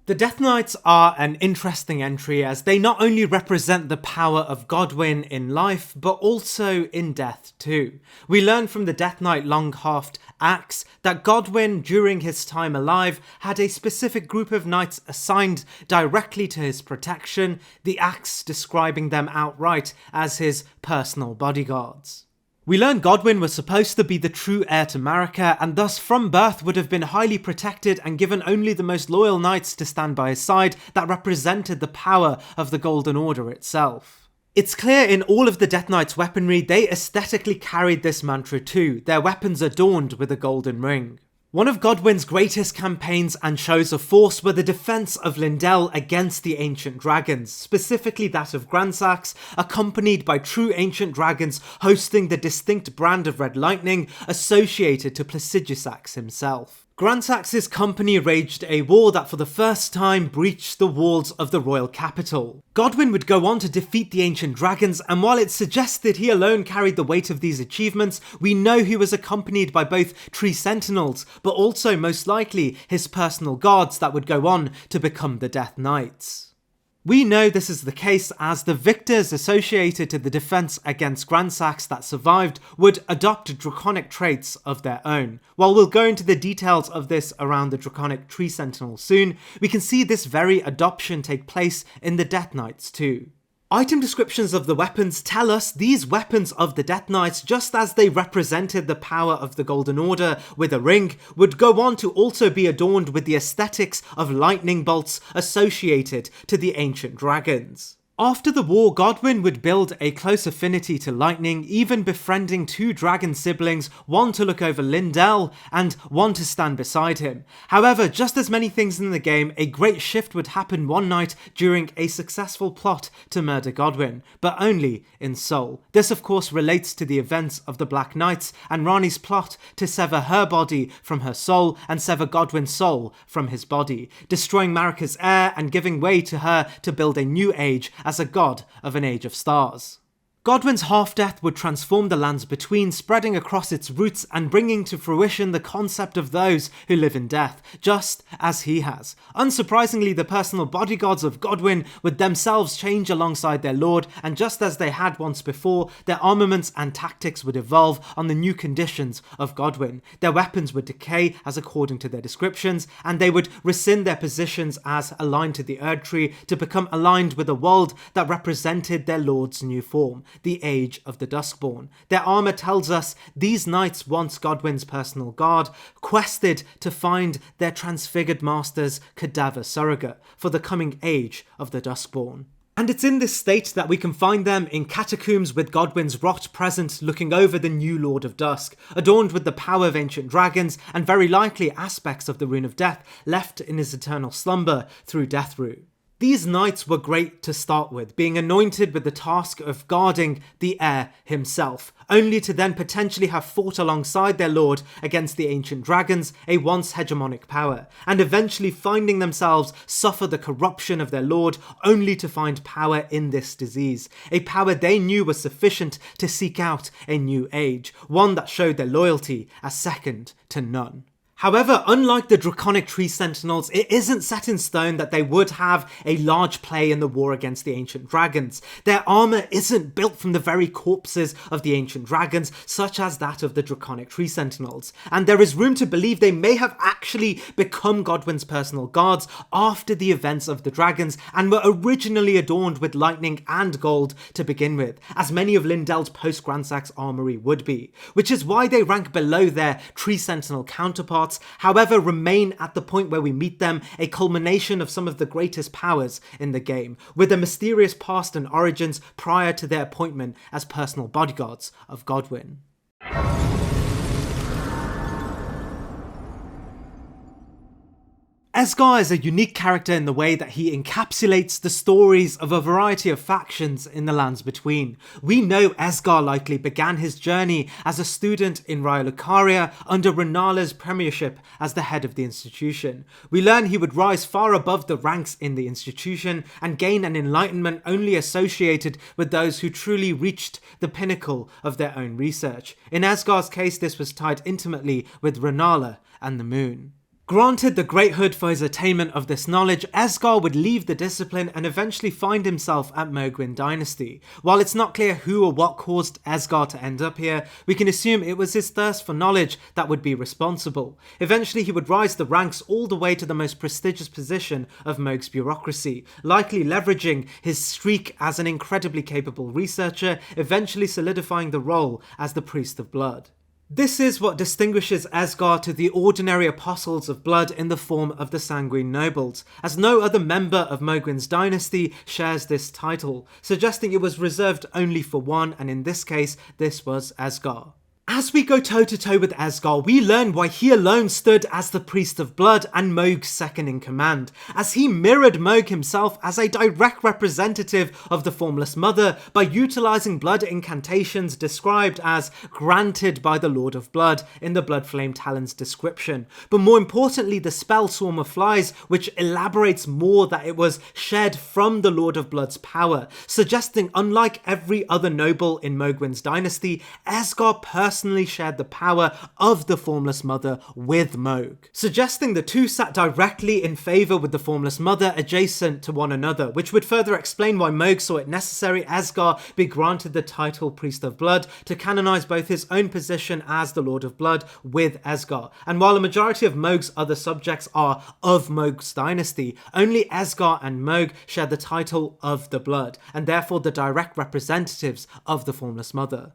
The Death Knights are an interesting entry as they not only represent the power of Godwyn in life, but also in death too. We learn from the Death Knight Long-Haft Axe that Godwyn, during his time alive, had a specific group of knights assigned directly to his protection, the Axe describing them outright as his personal bodyguards. We learn Godwyn was supposed to be the true heir to Marika, and thus from birth would have been highly protected and given only the most loyal knights to stand by his side that represented the power of the Golden Order itself. It's clear in all of the Death Knight's weaponry they aesthetically carried this mantra too, their weapons adorned with a golden ring. One of Godwyn's greatest campaigns and shows of force were the defense of Lindell against the ancient dragons, specifically that of Gransax, accompanied by true ancient dragons hosting the distinct brand of red lightning associated to Placidusax himself. Gransax's company waged a war that for the first time breached the walls of the royal capital. Godwyn would go on to defeat the ancient dragons, and while it's suggested he alone carried the weight of these achievements, we know he was accompanied by both tree sentinels, but also most likely his personal guards that would go on to become the Death Knights. We know this is the case as the victors associated to the defense against Gransax that survived would adopt draconic traits of their own. While we'll go into the details of this around the draconic tree sentinel soon, we can see this very adoption take place in the Death Knights too. Item descriptions of the weapons tell us these weapons of the Death Knights, just as they represented the power of the Golden Order with a ring, would go on to also be adorned with the aesthetics of lightning bolts associated to the ancient dragons. After the war, Godwyn would build a close affinity to lightning, even befriending 2 dragon siblings, one to look over Lindell and one to stand beside him. However, just as many things in the game, a great shift would happen one night during a successful plot to murder Godwyn, but only in soul. This of course relates to the events of the Black Knights and Rani's plot to sever her body from her soul and sever Godwyn's soul from his body, destroying Marika's heir and giving way to her to build a new age as a god of an age of stars. Godwyn's half-death would transform the lands between, spreading across its roots and bringing to fruition the concept of those who live in death, just as he has. Unsurprisingly, the personal bodyguards of Godwyn would themselves change alongside their lord, and just as they had once before, their armaments and tactics would evolve on the new conditions of Godwyn. Their weapons would decay as according to their descriptions, and they would rescind their positions as aligned to the erdtree to become aligned with a world that represented their lord's new form, the Age of the Duskborn. Their armour tells us these knights, once Godwyn's personal guard, quested to find their transfigured master's cadaver surrogate for the coming Age of the Duskborn. And it's in this state that we can find them in catacombs with Godwyn's rot present looking over the new Lord of Dusk, adorned with the power of ancient dragons and very likely aspects of the Rune of Death left in his eternal slumber through Deathroot. These knights were great to start with, being anointed with the task of guarding the heir himself, only to then potentially have fought alongside their lord against the ancient dragons, a once hegemonic power, and eventually finding themselves suffer the corruption of their lord, only to find power in this disease, a power they knew was sufficient to seek out a new age, one that showed their loyalty as second to none. However, unlike the Draconic Tree Sentinels, it isn't set in stone that they would have a large play in the war against the ancient dragons. Their armour isn't built from the very corpses of the ancient dragons, such as that of the Draconic Tree Sentinels, and there is room to believe they may have actually become Godwyn's personal guards after the events of the dragons, and were originally adorned with lightning and gold to begin with, as many of Lindell's post-Gransack's armoury would be, which is why they rank below their Tree Sentinel counterparts, however remain at the point where we meet them a culmination of some of the greatest powers in the game, with a mysterious past and origins prior to their appointment as personal bodyguards of Godwyn. Esgar is a unique character in the way that he encapsulates the stories of a variety of factions in the Lands Between. We know Esgar likely began his journey as a student in Raya Lucaria under Renala's premiership as the head of the institution. We learn he would rise far above the ranks in the institution and gain an enlightenment only associated with those who truly reached the pinnacle of their own research. In Esgar's case, this was tied intimately with Renala and the moon. Granted the greathood for his attainment of this knowledge, Esgar would leave the discipline and eventually find himself at Mohgwyn Dynasty. While it's not clear who or what caused Esgar to end up here, we can assume it was his thirst for knowledge that would be responsible. Eventually he would rise the ranks all the way to the most prestigious position of Mohg's bureaucracy, likely leveraging his streak as an incredibly capable researcher, eventually solidifying the role as the Priest of Blood. This is what distinguishes Esgar to the ordinary apostles of blood in the form of the Sanguine Nobles, as no other member of Mohgwyn's dynasty shares this title, suggesting it was reserved only for one, and in this case, this was Esgar. As we go toe-to-toe with Esgar, we learn why he alone stood as the Priest of Blood and Mohg's second in command, as he mirrored Mohg himself as a direct representative of the Formless Mother by utilising blood incantations described as granted by the Lord of Blood in the Bloodflame Talon's description, but more importantly the spell Swarm of Flies, which elaborates more that it was shed from the Lord of Blood's power, suggesting unlike every other noble in Mohgwyn's dynasty, Esgar personally shared the power of the Formless Mother with Mohg, suggesting the two sat directly in favour with the Formless Mother adjacent to one another, which would further explain why Mohg saw it necessary Esgar be granted the title Priest of Blood to canonise both his own position as the Lord of Blood with Esgar, and while a majority of Mohg's other subjects are of Mohg's dynasty, only Esgar and Mohg share the title of the Blood, and therefore the direct representatives of the Formless Mother.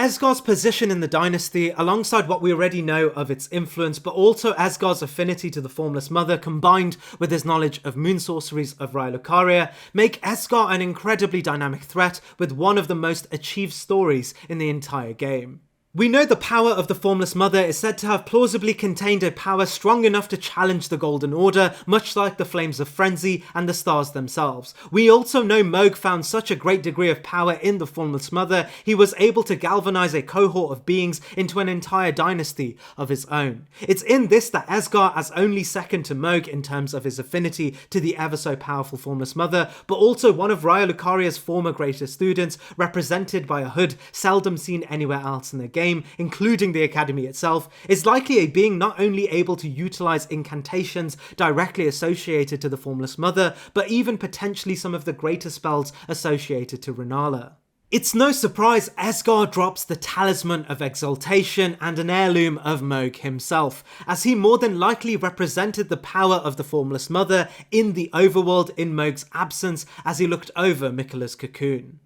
Esgar's position in the dynasty, alongside what we already know of its influence, but also Esgar's affinity to the Formless Mother combined with his knowledge of moon sorceries of Raya Lucaria, make Esgar an incredibly dynamic threat with one of the most achieved stories in the entire game. We know the power of the Formless Mother is said to have plausibly contained a power strong enough to challenge the Golden Order, much like the Flames of Frenzy and the stars themselves. We also know Mohg found such a great degree of power in the Formless Mother, he was able to galvanize a cohort of beings into an entire dynasty of his own. It's in this that Esgar, as only second to Mohg in terms of his affinity to the ever so powerful Formless Mother, but also one of Raya Lucaria's former greatest students, represented by a hood seldom seen anywhere else in the game, including the Academy itself, is likely a being not only able to utilize incantations directly associated to the Formless Mother, but even potentially some of the greater spells associated to Rennala. It's no surprise Esgar drops the Talisman of Exaltation and an heirloom of Mohg himself, as he more than likely represented the power of the Formless Mother in the overworld in Mohg's absence as he looked over Miquella's cocoon.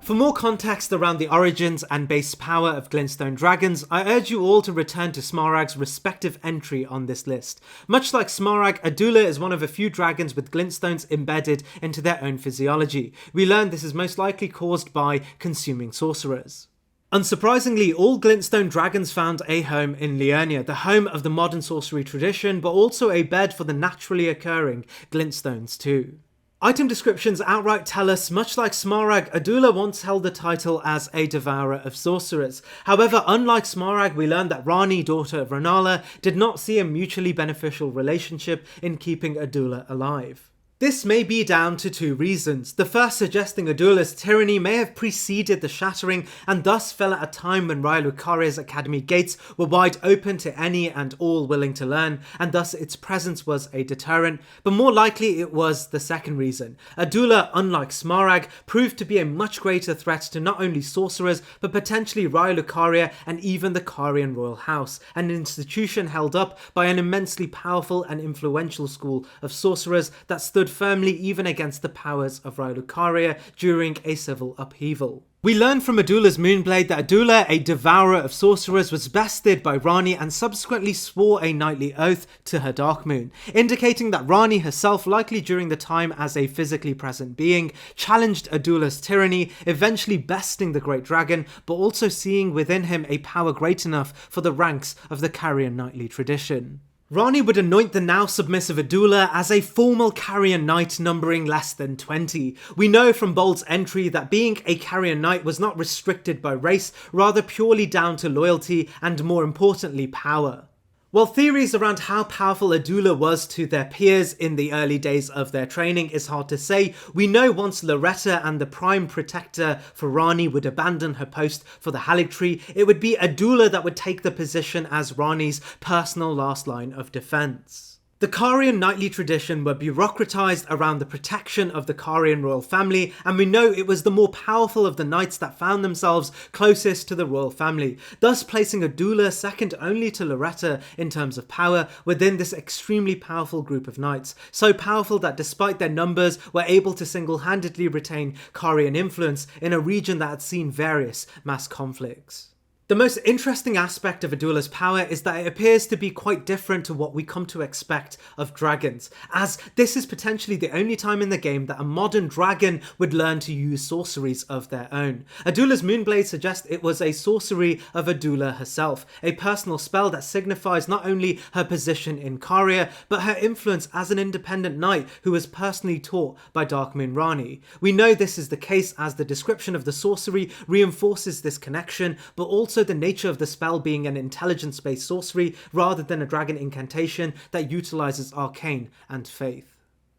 For more context around the origins and base power of glintstone dragons, I urge you all to return to Smaragd's respective entry on this list. Much like Smaragd, Adula is one of a few dragons with glintstones embedded into their own physiology. We learn this is most likely caused by consuming sorcerers. Unsurprisingly, all glintstone dragons found a home in Liurnia, the home of the modern sorcery tradition, but also a bed for the naturally occurring glintstones too. Item descriptions outright tell us, much like Smaragd, Adula once held the title as a devourer of sorcerers. However, unlike Smaragd, we learn that Ranni, daughter of Rennala, did not see a mutually beneficial relationship in keeping Adula alive. This may be down to two reasons. The first suggesting Adula's tyranny may have preceded the Shattering and thus fell at a time when Raya Lucaria's academy gates were wide open to any and all willing to learn, and thus its presence was a deterrent, but more likely it was the second reason. Adula, unlike Smaragd, proved to be a much greater threat to not only sorcerers, but potentially Raya Lucaria and even the Carian royal house, an institution held up by an immensely powerful and influential school of sorcerers that stood firmly even against the powers of Raya Lucaria during a civil upheaval. We learn from Adula's Moonblade that Adula, a devourer of sorcerers, was bested by Ranni and subsequently swore a knightly oath to her Dark Moon, indicating that Ranni herself, likely during the time as a physically present being, challenged Adula's tyranny, eventually besting the Great Dragon, but also seeing within him a power great enough for the ranks of the Carian knightly tradition. Ranni would anoint the now submissive Adula as a formal Carian knight numbering less than 20. We know from Bold's entry that being a Carian knight was not restricted by race, rather purely down to loyalty and, more importantly, power. While theories around how powerful Adula was to their peers in the early days of their training is hard to say, we know once Loretta and the Prime Protector for Ranni would abandon her post for the Haligtree, it would be Adula that would take the position as Ranni's personal last line of defense. The Carian knightly tradition were bureaucratized around the protection of the Carian royal family, and we know it was the more powerful of the knights that found themselves closest to the royal family, thus placing Adula second only to Loretta in terms of power within this extremely powerful group of knights, so powerful that despite their numbers were able to single-handedly retain Carian influence in a region that had seen various mass conflicts. The most interesting aspect of Adula's power is that it appears to be quite different to what we come to expect of dragons, as this is potentially the only time in the game that a modern dragon would learn to use sorceries of their own. Adula's Moonblade suggests it was a sorcery of Adula herself, a personal spell that signifies not only her position in Caria, but her influence as an independent knight who was personally taught by Darkmoon Ranni. We know this is the case as the description of the sorcery reinforces this connection, but also the nature of the spell being an intelligence-based sorcery rather than a dragon incantation that utilizes arcane and faith.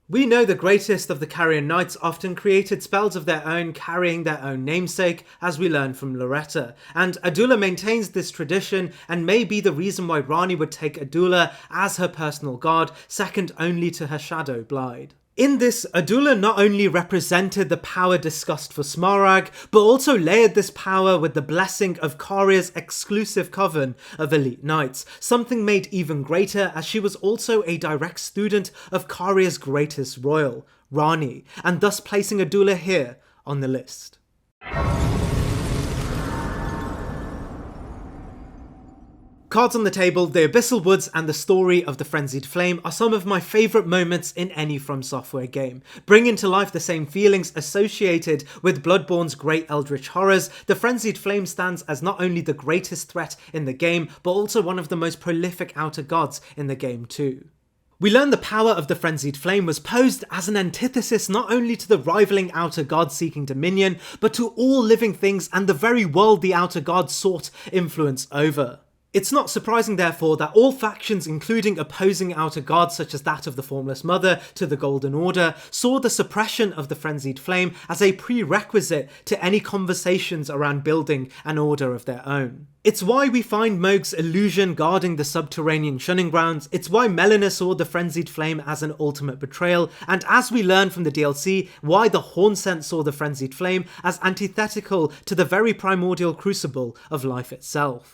We know the greatest of the Carian knights often created spells of their own carrying their own namesake, as we learn from Loretta, and Adula maintains this tradition and may be the reason why Ranni would take Adula as her personal guard, second only to her shadow Blide. In this, Adula not only represented the power discussed for Smaragd, but also layered this power with the blessing of Caria's exclusive coven of elite knights, something made even greater as she was also a direct student of Caria's greatest royal, Rani, and thus placing Adula here on the list. Cards on the table, the Abyssal Woods and the story of the Frenzied Flame are some of my favourite moments in any From Software game. Bringing to life the same feelings associated with Bloodborne's great eldritch horrors, the Frenzied Flame stands as not only the greatest threat in the game, but also one of the most prolific outer gods in the game too. We learn the power of the Frenzied Flame was posed as an antithesis not only to the rivaling outer god seeking dominion, but to all living things and the very world the outer god sought influence over. It's not surprising, therefore, that all factions, including opposing outer gods such as that of the Formless Mother to the Golden Order, saw the suppression of the Frenzied Flame as a prerequisite to any conversations around building an order of their own. It's why we find Mohg's illusion guarding the subterranean shunning grounds, it's why Melina saw the Frenzied Flame as an ultimate betrayal, and as we learn from the DLC, why the Hornsent saw the Frenzied Flame as antithetical to the very primordial crucible of life itself.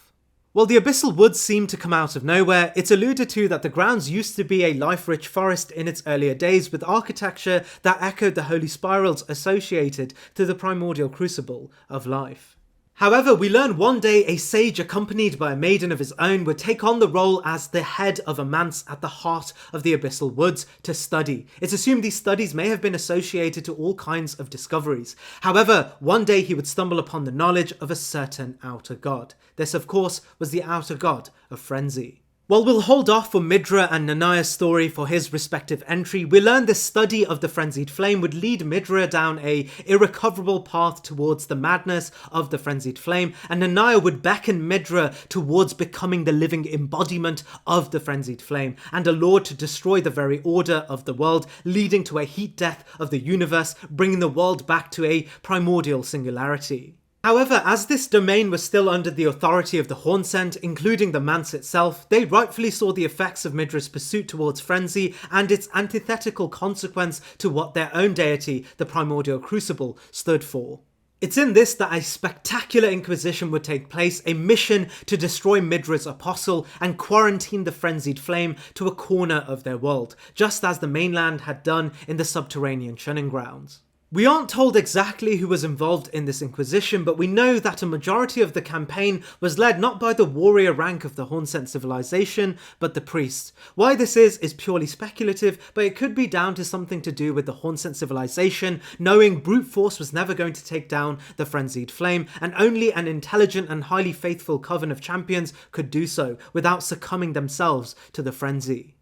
While the Abyssal Woods seem to come out of nowhere, it's alluded to that the grounds used to be a life-rich forest in its earlier days with architecture that echoed the holy spirals associated to the primordial crucible of life. However, we learn one day a sage accompanied by a maiden of his own would take on the role as the head of a manse at the heart of the Abyssal Woods to study. It's assumed these studies may have been associated to all kinds of discoveries. However, one day he would stumble upon the knowledge of a certain outer god. This, of course, was the outer god of frenzy. While we'll hold off for Midra and Nanaya's story for his respective entry, we learn the study of the Frenzied Flame would lead Midra down a irrecoverable path towards the madness of the Frenzied Flame, and Nanaya would beckon Midra towards becoming the living embodiment of the Frenzied Flame, and allured to destroy the very order of the world, leading to a heat death of the universe, bringing the world back to a primordial singularity. However, as this domain was still under the authority of the Hornsent, including the manse itself, they rightfully saw the effects of Midra's pursuit towards frenzy and its antithetical consequence to what their own deity, the primordial crucible, stood for. It's in this that a spectacular inquisition would take place, a mission to destroy Midra's apostle and quarantine the Frenzied Flame to a corner of their world, just as the mainland had done in the subterranean shunning grounds. We aren't told exactly who was involved in this inquisition, but we know that a majority of the campaign was led not by the warrior rank of the Hornsent civilization, but the priests. Why this is purely speculative, but it could be down to something to do with the Hornsent civilization, knowing brute force was never going to take down the Frenzied Flame, and only an intelligent and highly faithful coven of champions could do so, without succumbing themselves to the frenzy.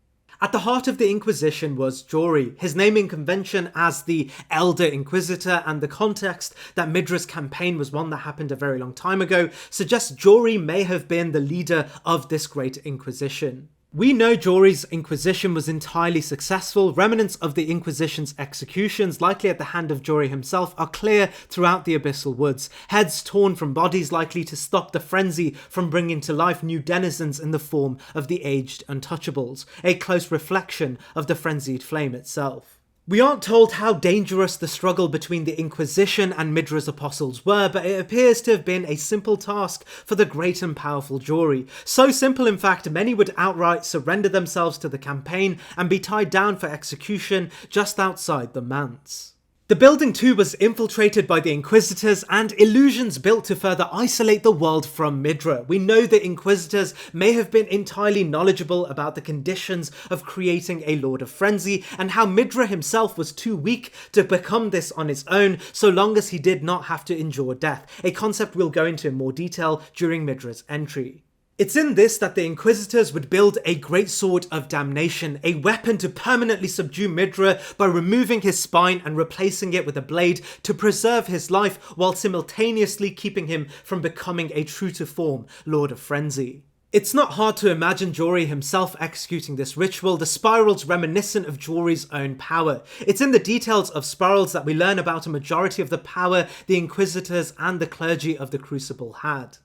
At the heart of the Inquisition was Jory, his naming convention as the Elder Inquisitor, and the context that Midra's campaign was one that happened a very long time ago suggests Jory may have been the leader of this great Inquisition. We know Jory's Inquisition was entirely successful. Remnants of the Inquisition's executions, likely at the hand of Jory himself, are clear throughout the Abyssal Woods. Heads torn from bodies likely to stop the frenzy from bringing to life new denizens in the form of the aged Untouchables, a close reflection of the Frenzied Flame itself. We aren't told how dangerous the struggle between the Inquisition and Midra's apostles were, but it appears to have been a simple task for the great and powerful Jory. So simple, in fact, many would outright surrender themselves to the campaign and be tied down for execution just outside the manse. The building too was infiltrated by the Inquisitors and illusions built to further isolate the world from Midra. We know the Inquisitors may have been entirely knowledgeable about the conditions of creating a Lord of Frenzy and how Midra himself was too weak to become this on his own so long as he did not have to endure death, a concept we'll go into in more detail during Midra's entry. It's in this that the Inquisitors would build a great sword of damnation, a weapon to permanently subdue Midra by removing his spine and replacing it with a blade to preserve his life while simultaneously keeping him from becoming a true-to-form Lord of Frenzy. It's not hard to imagine Jory himself executing this ritual, the spirals reminiscent of Jory's own power. It's in the details of spirals that we learn about a majority of the power the Inquisitors and the clergy of the Crucible had.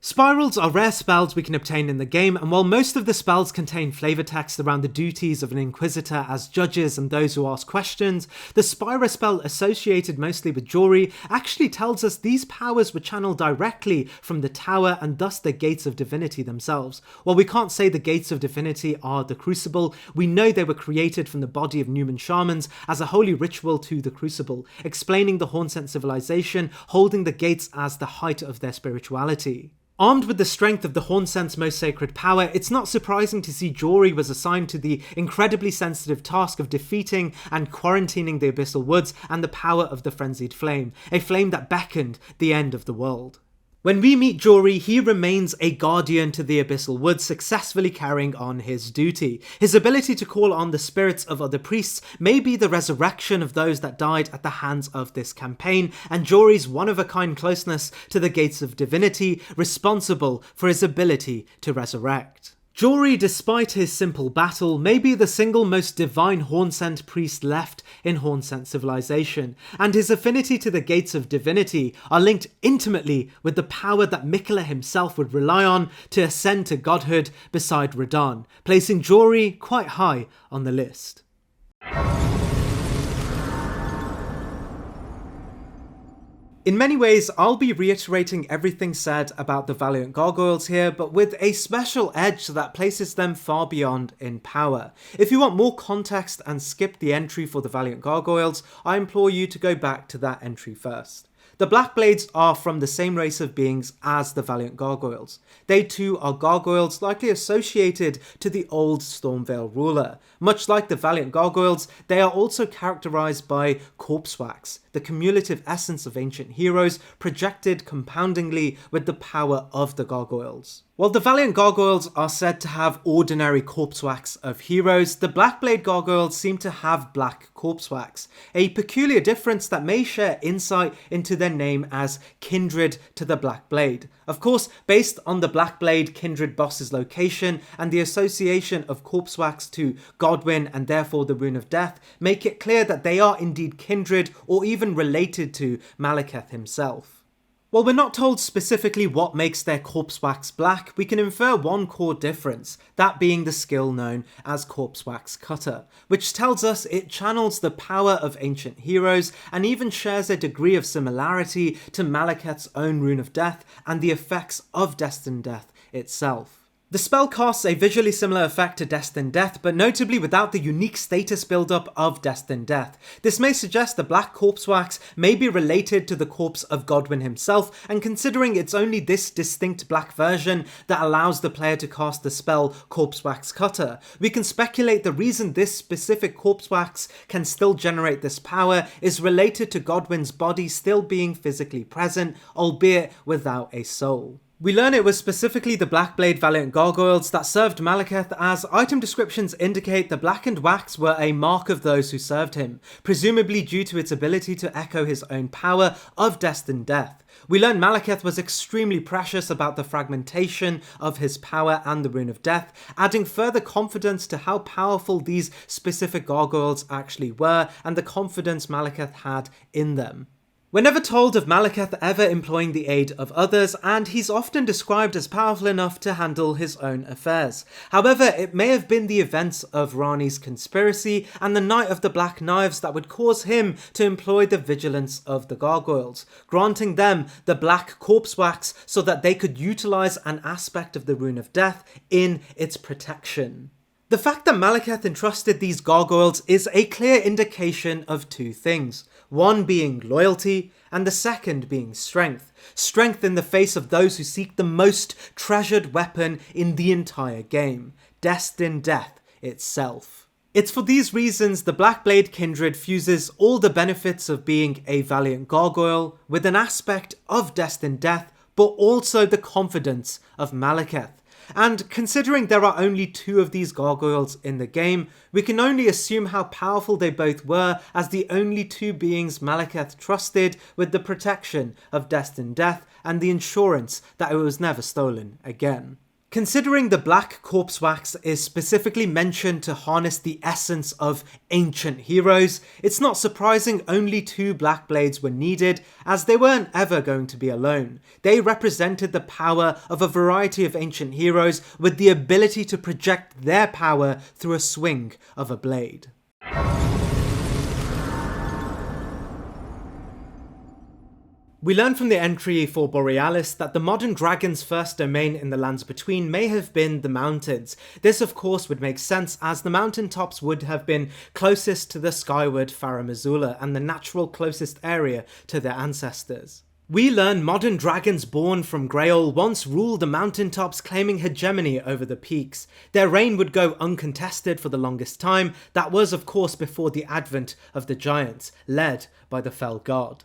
Spirals are rare spells we can obtain in the game, and while most of the spells contain flavor text around the duties of an inquisitor as judges and those who ask questions, the Spira spell associated mostly with Jory actually tells us these powers were channeled directly from the tower and thus the gates of divinity themselves. While we can't say the gates of divinity are the crucible, we know they were created from the body of Numen shamans as a holy ritual to the crucible, explaining the Hornsent civilization holding the gates as the height of their spirituality. Armed with the strength of the Hornsent's most sacred power, it's not surprising to see Jory was assigned to the incredibly sensitive task of defeating and quarantining the Abyssal Woods and the power of the Frenzied Flame, a flame that beckoned the end of the world. When we meet Jory, he remains a guardian to the Abyssal Woods, successfully carrying on his duty. His ability to call on the spirits of other priests may be the resurrection of those that died at the hands of this campaign, and Jory's one-of-a-kind closeness to the gates of divinity responsible for his ability to resurrect. Jory, despite his simple battle, may be the single most divine Hornsent priest left in Hornsent civilization, and his affinity to the gates of divinity are linked intimately with the power that Miquella himself would rely on to ascend to godhood beside Radahn, placing Jory quite high on the list. In many ways, I'll be reiterating everything said about the Valiant Gargoyles here, but with a special edge that places them far beyond in power. If you want more context and skip the entry for the Valiant Gargoyles, I implore you to go back to that entry first. The Blackblades are from the same race of beings as the Valiant Gargoyles. They too are gargoyles likely associated to the old Stormveil ruler. Much like the Valiant Gargoyles, they are also characterized by corpse wax, the cumulative essence of ancient heroes projected compoundingly with the power of the gargoyles. While the Valiant Gargoyles are said to have ordinary corpse wax of heroes, the Blackblade Gargoyles seem to have black corpse wax, a peculiar difference that may share insight into their name as kindred to the Blackblade. Of course, based on the Blackblade kindred boss's location and the association of corpse wax to Godwyn and therefore the Rune of Death, make it clear that they are indeed kindred or even related to Malekith himself. While we're not told specifically what makes their corpse wax black, we can infer one core difference, that being the skill known as Corpse Wax Cutter, which tells us it channels the power of ancient heroes and even shares a degree of similarity to Malekith's own Rune of Death and the effects of Destined Death itself. The spell casts a visually similar effect to Destined Death, but notably without the unique status build-up of Destined Death. This may suggest the black corpse wax may be related to the corpse of Godwyn himself, and considering it's only this distinct black version that allows the player to cast the spell Corpse Wax Cutter, we can speculate the reason this specific corpse wax can still generate this power is related to Godwyn's body still being physically present, albeit without a soul. We learn it was specifically the Blackblade Valiant Gargoyles that served Malekith, as item descriptions indicate the blackened wax were a mark of those who served him, presumably due to its ability to echo his own power of Destined Death. We learn Malekith was extremely precious about the fragmentation of his power and the Rune of Death, adding further confidence to how powerful these specific gargoyles actually were and the confidence Malekith had in them. We're never told of Malekith ever employing the aid of others, and he's often described as powerful enough to handle his own affairs. However, it may have been the events of Rani's conspiracy and the Night of the Black Knives that would cause him to employ the vigilance of the gargoyles, granting them the black corpse wax so that they could utilize an aspect of the Rune of Death in its protection. The fact that Malekith entrusted these gargoyles is a clear indication of two things. One being loyalty, and the second being strength. Strength in the face of those who seek the most treasured weapon in the entire game, Destined Death itself. It's for these reasons the Blackblade Kindred fuses all the benefits of being a Valiant Gargoyle with an aspect of Destined Death, but also the confidence of Malekith. And considering there are only two of these gargoyles in the game, we can only assume how powerful they both were as the only two beings Malekith trusted with the protection of Destined Death and the assurance that it was never stolen again. Considering the black corpse wax is specifically mentioned to harness the essence of ancient heroes, it's not surprising only 2 black blades were needed, as they weren't ever going to be alone. They represented the power of a variety of ancient heroes with the ability to project their power through a swing of a blade. We learn from the entry for Borealis that the modern dragon's first domain in the lands between may have been the mountains. This of course would make sense, as the mountaintops would have been closest to the skyward Farum Azula and the natural closest area to their ancestors. We learn modern dragons born from Grail once ruled the mountaintops, claiming hegemony over the peaks. Their reign would go uncontested for the longest time. That was of course before the advent of the giants, led by the Fell God.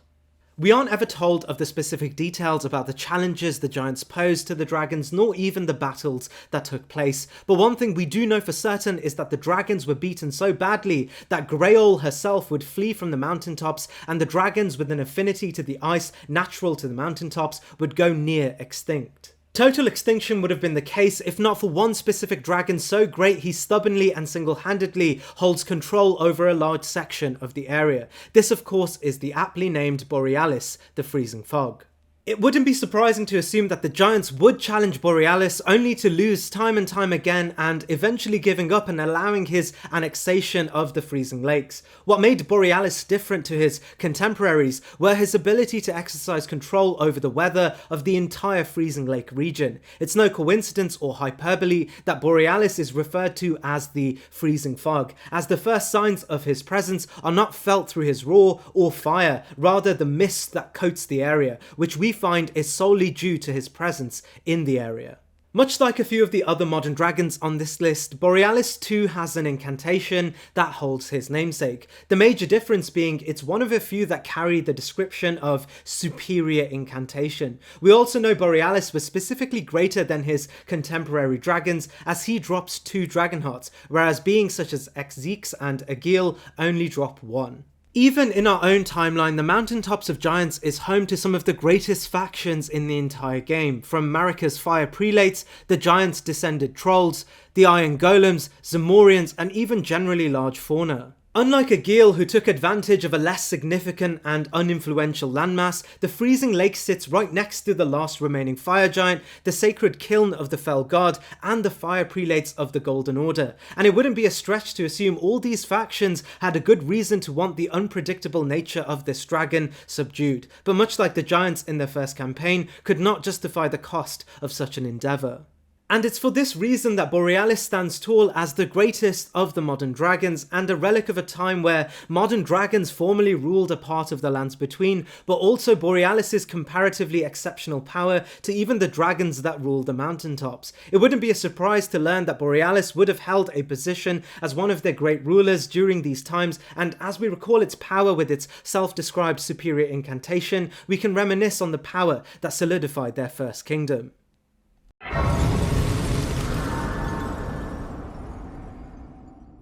We aren't ever told of the specific details about the challenges the giants posed to the dragons, nor even the battles that took place, but one thing we do know for certain is that the dragons were beaten so badly that Grail herself would flee from the mountaintops, and the dragons with an affinity to the ice natural to the mountaintops would go near extinct. Total extinction would have been the case if not for one specific dragon so great he stubbornly and single-handedly holds control over a large section of the area. This of course is the aptly named Borealis, the freezing fog. It wouldn't be surprising to assume that the giants would challenge Borealis, only to lose time and time again, and eventually giving up and allowing his annexation of the freezing lakes. What made Borealis different to his contemporaries were his ability to exercise control over the weather of the entire freezing lake region. It's no coincidence or hyperbole that Borealis is referred to as the freezing fog, as the first signs of his presence are not felt through his roar or fire, rather the mist that coats the area, which we find is solely due to his presence in the area. Much like a few of the other modern dragons on this list, Borealis too has an incantation that holds his namesake. The major difference being it's one of a few that carry the description of superior incantation. We also know Borealis was specifically greater than his contemporary dragons, as he drops 2 dragon hearts, whereas beings such as Xeeks and Agil only drop 1. Even in our own timeline, the Mountaintops of Giants is home to some of the greatest factions in the entire game, from Marika's Fire Prelates, the Giants' Descended Trolls, the Iron Golems, Zamorians, and even generally large fauna. Unlike Agil, who took advantage of a less significant and uninfluential landmass, the freezing lake sits right next to the last remaining fire giant, the sacred kiln of the Fell God, and the fire prelates of the Golden Order. And it wouldn't be a stretch to assume all these factions had a good reason to want the unpredictable nature of this dragon subdued, but much like the giants in their first campaign, could not justify the cost of such an endeavour. And it's for this reason that Borealis stands tall as the greatest of the modern dragons, and a relic of a time where modern dragons formerly ruled a part of the lands between, but also Borealis' comparatively exceptional power to even the dragons that ruled the mountaintops. It wouldn't be a surprise to learn that Borealis would have held a position as one of their great rulers during these times, and as we recall its power with its self-described superior incantation, we can reminisce on the power that solidified their first kingdom.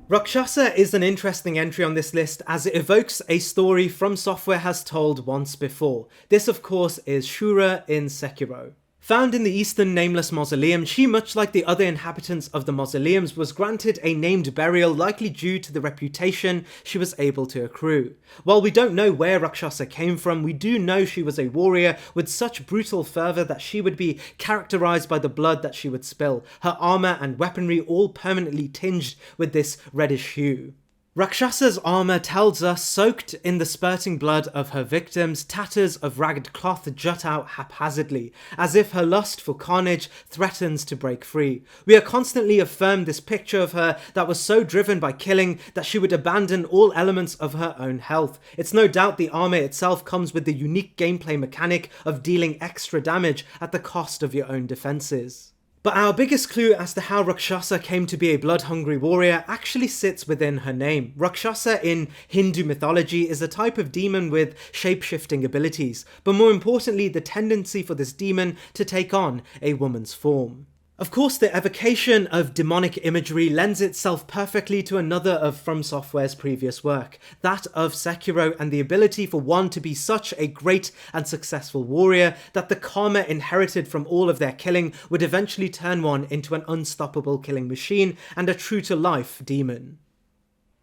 Rakshasa is an interesting entry on this list as it evokes a story From Software has told once before. This of course is Shura in Sekiro. Found in the Eastern Nameless Mausoleum, she, much like the other inhabitants of the mausoleums, was granted a named burial likely due to the reputation she was able to accrue. While we don't know where Rakshasa came from, we do know she was a warrior with such brutal fervour that she would be characterised by the blood that she would spill, her armour and weaponry all permanently tinged with this reddish hue. Rakshasa's armour tells us, soaked in the spurting blood of her victims, tatters of ragged cloth jut out haphazardly, as if her lust for carnage threatens to break free. We are constantly affirmed this picture of her that was so driven by killing that she would abandon all elements of her own health. It's no doubt the armour itself comes with the unique gameplay mechanic of dealing extra damage at the cost of your own defences. But our biggest clue as to how Rakshasa came to be a blood-hungry warrior actually sits within her name. Rakshasa in Hindu mythology is a type of demon with shape-shifting abilities, but more importantly the tendency for this demon to take on a woman's form. Of course, the evocation of demonic imagery lends itself perfectly to another of From Software's previous work, that of Sekiro, and the ability for one to be such a great and successful warrior that the karma inherited from all of their killing would eventually turn one into an unstoppable killing machine and a true-to-life demon.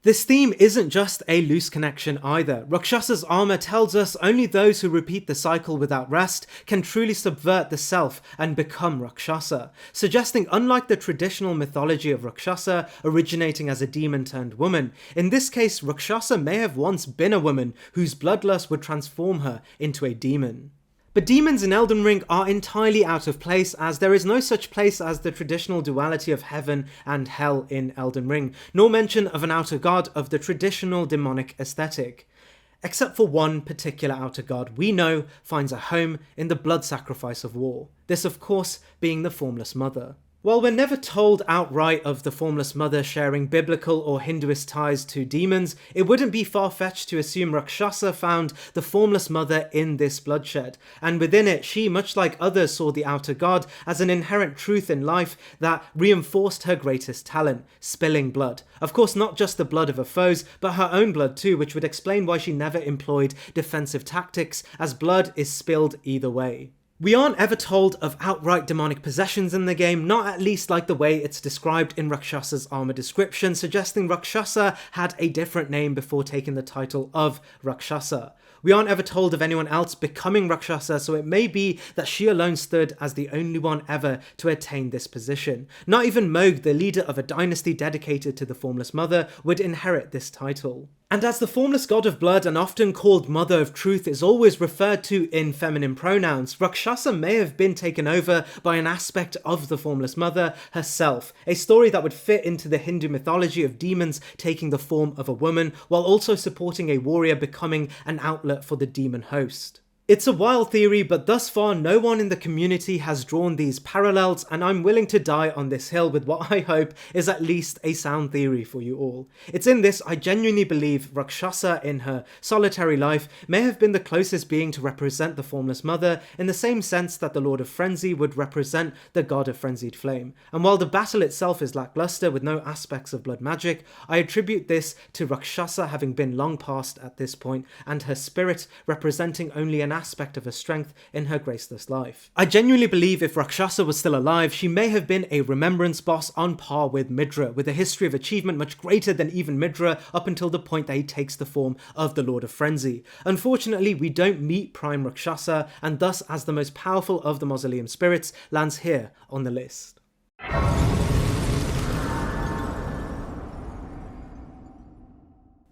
This theme isn't just a loose connection either. Rakshasa's armour tells us only those who repeat the cycle without rest can truly subvert the self and become Rakshasa, suggesting unlike the traditional mythology of Rakshasa originating as a demon turned woman, in this case Rakshasa may have once been a woman whose bloodlust would transform her into a demon. But demons in Elden Ring are entirely out of place, as there is no such place as the traditional duality of heaven and hell in Elden Ring, nor mention of an outer god of the traditional demonic aesthetic. Except for one particular outer god we know finds a home in the blood sacrifice of war, this of course being the Formless Mother. While we're never told outright of the Formless Mother sharing biblical or Hinduist ties to demons, it wouldn't be far-fetched to assume Rakshasa found the Formless Mother in this bloodshed, and within it she, much like others, saw the outer god as an inherent truth in life that reinforced her greatest talent, spilling blood. Of course not just the blood of her foes, but her own blood too, which would explain why she never employed defensive tactics, as blood is spilled either way. We aren't ever told of outright demonic possessions in the game, not at least like the way it's described in Rakshasa's armor description, suggesting Rakshasa had a different name before taking the title of Rakshasa. We aren't ever told of anyone else becoming Rakshasa, so it may be that she alone stood as the only one ever to attain this position. Not even Mohg, the leader of a dynasty dedicated to the Formless Mother, would inherit this title. And as the formless god of blood and often called Mother of Truth is always referred to in feminine pronouns, Rakshasa may have been taken over by an aspect of the Formless Mother herself, a story that would fit into the Hindu mythology of demons taking the form of a woman, while also supporting a warrior becoming an outlet for the demon host. It's a wild theory, but thus far no one in the community has drawn these parallels, and I'm willing to die on this hill with what I hope is at least a sound theory for you all. It's in this I genuinely believe Rakshasa in her solitary life may have been the closest being to represent the Formless Mother, in the same sense that the Lord of Frenzy would represent the god of frenzied flame. And while the battle itself is lackluster with no aspects of blood magic, I attribute this to Rakshasa having been long past at this point, and her spirit representing only an aspect of her strength in her graceless life. I genuinely believe if Rakshasa was still alive, she may have been a remembrance boss on par with Midra, with a history of achievement much greater than even Midra up until the point that he takes the form of the Lord of Frenzy. Unfortunately, we don't meet Prime Rakshasa, and thus as the most powerful of the Mausoleum spirits lands here on the list.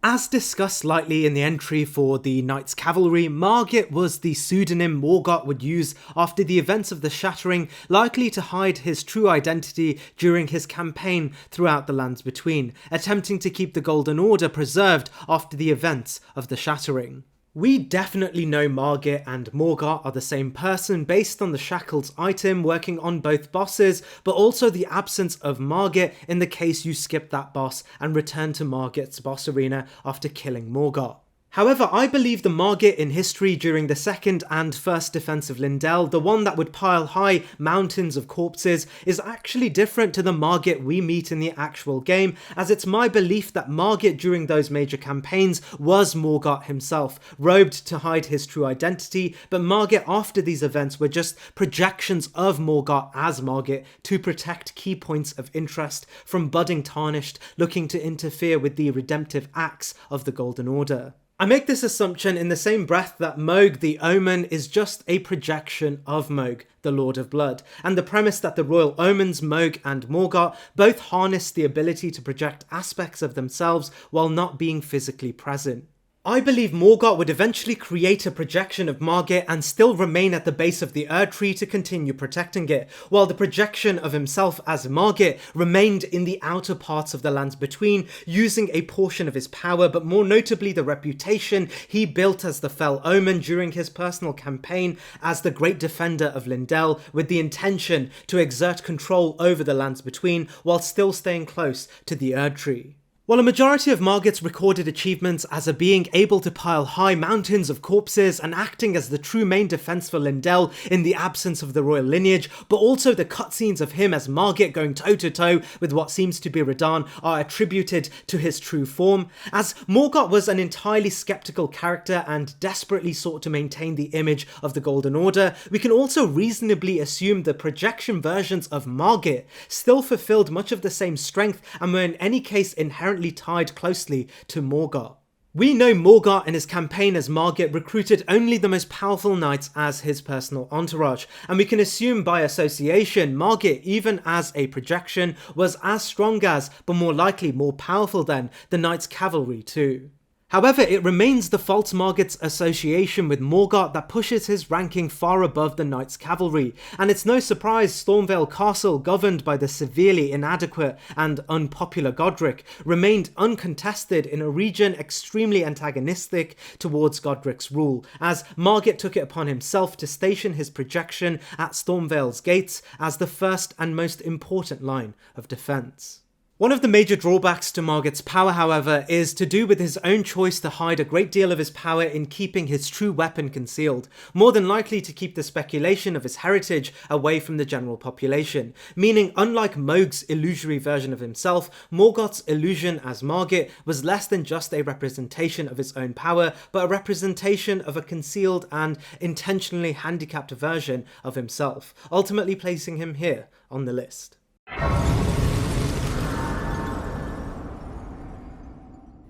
As discussed slightly in the entry for the Knights Cavalry, Margit was the pseudonym Morgott would use after the events of the Shattering, likely to hide his true identity during his campaign throughout the Lands Between, attempting to keep the Golden Order preserved after the events of the Shattering. We definitely know Margit and Morgott are the same person based on the Shackles item working on both bosses, but also the absence of Margit in the case you skip that boss and return to Margit's boss arena after killing Morgott. However, I believe the Margit in history during the second and first defense of Lindell, the one that would pile high mountains of corpses, is actually different to the Margit we meet in the actual game, as it's my belief that Margit during those major campaigns was Morgott himself, robed to hide his true identity, but Margit after these events were just projections of Morgott as Margit to protect key points of interest from budding Tarnished looking to interfere with the redemptive acts of the Golden Order. I make this assumption in the same breath that Mohg the Omen is just a projection of Mohg, the Lord of Blood, and the premise that the Royal Omens, Mohg and Morgott, both harness the ability to project aspects of themselves while not being physically present. I believe Morgott would eventually create a projection of Margit and still remain at the base of the erdtree to continue protecting it, while the projection of himself as Margit remained in the outer parts of the Lands Between, using a portion of his power, but more notably the reputation he built as the Fell Omen during his personal campaign as the Great Defender of Lindell, with the intention to exert control over the Lands Between while still staying close to the erdtree. While a majority of Margit's recorded achievements as a being able to pile high mountains of corpses and acting as the true main defense for Lindell in the absence of the royal lineage, but also the cutscenes of him as Margit going toe-to-toe with what seems to be Radahn are attributed to his true form, as Morgott was an entirely skeptical character and desperately sought to maintain the image of the Golden Order, we can also reasonably assume the projection versions of Margit still fulfilled much of the same strength and were in any case inherently tied closely to Morgott. We know Morgott in his campaign as Margit recruited only the most powerful knights as his personal entourage, and we can assume by association Margit, even as a projection, was as strong as, but more likely more powerful than, the Knights' Cavalry too. However, it remains the false Margit's association with Morgott that pushes his ranking far above the Knights' Cavalry, and it's no surprise Stormveil Castle, governed by the severely inadequate and unpopular Godric, remained uncontested in a region extremely antagonistic towards Godric's rule, as Margit took it upon himself to station his projection at Stormveil's gates as the first and most important line of defence. One of the major drawbacks to Margit's power, however, is to do with his own choice to hide a great deal of his power in keeping his true weapon concealed, more than likely to keep the speculation of his heritage away from the general population, meaning unlike Mohg's illusory version of himself, Morgott's illusion as Margit was less than just a representation of his own power, but a representation of a concealed and intentionally handicapped version of himself, ultimately placing him here on the list.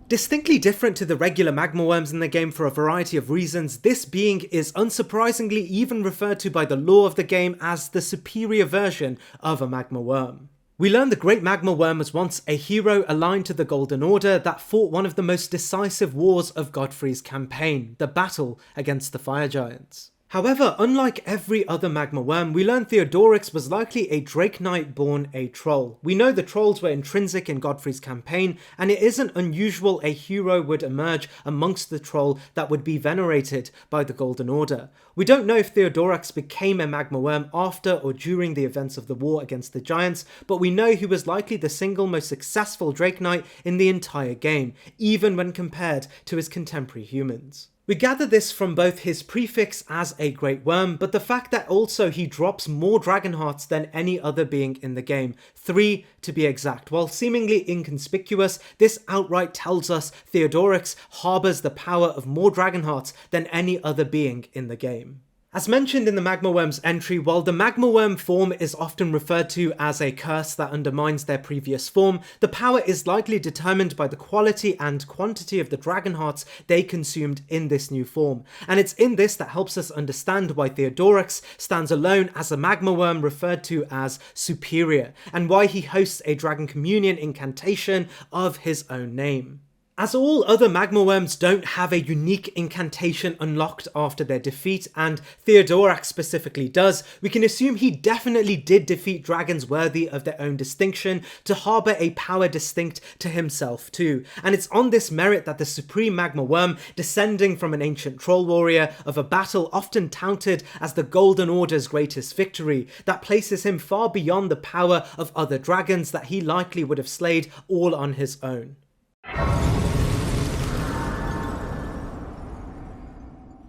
Distinctly different to the regular magma worms in the game for a variety of reasons, this being is unsurprisingly even referred to by the lore of the game as the superior version of a magma worm. We learn the Great Magma Worm was once a hero aligned to the Golden Order that fought one of the most decisive wars of Godfrey's campaign, the battle against the Fire Giants. However, unlike every other magma worm, we learn Theodorix was likely a Drake Knight born a troll. We know the trolls were intrinsic in Godfrey's campaign, and it isn't unusual a hero would emerge amongst the troll that would be venerated by the Golden Order. We don't know if Theodorix became a magma worm after or during the events of the war against the Giants, but we know he was likely the single most successful Drake Knight in the entire game, even when compared to his contemporary humans. We gather this from both his prefix as a Great Worm, but the fact that also he drops more dragon hearts than any other being in the game, 3 to be exact. While seemingly inconspicuous, this outright tells us Theodorix harbours the power of more dragon hearts than any other being in the game. As mentioned in the Magma Worm's entry, while the Magma Worm form is often referred to as a curse that undermines their previous form, the power is likely determined by the quality and quantity of the dragon hearts they consumed in this new form, and it's in this that helps us understand why Theodorix stands alone as a Magma Worm referred to as superior, and why he hosts a Dragon Communion incantation of his own name. As all other magma worms don't have a unique incantation unlocked after their defeat, and Theodorax specifically does, we can assume he definitely did defeat dragons worthy of their own distinction to harbour a power distinct to himself too, and it's on this merit that the supreme magma worm, descending from an ancient troll warrior of a battle often touted as the Golden Order's greatest victory, that places him far beyond the power of other dragons that he likely would have slayed all on his own.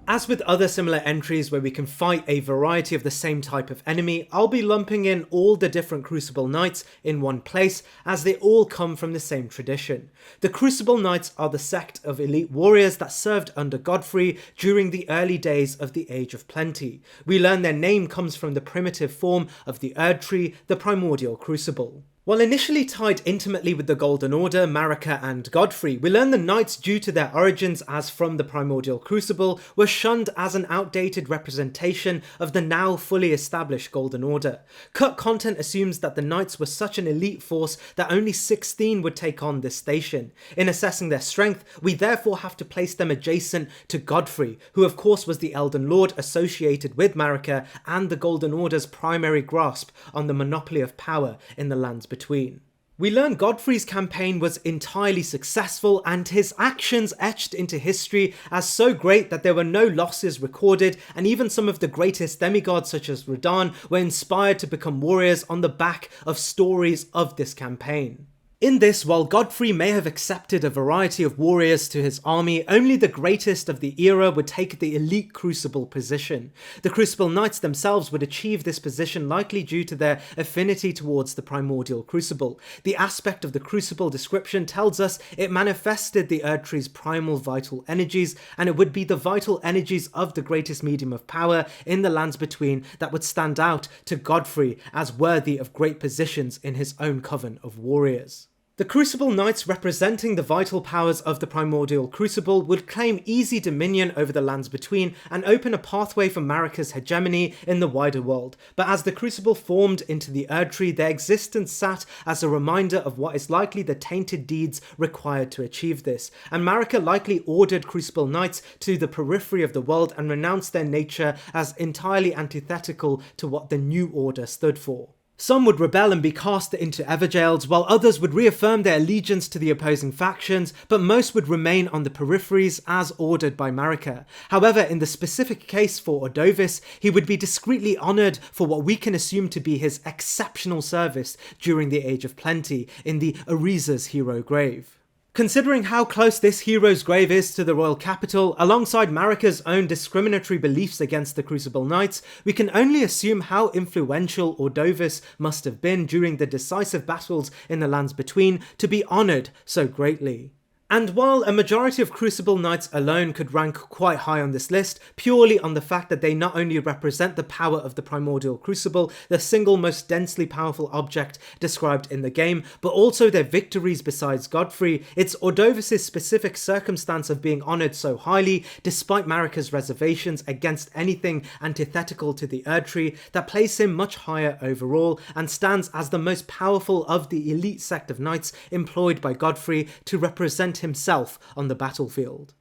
As with other similar entries where we can fight a variety of the same type of enemy, I'll be lumping in all the different Crucible Knights in one place as they all come from the same tradition. The Crucible Knights are the sect of elite warriors that served under Godfrey during the early days of the Age of Plenty. We learn their name comes from the primitive form of the erdtree, the primordial crucible. While initially tied intimately with the Golden Order, Marika and Godfrey, we learn the Knights, due to their origins as from the Primordial Crucible, were shunned as an outdated representation of the now fully established Golden Order. Cut content assumes that the Knights were such an elite force that only 16 would take on this station. In assessing their strength, we therefore have to place them adjacent to Godfrey, who of course was the Elden Lord associated with Marika and the Golden Order's primary grasp on the monopoly of power in the lands between. We learn Godfrey's campaign was entirely successful and his actions etched into history as so great that there were no losses recorded, and even some of the greatest demigods such as Radahn were inspired to become warriors on the back of stories of this campaign. In this, while Godfrey may have accepted a variety of warriors to his army, only the greatest of the era would take the elite Crucible position. The Crucible Knights themselves would achieve this position likely due to their affinity towards the primordial Crucible. The aspect of the Crucible description tells us it manifested the erdtree's primal vital energies, and it would be the vital energies of the greatest medium of power in the lands between that would stand out to Godfrey as worthy of great positions in his own coven of warriors. The Crucible Knights, representing the vital powers of the primordial Crucible, would claim easy dominion over the lands between and open a pathway for Marika's hegemony in the wider world. But as the Crucible formed into the erdtree, their existence sat as a reminder of what is likely the tainted deeds required to achieve this, and Marika likely ordered Crucible Knights to the periphery of the world and renounced their nature as entirely antithetical to what the New Order stood for. Some would rebel and be cast into Everjails, while others would reaffirm their allegiance to the opposing factions, but most would remain on the peripheries as ordered by Marika. However, in the specific case for Ordovis, he would be discreetly honoured for what we can assume to be his exceptional service during the Age of Plenty in the Ariza's hero grave. Considering how close this hero's grave is to the royal capital, alongside Marika's own discriminatory beliefs against the Crucible Knights, we can only assume how influential Ordovis must have been during the decisive battles in the lands between to be honoured so greatly. And while a majority of Crucible Knights alone could rank quite high on this list, purely on the fact that they not only represent the power of the primordial Crucible, the single most densely powerful object described in the game, but also their victories besides Godfrey, it's Ordovis' specific circumstance of being honoured so highly, despite Marika's reservations against anything antithetical to the erdtree, that place him much higher overall, and stands as the most powerful of the elite sect of knights employed by Godfrey to represent himself on the battlefield.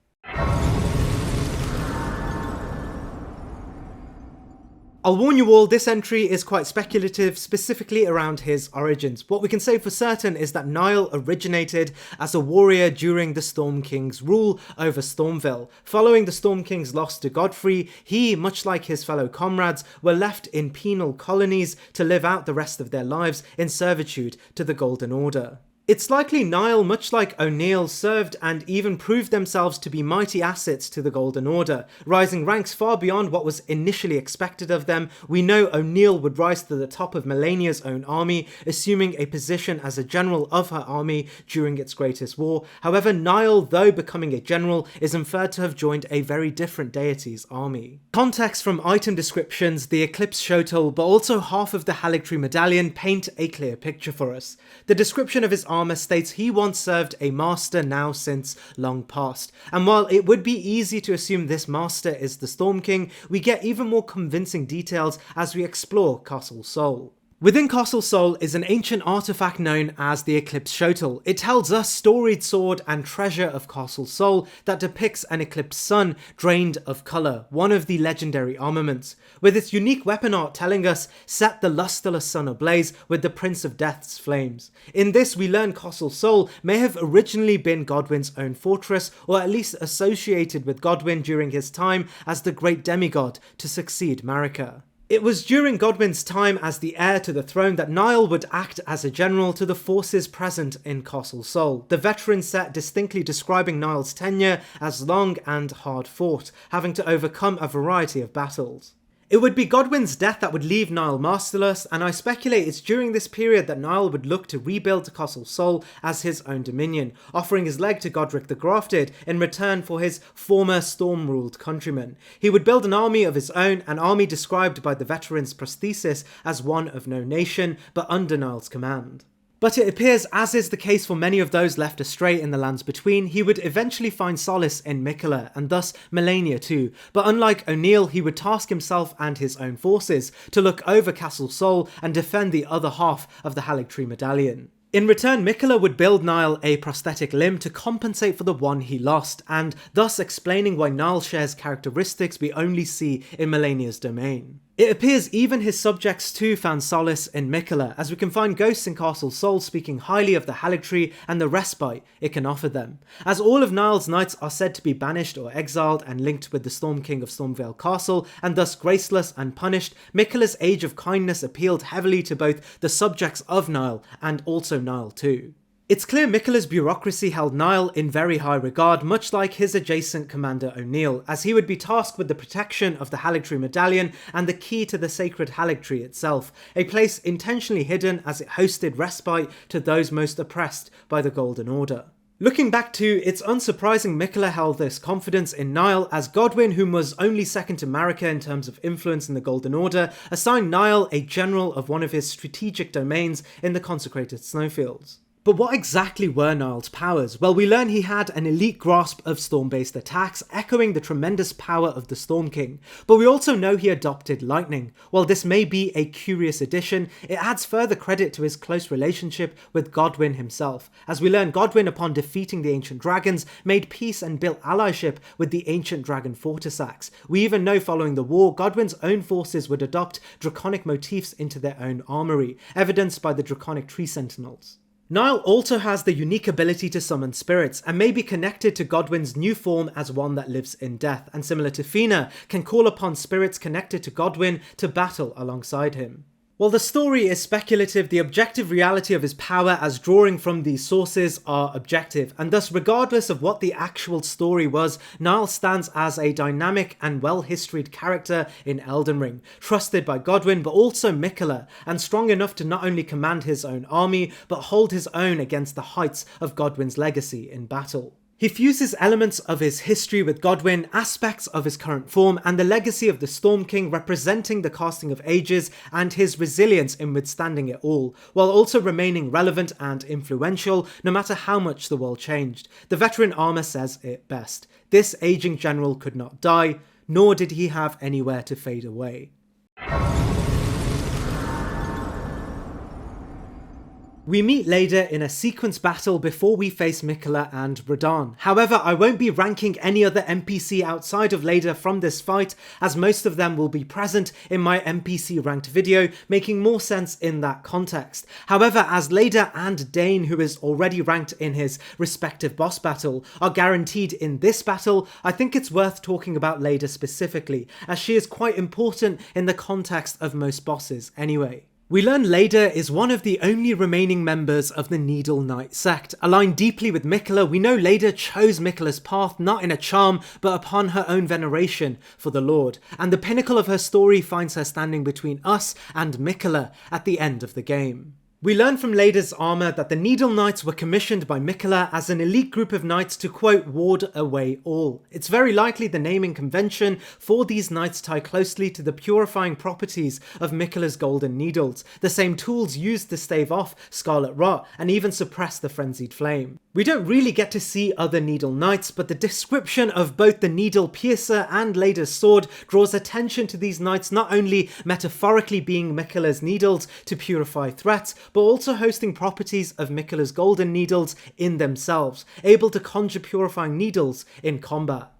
I'll warn you all, this entry is quite speculative, specifically around his origins. What we can say for certain is that Niall originated as a warrior during the Storm King's rule over Stormville. Following the Storm King's loss to Godfrey, he, much like his fellow comrades, were left in penal colonies to live out the rest of their lives in servitude to the Golden Order. It's likely Niall, much like O'Neill, served and even proved themselves to be mighty assets to the Golden Order, rising ranks far beyond what was initially expected of them. We know O'Neill would rise to the top of Melania's own army, assuming a position as a general of her army during its greatest war. However, Niall, though becoming a general, is inferred to have joined a very different deity's army. Context from item descriptions, the Eclipse Shotel, but also half of the Haligtree medallion paint a clear picture for us. The description of his armor states he once served a master now since long past, and while it would be easy to assume this master is the Storm King, we get even more convincing details as we explore Castle Sol. Within Castle Sol is an ancient artifact known as the Eclipse Shotel. It tells us storied sword and treasure of Castle Sol that depicts an eclipsed sun drained of colour, one of the legendary armaments, with its unique weapon art telling us set the lustreless sun ablaze with the Prince of Death's flames. In this we learn Castle Sol may have originally been Godwyn's own fortress, or at least associated with Godwyn during his time as the great demigod to succeed Marika. It was during Godwyn's time as the heir to the throne that Niall would act as a general to the forces present in Castle Sol, the veteran set distinctly describing Niall's tenure as long and hard fought, having to overcome a variety of battles. It would be Godwyn's death that would leave Niall masterless, and I speculate it's during this period that Niall would look to rebuild Castle Sol as his own dominion, offering his leg to Godric the Grafted in return for his former storm-ruled countrymen. He would build an army of his own, an army described by the veteran's prosthesis as one of no nation, but under Niall's command. But it appears, as is the case for many of those left astray in the lands between, he would eventually find solace in Miquella, and thus Melania too. But unlike O'Neill, he would task himself and his own forces to look over Castle Sol and defend the other half of the Haligtree medallion. In return, Miquella would build Niall a prosthetic limb to compensate for the one he lost, and thus explaining why Niall shares characteristics we only see in Melania's domain. It appears even his subjects too found solace in Miquella, as we can find ghosts in Castle Sol speaking highly of the Haligtree and the respite it can offer them. As all of Niall's knights are said to be banished or exiled and linked with the Storm King of Stormvale Castle, and thus graceless and punished, Miquella's Age of Kindness appealed heavily to both the subjects of Niall and also Niall too. It's clear Miquella's bureaucracy held Niall in very high regard, much like his adjacent Commander O'Neill, as he would be tasked with the protection of the Haligtree Medallion and the key to the sacred Haligtree itself, a place intentionally hidden as it hosted respite to those most oppressed by the Golden Order. Looking back too, it's unsurprising Miquella held this confidence in Niall, as Godwyn, whom was only second to Marika in terms of influence in the Golden Order, assigned Niall a general of one of his strategic domains in the consecrated snowfields. But what exactly were Niall's powers? Well, we learn he had an elite grasp of storm-based attacks, echoing the tremendous power of the Storm King. But we also know he adopted lightning. While this may be a curious addition, it adds further credit to his close relationship with Godwyn himself. As we learn, Godwyn, upon defeating the ancient dragons, made peace and built allyship with the ancient dragon Fortisax. We even know following the war, Godwyn's own forces would adopt draconic motifs into their own armoury, evidenced by the draconic tree sentinels. Niall also has the unique ability to summon spirits, and may be connected to Godwyn's new form as one that lives in death, and similar to Fina, can call upon spirits connected to Godwyn to battle alongside him. While the story is speculative, the objective reality of his power as drawing from these sources are objective, and thus regardless of what the actual story was, Niall stands as a dynamic and well-historied character in Elden Ring, trusted by Godwyn but also Miquella, and strong enough to not only command his own army, but hold his own against the heights of Godwyn's legacy in battle. He fuses elements of his history with Godwyn, aspects of his current form, and the legacy of the Storm King, representing the casting of ages and his resilience in withstanding it all, while also remaining relevant and influential no matter how much the world changed. The veteran armour says it best. This aging general could not die, nor did he have anywhere to fade away. We meet Leda in a sequence battle before we face Miquella and Radahn. However, I won't be ranking any other NPC outside of Leda from this fight, as most of them will be present in my NPC ranked video, making more sense in that context. However, as Leda and Dane, who is already ranked in his respective boss battle, are guaranteed in this battle, I think it's worth talking about Leda specifically, as she is quite important in the context of most bosses anyway. We learn Leda is one of the only remaining members of the Needle Knight sect. Aligned deeply with Miquella, we know Leda chose Miquella's path not in a charm, but upon her own veneration for the Lord, and the pinnacle of her story finds her standing between us and Miquella at the end of the game. We learn from Leda's armour that the Needle Knights were commissioned by Miquella as an elite group of knights to, quote, ward away all. It's very likely the naming convention for these knights tie closely to the purifying properties of Miquella's golden needles, the same tools used to stave off Scarlet Rot and even suppress the frenzied flame. We don't really get to see other Needle Knights, but the description of both the Needle Piercer and Leda's sword draws attention to these knights not only metaphorically being Miquella's needles to purify threats, but also hosting properties of Miquella's golden needles in themselves, able to conjure purifying needles in combat.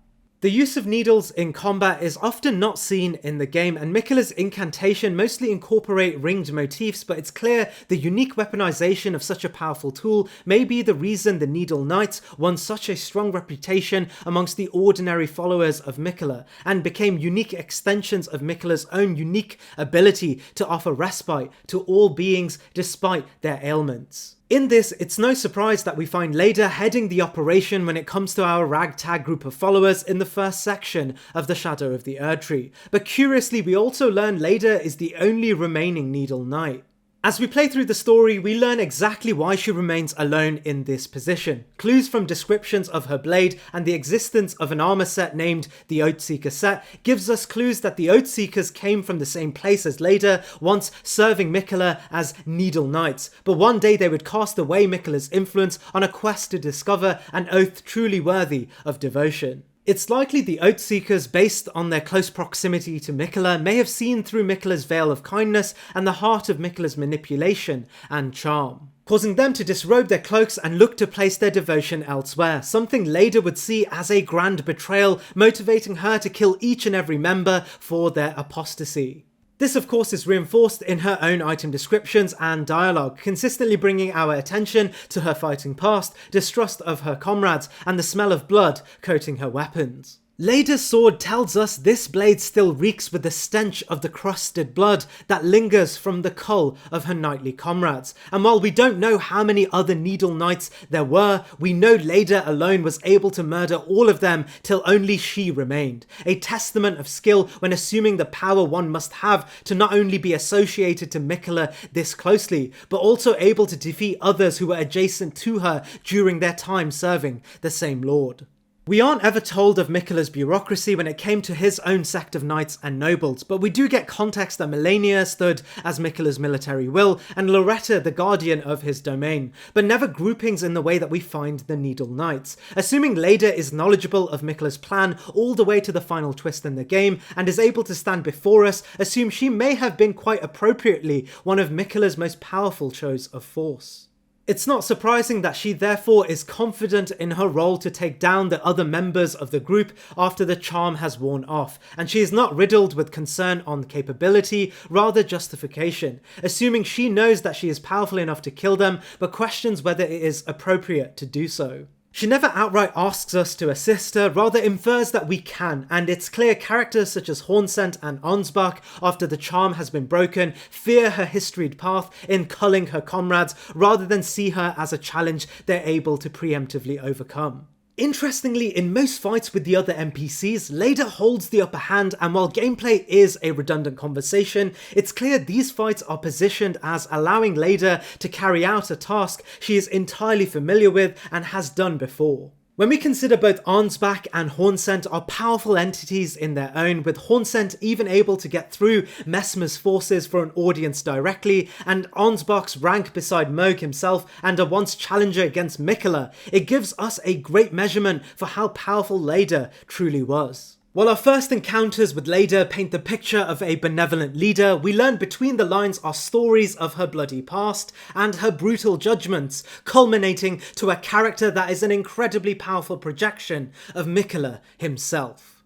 The use of needles in combat is often not seen in the game, and Miquella's incantation mostly incorporate ringed motifs, but it's clear the unique weaponization of such a powerful tool may be the reason the Needle Knights won such a strong reputation amongst the ordinary followers of Miquella, and became unique extensions of Miquella's own unique ability to offer respite to all beings despite their ailments. In this, it's no surprise that we find Leda heading the operation when it comes to our ragtag group of followers in the first section of the Shadow of the Erdtree. But curiously, we also learn Leda is the only remaining Needle Knight. As we play through the story, we learn exactly why she remains alone in this position. Clues from descriptions of her blade and the existence of an armor set named the Oathseeker set gives us clues that the Oathseekers came from the same place as Leda, once serving Miquella as Needle Knights, but one day they would cast away Miquella's influence on a quest to discover an oath truly worthy of devotion. It's likely the Oathseekers, based on their close proximity to Miquella, may have seen through Miquella's veil of kindness and the heart of Miquella's manipulation and charm, causing them to disrobe their cloaks and look to place their devotion elsewhere, something Leda would see as a grand betrayal, motivating her to kill each and every member for their apostasy. This of course is reinforced in her own item descriptions and dialogue, consistently bringing our attention to her fighting past, distrust of her comrades, and the smell of blood coating her weapons. Lada's sword tells us this blade still reeks with the stench of the crusted blood that lingers from the cull of her knightly comrades, and while we don't know how many other Needle Knights there were, we know Lada alone was able to murder all of them till only she remained. A testament of skill when assuming the power one must have to not only be associated to Miquella this closely, but also able to defeat others who were adjacent to her during their time serving the same lord. We aren't ever told of Miquella's bureaucracy when it came to his own sect of knights and nobles, but we do get context that Melania stood as Miquella's military will, and Loretta the guardian of his domain, but never groupings in the way that we find the Needle Knights. Assuming Lada is knowledgeable of Miquella's plan all the way to the final twist in the game, and is able to stand before us, assume she may have been quite appropriately one of Miquella's most powerful shows of force. It's not surprising that she therefore is confident in her role to take down the other members of the group after the charm has worn off, and she is not riddled with concern on capability, rather justification, assuming she knows that she is powerful enough to kill them, but questions whether it is appropriate to do so. She never outright asks us to assist her, rather infers that we can, and it's clear characters such as Hornsent and Ansbach, after the charm has been broken, fear her historied path in culling her comrades, rather than see her as a challenge they're able to preemptively overcome. Interestingly, in most fights with the other NPCs, Lada holds the upper hand, and while gameplay is a redundant conversation, it's clear these fights are positioned as allowing Lada to carry out a task she is entirely familiar with and has done before. When we consider both Ansbach and Hornsent are powerful entities in their own, with Hornsent even able to get through Messmer's forces for an audience directly, and Ansbach's rank beside Mohg himself and a once challenger against Miquella, it gives us a great measurement for how powerful Lada truly was. While our first encounters with Lada paint the picture of a benevolent leader, we learn between the lines are stories of her bloody past and her brutal judgments, culminating to a character that is an incredibly powerful projection of Miquella himself.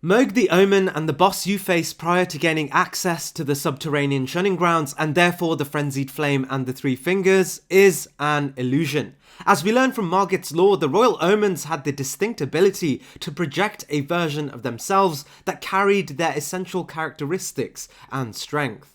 Mohg the Omen and the boss you face prior to gaining access to the subterranean shunning grounds, and therefore the Frenzied Flame and the Three Fingers, is an illusion. As we learn from Margit's lore, the Royal Omens had the distinct ability to project a version of themselves that carried their essential characteristics and strength.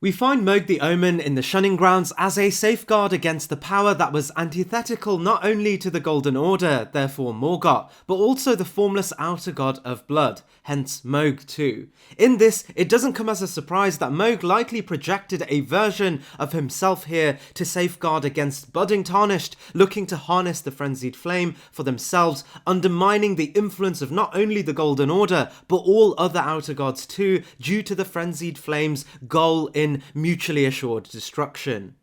We find Mohg the Omen in the Shunning Grounds as a safeguard against the power that was antithetical not only to the Golden Order, therefore Morgott, but also the formless outer god of blood, hence Mohg too. In this, it doesn't come as a surprise that Mohg likely projected a version of himself here to safeguard against budding Tarnished looking to harness the Frenzied Flame for themselves, undermining the influence of not only the Golden Order, but all other outer gods too, due to the Frenzied Flame's goal in mutually assured destruction.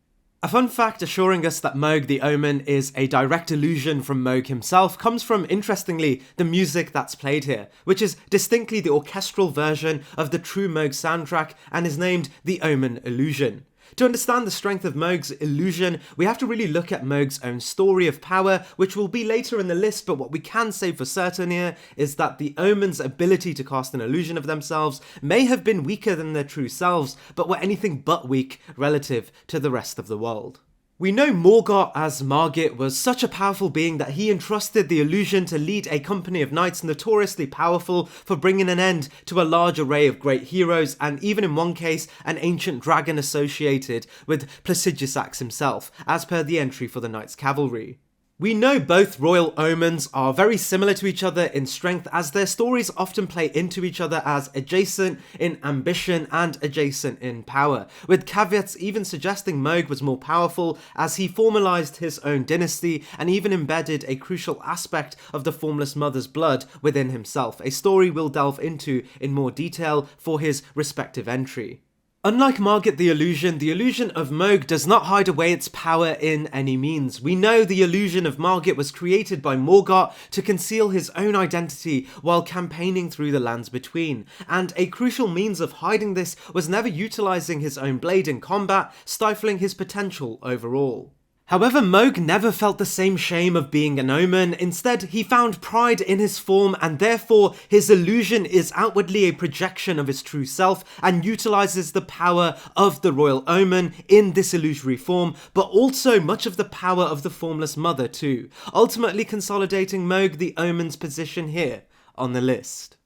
A fun fact assuring us that Mohg the Omen is a direct illusion from Mohg himself comes from, interestingly, the music that's played here, which is distinctly the orchestral version of the true Mohg soundtrack and is named The Omen Illusion. To understand the strength of Mohg's illusion, we have to really look at Mohg's own story of power, which will be later in the list, but what we can say for certain here is that the Omen's ability to cast an illusion of themselves may have been weaker than their true selves, but were anything but weak relative to the rest of the world. We know Morgott as Margit was such a powerful being that he entrusted the illusion to lead a company of knights notoriously powerful for bringing an end to a large array of great heroes, and even in one case an ancient dragon associated with Placidusax himself, as per the entry for the Knights Cavalry. We know both Royal Omens are very similar to each other in strength, as their stories often play into each other as adjacent in ambition and adjacent in power, with caveats even suggesting Mohg was more powerful as he formalised his own dynasty and even embedded a crucial aspect of the Formless Mother's blood within himself, a story we'll delve into in more detail for his respective entry. Unlike Margit the illusion of Mohg does not hide away its power in any means. We know the illusion of Margit was created by Morgott to conceal his own identity while campaigning through the lands between, and a crucial means of hiding this was never utilising his own blade in combat, stifling his potential overall. However, Mohg never felt the same shame of being an omen. Instead, he found pride in his form, and therefore his illusion is outwardly a projection of his true self and utilizes the power of the royal omen in this illusory form, but also much of the power of the formless mother too, ultimately consolidating Mohg the omen's position here on the list.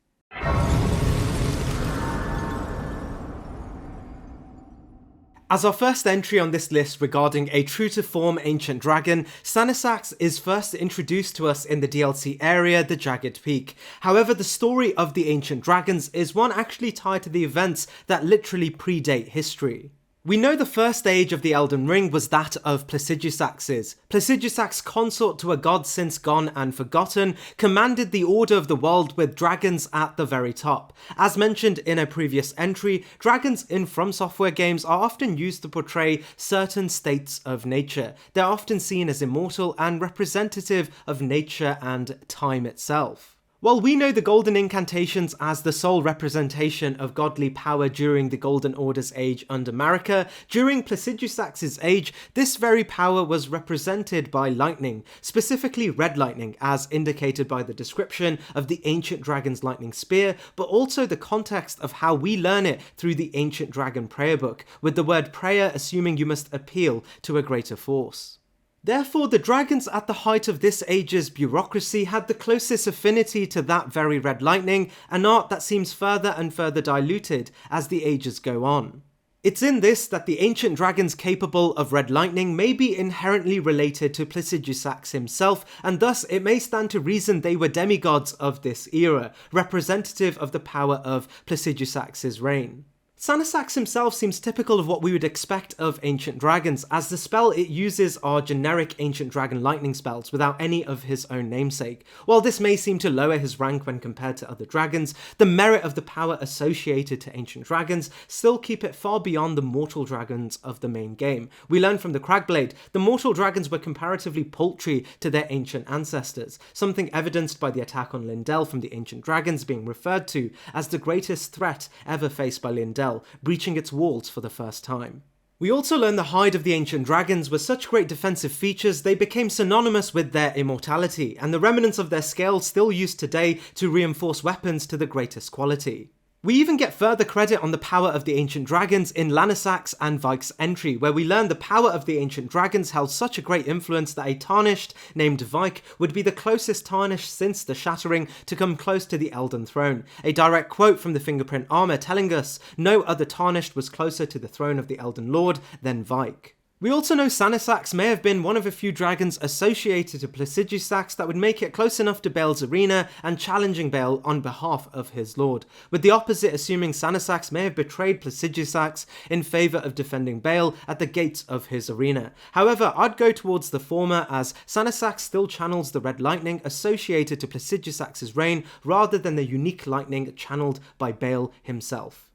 As our first entry on this list regarding a true-to-form ancient dragon, Sanisax is first introduced to us in the DLC area, the Jagged Peak. However, the story of the ancient dragons is one actually tied to the events that literally predate history. We know the first age of the Elden Ring was that of Placidusax's. Placidusax, consort to a god since gone and forgotten, commanded the order of the world with dragons at the very top. As mentioned in a previous entry, dragons in From Software games are often used to portray certain states of nature. They're often seen as immortal and representative of nature and time itself. While we know the Golden Incantations as the sole representation of godly power during the Golden Order's age under Marika, during Placidusax's age, this very power was represented by lightning, specifically red lightning, as indicated by the description of the ancient dragon's lightning spear, but also the context of how we learn it through the ancient dragon prayer book, with the word prayer assuming you must appeal to a greater force. Therefore, the dragons at the height of this age's bureaucracy had the closest affinity to that very red lightning, an art that seems further and further diluted as the ages go on. It's in this that the ancient dragons capable of red lightning may be inherently related to Placidusax himself, and thus it may stand to reason they were demigods of this era, representative of the power of Placidusax's reign. Sanisax himself seems typical of what we would expect of ancient dragons, as the spell it uses are generic ancient dragon lightning spells without any of his own namesake. While this may seem to lower his rank when compared to other dragons, the merit of the power associated to ancient dragons still keep it far beyond the mortal dragons of the main game. We learn from the Cragblade, the mortal dragons were comparatively paltry to their ancient ancestors, something evidenced by the attack on Lindell from the ancient dragons being referred to as the greatest threat ever faced by Lindell, breaching its walls for the first time. We also learn the hide of the ancient dragons was such great defensive features they became synonymous with their immortality, and the remnants of their scales still used today to reinforce weapons to the greatest quality. We even get further credit on the power of the ancient dragons in Lanisax and Vike's entry, where we learn the power of the ancient dragons held such a great influence that a Tarnished named Vike would be the closest Tarnished since the Shattering to come close to the Elden Throne. A direct quote from the Fingerprint Armor telling us no other Tarnished was closer to the throne of the Elden Lord than Vike. We also know Sanisax may have been one of a few dragons associated to Placidusax that would make it close enough to Bale's arena and challenging Bale on behalf of his lord, with the opposite assuming Sanisax may have betrayed Placidusax in favour of defending Bale at the gates of his arena. However, I'd go towards the former, as Sanisax still channels the red lightning associated to Placidusax's reign rather than the unique lightning channeled by Bale himself.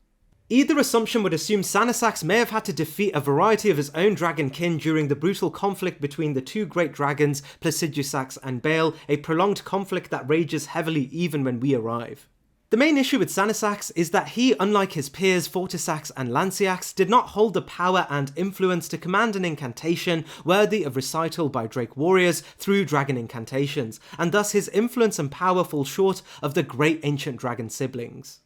Either assumption would assume Sanisax may have had to defeat a variety of his own dragon kin during the brutal conflict between the two great dragons, Placidusax and Bale, a prolonged conflict that rages heavily even when we arrive. The main issue with Sanisax is that he, unlike his peers Fortisax and Lanciax, did not hold the power and influence to command an incantation worthy of recital by Drake warriors through dragon incantations, and thus his influence and power fall short of the great ancient dragon siblings.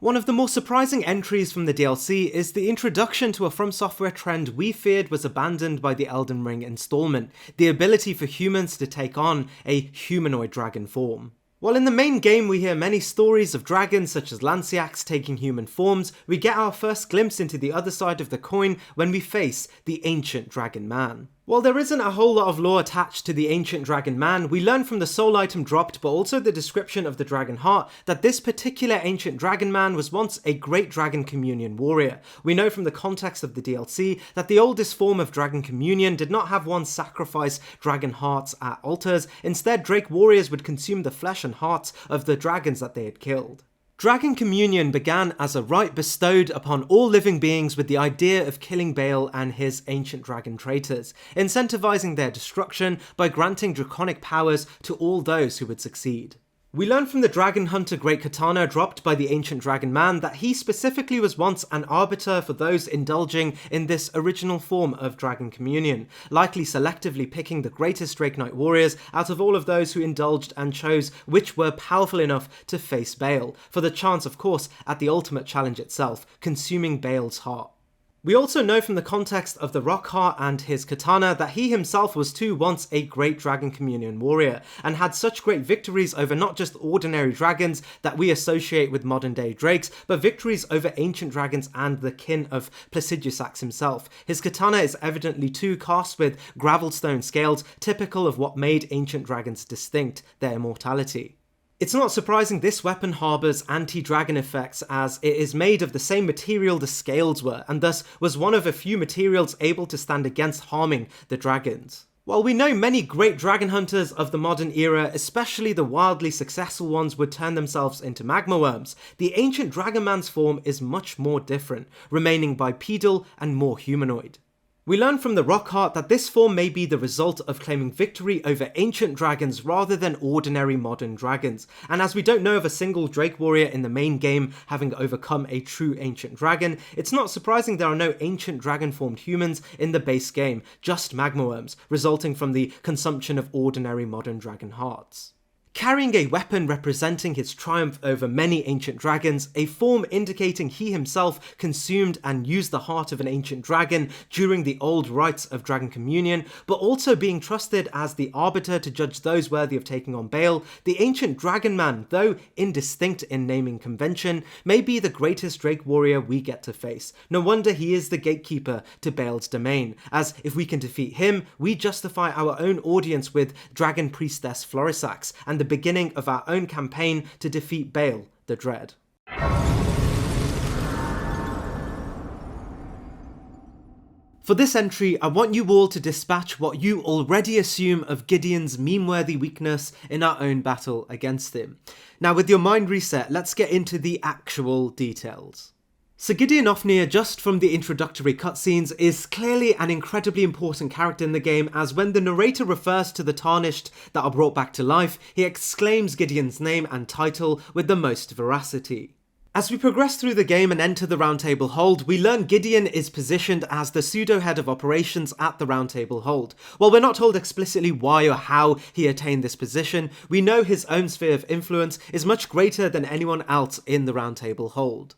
One of the more surprising entries from the DLC is the introduction to a From Software trend we feared was abandoned by the Elden Ring installment, the ability for humans to take on a humanoid dragon form. While in the main game we hear many stories of dragons such as Lanciax taking human forms, we get our first glimpse into the other side of the coin when we face the Ancient Dragon Man. While there isn't a whole lot of lore attached to the Ancient Dragon Man, we learn from the soul item dropped but also the description of the Dragon Heart that this particular Ancient Dragon Man was once a great Dragon Communion warrior. We know from the context of the DLC that the oldest form of Dragon Communion did not have one sacrifice dragon hearts at altars, instead Drake warriors would consume the flesh and hearts of the dragons that they had killed. Dragon Communion began as a rite bestowed upon all living beings with the idea of killing Bale and his ancient dragon traitors, incentivizing their destruction by granting draconic powers to all those who would succeed. We learn from the Dragon Hunter Great Katana dropped by the ancient dragon man that he specifically was once an arbiter for those indulging in this original form of dragon communion, likely selectively picking the greatest Drake Knight warriors out of all of those who indulged and chose which were powerful enough to face Baal, for the chance of course at the ultimate challenge itself, consuming Baal's heart. We also know from the context of the rock heart and his katana that he himself was too once a great dragon communion warrior, and had such great victories over not just ordinary dragons that we associate with modern day drakes, but victories over ancient dragons and the kin of Placidusax himself. His katana is evidently too cast with gravelstone scales, typical of what made ancient dragons distinct, their immortality. It's not surprising this weapon harbours anti-dragon effects, as it is made of the same material the scales were, and thus was one of a few materials able to stand against harming the dragons. While we know many great dragon hunters of the modern era, especially the wildly successful ones, would turn themselves into magma worms, the ancient dragon man's form is much more different, remaining bipedal and more humanoid. We learn from the Rockheart that this form may be the result of claiming victory over ancient dragons rather than ordinary modern dragons, and as we don't know of a single Drake warrior in the main game having overcome a true ancient dragon, it's not surprising there are no ancient dragon-formed humans in the base game, just magma worms, resulting from the consumption of ordinary modern dragon hearts. Carrying a weapon representing his triumph over many ancient dragons, a form indicating he himself consumed and used the heart of an ancient dragon during the old rites of dragon communion, but also being trusted as the arbiter to judge those worthy of taking on Baal, the ancient dragon man, though indistinct in naming convention, may be the greatest Drake warrior we get to face. No wonder he is the gatekeeper to Baal's domain, as if we can defeat him, we justify our own audience with Dragon Priestess Florisax, and the beginning of our own campaign to defeat Baal the Dread. For this entry, I want you all to dispatch what you already assume of Gideon's meme-worthy weakness in our own battle against him. Now with your mind reset, let's get into the actual details. So Gideon Ofnir, just from the introductory cutscenes, is clearly an incredibly important character in the game, as when the narrator refers to the Tarnished that are brought back to life, he exclaims Gideon's name and title with the most veracity. As we progress through the game and enter the Round Table Hold, we learn Gideon is positioned as the pseudo-head of operations at the Round Table Hold. While we're not told explicitly why or how he attained this position, we know his own sphere of influence is much greater than anyone else in the Round Table Hold.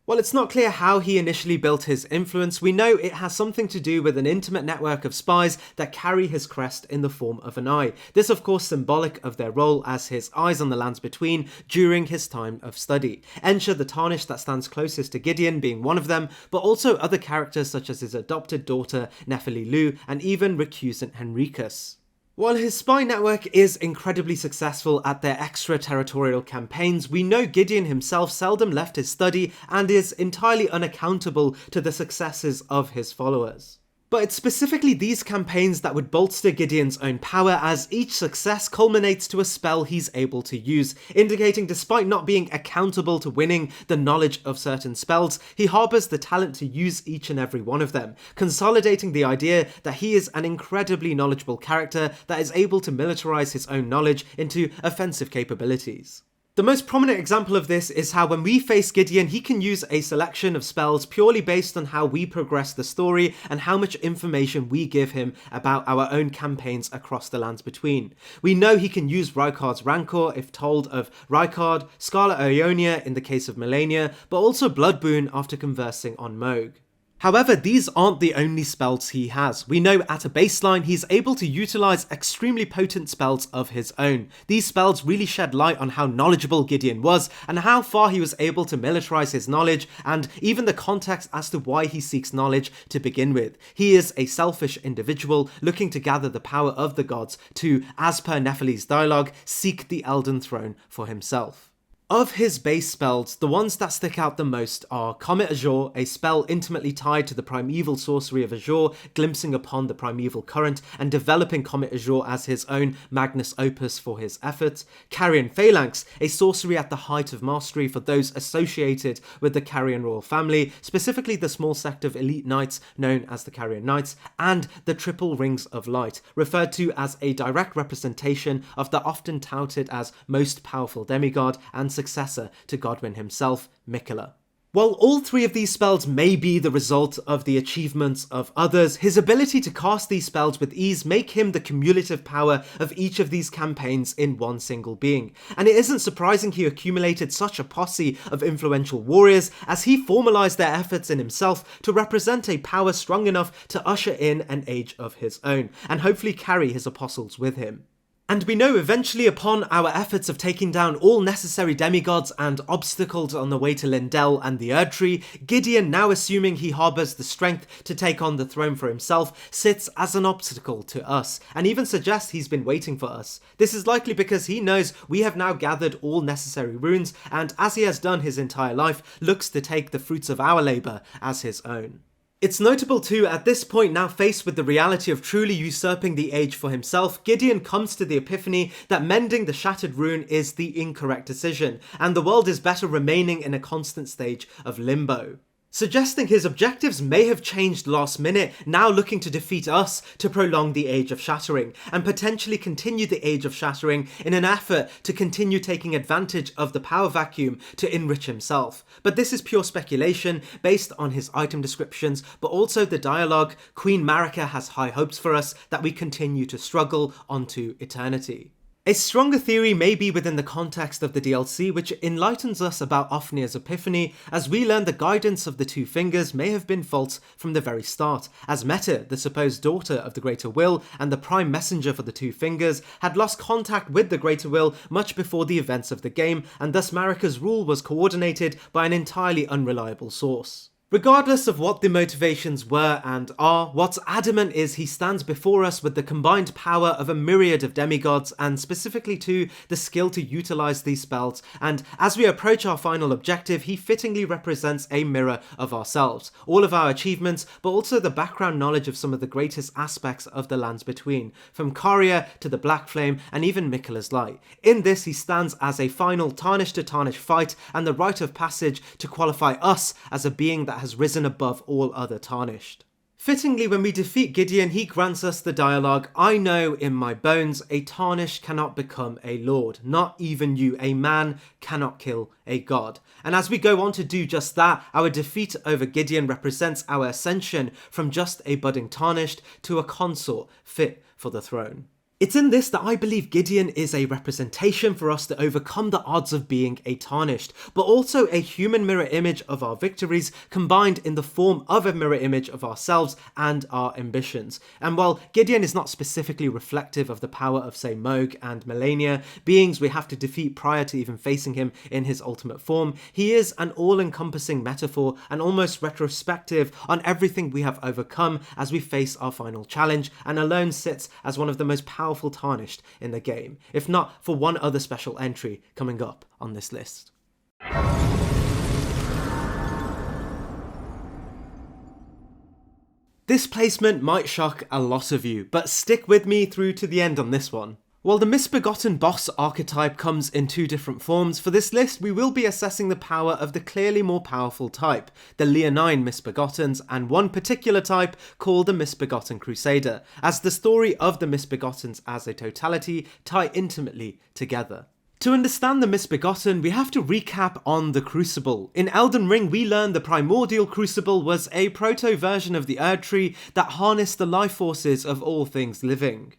While it's not clear how he initially built his influence, we know it has something to do with an intimate network of spies that carry his crest in the form of an eye. This of course symbolic of their role as his eyes on the lands between during his time of study. Ensha the Tarnished that stands closest to Gideon being one of them, but also other characters such as his adopted daughter Nephili Lu and even recusant Henricus. While his spy network is incredibly successful at their extraterritorial campaigns, we know Gideon himself seldom left his study and is entirely unaccountable to the successes of his followers. But it's specifically these campaigns that would bolster Gideon's own power, as each success culminates to a spell he's able to use, indicating despite not being accountable to winning the knowledge of certain spells, he harbours the talent to use each and every one of them, consolidating the idea that he is an incredibly knowledgeable character that is able to militarise his own knowledge into offensive capabilities. The most prominent example of this is how when we face Gideon, he can use a selection of spells purely based on how we progress the story and how much information we give him about our own campaigns across the lands between. We know he can use Rykard's Rancor if told of Rykard, Scarlet Ionia in the case of Melania, but also Blood Boon after conversing on Moog. However, these aren't the only spells he has. We know at a baseline he's able to utilise extremely potent spells of his own. These spells really shed light on how knowledgeable Gideon was and how far he was able to militarise his knowledge, and even the context as to why he seeks knowledge to begin with. He is a selfish individual looking to gather the power of the gods to, as per Nephili's dialogue, seek the Elden Throne for himself. Of his base spells, the ones that stick out the most are Comet Azure, a spell intimately tied to the primeval sorcery of Azure, glimpsing upon the primeval current and developing Comet Azure as his own magnus opus for his efforts. Carrion Phalanx, a sorcery at the height of mastery for those associated with the Carrion royal family, specifically the small sect of elite knights known as the Carrion Knights, and the Triple Rings of Light, referred to as a direct representation of the often touted as most powerful demigod and successor to Godwyn himself, Miquella. While all three of these spells may be the result of the achievements of others, his ability to cast these spells with ease make him the cumulative power of each of these campaigns in one single being. And it isn't surprising he accumulated such a posse of influential warriors, as he formalized their efforts in himself to represent a power strong enough to usher in an age of his own, and hopefully carry his apostles with him. And we know eventually, upon our efforts of taking down all necessary demigods and obstacles on the way to Lindell and the Erdtree, Gideon, now assuming he harbours the strength to take on the throne for himself, sits as an obstacle to us, and even suggests he's been waiting for us. This is likely because he knows we have now gathered all necessary runes, and as he has done his entire life, looks to take the fruits of our labour as his own. It's notable too, at this point, now faced with the reality of truly usurping the age for himself, Gideon comes to the epiphany that mending the shattered rune is the incorrect decision, and the world is better remaining in a constant stage of limbo. Suggesting his objectives may have changed last minute, now looking to defeat us to prolong the Age of Shattering, and potentially continue the Age of Shattering in an effort to continue taking advantage of the power vacuum to enrich himself. But this is pure speculation based on his item descriptions, but also the dialogue. Queen Marika has high hopes for us that we continue to struggle onto eternity. A stronger theory may be within the context of the DLC, which enlightens us about Ofnir's epiphany, as we learn the guidance of the Two Fingers may have been false from the very start, as Meta, the supposed daughter of the Greater Will and the prime messenger for the Two Fingers, had lost contact with the Greater Will much before the events of the game, and thus Marika's rule was coordinated by an entirely unreliable source. Regardless of what the motivations were and are, what's adamant is he stands before us with the combined power of a myriad of demigods, and specifically too, the skill to utilise these spells, and as we approach our final objective, he fittingly represents a mirror of ourselves, all of our achievements, but also the background knowledge of some of the greatest aspects of the Lands Between, from Caria to the Black Flame and even Miquella's Light. In this, he stands as a final tarnish to tarnish fight, and the rite of passage to qualify us as a being that has risen above all other tarnished. Fittingly, when we defeat Gideon, he grants us the dialogue, "I know in my bones a tarnished cannot become a lord, not even you, a man cannot kill a god." And as we go on to do just that, our defeat over Gideon represents our ascension from just a budding tarnished to a consort fit for the throne. It's in this that I believe Gideon is a representation for us to overcome the odds of being a tarnished, but also a human mirror image of our victories combined in the form of a mirror image of ourselves and our ambitions. And while Gideon is not specifically reflective of the power of, say, Moog and Melania, beings we have to defeat prior to even facing him in his ultimate form, he is an all-encompassing metaphor and almost retrospective on everything we have overcome as we face our final challenge, and alone sits as one of the most powerful tarnished in the game, if not for one other special entry coming up on this list. This placement might shock a lot of you, but stick with me through to the end on this one. While the misbegotten boss archetype comes in two different forms, for this list we will be assessing the power of the clearly more powerful type, the Leonine Misbegottens, and one particular type called the Misbegotten Crusader, as the story of the Misbegottens as a totality tie intimately together. To understand the Misbegotten, we have to recap on the Crucible. In Elden Ring, we learn the primordial Crucible was a proto-version of the erdtree that harnessed the life forces of all things living.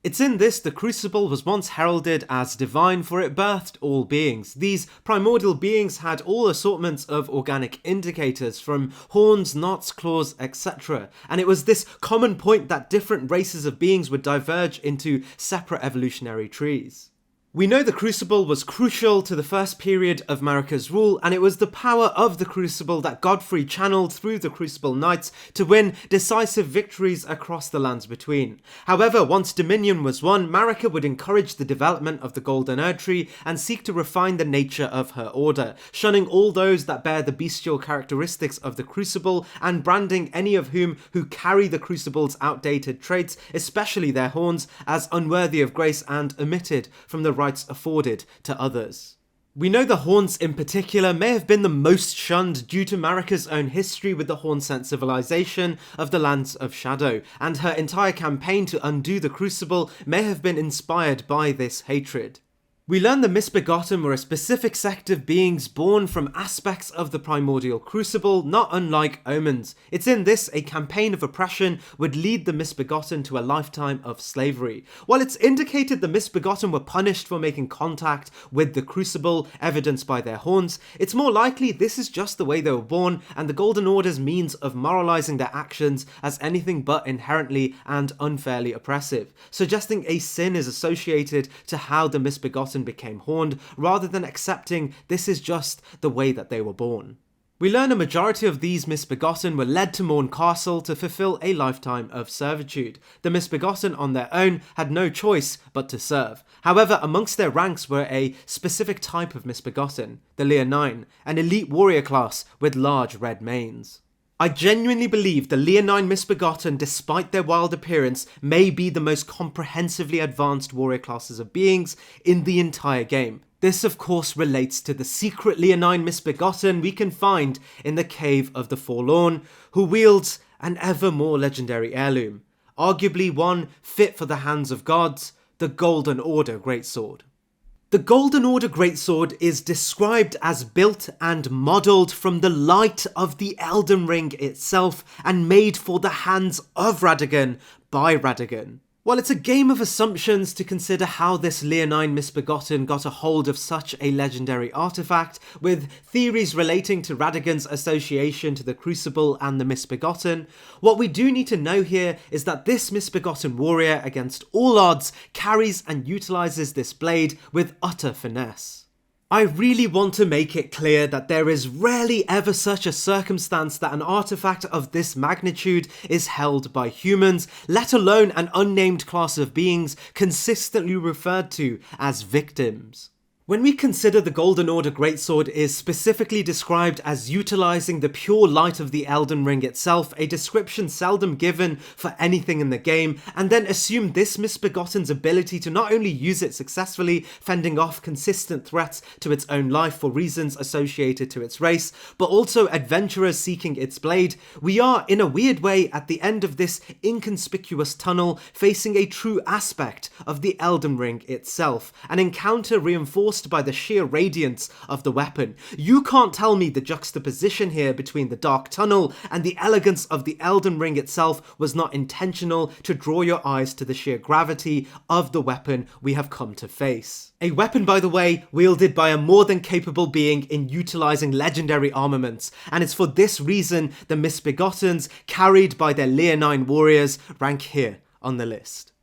It's in this the Crucible was once heralded as divine, for it birthed all beings. These primordial beings had all assortments of organic indicators, from horns, knots, claws, etc. And it was this common point that different races of beings would diverge into separate evolutionary trees. We know the Crucible was crucial to the first period of Marika's rule, and it was the power of the Crucible that Godfrey channeled through the Crucible Knights to win decisive victories across the lands between. However, once Dominion was won, Marika would encourage the development of the Golden Erdtree and seek to refine the nature of her order, shunning all those that bear the bestial characteristics of the Crucible and branding any of whom who carry the Crucible's outdated traits, especially their horns, as unworthy of grace and omitted from the rights afforded to others. We know the Horns in particular may have been the most shunned due to Marika's own history with the Horn-sent civilization of the Lands of Shadow, and her entire campaign to undo the Crucible may have been inspired by this hatred. We learn the Misbegotten were a specific sect of beings born from aspects of the primordial crucible, not unlike omens. It's in this a campaign of oppression would lead the Misbegotten to a lifetime of slavery. While it's indicated the Misbegotten were punished for making contact with the crucible, evidenced by their horns, it's more likely this is just the way they were born, and the Golden Order's means of moralizing their actions as anything but inherently and unfairly oppressive, suggesting a sin is associated to how the Misbegotten became horned, rather than accepting this is just the way that they were born. We learn a majority of these Misbegotten were led to Morn Castle to fulfill a lifetime of servitude. The Misbegotten on their own had no choice but to serve. However, amongst their ranks were a specific type of Misbegotten, the Leonine, an elite warrior class with large red manes. I genuinely believe the Leonine Misbegotten, despite their wild appearance, may be the most comprehensively advanced warrior classes of beings in the entire game. This of course relates to the secret Leonine Misbegotten we can find in the Cave of the Forlorn, who wields an ever more legendary heirloom, arguably one fit for the hands of gods, the Golden Order Greatsword. The Golden Order Greatsword is described as built and modelled from the light of the Elden Ring itself and made for the hands of Radagon by Radagon. While it's a game of assumptions to consider how this Leonine Misbegotten got a hold of such a legendary artifact, with theories relating to Radagon's association to the Crucible and the Misbegotten, what we do need to know here is that this Misbegotten warrior, against all odds, carries and utilises this blade with utter finesse. I really want to make it clear that there is rarely ever such a circumstance that an artifact of this magnitude is held by humans, let alone an unnamed class of beings consistently referred to as victims. When we consider the Golden Order Greatsword is specifically described as utilising the pure light of the Elden Ring itself, a description seldom given for anything in the game, and then assume this Misbegotten's ability to not only use it successfully, fending off consistent threats to its own life for reasons associated to its race, but also adventurers seeking its blade, we are, in a weird way, at the end of this inconspicuous tunnel, facing a true aspect of the Elden Ring itself, an encounter reinforced by the sheer radiance of the weapon. You can't tell me the juxtaposition here between the dark tunnel and the elegance of the Elden Ring itself was not intentional to draw your eyes to the sheer gravity of the weapon we have come to face. A weapon, by the way, wielded by a more than capable being in utilising legendary armaments, and it's for this reason the Misbegottens, carried by their Leonine warriors, rank here on the list.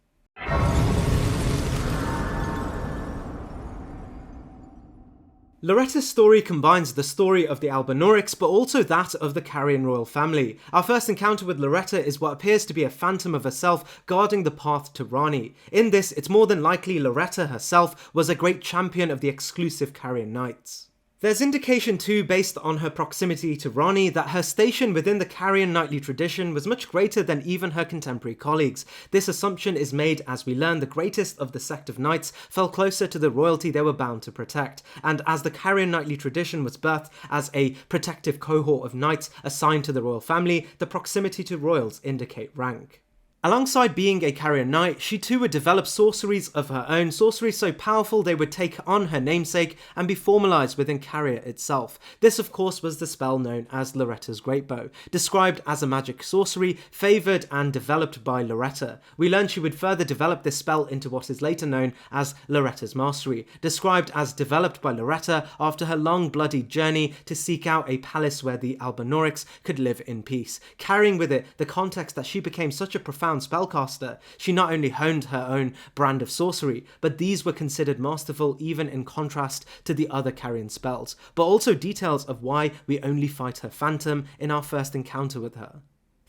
Loretta's story combines the story of the Albinaurics, but also that of the Carian royal family. Our first encounter with Loretta is what appears to be a phantom of herself guarding the path to Rani. In this, it's more than likely Loretta herself was a great champion of the exclusive Carian Knights. There's indication too, based on her proximity to Rani, that her station within the Carian knightly tradition was much greater than even her contemporary colleagues. This assumption is made as we learn the greatest of the sect of knights fell closer to the royalty they were bound to protect, and as the Carian knightly tradition was birthed as a protective cohort of knights assigned to the royal family, the proximity to royals indicate rank. Alongside being a Carian knight, she too would develop sorceries of her own, sorceries so powerful they would take on her namesake and be formalised within Caria itself. This of course was the spell known as Loretta's Greatbow, described as a magic sorcery, favoured and developed by Loretta. We learn she would further develop this spell into what is later known as Loretta's Mastery, described as developed by Loretta after her long bloody journey to seek out a palace where the Albinaurics could live in peace, carrying with it the context that she became such a profound renowned spellcaster, she not only honed her own brand of sorcery, but these were considered masterful even in contrast to the other carrion spells, but also details of why we only fight her phantom in our first encounter with her.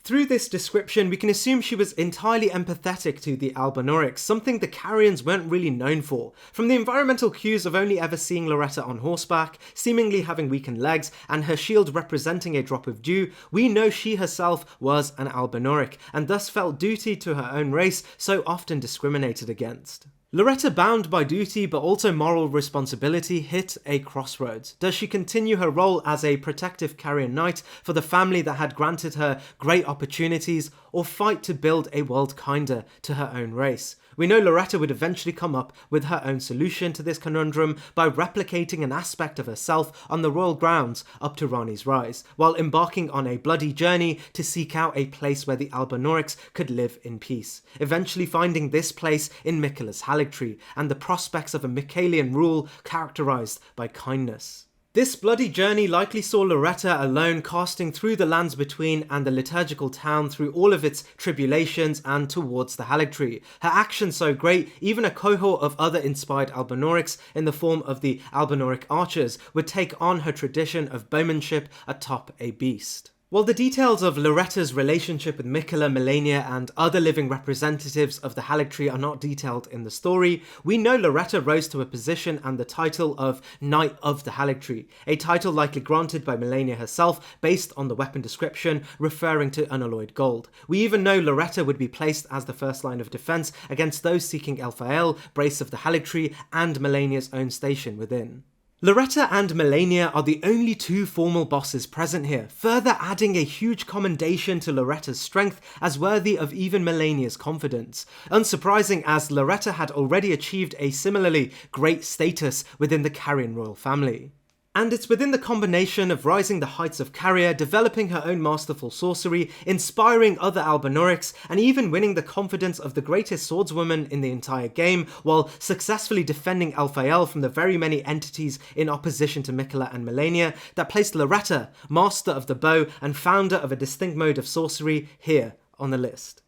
Through this description, we can assume she was entirely empathetic to the Albinaurics, something the Carrions weren't really known for. From the environmental cues of only ever seeing Loretta on horseback, seemingly having weakened legs, and her shield representing a drop of dew, we know she herself was an Albinauric, and thus felt duty to her own race so often discriminated against. Loretta, bound by duty but also moral responsibility, hit a crossroads. Does she continue her role as a protective carrion knight for the family that had granted her great opportunities, or fight to build a world kinder to her own race? We know Loretta would eventually come up with her own solution to this conundrum by replicating an aspect of herself on the royal grounds up to Rani's Rise, while embarking on a bloody journey to seek out a place where the Albinaurics could live in peace, eventually finding this place in Miquella's Haligtree and the prospects of a Miquellian rule characterised by kindness. This bloody journey likely saw Loretta alone, casting through the lands between and the liturgical town through all of its tribulations and towards the Haligtree. Her actions so great, even a cohort of other inspired Albinaurics in the form of the Albinauric archers would take on her tradition of bowmanship atop a beast. While the details of Loretta's relationship with Miquella, Malenia, and other living representatives of the Haligtree are not detailed in the story, we know Loretta rose to a position and the title of Knight of the Haligtree, a title likely granted by Malenia herself based on the weapon description referring to unalloyed gold. We even know Loretta would be placed as the first line of defense against those seeking Elphael, Brace of the Haligtree, and Malenia's own station within. Loretta and Malenia are the only two formal bosses present here, further adding a huge commendation to Loretta's strength as worthy of even Malenia's confidence. Unsurprising, as Loretta had already achieved a similarly great status within the Carrion royal family. And it's within the combination of rising the heights of Carrier, developing her own masterful sorcery, inspiring other Albinaurics, and even winning the confidence of the greatest swordswoman in the entire game, while successfully defending Elphael from the very many entities in opposition to Miquella and Malenia, that placed Loretta, master of the bow and founder of a distinct mode of sorcery, here on the list.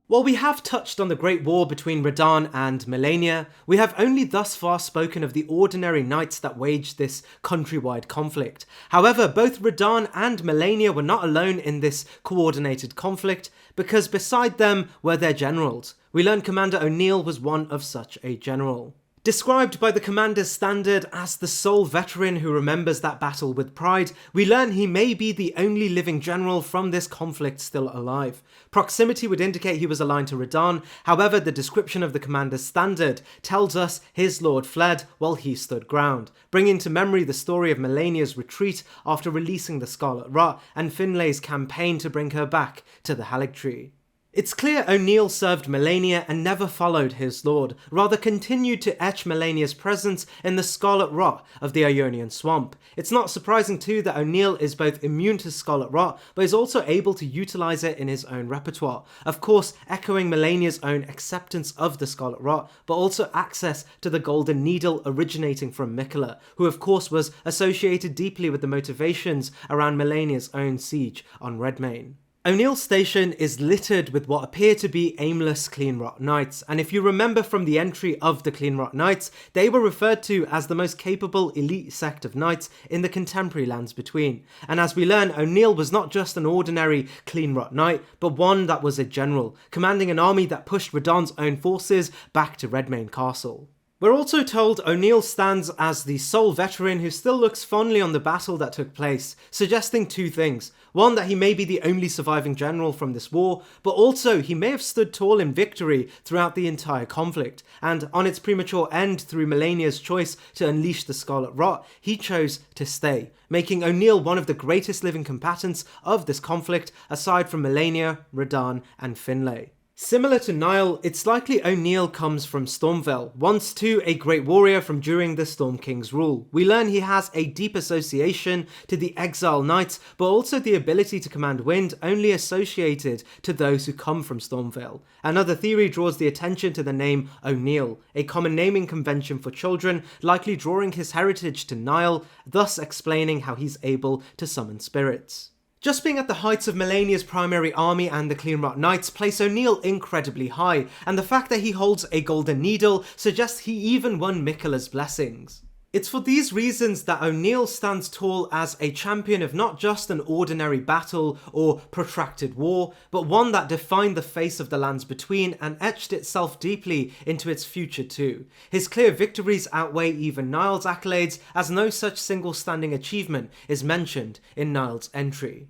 While we have touched on the Great War between Radahn and Malenia, we have only thus far spoken of the ordinary knights that waged this countrywide conflict. However, both Radahn and Malenia were not alone in this coordinated conflict, because beside them were their generals. We learn Commander O'Neill was one of such a general. Described by the commander's standard as the sole veteran who remembers that battle with pride, we learn he may be the only living general from this conflict still alive. Proximity would indicate he was aligned to Radahn, however the description of the commander's standard tells us his lord fled while he stood ground, bringing to memory the story of Malenia's retreat after releasing the Scarlet Rot and Finlay's campaign to bring her back to the Haligtree. It's clear O'Neill served Malenia and never followed his lord, rather continued to etch Malenia's presence in the Scarlet Rot of the Ionian Swamp. It's not surprising too that O'Neill is both immune to Scarlet Rot, but is also able to utilise it in his own repertoire, of course echoing Malenia's own acceptance of the Scarlet Rot, but also access to the Golden Needle originating from Miquella, who of course was associated deeply with the motivations around Malenia's own siege on Redmane. O'Neill's station is littered with what appear to be aimless Cleanrot Knights, and if you remember from the entry of the Cleanrot Knights, they were referred to as the most capable elite sect of knights in the contemporary lands between. And as we learn, O'Neill was not just an ordinary Cleanrot Knight, but one that was a general, commanding an army that pushed Radahn's own forces back to Redmane Castle. We're also told O'Neill stands as the sole veteran who still looks fondly on the battle that took place, suggesting two things. One, that he may be the only surviving general from this war, but also he may have stood tall in victory throughout the entire conflict, and on its premature end through Malenia's choice to unleash the Scarlet Rot, he chose to stay, making O'Neill one of the greatest living combatants of this conflict aside from Malenia, Radahn and Finlay. Similar to Niall, it's likely O'Neill comes from Stormvale, once too a great warrior from during the Storm King's rule. We learn he has a deep association to the Exile Knights, but also the ability to command wind only associated to those who come from Stormvale. Another theory draws the attention to the name O'Neill, a common naming convention for children, likely drawing his heritage to Niall, thus explaining how he's able to summon spirits. Just being at the heights of Melania's primary army and the Cleanrock Knights place O'Neill incredibly high, and the fact that he holds a golden needle suggests he even won Miquella's blessings. It's for these reasons that O'Neill stands tall as a champion of not just an ordinary battle or protracted war, but one that defined the face of the Lands Between and etched itself deeply into its future too. His clear victories outweigh even Niall's accolades, as no such single standing achievement is mentioned in Niall's entry.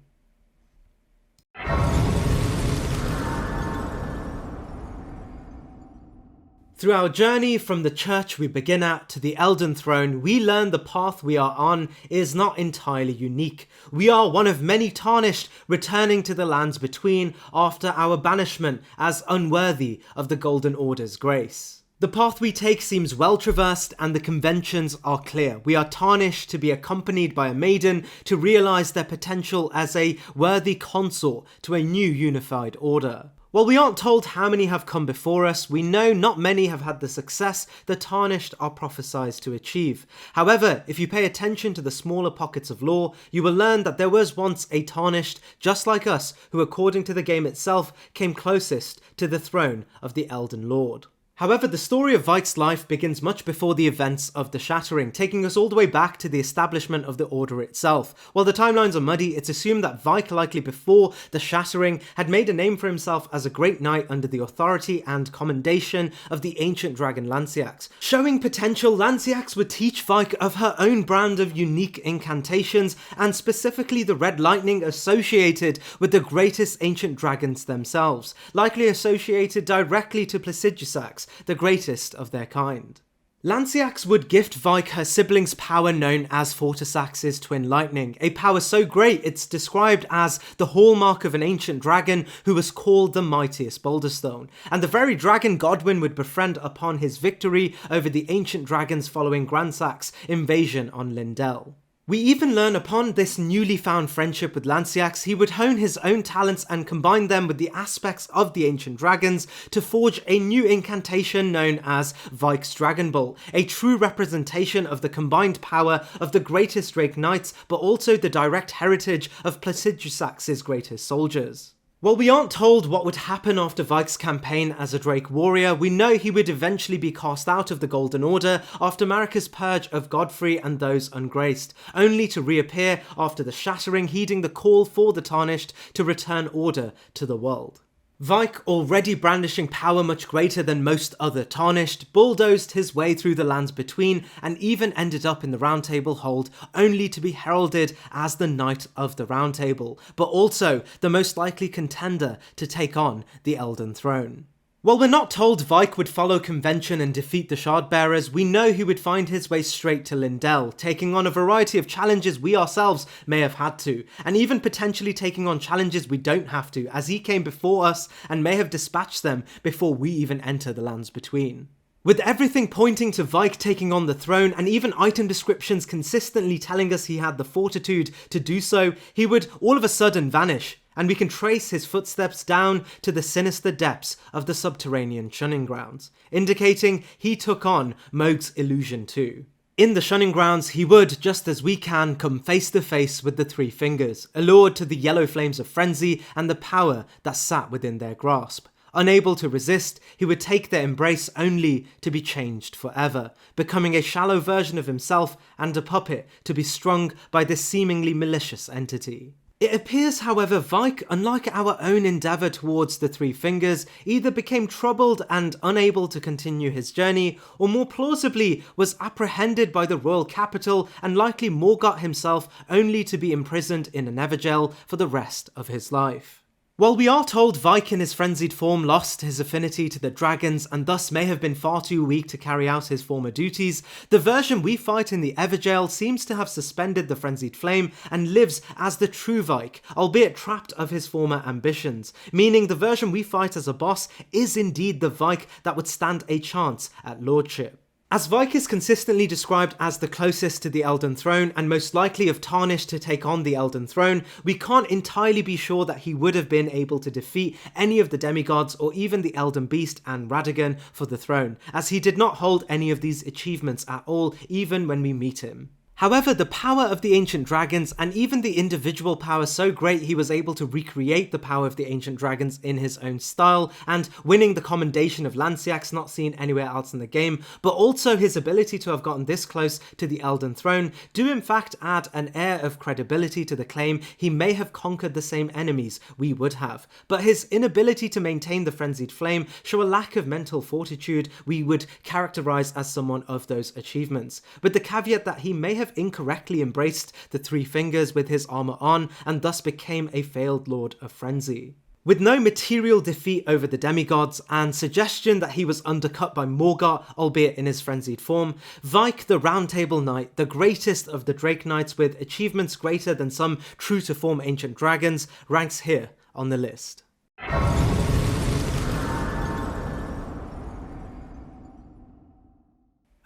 Through our journey from the church we begin at to the Elden Throne, we learn the path we are on is not entirely unique. We are one of many tarnished returning to the Lands Between after our banishment as unworthy of the Golden Order's grace. The path we take seems well traversed and the conventions are clear. We are tarnished to be accompanied by a maiden to realise their potential as a worthy consort to a new unified order. While we aren't told how many have come before us, we know not many have had the success the Tarnished are prophesied to achieve. However, if you pay attention to the smaller pockets of lore, you will learn that there was once a Tarnished just like us who, according to the game itself, came closest to the throne of the Elden Lord. However, the story of Vike's life begins much before the events of the Shattering, taking us all the way back to the establishment of the Order itself. While the timelines are muddy, it's assumed that Vike, likely before the Shattering, had made a name for himself as a great knight under the authority and commendation of the ancient dragon Lansseax. Showing potential, Lansseax would teach Vike of her own brand of unique incantations, and specifically the red lightning associated with the greatest ancient dragons themselves, likely associated directly to Placidusax, the greatest of their kind. Lansseax would gift Vike her sibling's power known as Fortisax's Twin Lightning, a power so great it's described as the hallmark of an ancient dragon who was called the mightiest Boulderstone, and the very dragon Godwyn would befriend upon his victory over the ancient dragons following Gransack's invasion on Lindell. We even learn upon this newly found friendship with Lansseax, he would hone his own talents and combine them with the aspects of the ancient dragons to forge a new incantation known as Vike's Dragon Bolt, a true representation of the combined power of the greatest Drake Knights, but also the direct heritage of Placidusax's greatest soldiers. While we aren't told what would happen after Vike's campaign as a Drake warrior, we know he would eventually be cast out of the Golden Order after Marika's purge of Godfrey and those ungraced, only to reappear after the Shattering, heeding the call for the Tarnished to return order to the world. Vike, already brandishing power much greater than most other Tarnished, bulldozed his way through the Lands Between and even ended up in the Round Table hold, only to be heralded as the Knight of the Round Table, but also the most likely contender to take on the Elden Throne. While we're not told Vike would follow convention and defeat the Shardbearers, we know he would find his way straight to Lindell, taking on a variety of challenges we ourselves may have had to, and even potentially taking on challenges we don't have to, as he came before us and may have dispatched them before we even enter the Lands Between. With everything pointing to Vike taking on the throne, and even item descriptions consistently telling us he had the fortitude to do so, he would all of a sudden vanish, and we can trace his footsteps down to the sinister depths of the subterranean shunning grounds, indicating he took on Mohg's illusion too. In the shunning grounds, he would, just as we can, come face to face with the Three Fingers, allured to the yellow flames of frenzy and the power that sat within their grasp. Unable to resist, he would take their embrace only to be changed forever, becoming a shallow version of himself and a puppet to be strung by this seemingly malicious entity. It appears, however, Vike, unlike our own endeavour towards the Three Fingers, either became troubled and unable to continue his journey, or more plausibly was apprehended by the royal capital and likely Morgott himself, only to be imprisoned in an Evergaol for the rest of his life. While we are told Vike in his frenzied form lost his affinity to the dragons and thus may have been far too weak to carry out his former duties, the version we fight in the Everjail seems to have suspended the frenzied flame and lives as the true Vike, albeit trapped of his former ambitions, meaning the version we fight as a boss is indeed the Vike that would stand a chance at lordship. As Vike is consistently described as the closest to the Elden Throne and most likely of Tarnish to take on the Elden Throne, we can't entirely be sure that he would have been able to defeat any of the demigods or even the Elden Beast and Radagon for the throne, as he did not hold any of these achievements at all even when we meet him. However, the power of the ancient dragons and even the individual power so great he was able to recreate the power of the ancient dragons in his own style and winning the commendation of Lanciax not seen anywhere else in the game, but also his ability to have gotten this close to the Elden Throne do in fact add an air of credibility to the claim he may have conquered the same enemies we would have, but his inability to maintain the frenzied flame show a lack of mental fortitude we would characterize as someone of those achievements, with the caveat that he may have incorrectly embraced the three fingers with his armor on and thus became a failed Lord of Frenzy. With no material defeat over the demigods and suggestion that he was undercut by Morgott, albeit in his frenzied form, Vike the Round Table Knight, the greatest of the Drake Knights with achievements greater than some true to form ancient dragons, ranks here on the list.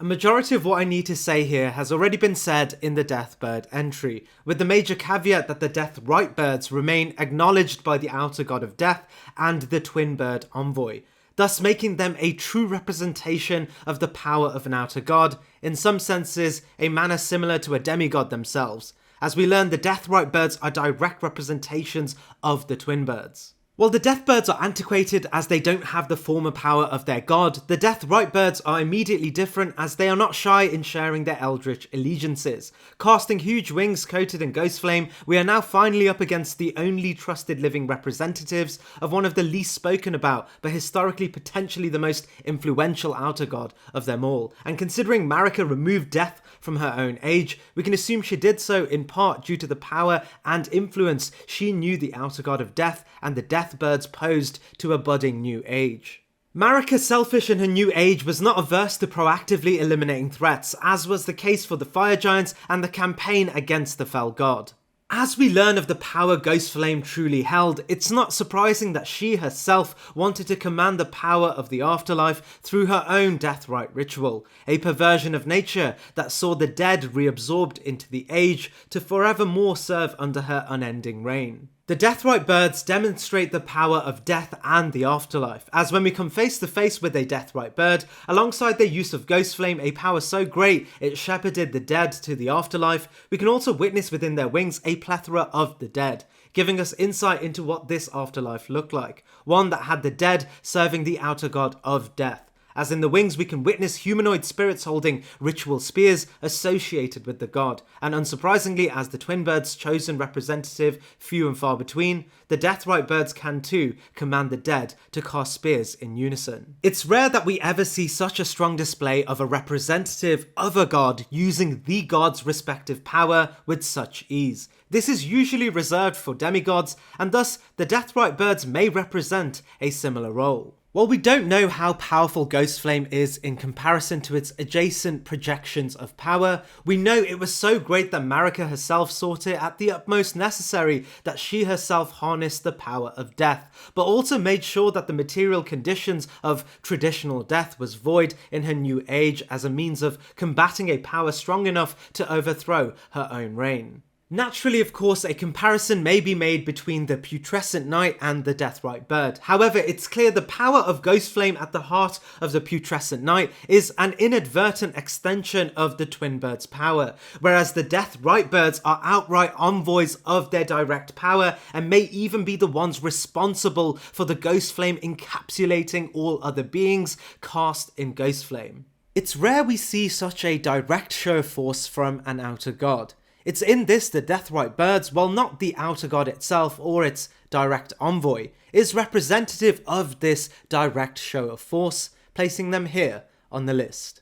A majority of what I need to say here has already been said in the Deathbird entry, with the major caveat that the Death Right Birds remain acknowledged by the Outer God of Death and the Twin Bird Envoy, thus making them a true representation of the power of an Outer God, in some senses a manner similar to a demigod themselves. As we learn, the Death Right Birds are direct representations of the Twin Birds. While the Deathbirds are antiquated as they don't have the former power of their god, the Death Right Birds are immediately different as they are not shy in sharing their eldritch allegiances. Casting huge wings coated in ghost flame, we are now finally up against the only trusted living representatives of one of the least spoken about, but historically potentially the most influential outer god of them all. And considering Marika removed death from her own age, we can assume she did so in part due to the power and influence she knew the outer god of death and the Deathbirds posed to a budding new age. Marika, selfish in her new age, was not averse to proactively eliminating threats, as was the case for the Fire Giants and the campaign against the Fell God. As we learn of the power Ghost Flame truly held, it's not surprising that she herself wanted to command the power of the afterlife through her own death rite ritual, a perversion of nature that saw the dead reabsorbed into the age to forevermore serve under her unending reign. The Deathrite Birds demonstrate the power of death and the afterlife, as when we come face to face with a Deathrite Bird, alongside their use of Ghost Flame, a power so great it shepherded the dead to the afterlife, we can also witness within their wings a plethora of the dead, giving us insight into what this afterlife looked like, one that had the dead serving the outer god of death. As in the wings we can witness humanoid spirits holding ritual spears associated with the god, and unsurprisingly as the Twin Birds' chosen representative, few and far between, the Deathrite Birds can too command the dead to cast spears in unison. It's rare that we ever see such a strong display of a representative of a god using the god's respective power with such ease. This is usually reserved for demigods, and thus the Deathrite Birds may represent a similar role. While we don't know how powerful Ghost Flame is in comparison to its adjacent projections of power, we know it was so great that Marika herself sought it at the utmost necessary that she herself harnessed the power of death, but also made sure that the material conditions of traditional death was void in her new age as a means of combating a power strong enough to overthrow her own reign. Naturally, of course, a comparison may be made between the Putrescent Knight and the Deathrite Bird. However, it's clear the power of Ghost Flame at the heart of the Putrescent Knight is an inadvertent extension of the Twin Bird's power, whereas the Deathrite Birds are outright envoys of their direct power and may even be the ones responsible for the Ghost Flame encapsulating all other beings cast in Ghost Flame. It's rare we see such a direct show of force from an outer god. It's in this the Deathrite Birds, while not the outer god itself or its direct envoy, is representative of this direct show of force, placing them here on the list.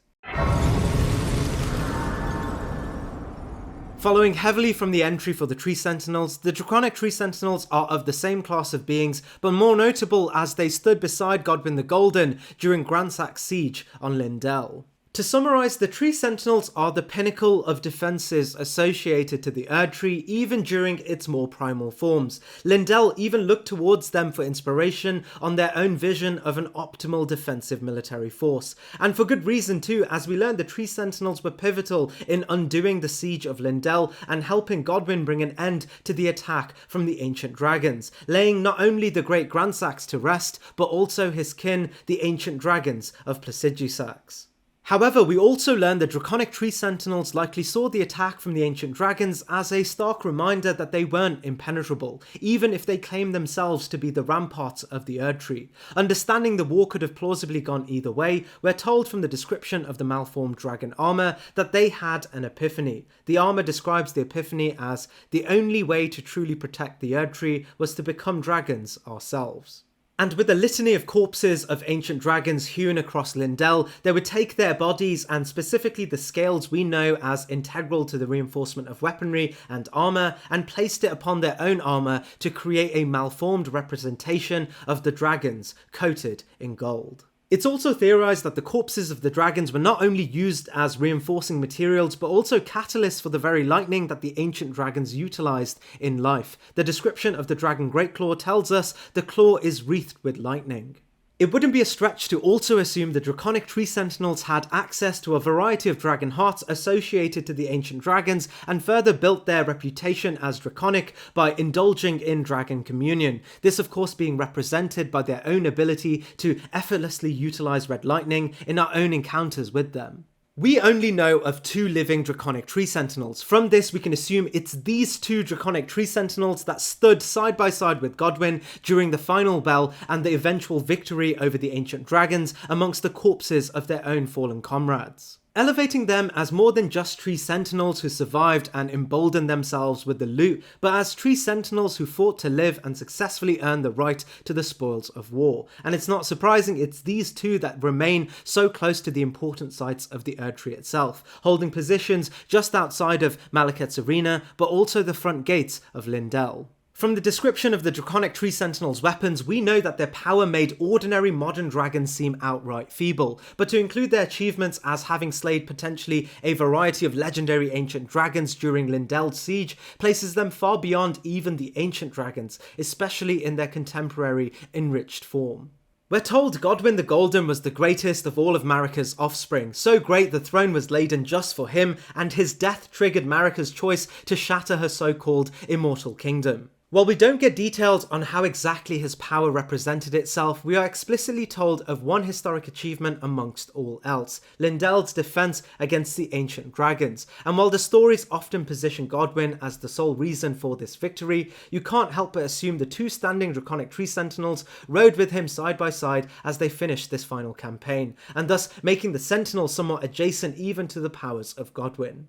Following heavily from the entry for the Tree Sentinels, the Draconic Tree Sentinels are of the same class of beings, but more notable as they stood beside Godwyn the Golden during Gransack's siege on Lindell. To summarise, the Tree Sentinels are the pinnacle of defences associated to the erdtree even during its more primal forms. Lindell even looked towards them for inspiration on their own vision of an optimal defensive military force. And for good reason too, as we learned the Tree Sentinels were pivotal in undoing the siege of Lindell and helping Godwyn bring an end to the attack from the ancient dragons, laying not only the great Gransax to rest, but also his kin, the ancient dragons of Placidusax. However, we also learn the Draconic Tree Sentinels likely saw the attack from the ancient dragons as a stark reminder that they weren't impenetrable, even if they claimed themselves to be the ramparts of the erdtree. Understanding the war could have plausibly gone either way, we're told from the description of the malformed dragon armour that they had an epiphany. The armour describes the epiphany as the only way to truly protect the erdtree was to become dragons ourselves. And with a litany of corpses of ancient dragons hewn across Lindell, they would take their bodies, and specifically the scales we know as integral to the reinforcement of weaponry and armour, and placed it upon their own armour to create a malformed representation of the dragons coated in gold. It's also theorised that the corpses of the dragons were not only used as reinforcing materials, but also catalysts for the very lightning that the ancient dragons utilised in life. The description of the dragon Greatclaw tells us the claw is wreathed with lightning. It wouldn't be a stretch to also assume the Draconic Tree Sentinels had access to a variety of dragon hearts associated to the ancient dragons, and further built their reputation as draconic by indulging in dragon communion. This of course being represented by their own ability to effortlessly utilise red lightning in our own encounters with them. We only know of 2 living Draconic Tree Sentinels. From this we can assume it's these 2 Draconic Tree Sentinels that stood side by side with Godwyn during the final bell and the eventual victory over the ancient dragons amongst the corpses of their own fallen comrades. Elevating them as more than just tree sentinels who survived and emboldened themselves with the loot, but as tree sentinels who fought to live and successfully earn the right to the spoils of war. And it's not surprising it's these 2 that remain so close to the important sites of the erdtree itself, holding positions just outside of Malekith's arena, but also the front gates of Lindell. From the description of the Draconic Tree Sentinels' weapons, we know that their power made ordinary modern dragons seem outright feeble, but to include their achievements as having slayed potentially a variety of legendary ancient dragons during Lindell's siege places them far beyond even the ancient dragons, especially in their contemporary enriched form. We're told Godwyn the Golden was the greatest of all of Marika's offspring, so great the throne was laden just for him, and his death triggered Marika's choice to shatter her so-called immortal kingdom. While we don't get details on how exactly his power represented itself, we are explicitly told of one historic achievement amongst all else, Lindell's defense against the ancient dragons. And while the stories often position Godwyn as the sole reason for this victory, you can't help but assume the 2 standing Draconic Tree Sentinels rode with him side by side as they finished this final campaign, and thus making the Sentinels somewhat adjacent even to the powers of Godwyn.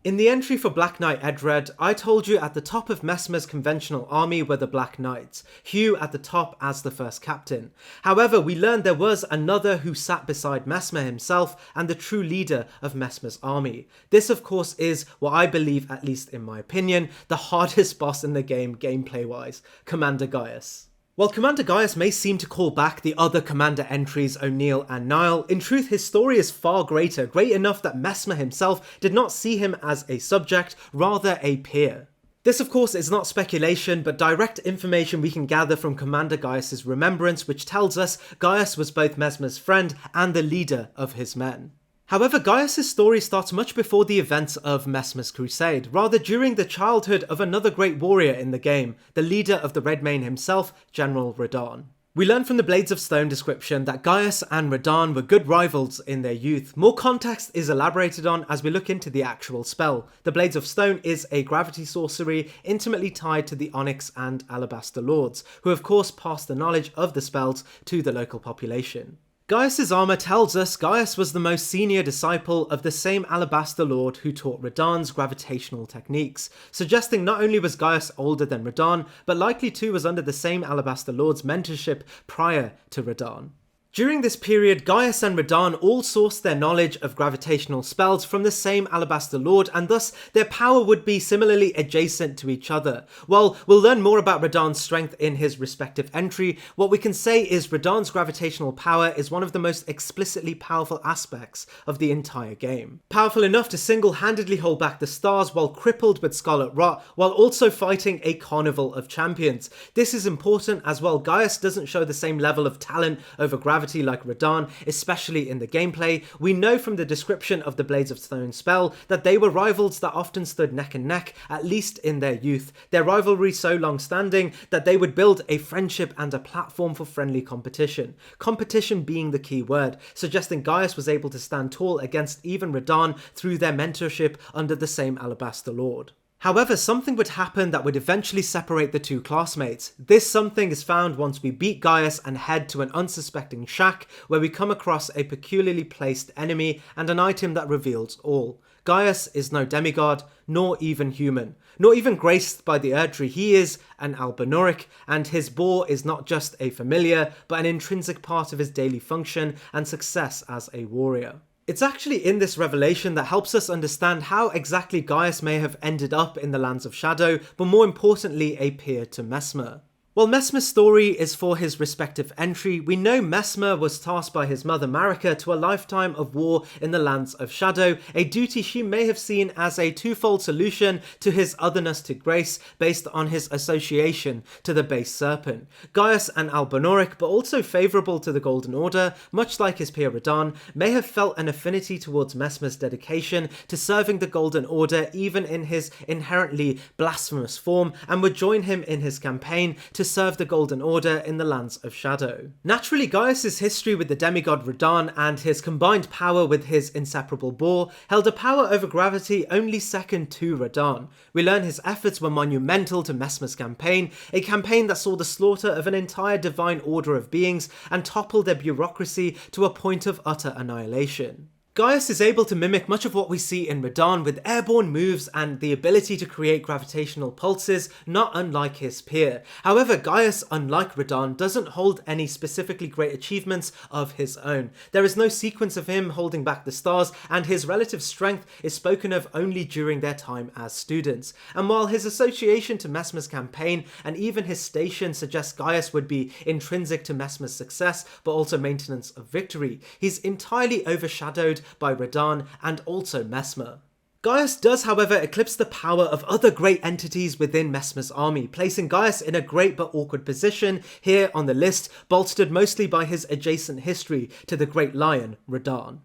In the entry for Black Knight Edred, I told you at the top of Messmer's conventional army were the Black Knights, Hugh at the top as the first captain. However, we learned there was another who sat beside Messmer himself and the true leader of Messmer's army. This of course is what I believe, at least in my opinion, the hardest boss in the game gameplay-wise, Commander Gaius. While Commander Gaius may seem to call back the other commander entries O'Neill and Niall, in truth his story is far greater, great enough that Messmer himself did not see him as a subject, rather a peer. This of course is not speculation, but direct information we can gather from Commander Gaius' remembrance, which tells us Gaius was both Messmer's friend and the leader of his men. However, Gaius' story starts much before the events of Messmer's crusade, rather during the childhood of another great warrior in the game, the leader of the Redmane himself, General Radahn. We learn from the Blades of Stone description that Gaius and Radahn were good rivals in their youth. More context is elaborated on as we look into the actual spell. The Blades of Stone is a gravity sorcery intimately tied to the Onyx and Alabaster Lords, who of course passed the knowledge of the spells to the local population. Gaius' armour tells us Gaius was the most senior disciple of the same Alabaster Lord who taught Radahn's gravitational techniques, suggesting not only was Gaius older than Radahn, but likely too was under the same Alabaster Lord's mentorship prior to Radahn. During this period, Gaius and Radahn all sourced their knowledge of gravitational spells from the same Alabaster Lord, and thus their power would be similarly adjacent to each other. While we'll learn more about Radahn's strength in his respective entry, what we can say is Radahn's gravitational power is one of the most explicitly powerful aspects of the entire game. Powerful enough to single-handedly hold back the stars while crippled with Scarlet Rot, while also fighting a carnival of champions. This is important as well. Gaius doesn't show the same level of talent over gravity like Radahn, especially in the gameplay. We know from the description of the Blades of Stone spell that they were rivals that often stood neck and neck, at least in their youth. Their rivalry so long-standing that they would build a friendship and a platform for friendly competition. Competition being the key word, suggesting Gaius was able to stand tall against even Radahn through their mentorship under the same Alabaster Lord. However, something would happen that would eventually separate the two classmates. This something is found once we beat Gaius and head to an unsuspecting shack where we come across a peculiarly placed enemy and an item that reveals all. Gaius is no demigod, nor even human, nor even graced by the erdtree. He is an Albinauric, and his boar is not just a familiar, but an intrinsic part of his daily function and success as a warrior. It's actually in this revelation that helps us understand how exactly Gaius may have ended up in the Lands of Shadow, but more importantly a peer to Messmer. While Messmer's story is for his respective entry, we know Messmer was tasked by his mother Marika to a lifetime of war in the Lands of Shadow, a duty she may have seen as a twofold solution to his otherness to grace based on his association to the base serpent. Gaius, an Albinauric but also favourable to the Golden Order, much like his peer Radahn, may have felt an affinity towards Messmer's dedication to serving the Golden Order even in his inherently blasphemous form, and would join him in his campaign to serve the Golden Order in the Lands of Shadow. Naturally, Gaius' history with the demigod Radahn and his combined power with his inseparable boar held a power over gravity only second to Radahn. We learn his efforts were monumental to Messmer's campaign, a campaign that saw the slaughter of an entire divine order of beings and toppled their bureaucracy to a point of utter annihilation. Gaius is able to mimic much of what we see in Radahn with airborne moves and the ability to create gravitational pulses, not unlike his peer. However, Gaius, unlike Radahn, doesn't hold any specifically great achievements of his own. There is no sequence of him holding back the stars, and his relative strength is spoken of only during their time as students. And while his association to Messmer's campaign and even his station suggests Gaius would be intrinsic to Messmer's success, but also maintenance of victory, he's entirely overshadowed by Radahn and also Messmer. Gaius does, however, eclipse the power of other great entities within Messmer's army, placing Gaius in a great but awkward position here on the list, bolstered mostly by his adjacent history to the great lion, Radahn.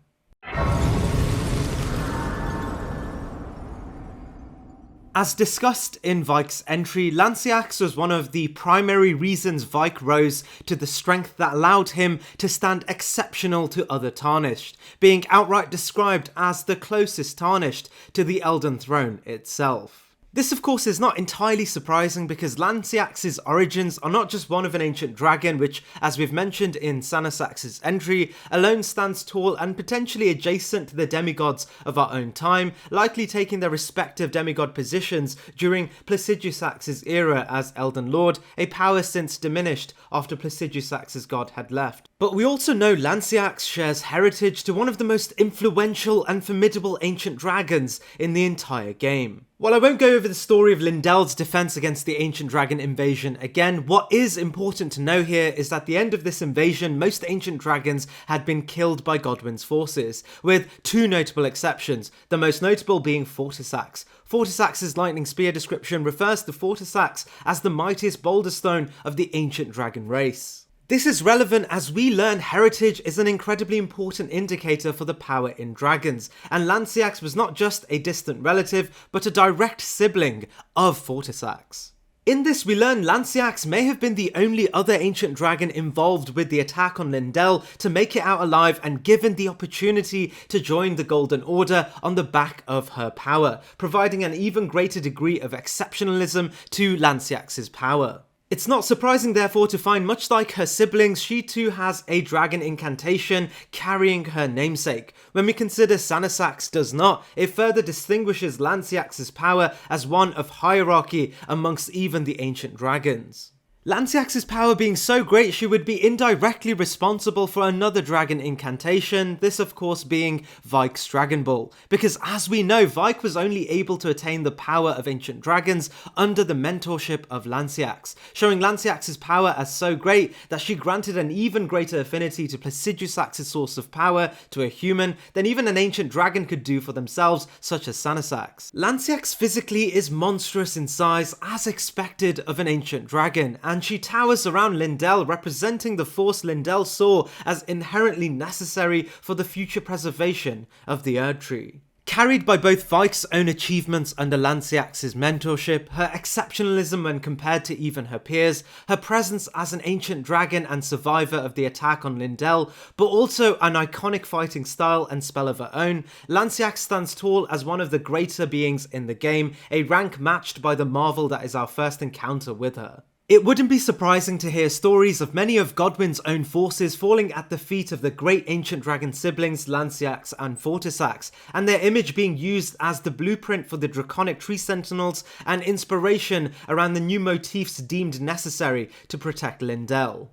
As discussed in Vike's entry, Lanciax was one of the primary reasons Vike rose to the strength that allowed him to stand exceptional to other Tarnished, being outright described as the closest Tarnished to the Elden Throne itself. This of course is not entirely surprising because Lanciax's origins are not just one of an ancient dragon which, as we've mentioned in Sanasax's entry, alone stands tall and potentially adjacent to the demigods of our own time, likely taking their respective demigod positions during Placidusax's era as Elden Lord, a power since diminished after Placidusax's god had left. But we also know Lanciax shares heritage to one of the most influential and formidable ancient dragons in the entire game. While I won't go over the story of Lindell's defense against the ancient dragon invasion again, what is important to know here is that at the end of this invasion, most ancient dragons had been killed by Godwyn's forces, with two notable exceptions, the most notable being Fortisax. Fortisax's lightning spear description refers to Fortisax as the mightiest boulder stone of the ancient dragon race. This is relevant as we learn heritage is an incredibly important indicator for the power in dragons, and Lanciax was not just a distant relative, but a direct sibling of Fortisax. In this, we learn Lanciax may have been the only other ancient dragon involved with the attack on Lindell to make it out alive and given the opportunity to join the Golden Order on the back of her power, providing an even greater degree of exceptionalism to Lanciax's power. It's not surprising therefore to find, much like her siblings, she too has a dragon incantation carrying her namesake. When we consider Sanasax does not, it further distinguishes Lanciax's power as one of hierarchy amongst even the ancient dragons. Lansseax's power being so great, she would be indirectly responsible for another dragon incantation, this of course being Vyke's Dragon Ball, because as we know, Vyke was only able to attain the power of ancient dragons under the mentorship of Lansseax, showing Lansseax's power as so great that she granted an even greater affinity to Placidusax's source of power to a human than even an ancient dragon could do for themselves, such as Sanasax. Lansseax physically is monstrous in size, as expected of an ancient dragon, and she towers around Lindell, representing the force Lindell saw as inherently necessary for the future preservation of the erdtree. Carried by both Vyke's own achievements under Lansseax's mentorship, her exceptionalism when compared to even her peers, her presence as an ancient dragon and survivor of the attack on Lindell, but also an iconic fighting style and spell of her own, Lansseax stands tall as one of the greater beings in the game, a rank matched by the marvel that is our first encounter with her. It wouldn't be surprising to hear stories of many of Godwyn's own forces falling at the feet of the great ancient dragon siblings Lansseax and Fortisax, and their image being used as the blueprint for the draconic tree sentinels and inspiration around the new motifs deemed necessary to protect Lindell.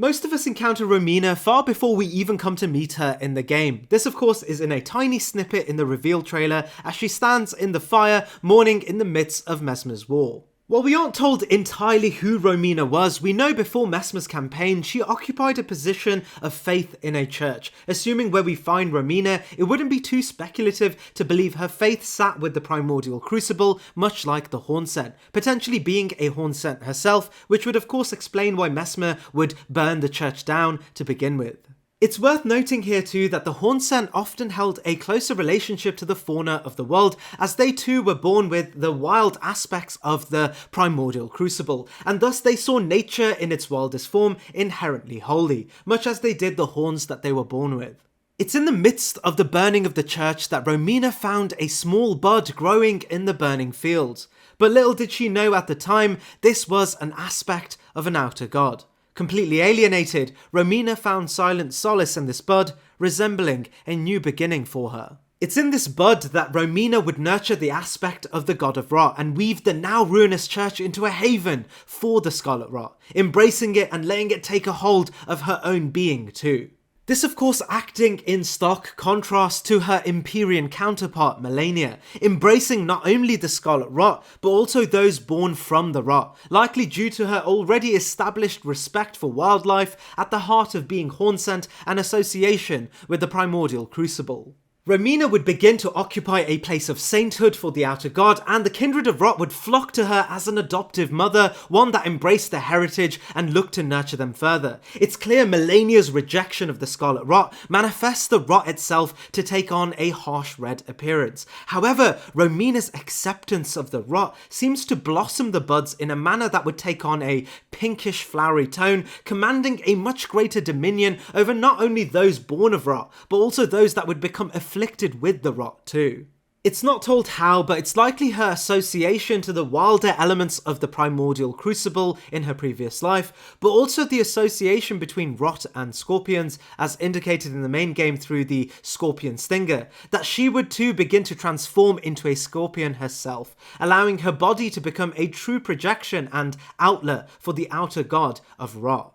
Most of us encounter Romina far before we even come to meet her in the game. This of course is in a tiny snippet in the reveal trailer as she stands in the fire mourning in the midst of Messmer's war. While we aren't told entirely who Romina was, we know before Messmer's campaign she occupied a position of faith in a church. Assuming where we find Romina, it wouldn't be too speculative to believe her faith sat with the primordial crucible, much like the Hornsent, potentially being a Hornsent herself, which would of course explain why Messmer would burn the church down to begin with. It's worth noting here too that the Hornsent often held a closer relationship to the fauna of the world, as they too were born with the wild aspects of the primordial crucible, and thus they saw nature in its wildest form inherently holy, much as they did the horns that they were born with. It's in the midst of the burning of the church that Romina found a small bud growing in the burning fields, but little did she know at the time this was an aspect of an outer god. Completely alienated, Romina found silent solace in this bud, resembling a new beginning for her. It's in this bud that Romina would nurture the aspect of the god of Ra and weave the now ruinous church into a haven for the Scarlet Ra, embracing it and letting it take a hold of her own being too. This of course acting in stark contrast to her Empyrean counterpart Melania, embracing not only the Scarlet Rot, but also those born from the Rot, likely due to her already established respect for wildlife at the heart of being Hornsent and association with the primordial crucible. Romina would begin to occupy a place of sainthood for the outer god, and the kindred of Rot would flock to her as an adoptive mother, one that embraced their heritage and looked to nurture them further. It's clear Melania's rejection of the Scarlet Rot manifests the Rot itself to take on a harsh red appearance. However, Romina's acceptance of the Rot seems to blossom the buds in a manner that would take on a pinkish flowery tone, commanding a much greater dominion over not only those born of Rot, but also those that would become afflicted with the Rot too. It's not told how, but it's likely her association to the wilder elements of the primordial crucible in her previous life, but also the association between Rot and scorpions, as indicated in the main game through the scorpion stinger, that she would too begin to transform into a scorpion herself, allowing her body to become a true projection and outlet for the outer god of Rot.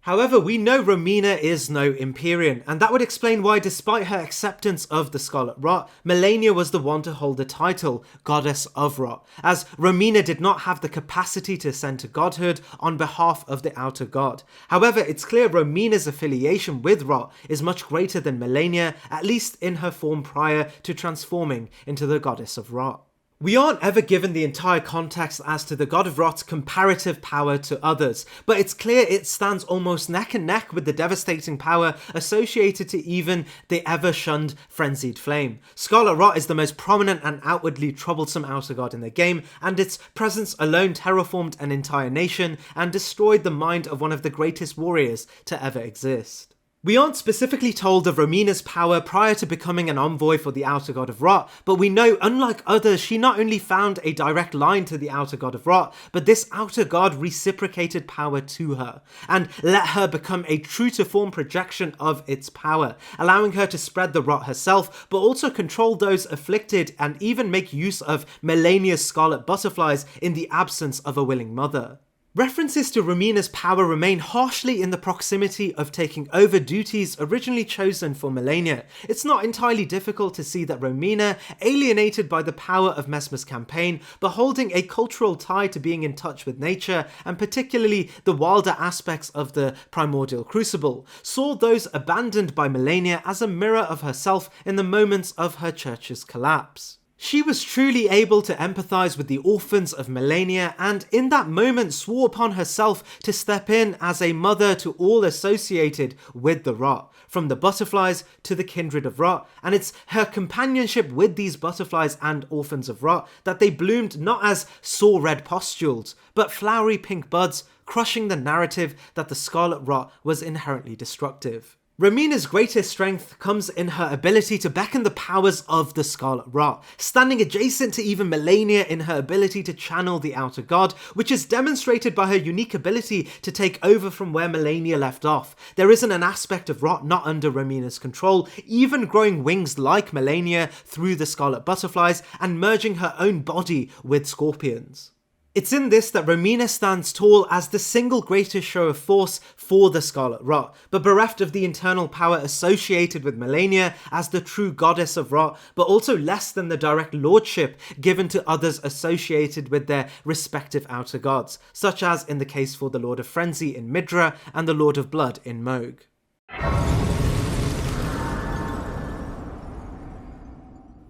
However, we know Romina is no Empyrean, and that would explain why, despite her acceptance of the Scarlet Rot, Melania was the one to hold the title, Goddess of Rot, as Romina did not have the capacity to ascend to godhood on behalf of the outer god. However, it's clear Romina's affiliation with Rot is much greater than Melania, at least in her form prior to transforming into the Goddess of Rot. We aren't ever given the entire context as to the God of Rot's comparative power to others, but it's clear it stands almost neck and neck with the devastating power associated to even the ever-shunned Frenzied Flame. Scarlet Rot is the most prominent and outwardly troublesome outer god in the game, and its presence alone terraformed an entire nation and destroyed the mind of one of the greatest warriors to ever exist. We aren't specifically told of Romina's power prior to becoming an envoy for the Outer God of Rot, but we know, unlike others, she not only found a direct line to the Outer God of Rot, but this Outer God reciprocated power to her, and let her become a true-to-form projection of its power, allowing her to spread the Rot herself, but also control those afflicted and even make use of Melania's scarlet butterflies in the absence of a willing mother. References to Romina's power remain harshly in the proximity of taking over duties originally chosen for Melania. It's not entirely difficult to see that Romina, alienated by the power of Messmer's campaign, but holding a cultural tie to being in touch with nature, and particularly the wilder aspects of the primordial crucible, saw those abandoned by Melania as a mirror of herself in the moments of her church's collapse. She was truly able to empathise with the orphans of Melania, and in that moment swore upon herself to step in as a mother to all associated with the Rot, from the butterflies to the kindred of Rot, and it's her companionship with these butterflies and orphans of Rot that they bloomed not as sore red pustules, but flowery pink buds, crushing the narrative that the Scarlet Rot was inherently destructive. Romina's greatest strength comes in her ability to beckon the powers of the Scarlet Rot, standing adjacent to even Melania in her ability to channel the Outer God, which is demonstrated by her unique ability to take over from where Melania left off. There isn't an aspect of Rot not under Romina's control, even growing wings like Melania through the Scarlet Butterflies and merging her own body with scorpions. It's in this that Romina stands tall as the single greatest show of force for the Scarlet Rot, but bereft of the internal power associated with Melania as the true goddess of Rot, but also less than the direct lordship given to others associated with their respective outer gods, such as in the case for the Lord of Frenzy in Midra and the Lord of Blood in Moog.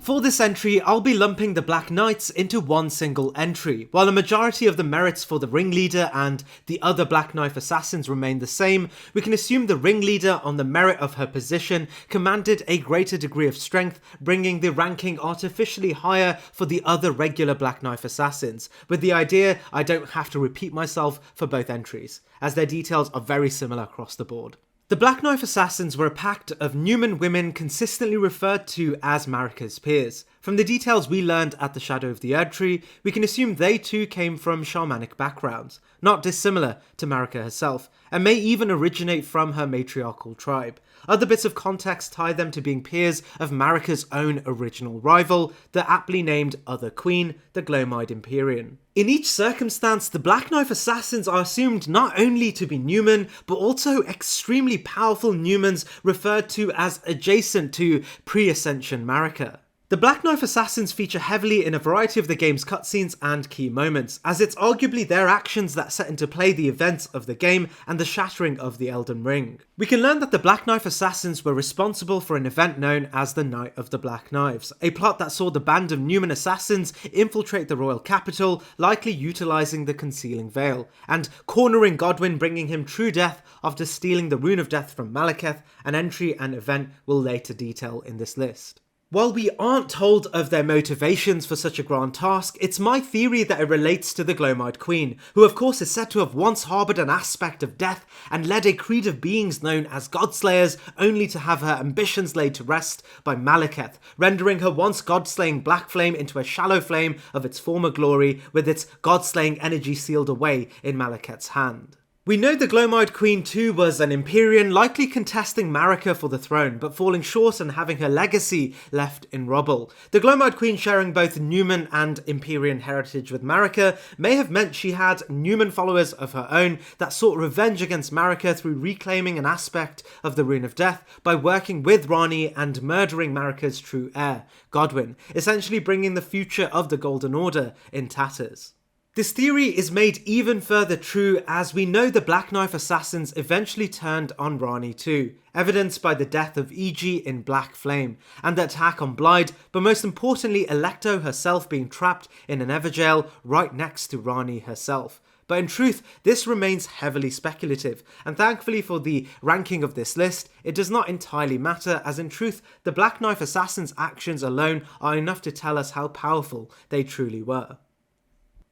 For this entry, I'll be lumping the Black Knights into one single entry. While a majority of the merits for the Ringleader and the other Black Knife assassins remain the same, we can assume the Ringleader, on the merit of her position, commanded a greater degree of strength, bringing the ranking artificially higher for the other regular Black Knife assassins, with the idea I don't have to repeat myself for both entries, as their details are very similar across the board. The Black Knife Assassins were a pact of Numen women consistently referred to as Marika's peers. From the details we learned at the Shadow of the Erdtree, we can assume they too came from shamanic backgrounds, not dissimilar to Marika herself, and may even originate from her matriarchal tribe. Other bits of context tie them to being peers of Marika's own original rival, the aptly named Other Queen, the Glomide Empyrean. In each circumstance, the Black Knife Assassins are assumed not only to be Numen, but also extremely powerful Numens referred to as adjacent to pre-Ascension Marika. The Black Knife Assassins feature heavily in a variety of the game's cutscenes and key moments, as it's arguably their actions that set into play the events of the game and the shattering of the Elden Ring. We can learn that the Black Knife Assassins were responsible for an event known as the Night of the Black Knives, a plot that saw the band of Numen assassins infiltrate the royal capital, likely utilising the Concealing Veil, and cornering Godwyn, bringing him true death after stealing the Rune of Death from Malekith, an entry and event we'll later detail in this list. While we aren't told of their motivations for such a grand task, it's my theory that it relates to the Glomide Queen, who of course is said to have once harboured an aspect of death and led a creed of beings known as Godslayers, only to have her ambitions laid to rest by Malekith, rendering her once god-slaying black flame into a shallow flame of its former glory, with its god-slaying energy sealed away in Malekith's hand. We know the Glomide Queen too was an Empyrean, likely contesting Marika for the throne, but falling short and having her legacy left in rubble. The Glomide Queen, sharing both Numen and Empyrean heritage with Marika, may have meant she had Numen followers of her own that sought revenge against Marika through reclaiming an aspect of the Rune of Death by working with Ranni and murdering Marika's true heir, Godwyn, essentially bringing the future of the Golden Order in tatters. This theory is made even further true as we know the Black Knife Assassins eventually turned on Ranni too, evidenced by the death of Iji in Black Flame, and the attack on Blyde, but most importantly Alecto herself being trapped in an Everjail right next to Ranni herself. But in truth, this remains heavily speculative, and thankfully for the ranking of this list, it does not entirely matter, as in truth, the Black Knife Assassins' actions alone are enough to tell us how powerful they truly were.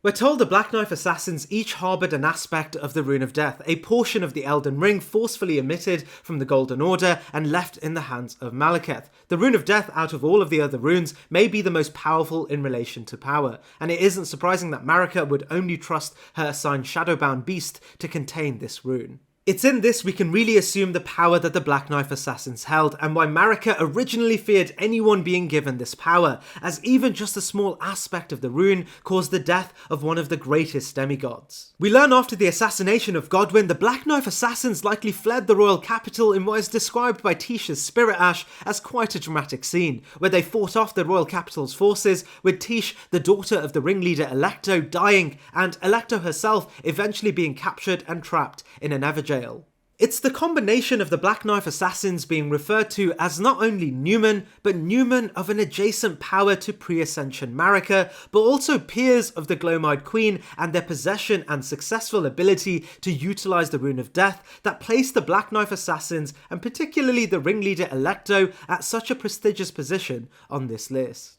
We're told the Black Knife assassins each harboured an aspect of the Rune of Death, a portion of the Elden Ring forcefully omitted from the Golden Order and left in the hands of Malekith. The Rune of Death, out of all of the other runes, may be the most powerful in relation to power, and it isn't surprising that Marika would only trust her assigned Shadowbound beast to contain this rune. It's in this we can really assume the power that the Black Knife assassins held, and why Marika originally feared anyone being given this power, as even just a small aspect of the rune caused the death of one of the greatest demigods. We learn after the assassination of Godwyn, the Black Knife assassins likely fled the royal capital in what is described by Tisha's Spirit Ash as quite a dramatic scene, where they fought off the royal capital's forces, with Tish, the daughter of the ringleader Electo, dying, and Electo herself eventually being captured and trapped in an Everjail. It's the combination of the Black Knife assassins being referred to as not only Newman, but Newman of an adjacent power to pre-Ascension Marika, but also peers of the Gloam-Eyed Queen and their possession and successful ability to utilise the Rune of Death that placed the Black Knife assassins, and particularly the ringleader Electo, at such a prestigious position on this list.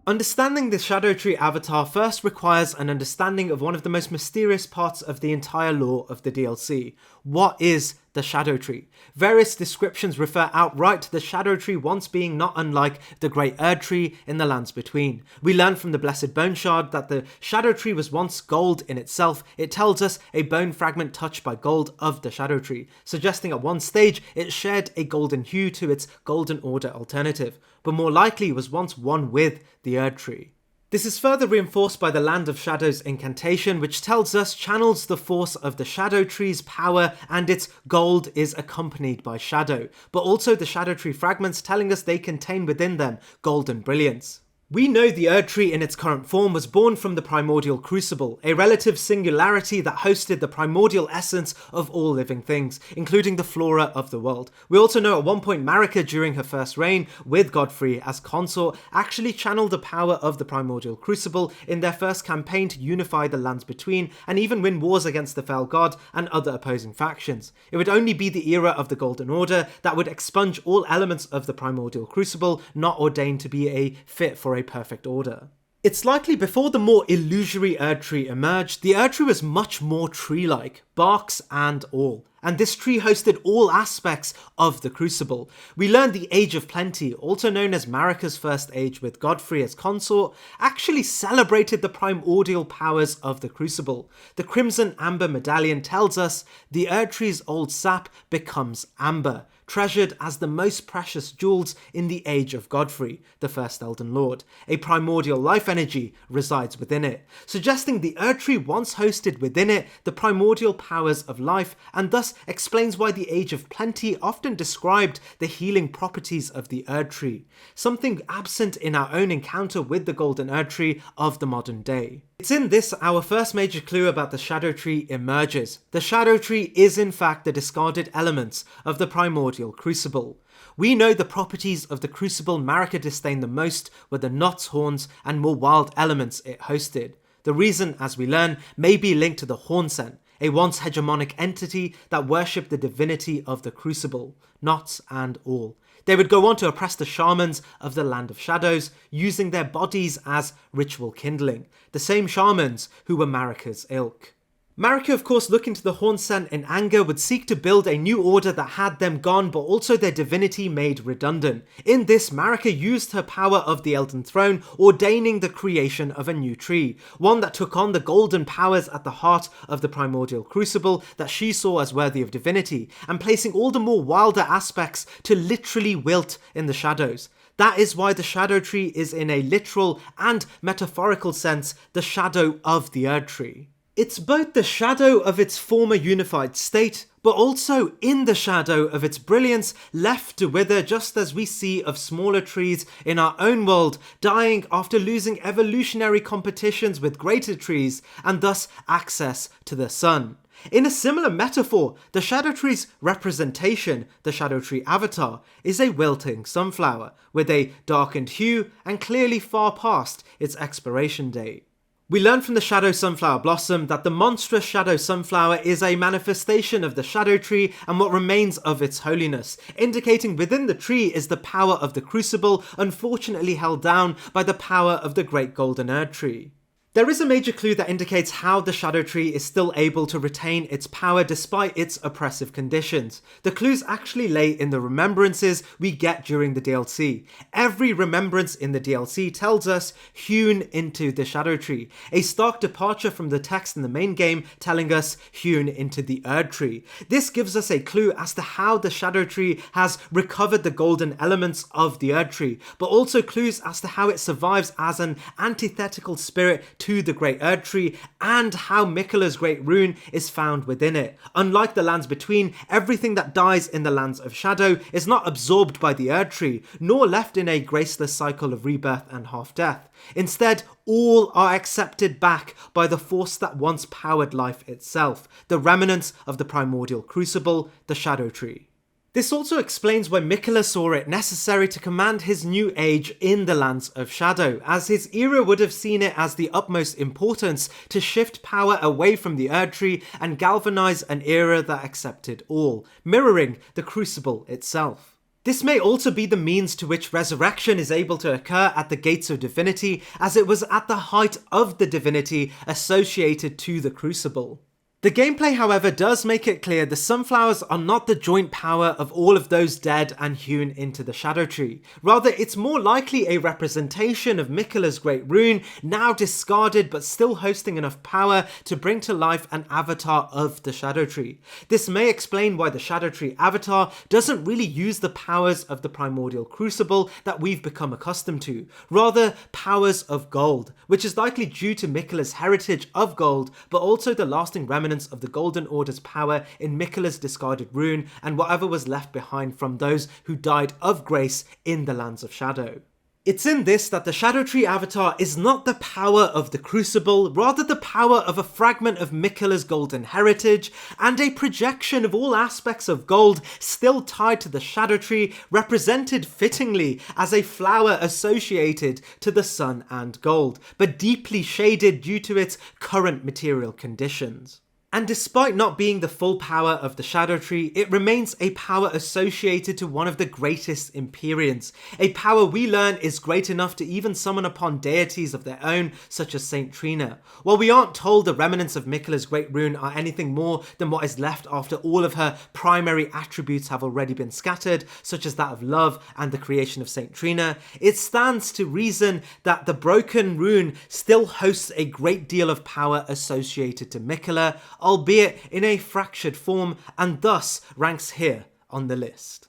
Understanding the Shadow Tree avatar first requires an understanding of one of the most mysterious parts of the entire lore of the DLC. What is the Shadow Tree? Various descriptions refer outright to the Shadow Tree once being not unlike the Great Erdtree in the Lands Between. We learn from the Blessed Bone Shard that the Shadow Tree was once gold in itself. It tells us a bone fragment touched by gold of the Shadow Tree, suggesting at one stage it shared a golden hue to its Golden Order alternative, but more likely was once one with the Erdtree. This is further reinforced by the Land of Shadows incantation, which tells us channels the force of the Shadow Tree's power, and its gold is accompanied by shadow, but also the Shadow Tree fragments telling us they contain within them golden brilliance. We know the Erdtree in its current form was born from the primordial crucible, a relative singularity that hosted the primordial essence of all living things, including the flora of the world. We also know at one point Marika, during her first reign with Godfrey as consort, actually channeled the power of the primordial crucible in their first campaign to unify the Lands Between and even win wars against the Fell God and other opposing factions. It would only be the era of the Golden Order that would expunge all elements of the primordial crucible not ordained to be a fit for a perfect order. It's likely before the more illusory Erdtree emerged, the Erdtree was much more tree-like, barks and all, and this tree hosted all aspects of the Crucible. We learned the Age of Plenty, also known as Marika's first age with Godfrey as consort, actually celebrated the primordial powers of the Crucible. The Crimson Amber Medallion tells us the Erdtree's old sap becomes amber, treasured as the most precious jewels in the Age of Godfrey, the first Elden Lord. A primordial life energy resides within it, suggesting the Erdtree once hosted within it the primordial powers of life, and thus explains why the Age of Plenty often described the healing properties of the Erdtree, something absent in our own encounter with the Golden Erdtree of the modern day. It's in this our first major clue about the Shadow Tree emerges. The Shadow Tree is in fact the discarded elements of the primordial crucible. We know the properties of the crucible Marika disdained the most were the knots, horns, and more wild elements it hosted. The reason, as we learn, may be linked to the Hornsent, a once hegemonic entity that worshipped the divinity of the crucible, knots and all. They would go on to oppress the shamans of the Land of Shadows, using their bodies as ritual kindling, the same shamans who were Marika's ilk. Marika, of course, looking to the Hornsent in anger, would seek to build a new order that had them gone, but also their divinity made redundant. In this, Marika used her power of the Elden Throne, ordaining the creation of a new tree, one that took on the golden powers at the heart of the primordial crucible that she saw as worthy of divinity, and placing all the more wilder aspects to literally wilt in the shadows. That is why the Shadow Tree is, in a literal and metaphorical sense, the shadow of the Erdtree. It's both the shadow of its former unified state, but also in the shadow of its brilliance, left to wither, just as we see of smaller trees in our own world dying after losing evolutionary competitions with greater trees and thus access to the sun. In a similar metaphor, the Shadow Tree's representation, the Shadow Tree avatar, is a wilting sunflower with a darkened hue and clearly far past its expiration date. We learn from the Shadow Sunflower Blossom that the monstrous Shadow Sunflower is a manifestation of the Shadow Tree and what remains of its holiness, indicating within the tree is the power of the Crucible, unfortunately held down by the power of the Great Golden Erdtree. There is a major clue that indicates how the Shadow Tree is still able to retain its power despite its oppressive conditions. The clues actually lay in the remembrances we get during the DLC. Every remembrance in the DLC tells us hewn into the Shadow Tree, a stark departure from the text in the main game telling us hewn into the Erdtree. This gives us a clue as to how the Shadow Tree has recovered the golden elements of the Erdtree, but also clues as to how it survives as an antithetical spirit to the Great Erdtree, and how Miquella's Great Rune is found within it. Unlike the Lands Between, everything that dies in the Lands of Shadow is not absorbed by the Erdtree, nor left in a graceless cycle of rebirth and half-death. Instead, all are accepted back by the force that once powered life itself, the remnants of the primordial crucible, the Shadow Tree. This also explains why Miquella saw it necessary to command his new age in the Lands of Shadow, as his era would have seen it as the utmost importance to shift power away from the Erdtree and galvanise an era that accepted all, mirroring the Crucible itself. This may also be the means to which resurrection is able to occur at the Gates of Divinity, as it was at the height of the divinity associated to the Crucible. The gameplay, however, does make it clear the Sunflowers are not the joint power of all of those dead and hewn into the Shadow Tree. Rather, it's more likely a representation of Miquella's Great Rune, now discarded but still hosting enough power to bring to life an avatar of the Shadow Tree. This may explain why the Shadow Tree avatar doesn't really use the powers of the primordial crucible that we've become accustomed to, rather powers of gold, which is likely due to Miquella's heritage of gold, but also the lasting remnants of the Golden Order's power in Miquella's discarded rune and whatever was left behind from those who died of grace in the Lands of Shadow. It's in this that the Shadow Tree avatar is not the power of the Crucible, rather the power of a fragment of Miquella's golden heritage, and a projection of all aspects of gold still tied to the Shadow Tree, represented fittingly as a flower associated to the sun and gold, but deeply shaded due to its current material conditions. And despite not being the full power of the Shadow Tree, it remains a power associated to one of the greatest Empyreans, a power we learn is great enough to even summon upon deities of their own, such as Saint Trina. While we aren't told the remnants of Miquella's Great Rune are anything more than what is left after all of her primary attributes have already been scattered, such as that of love and the creation of Saint Trina, it stands to reason that the broken rune still hosts a great deal of power associated to Miquella, albeit in a fractured form, and thus ranks here on the list.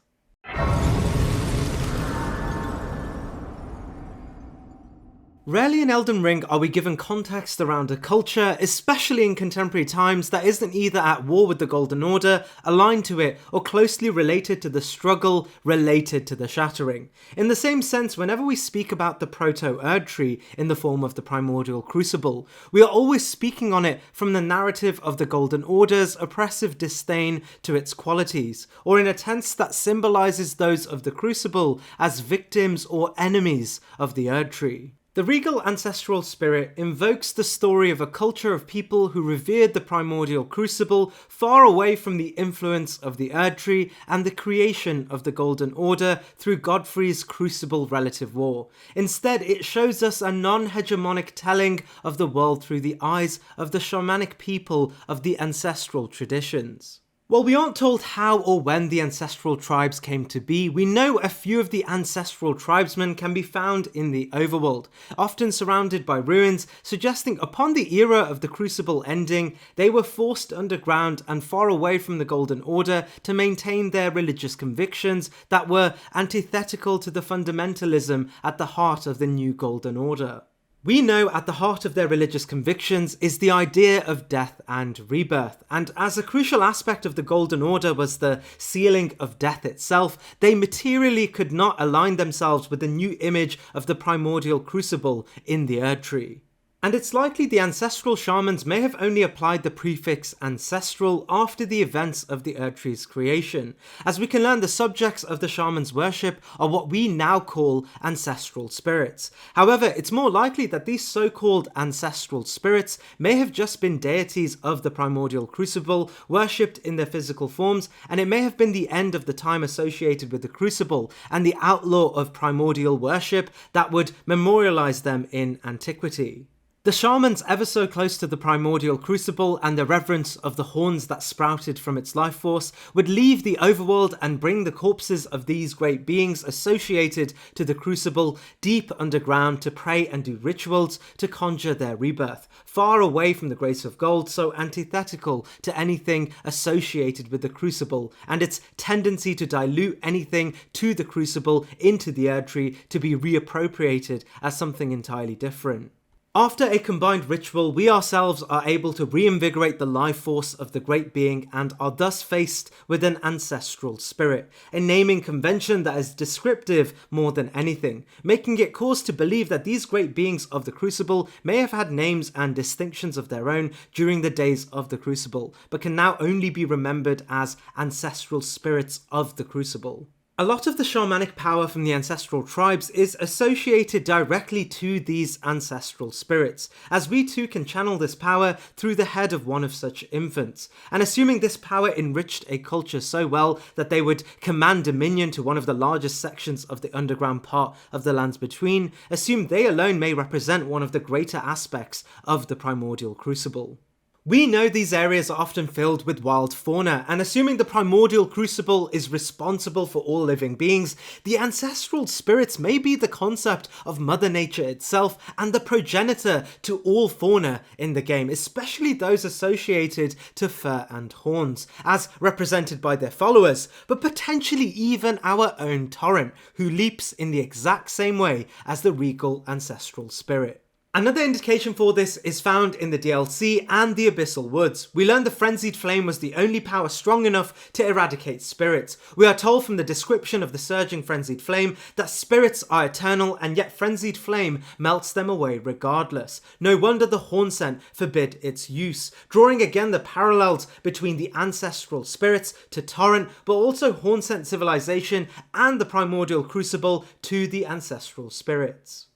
Rarely in Elden Ring are we given context around a culture, especially in contemporary times, that isn't either at war with the Golden Order, aligned to it, or closely related to the struggle related to the Shattering. In the same sense, whenever we speak about the Proto-Erdtree in the form of the Primordial Crucible, we are always speaking on it from the narrative of the Golden Order's oppressive disdain to its qualities, or in a tense that symbolises those of the Crucible as victims or enemies of the Erdtree. The regal ancestral spirit invokes the story of a culture of people who revered the primordial crucible far away from the influence of the Erdtree and the creation of the Golden Order through Godfrey's Crucible Relative War. Instead, it shows us a non-hegemonic telling of the world through the eyes of the shamanic people of the ancestral traditions. While we aren't told how or when the ancestral tribes came to be, we know a few of the ancestral tribesmen can be found in the overworld, often surrounded by ruins, suggesting upon the era of the Crucible ending, they were forced underground and far away from the Golden Order to maintain their religious convictions that were antithetical to the fundamentalism at the heart of the new Golden Order. We know at the heart of their religious convictions is the idea of death and rebirth, and as a crucial aspect of the Golden Order was the sealing of death itself, they materially could not align themselves with the new image of the primordial crucible in the Erdtree. And it's likely the ancestral shamans may have only applied the prefix ancestral after the events of the erdtree's creation. As we can learn, the subjects of the shaman's worship are what we now call ancestral spirits. However, it's more likely that these so-called ancestral spirits may have just been deities of the primordial crucible, worshipped in their physical forms, and it may have been the end of the time associated with the crucible and the outlaw of primordial worship that would memorialize them in antiquity. The shamans ever so close to the primordial crucible and the reverence of the horns that sprouted from its life force would leave the overworld and bring the corpses of these great beings associated to the crucible deep underground to pray and do rituals to conjure their rebirth, far away from the grace of gold, so antithetical to anything associated with the crucible and its tendency to dilute anything to the crucible into the erdtree to be reappropriated as something entirely different. After a combined ritual, we ourselves are able to reinvigorate the life force of the great being and are thus faced with an ancestral spirit, a naming convention that is descriptive more than anything, making it cause to believe that these great beings of the crucible may have had names and distinctions of their own during the days of the crucible, but can now only be remembered as ancestral spirits of the crucible. A lot of the shamanic power from the ancestral tribes is associated directly to these ancestral spirits, as we too can channel this power through the head of one of such infants. And assuming this power enriched a culture so well that they would command dominion to one of the largest sections of the underground part of the lands between, assume they alone may represent one of the greater aspects of the primordial crucible. We know these areas are often filled with wild fauna, and assuming the primordial crucible is responsible for all living beings, the ancestral spirits may be the concept of Mother Nature itself and the progenitor to all fauna in the game, especially those associated to fur and horns, as represented by their followers, but potentially even our own Torrent, who leaps in the exact same way as the regal ancestral spirit. Another indication for this is found in the DLC and the Abyssal Woods. We learned the Frenzied Flame was the only power strong enough to eradicate spirits. We are told from the description of the surging Frenzied Flame that spirits are eternal, and yet Frenzied Flame melts them away regardless. No wonder the horn scent forbid its use, drawing again the parallels between the ancestral spirits to Torrent, but also horn scent civilization and the primordial crucible to the ancestral spirits.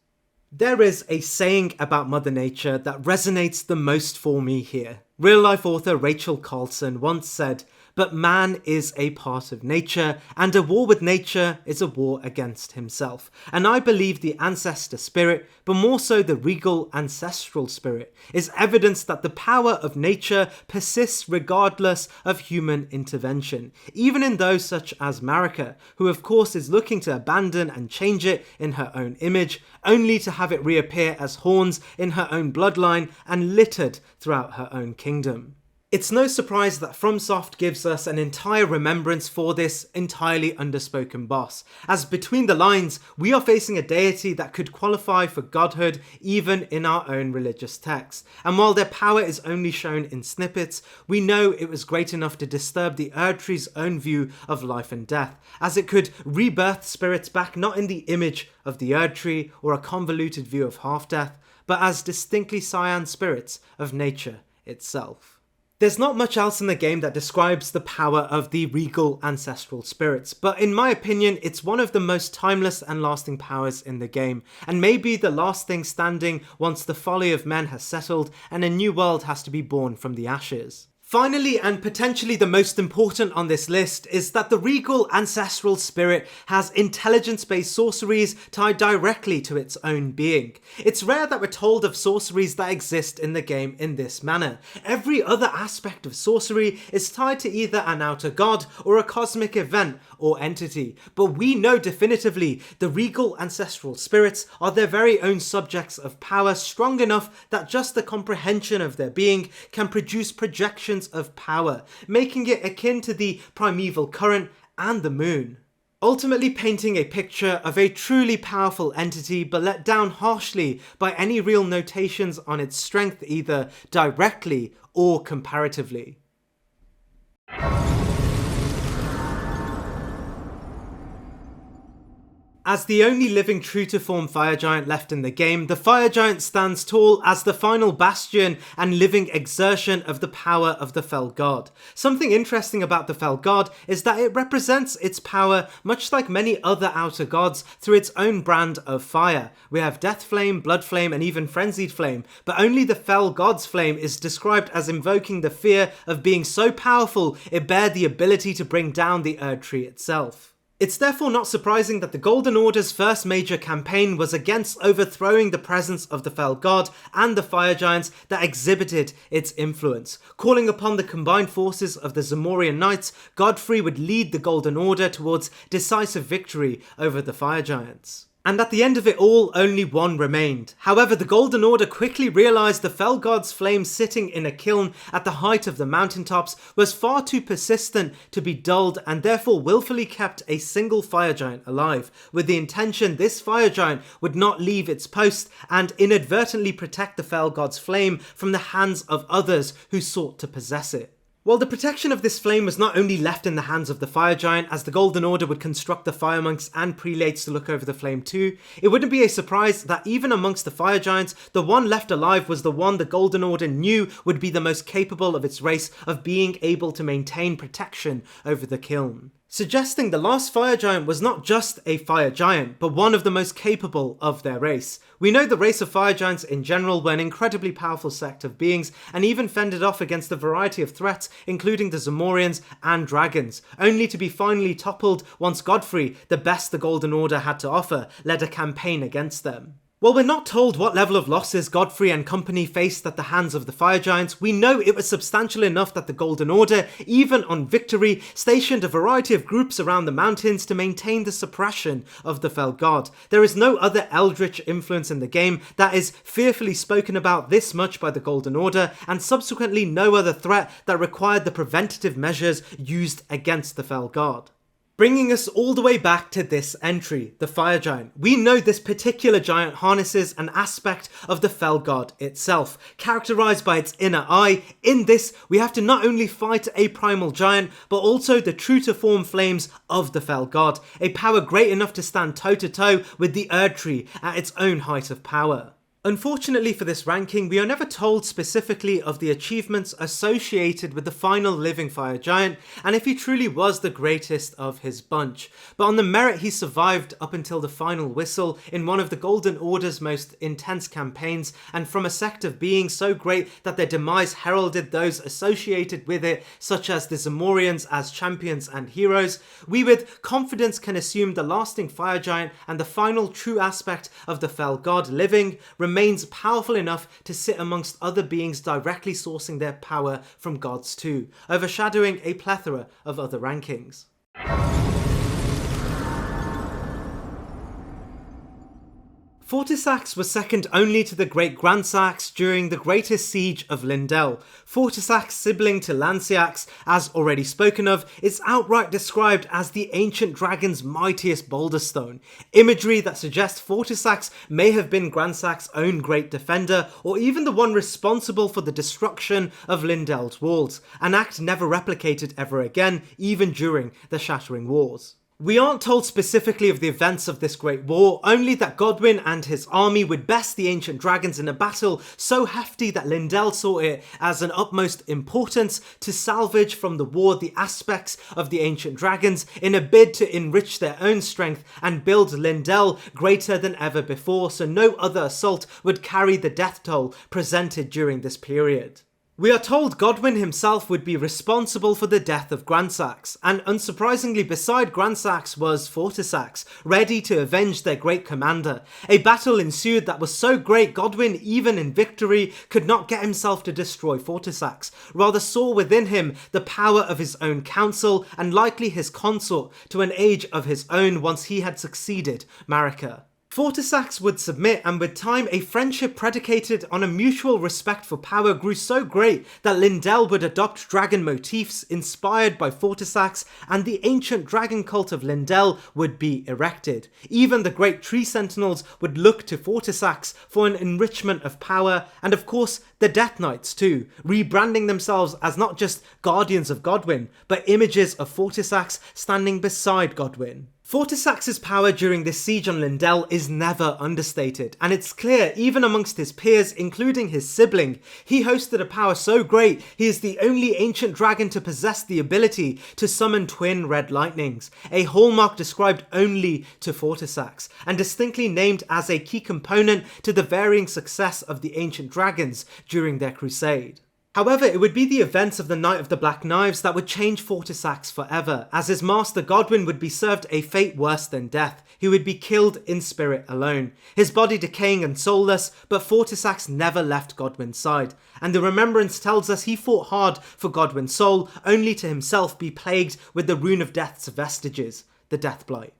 There is a saying about Mother Nature that resonates the most for me here. Real-life author Rachel Carlson once said, "But man is a part of nature, and a war with nature is a war against himself." And I believe the ancestor spirit, but more so the regal ancestral spirit, is evidence that the power of nature persists regardless of human intervention, even in those such as Marika, who of course is looking to abandon and change it in her own image, only to have it reappear as horns in her own bloodline and littered throughout her own kingdom. It's no surprise that FromSoft gives us an entire remembrance for this entirely underspoken boss, as between the lines, we are facing a deity that could qualify for godhood even in our own religious texts, and while their power is only shown in snippets, we know it was great enough to disturb the erdtree's own view of life and death, as it could rebirth spirits back not in the image of the erdtree or a convoluted view of half-death, but as distinctly cyan spirits of nature itself. There's not much else in the game that describes the power of the regal ancestral spirits, but in my opinion, it's one of the most timeless and lasting powers in the game, and maybe the last thing standing once the folly of men has settled and a new world has to be born from the ashes. Finally, and potentially the most important on this list, is that the regal ancestral spirit has intelligence-based sorceries tied directly to its own being. It's rare that we're told of sorceries that exist in the game in this manner. Every other aspect of sorcery is tied to either an outer god or a cosmic event or entity, but we know definitively the regal ancestral spirits are their very own subjects of power, strong enough that just the comprehension of their being can produce projections of power, making it akin to the primeval current and the moon. Ultimately painting a picture of a truly powerful entity, but let down harshly by any real notations on its strength, either directly or comparatively. As the only living true-to-form fire giant left in the game, the fire giant stands tall as the final bastion and living exertion of the power of the fell god. Something interesting about the fell god is that it represents its power much like many other outer gods through its own brand of fire. We have death flame, blood flame, and even frenzied flame, but only the fell god's flame is described as invoking the fear of being so powerful it bare the ability to bring down the erdtree itself. It's therefore not surprising that the Golden Order's first major campaign was against overthrowing the presence of the Fell God and the Fire Giants that exhibited its influence. Calling upon the combined forces of the Zamorian Knights, Godfrey would lead the Golden Order towards decisive victory over the Fire Giants. And at the end of it all, only one remained. However, the Golden Order quickly realised the Fell God's flame sitting in a kiln at the height of the mountaintops was far too persistent to be dulled, and therefore willfully kept a single fire giant alive, with the intention this fire giant would not leave its post and inadvertently protect the Fell God's flame from the hands of others who sought to possess it. While the protection of this flame was not only left in the hands of the fire giant, as the Golden Order would construct the fire monks and prelates to look over the flame too, it wouldn't be a surprise that even amongst the fire giants, the one left alive was the one the Golden Order knew would be the most capable of its race of being able to maintain protection over the kiln. Suggesting the last fire giant was not just a fire giant, but one of the most capable of their race. We know the race of fire giants in general were an incredibly powerful sect of beings, and even fended off against a variety of threats, including the Zamorians and dragons, only to be finally toppled once Godfrey, the best the Golden Order had to offer, led a campaign against them. While we're not told what level of losses Godfrey and company faced at the hands of the Fire Giants, we know it was substantial enough that the Golden Order, even on victory, stationed a variety of groups around the mountains to maintain the suppression of the Fell God. There is no other eldritch influence in the game that is fearfully spoken about this much by the Golden Order, and subsequently no other threat that required the preventative measures used against the Fell God. Bringing us all the way back to this entry, the Fire Giant. We know this particular giant harnesses an aspect of the Fell God itself, characterized by its inner eye. In this, we have to not only fight a primal giant, but also the true-to-form flames of the Fell God, a power great enough to stand toe-to-toe with the erdtree at its own height of power. Unfortunately for this ranking, we are never told specifically of the achievements associated with the final living fire giant, and if he truly was the greatest of his bunch. But on the merit he survived up until the final whistle in one of the Golden Order's most intense campaigns, and from a sect of beings so great that their demise heralded those associated with it, such as the Zamorians as champions and heroes, we with confidence can assume the lasting fire giant and the final true aspect of the Fell God living remains powerful enough to sit amongst other beings directly sourcing their power from gods too, overshadowing a plethora of other rankings. Fortisax was second only to the Great Grandsax during the greatest siege of Lindell. Fortisax, sibling to Lanciax, as already spoken of, is outright described as the ancient dragon's mightiest boulder stone. Imagery that suggests Fortisax may have been Grandsax's own great defender, or even the one responsible for the destruction of Lindell's walls, an act never replicated ever again, even during the Shattering Wars. We aren't told specifically of the events of this great war, only that Godwyn and his army would best the ancient dragons in a battle so hefty that Lindell saw it as an utmost importance to salvage from the war the aspects of the ancient dragons in a bid to enrich their own strength and build Lindell greater than ever before, so no other assault would carry the death toll presented during this period. We are told Godwyn himself would be responsible for the death of Grandsax, and unsurprisingly beside Grandsax was Fortisax, ready to avenge their great commander. A battle ensued that was so great Godwyn, even in victory, could not get himself to destroy Fortisax, rather saw within him the power of his own council and likely his consort to an age of his own once he had succeeded Marika. Fortisax would submit, and with time a friendship predicated on a mutual respect for power grew so great that Lindell would adopt dragon motifs inspired by Fortisax, and the ancient dragon cult of Lindell would be erected. Even the great tree sentinels would look to Fortisax for an enrichment of power, and of course the Death Knights too, rebranding themselves as not just guardians of Godwyn, but images of Fortisax standing beside Godwyn. Fortisax's power during this siege on Lindell is never understated, and it's clear even amongst his peers, including his sibling, he hosted a power so great he is the only ancient dragon to possess the ability to summon twin red lightnings, a hallmark described only to Fortisax, and distinctly named as a key component to the varying success of the ancient dragons during their crusade. However, it would be the events of the Night of the Black Knives that would change Fortisax forever, as his master Godwyn would be served a fate worse than death. He would be killed in spirit alone, his body decaying and soulless, but Fortisax never left Godwyn's side, and the remembrance tells us he fought hard for Godwyn's soul, only to himself be plagued with the Rune of Death's vestiges, the Deathblight.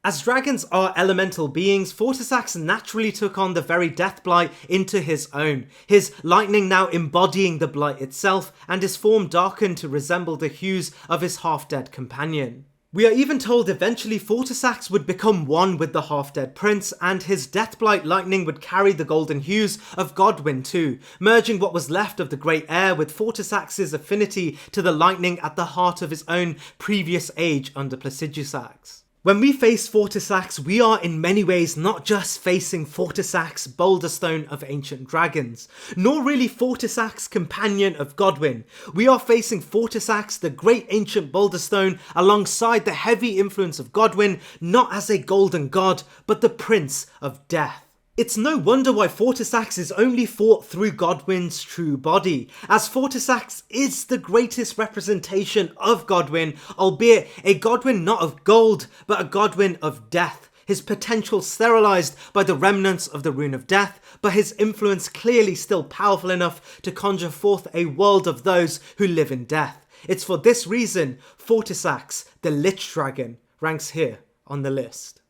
As dragons are elemental beings, Fortisax naturally took on the very Deathblight into his own, his lightning now embodying the blight itself, and his form darkened to resemble the hues of his half-dead companion. We are even told eventually Fortisax would become one with the half-dead prince, and his Deathblight lightning would carry the golden hues of Godwyn too, merging what was left of the Great Heir with Fortisax's affinity to the lightning at the heart of his own previous age under Placidusax. When we face Fortisax, we are in many ways not just facing Fortisax, Boulderstone of ancient dragons, nor really Fortisax, companion of Godwyn. We are facing Fortisax, the great ancient Boulderstone, alongside the heavy influence of Godwyn, not as a golden god, but the Prince of Death. It's no wonder why Fortisax is only fought through Godwyn's true body, as Fortisax is the greatest representation of Godwyn, albeit a Godwyn not of gold, but a Godwyn of death, his potential sterilized by the remnants of the Rune of Death, but his influence clearly still powerful enough to conjure forth a world of those who live in death. It's for this reason Fortisax, the Lich Dragon, ranks here on the list.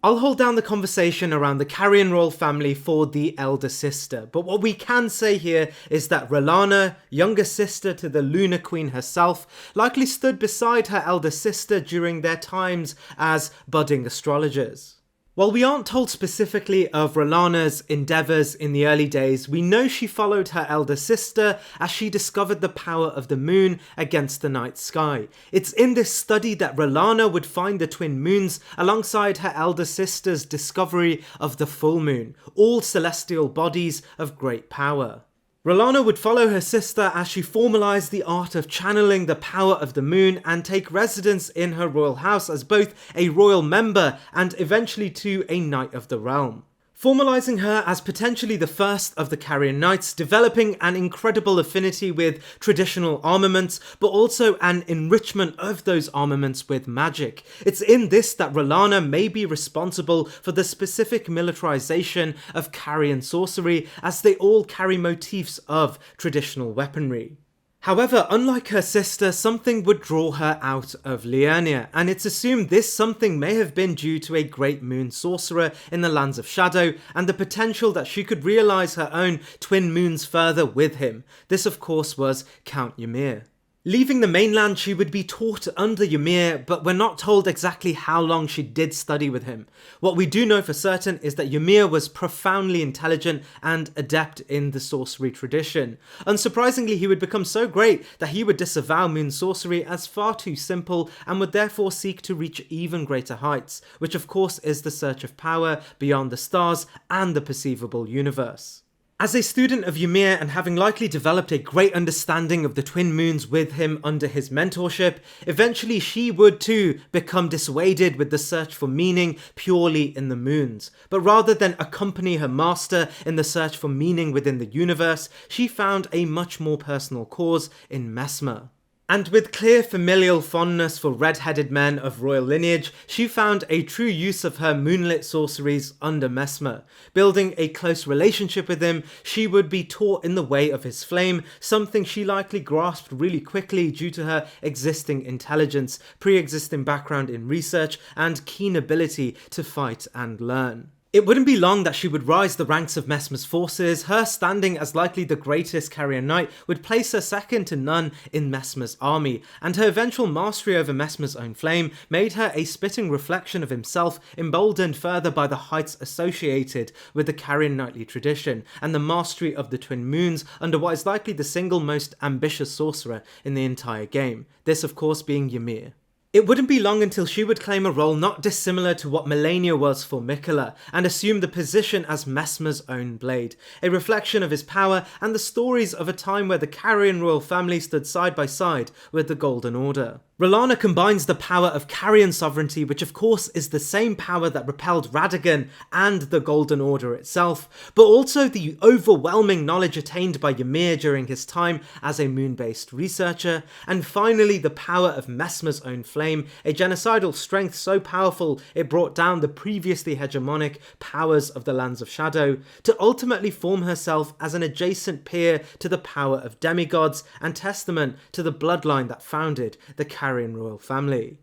I'll hold down the conversation around the Carrion royal family for the elder sister, but what we can say here is that R'hllana, younger sister to the Lunar Queen herself, likely stood beside her elder sister during their times as budding astrologers. While we aren't told specifically of R'hllana's endeavours in the early days, we know she followed her elder sister as she discovered the power of the moon against the night sky. It's in this study that R'hllana would find the twin moons alongside her elder sister's discovery of the full moon, all celestial bodies of great power. R'hllana would follow her sister as she formalised the art of channeling the power of the moon and take residence in her royal house as both a royal member and eventually too a knight of the realm. Formalising her as potentially the first of the Carrion Knights, developing an incredible affinity with traditional armaments, but also an enrichment of those armaments with magic. It's in this that R'hllana may be responsible for the specific militarization of Carrion sorcery, as they all carry motifs of traditional weaponry. However, unlike her sister, something would draw her out of Liurnia, and it's assumed this something may have been due to a great moon sorcerer in the Lands of Shadow, and the potential that she could realise her own twin moons further with him. This of course was Count Ymir. Leaving the mainland, she would be taught under Ymir, but we're not told exactly how long she did study with him. What we do know for certain is that Ymir was profoundly intelligent and adept in the sorcery tradition. Unsurprisingly, he would become so great that he would disavow moon sorcery as far too simple and would therefore seek to reach even greater heights, which of course is the search of power beyond the stars and the perceivable universe. As a student of Ymir and having likely developed a great understanding of the twin moons with him under his mentorship, eventually she would too become dissuaded with the search for meaning purely in the moons. But rather than accompany her master in the search for meaning within the universe, she found a much more personal cause in Mesmer. And with clear familial fondness for red-headed men of royal lineage, she found a true use of her moonlit sorceries under Mesmer. Building a close relationship with him, she would be taught in the way of his flame, something she likely grasped really quickly due to her existing intelligence, pre-existing background in research, and keen ability to fight and learn. It wouldn't be long that she would rise the ranks of Messmer's forces. Her standing as likely the greatest carrier knight would place her second to none in Messmer's army, and her eventual mastery over Messmer's own flame made her a spitting reflection of himself, emboldened further by the heights associated with the carrier knightly tradition and the mastery of the Twin Moons under what is likely the single most ambitious sorcerer in the entire game, this of course being Ymir. It wouldn't be long until she would claim a role not dissimilar to what Melania was for Miquella, and assume the position as Messmer's own blade, a reflection of his power and the stories of a time where the Carian royal family stood side by side with the Golden Order. R'hllana combines the power of Carian sovereignty, which of course is the same power that repelled Radagon and the Golden Order itself, but also the overwhelming knowledge attained by Ymir during his time as a moon-based researcher, and finally the power of Messmer's own flame, a genocidal strength so powerful it brought down the previously hegemonic powers of the Lands of Shadow, to ultimately form herself as an adjacent peer to the power of demigods and testament to the bloodline that founded the Carian royal family.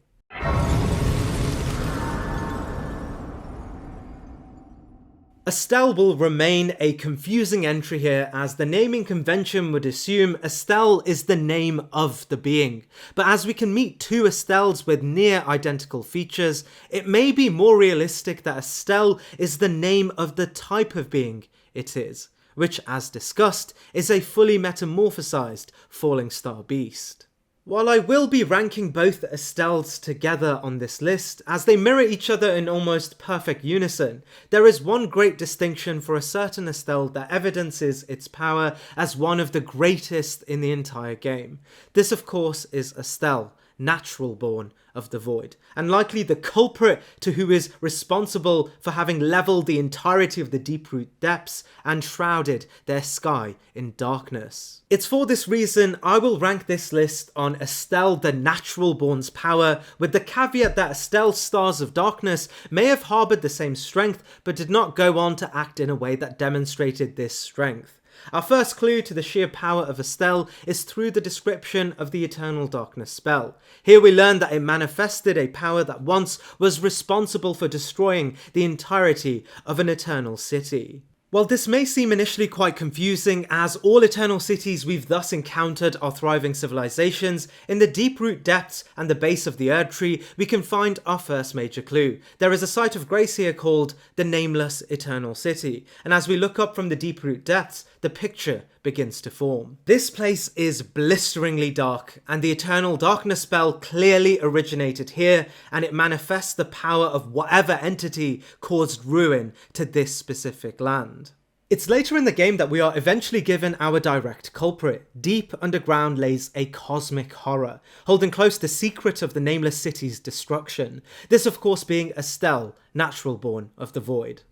Estelle will remain a confusing entry here, as the naming convention would assume Estelle is the name of the being. But as we can meet two Estelles with near identical features, it may be more realistic that Estelle is the name of the type of being it is, which, as discussed, is a fully metamorphosized falling star beast. While I will be ranking both Estelles together on this list, as they mirror each other in almost perfect unison, there is one great distinction for a certain Estelle that evidences its power as one of the greatest in the entire game. This of course is Estelle, natural born of the void, and likely the culprit to who is responsible for having levelled the entirety of the Deeproot depths and shrouded their sky in darkness. It's for this reason I will rank this list on Estelle the natural born's power, with the caveat that Estelle's stars of darkness may have harboured the same strength but did not go on to act in a way that demonstrated this strength. Our first clue to the sheer power of Estelle is through the description of the Eternal Darkness spell. Here we learn that it manifested a power that once was responsible for destroying the entirety of an eternal city. While this may seem initially quite confusing, as all eternal cities we've thus encountered are thriving civilizations, in the Deeproot depths and the base of the erdtree we can find our first major clue. There is a site of grace here called the Nameless Eternal City, and as we look up from the Deeproot depths, the picture begins to form. This place is blisteringly dark, and the Eternal Darkness spell clearly originated here, and it manifests the power of whatever entity caused ruin to this specific land. It's later in the game that we are eventually given our direct culprit. Deep underground lays a cosmic horror, holding close the secret of the Nameless City's destruction. This of course being Estelle, natural born of the void.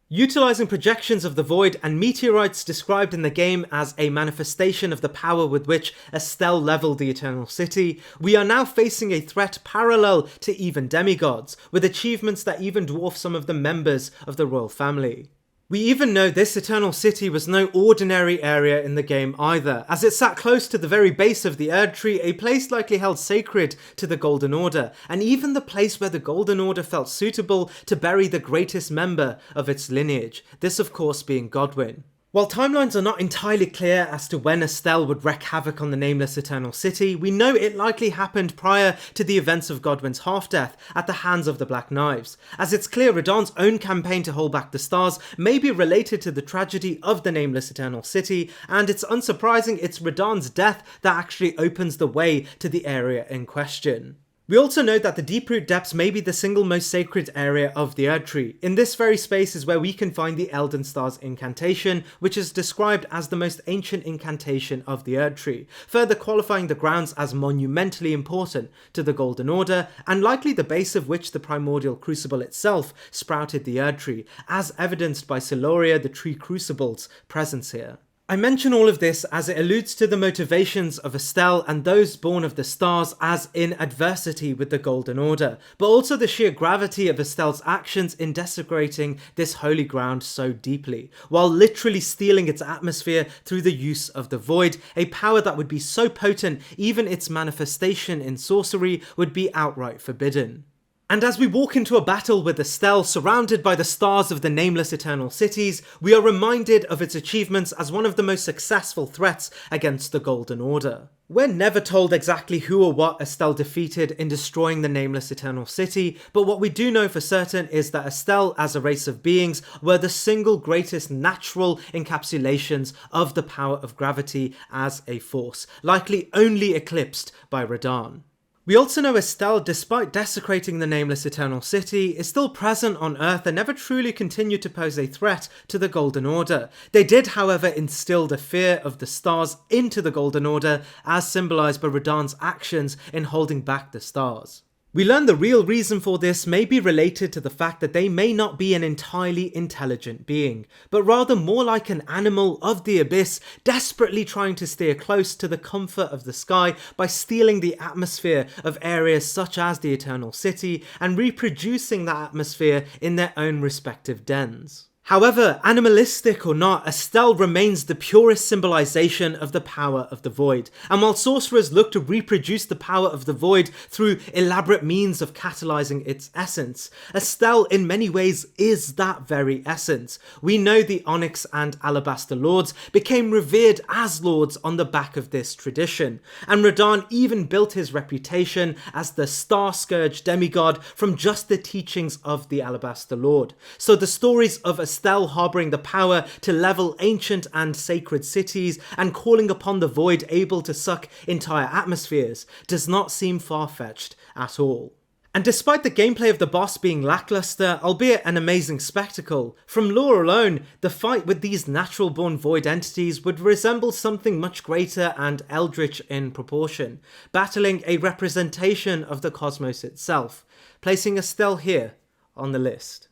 Utilising projections of the void and meteorites described in the game as a manifestation of the power with which Estelle levelled the Eternal City, we are now facing a threat parallel to even demigods, with achievements that even dwarf some of the members of the royal family. We even know this Eternal City was no ordinary area in the game either, as it sat close to the very base of the erdtree, a place likely held sacred to the Golden Order, and even the place where the Golden Order felt suitable to bury the greatest member of its lineage, this of course being Godwyn. While timelines are not entirely clear as to when Estelle would wreak havoc on the Nameless Eternal City, we know it likely happened prior to the events of Godwyn's half-death at the hands of the Black Knives, as it's clear Radahn's own campaign to hold back the stars may be related to the tragedy of the Nameless Eternal City, and it's unsurprising it's Radahn's death that actually opens the way to the area in question. We also know that the Deeproot depths may be the single most sacred area of the erdtree. In this very space is where we can find the Elden Star's incantation, which is described as the most ancient incantation of the erdtree, further qualifying the grounds as monumentally important to the Golden Order, and likely the base of which the primordial crucible itself sprouted the erdtree, as evidenced by Siloria the Tree Crucible's presence here. I mention all of this as it alludes to the motivations of Estelle and those born of the stars as in adversity with the Golden Order, but also the sheer gravity of Estelle's actions in desecrating this holy ground so deeply, while literally stealing its atmosphere through the use of the void, a power that would be so potent even its manifestation in sorcery would be outright forbidden. And as we walk into a battle with Estelle surrounded by the stars of the nameless eternal cities, we are reminded of its achievements as one of the most successful threats against the Golden Order. We're never told exactly who or what Estelle defeated in destroying the nameless eternal city, but what we do know for certain is that Estelle as a race of beings were the single greatest natural encapsulations of the power of gravity as a force, likely only eclipsed by Radahn. We also know Estelle, despite desecrating the nameless eternal city, is still present on Earth and never truly continued to pose a threat to the Golden Order. They did, however, instill the fear of the stars into the Golden Order, as symbolised by Radahn's actions in holding back the stars. We learn the real reason for this may be related to the fact that they may not be an entirely intelligent being, but rather more like an animal of the abyss, desperately trying to steer close to the comfort of the sky by stealing the atmosphere of areas such as the Eternal City and reproducing that atmosphere in their own respective dens. However, animalistic or not, Estelle remains the purest symbolization of the power of the void, and while sorcerers look to reproduce the power of the void through elaborate means of catalyzing its essence, Estelle in many ways is that very essence. We know the Onyx and Alabaster Lords became revered as lords on the back of this tradition, and Radahn even built his reputation as the Star Scourge demigod from just the teachings of the Alabaster Lord. So the stories of Estelle harbouring the power to level ancient and sacred cities and calling upon the void able to suck entire atmospheres does not seem far-fetched at all. And despite the gameplay of the boss being lackluster, albeit an amazing spectacle, from lore alone, the fight with these natural-born void entities would resemble something much greater and eldritch in proportion, battling a representation of the cosmos itself, placing Estelle here on the list.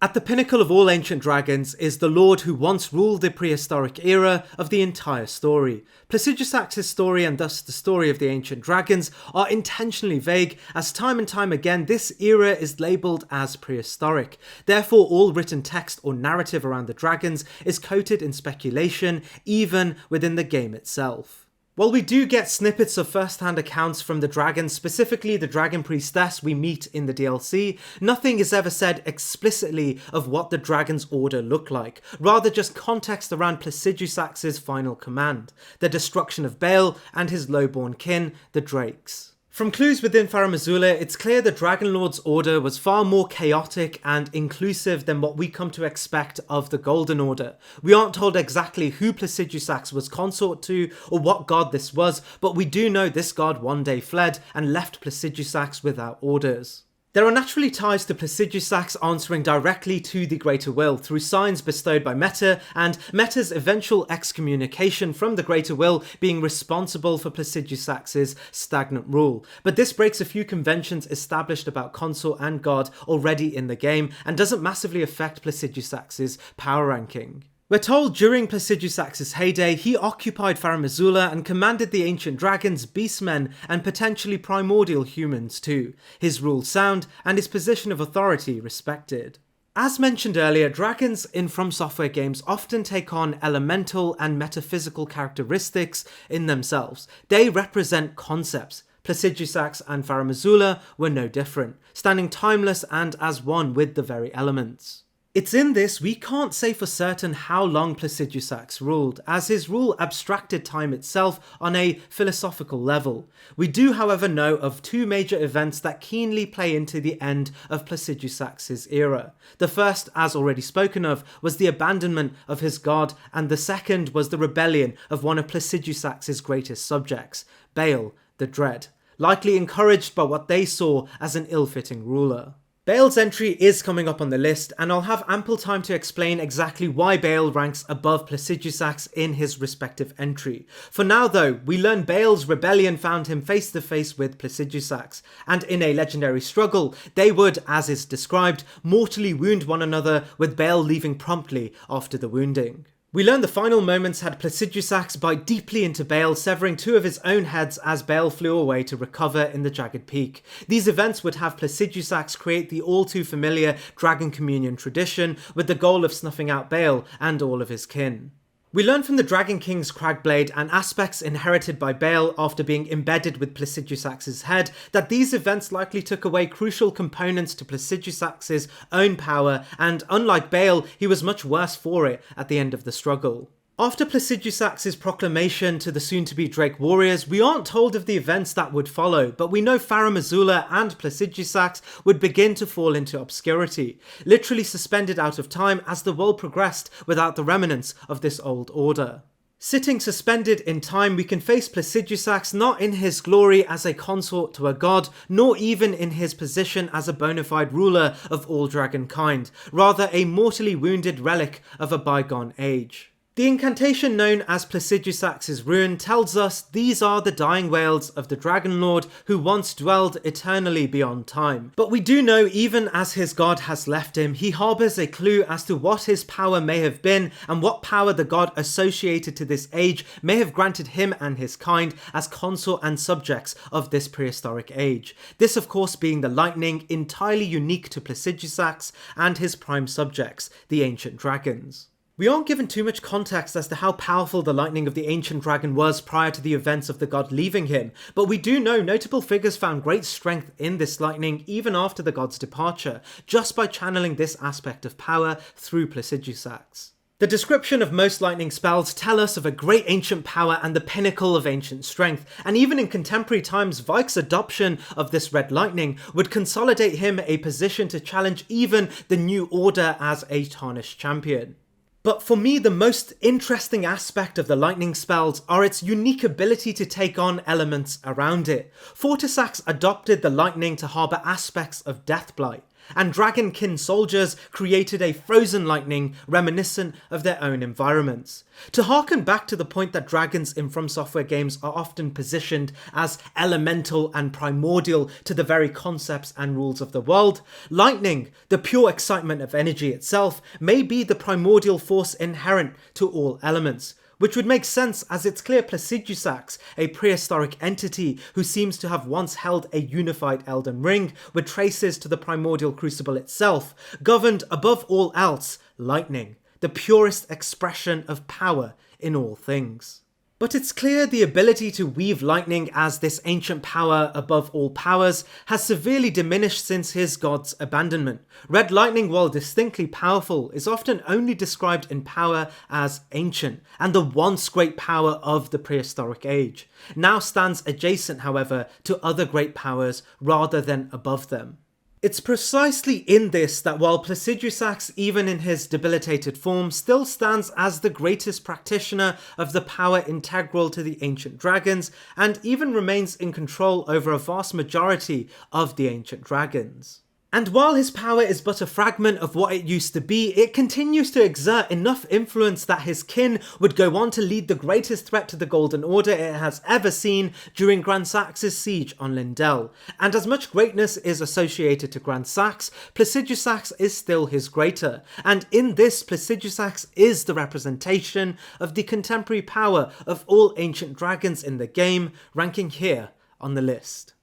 At the pinnacle of all ancient dragons is the lord who once ruled the prehistoric era of the entire story. Placidusax's story, and thus the story of the ancient dragons, are intentionally vague, as time and time again this era is labelled as prehistoric. Therefore all written text or narrative around the dragons is coated in speculation, even within the game itself. While we do get snippets of first-hand accounts from the dragons, specifically the dragon priestess we meet in the DLC, nothing is ever said explicitly of what the dragon's order look like, rather just context around Placidusax's final command, the destruction of Baal and his lowborn kin, the Drakes. From clues within Farum Azula, it's clear the Dragon Lord's order was far more chaotic and inclusive than what we come to expect of the Golden Order. We aren't told exactly who Placidusax was consort to or what god this was, but we do know this god one day fled and left Placidusax without orders. There are naturally ties to Placidusax answering directly to the Greater Will through signs bestowed by Meta, and Meta's eventual excommunication from the Greater Will being responsible for Placidusax's stagnant rule. But this breaks a few conventions established about consort and god already in the game, and doesn't massively affect Placidusax's power ranking. We're told during Placidusax's heyday, he occupied Farum Azula and commanded the ancient dragons, beastmen, and potentially primordial humans too, his rule sound and his position of authority respected. As mentioned earlier, dragons in From Software games often take on elemental and metaphysical characteristics in themselves. They represent concepts. Placidusax and Farum Azula were no different, standing timeless and as one with the very elements. It's in this we can't say for certain how long Placidusax ruled, as his rule abstracted time itself on a philosophical level. We do however know of two major events that keenly play into the end of Placidusax's era. The first, as already spoken of, was the abandonment of his god, and the second was the rebellion of one of Placidusax's greatest subjects, Baal the Dread, likely encouraged by what they saw as an ill-fitting ruler. Baal's entry is coming up on the list, and I'll have ample time to explain exactly why Baal ranks above Placidusax in his respective entry. For now though, we learn Baal's rebellion found him face to face with Placidusax, and in a legendary struggle, they would, as is described, mortally wound one another, with Baal leaving promptly after the wounding. We learn the final moments had Placidusax bite deeply into Baal, severing two of his own heads as Baal flew away to recover in the Jagged Peak. These events would have Placidusax create the all too familiar Dragon Communion tradition, with the goal of snuffing out Baal and all of his kin. We learn from the Dragon King's Cragblade and aspects inherited by Bale after being embedded with Placidusax's head that these events likely took away crucial components to Placidusax's own power, and unlike Bale, he was much worse for it at the end of the struggle. After Placidusax's proclamation to the soon-to-be Drake warriors, we aren't told of the events that would follow, but we know Farum Azula and Placidusax would begin to fall into obscurity, literally suspended out of time as the world progressed without the remnants of this old order. Sitting suspended in time, we can face Placidusax not in his glory as a consort to a god, nor even in his position as a bona fide ruler of all dragonkind, rather a mortally wounded relic of a bygone age. The incantation known as Placidusax's Ruin tells us these are the dying wails of the Dragon Lord who once dwelled eternally beyond time. But we do know even as his god has left him, he harbours a clue as to what his power may have been and what power the god associated to this age may have granted him and his kind as consort and subjects of this prehistoric age. This of course being the lightning, entirely unique to Placidusax and his prime subjects, the ancient dragons. We aren't given too much context as to how powerful the lightning of the ancient dragon was prior to the events of the god leaving him, but we do know notable figures found great strength in this lightning even after the god's departure, just by channeling this aspect of power through Placidusax. The description of most lightning spells tell us of a great ancient power and the pinnacle of ancient strength, and even in contemporary times, Vike's adoption of this red lightning would consolidate him a position to challenge even the new order as a tarnished champion. But for me, the most interesting aspect of the lightning spells are its unique ability to take on elements around it. Fortisax adopted the lightning to harbour aspects of Deathblight, and Dragonkin soldiers created a frozen lightning reminiscent of their own environments. To harken back to the point that dragons in From Software games are often positioned as elemental and primordial to the very concepts and rules of the world, lightning, the pure excitement of energy itself, may be the primordial force inherent to all elements, which would make sense as it's clear Placidusax, a prehistoric entity who seems to have once held a unified Elden Ring with traces to the primordial crucible itself, governed above all else lightning, the purest expression of power in all things. But it's clear the ability to weave lightning as this ancient power above all powers has severely diminished since his god's abandonment. Red lightning, while distinctly powerful, is often only described in power as ancient, and the once great power of the prehistoric age. Now stands adjacent, however, to other great powers rather than above them. It's precisely in this that while Placidusax, even in his debilitated form, still stands as the greatest practitioner of the power integral to the ancient dragons, and even remains in control over a vast majority of the ancient dragons. And while his power is but a fragment of what it used to be, it continues to exert enough influence that his kin would go on to lead the greatest threat to the Golden Order it has ever seen during Grand Sax's siege on Lindell. And as much greatness is associated to Grand Sax, Placidusax is still his greater. And in this, Placidusax is the representation of the contemporary power of all ancient dragons in the game, ranking here on the list.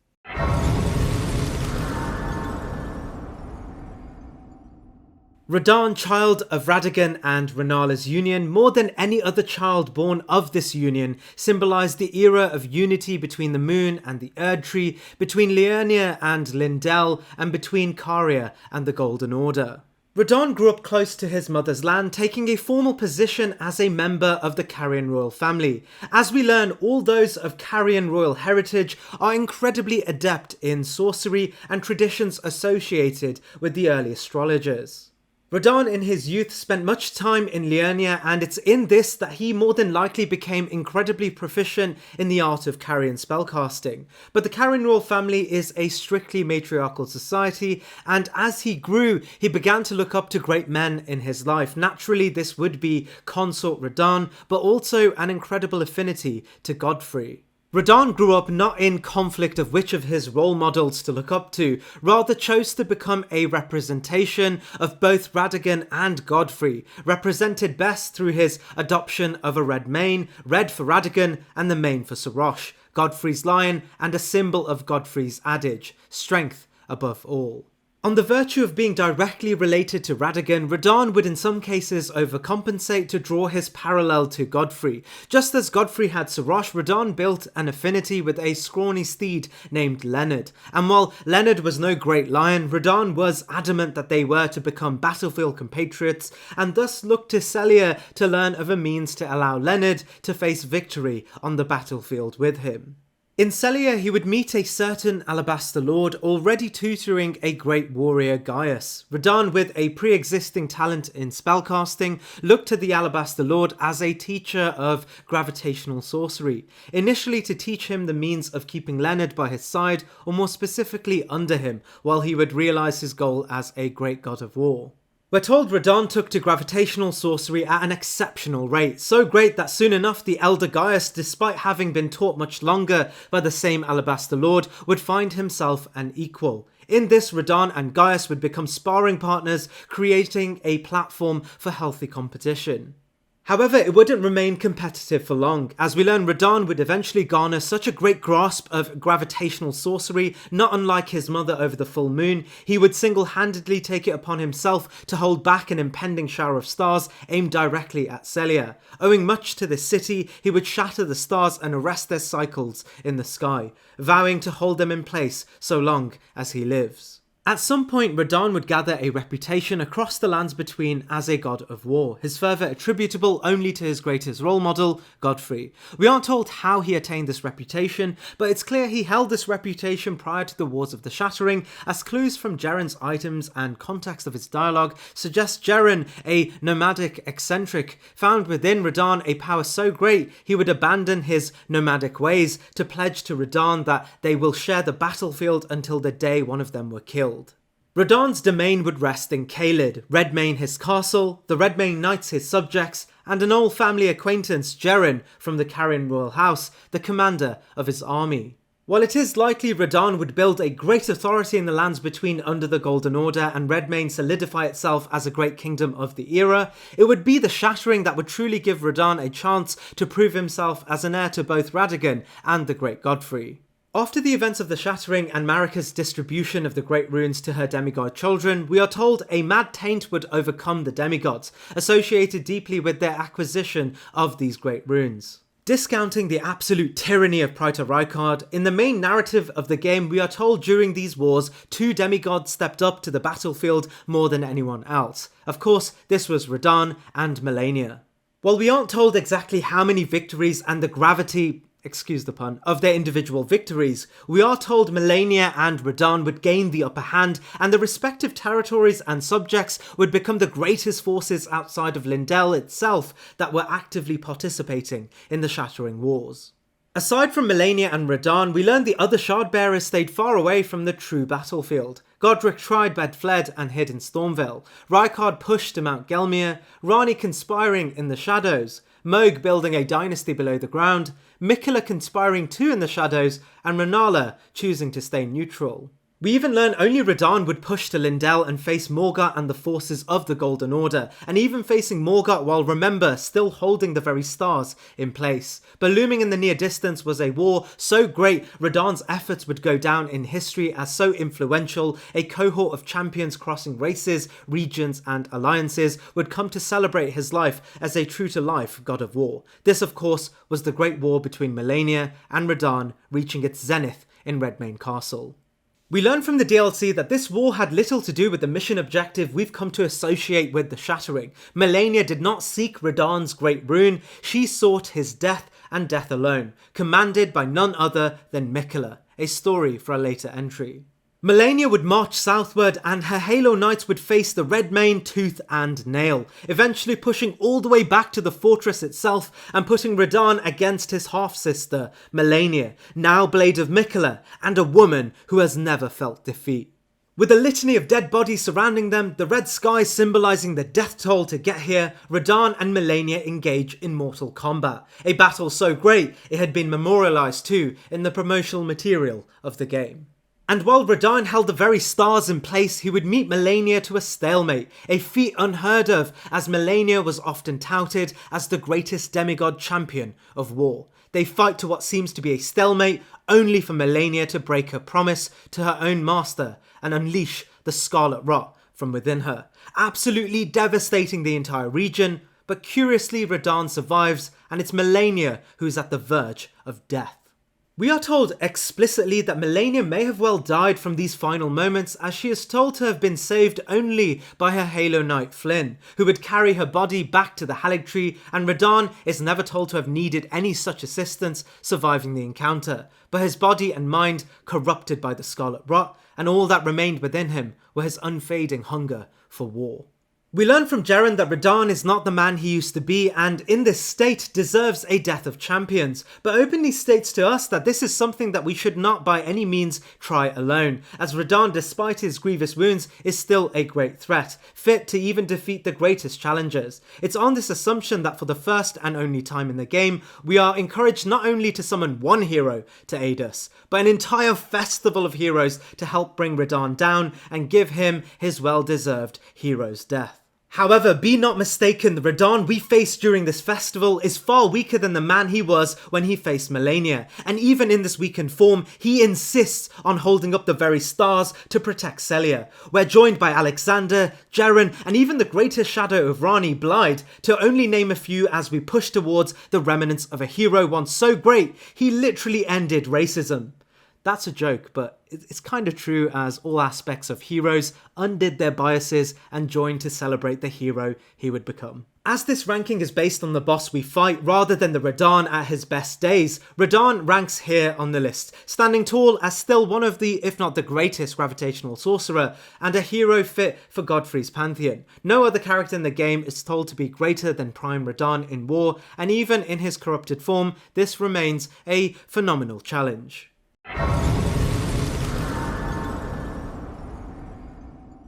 Radahn, child of Radagon and Renala's union, more than any other child born of this union, symbolised the era of unity between the moon and the erdtree, between Liurnia and Lindell, and between Caria and the Golden Order. Radahn grew up close to his mother's land, taking a formal position as a member of the Carian royal family. As we learn, all those of Carian royal heritage are incredibly adept in sorcery and traditions associated with the early astrologers. Radahn in his youth spent much time in Liurnia, and it's in this that he more than likely became incredibly proficient in the art of Carian spellcasting. But the Carian royal family is a strictly matriarchal society, and as he grew, he began to look up to great men in his life. Naturally, this would be consort Radahn, but also an incredible affinity to Godfrey. Radahn grew up not in conflict of which of his role models to look up to, rather chose to become a representation of both Radagon and Godfrey, represented best through his adoption of a red mane, red for Radagon and the mane for Sarosh, Godfrey's lion and a symbol of Godfrey's adage, strength above all. On the virtue of being directly related to Radagon, Radahn would in some cases overcompensate to draw his parallel to Godfrey. Just as Godfrey had Sorosh, Radahn built an affinity with a scrawny steed named Leonard. And while Leonard was no great lion, Radahn was adamant that they were to become battlefield compatriots, and thus looked to Celia to learn of a means to allow Leonard to face victory on the battlefield with him. In Celia, he would meet a certain Alabaster Lord already tutoring a great warrior Gaius. Radahn, with a pre-existing talent in spellcasting, looked to the Alabaster Lord as a teacher of gravitational sorcery, initially to teach him the means of keeping Leonard by his side, or more specifically under him, while he would realise his goal as a great god of war. We're told Radahn took to gravitational sorcery at an exceptional rate, so great that soon enough the elder Gaius, despite having been taught much longer by the same Alabaster Lord, would find himself an equal. In this, Radahn and Gaius would become sparring partners, creating a platform for healthy competition. However, it wouldn't remain competitive for long. As we learn, Radahn would eventually garner such a great grasp of gravitational sorcery, not unlike his mother over the full moon, he would single-handedly take it upon himself to hold back an impending shower of stars aimed directly at Celia. Owing much to this city, he would shatter the stars and arrest their cycles in the sky, vowing to hold them in place so long as he lives. At some point, Radahn would gather a reputation across the lands between as a god of war, his fervour attributable only to his greatest role model, Godfrey. We aren't told how he attained this reputation, but it's clear he held this reputation prior to the Wars of the Shattering, as clues from Jeren's items and context of his dialogue suggest Jeren, a nomadic eccentric, found within Radahn a power so great he would abandon his nomadic ways to pledge to Radahn that they will share the battlefield until the day one of them were killed. Radahn's domain would rest in Caelid, Redmane his castle, the Redmane knights his subjects, and an old family acquaintance, Jeren, from the Carrion royal house, the commander of his army. While it is likely Radahn would build a great authority in the lands between under the Golden Order and Redmane solidify itself as a great kingdom of the era, it would be the Shattering that would truly give Radahn a chance to prove himself as an heir to both Radagon and the great Godfrey. After the events of the Shattering and Marika's distribution of the Great Runes to her demigod children, we are told a mad taint would overcome the demigods, associated deeply with their acquisition of these Great Runes. Discounting the absolute tyranny of Praetor Rykard, in the main narrative of the game we are told during these wars, two demigods stepped up to the battlefield more than anyone else. Of course, this was Radahn and Malenia. While we aren't told exactly how many victories and the gravity, excuse the pun, of their individual victories, we are told Malenia and Radahn would gain the upper hand and the respective territories and subjects would become the greatest forces outside of Lindell itself that were actively participating in the Shattering Wars. Aside from Malenia and Radahn, we learned the other Shardbearers stayed far away from the true battlefield. Godric Tridebed fled and hid in Stormvale, Rykard pushed to Mount Gelmir, Rani conspiring in the shadows, Moog building a dynasty below the ground, Mikula conspiring too in the shadows, and Renala choosing to stay neutral. We even learn only Radahn would push to Lindell and face Morgott and the forces of the Golden Order, and even facing Morgott while Remember still holding the very stars in place. But looming in the near distance was a war so great Radahn's efforts would go down in history as so influential, a cohort of champions crossing races, regions and alliances would come to celebrate his life as a true-to-life god of war. This of course was the great war between Malenia and Radahn reaching its zenith in Redmane Castle. We learn from the DLC that this war had little to do with the mission objective we've come to associate with the Shattering. Malenia did not seek Radahn's great rune, she sought his death and death alone, commanded by none other than Mikula, a story for a later entry. Malenia would march southward and her Halo Knights would face the Redmane tooth and nail, eventually pushing all the way back to the fortress itself and putting Radahn against his half-sister, Malenia, now Blade of Mikula, and a woman who has never felt defeat. With a litany of dead bodies surrounding them, the red sky symbolising the death toll to get here, Radahn and Malenia engage in mortal combat, a battle so great it had been memorialised too in the promotional material of the game. And while Radahn held the very stars in place, he would meet Malenia to a stalemate, a feat unheard of as Malenia was often touted as the greatest demigod champion of war. They fight to what seems to be a stalemate, only for Melania to break her promise to her own master and unleash the Scarlet Rot from within her, absolutely devastating the entire region. But curiously, Radahn survives, and it's Melania who's at the verge of death. We are told explicitly that Melania may have well died from these final moments, as she is told to have been saved only by her Halo Knight Flynn, who would carry her body back to the Haligtree, and Radahn is never told to have needed any such assistance surviving the encounter, but his body and mind corrupted by the Scarlet Rot, and all that remained within him were his unfading hunger for war. We learn from Jeren that Radahn is not the man he used to be, and in this state deserves a death of champions, but openly states to us that this is something that we should not by any means try alone, as Radahn, despite his grievous wounds, is still a great threat, fit to even defeat the greatest challengers. It's on this assumption that for the first and only time in the game, we are encouraged not only to summon one hero to aid us, but an entire festival of heroes to help bring Radahn down and give him his well-deserved hero's death. However, be not mistaken, the Radahn we face during this festival is far weaker than the man he was when he faced Melania, and even in this weakened form, he insists on holding up the very stars to protect Celia. We're joined by Alexander, Jeren, and even the greatest shadow of Rani, Blide, to only name a few as we push towards the remnants of a hero once so great, he literally ended racism. That's a joke, but it's kind of true, as all aspects of heroes undid their biases and joined to celebrate the hero he would become. As this ranking is based on the boss we fight rather than the Radahn at his best days, Radahn ranks here on the list, standing tall as still one of the, if not the greatest, gravitational sorcerer, and a hero fit for Godfrey's pantheon. No other character in the game is told to be greater than Prime Radahn in war, and even in his corrupted form, this remains a phenomenal challenge.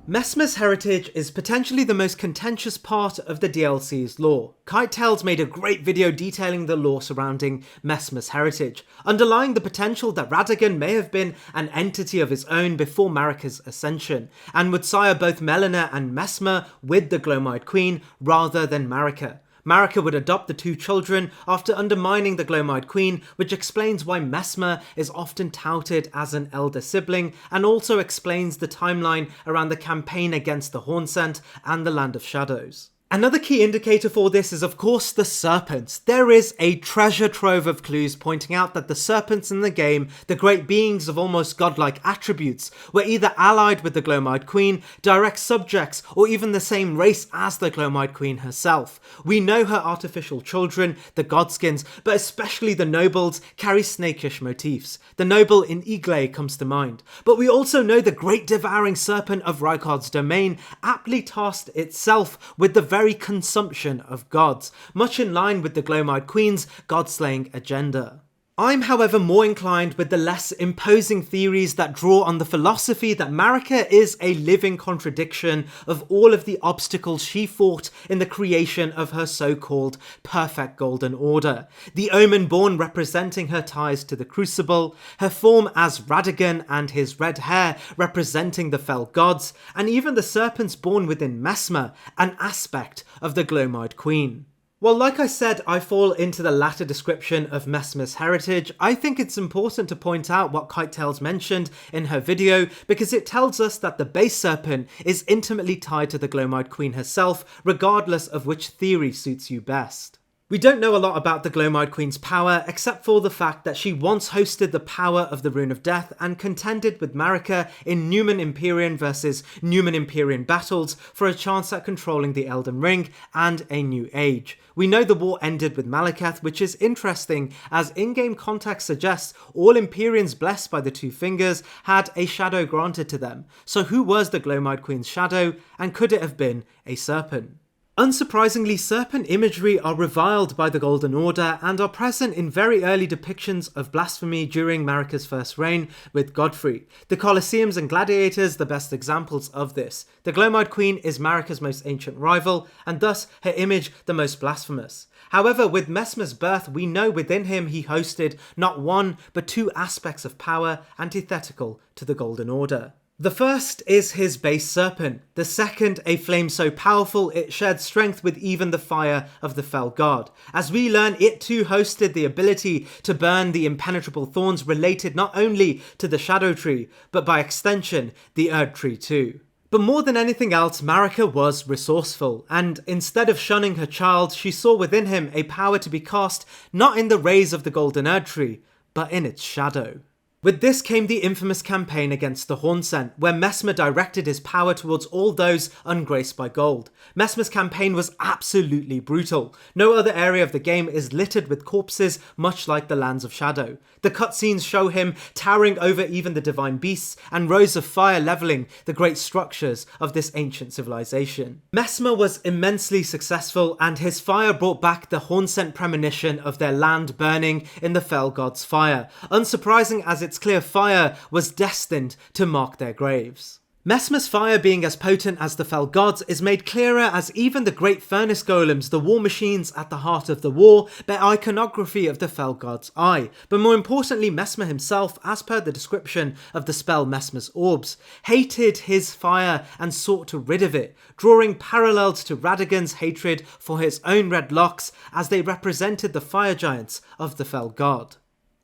Messmer's heritage is potentially the most contentious part of the DLC's lore. KiteTales made a great video detailing the lore surrounding Messmer's heritage, underlying the potential that Radagon may have been an entity of his own before Marika's ascension, and would sire both Melina and Messmer with the Glowmide Queen rather than Marika. Marika would adopt the two children after undermining the Glowmide Queen, which explains why Messmer is often touted as an elder sibling, and also explains the timeline around the campaign against the Hornsent and the Land of Shadows. Another key indicator for this is of course the serpents. There is a treasure trove of clues pointing out that the serpents in the game, the great beings of almost godlike attributes, were either allied with the Glowmide Queen, direct subjects, or even the same race as the Glowmide Queen herself. We know her artificial children, the Godskins, but especially the nobles, carry snakish motifs. The noble in Igle comes to mind. But we also know the great devouring serpent of Rykard's domain aptly tasked itself with the very consumption of gods, much in line with the Glowmide Queen's god-slaying agenda. I'm however more inclined with the less imposing theories that draw on the philosophy that Marika is a living contradiction of all of the obstacles she fought in the creation of her so-called perfect golden order. The Omen-born representing her ties to the Crucible, her form as Radagon and his red hair representing the fell gods, and even the serpents born within Messmer, an aspect of the Glowmide Queen. Well, like I said, I fall into the latter description of Messmer's heritage. I think it's important to point out what KiteTales mentioned in her video, because it tells us that the base serpent is intimately tied to the Glowmide Queen herself, regardless of which theory suits you best. We don't know a lot about the Glowmide Queen's power, except for the fact that she once hosted the power of the Rune of Death and contended with Marika in Numen Empyrean versus Numen Empyrean battles for a chance at controlling the Elden Ring and a new age. We know the war ended with Malekith, which is interesting, as in-game context suggests all Empyreans blessed by the Two Fingers had a shadow granted to them. So who was the Glowmide Queen's shadow, and could it have been a serpent? Unsurprisingly, serpent imagery are reviled by the Golden Order and are present in very early depictions of blasphemy during Marika's first reign with Godfrey. The Colosseums and Gladiators the best examples of this. The Glowmide Queen is Marika's most ancient rival, and thus her image the most blasphemous. However, with Messmer's birth, we know within him he hosted not one, but two aspects of power antithetical to the Golden Order. The first is his base serpent, the second a flame so powerful it shared strength with even the fire of the fell god. As we learn, it too hosted the ability to burn the impenetrable thorns related not only to the shadow tree, but by extension, the erdtree too. But more than anything else, Marika was resourceful, and instead of shunning her child, she saw within him a power to be cast not in the rays of the golden erdtree, but in its shadow. With this came the infamous campaign against the Hornsent, where Messmer directed his power towards all those ungraced by gold. Messmer's campaign was absolutely brutal. No other area of the game is littered with corpses, much like the Lands of Shadow. The cutscenes show him towering over even the divine beasts, and rows of fire levelling the great structures of this ancient civilization. Messmer was immensely successful, and his fire brought back the Hornsent premonition of their land burning in the fell god's fire. Unsurprising, as its clear fire was destined to mark their graves. Messmer's fire being as potent as the fell gods is made clearer as even the great furnace golems, the war machines at the heart of the war, bear iconography of the fell god's eye. But more importantly, Messmer himself, as per the description of the spell Messmer's Orbs, hated his fire and sought to rid of it, drawing parallels to Radagon's hatred for his own red locks as they represented the fire giants of the fell god.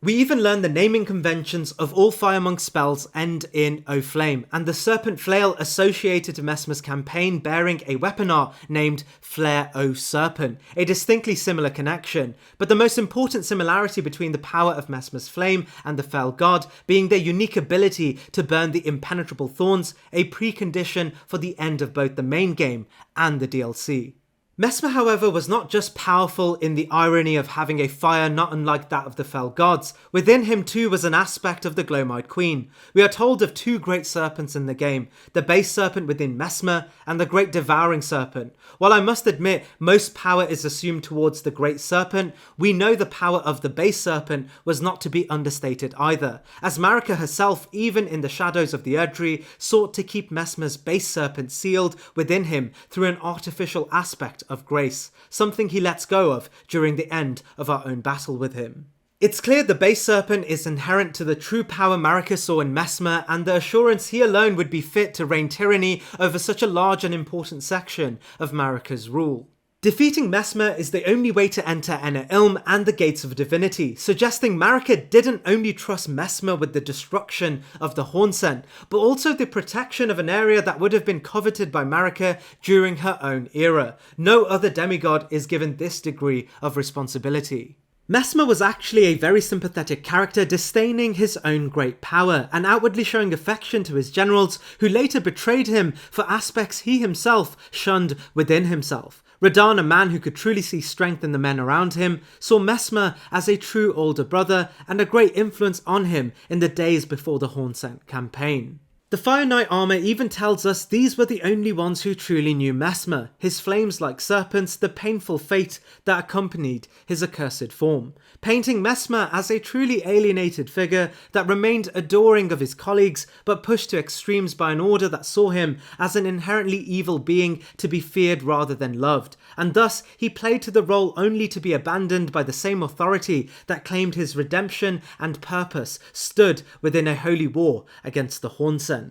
We even learn the naming conventions of all Firemonk spells end in O Flame, and the serpent flail associated to Messmer's campaign bearing a weapon art named Flare O Serpent, a distinctly similar connection, but the most important similarity between the power of Messmer's flame and the fell god being their unique ability to burn the impenetrable thorns, a precondition for the end of both the main game and the DLC. Messmer, however, was not just powerful in the irony of having a fire not unlike that of the fell gods. Within him too was an aspect of the Gloam-eyed Queen. We are told of two great serpents in the game, the base serpent within Messmer and the great devouring serpent. While I must admit most power is assumed towards the great serpent, we know the power of the base serpent was not to be understated either, as Marika herself, even in the shadows of the erdtree, sought to keep Messmer's base serpent sealed within him through an artificial aspect of grace, something he lets go of during the end of our own battle with him. It's clear the base serpent is inherent to the true power Marika saw in Messmer, and the assurance he alone would be fit to reign tyranny over such a large and important section of Marika's rule. Defeating Messmer is the only way to enter Enna Ilm and the Gates of Divinity, suggesting Marika didn't only trust Messmer with the destruction of the Hornsent, but also the protection of an area that would have been coveted by Marika during her own era. No other demigod is given this degree of responsibility. Messmer was actually a very sympathetic character, disdaining his own great power, and outwardly showing affection to his generals, who later betrayed him for aspects he himself shunned within himself. Radahn, a man who could truly see strength in the men around him, saw Messmer as a true older brother and a great influence on him in the days before the Hornsent campaign. The Fire Knight armor even tells us these were the only ones who truly knew Messmer, his flames like serpents, the painful fate that accompanied his accursed form, painting Messmer as a truly alienated figure that remained adoring of his colleagues but pushed to extremes by an order that saw him as an inherently evil being to be feared rather than loved, and thus he played to the role only to be abandoned by the same authority that claimed his redemption and purpose stood within a holy war against the Hornsent.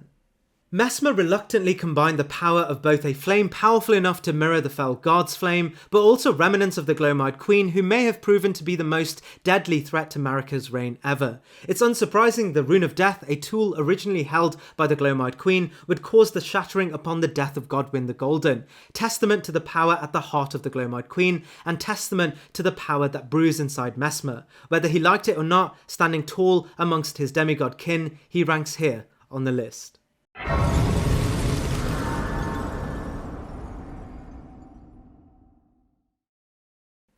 Messmer reluctantly combined the power of both a flame powerful enough to mirror the fell god's flame, but also remnants of the Gloam-eyed Queen, who may have proven to be the most deadly threat to Marika's reign ever. It's unsurprising the Rune of Death, a tool originally held by the Gloam-eyed Queen, would cause the shattering upon the death of Godwyn the Golden, testament to the power at the heart of the Gloam-eyed Queen, and testament to the power that brews inside Messmer. Whether he liked it or not, standing tall amongst his demigod kin, he ranks here on the list.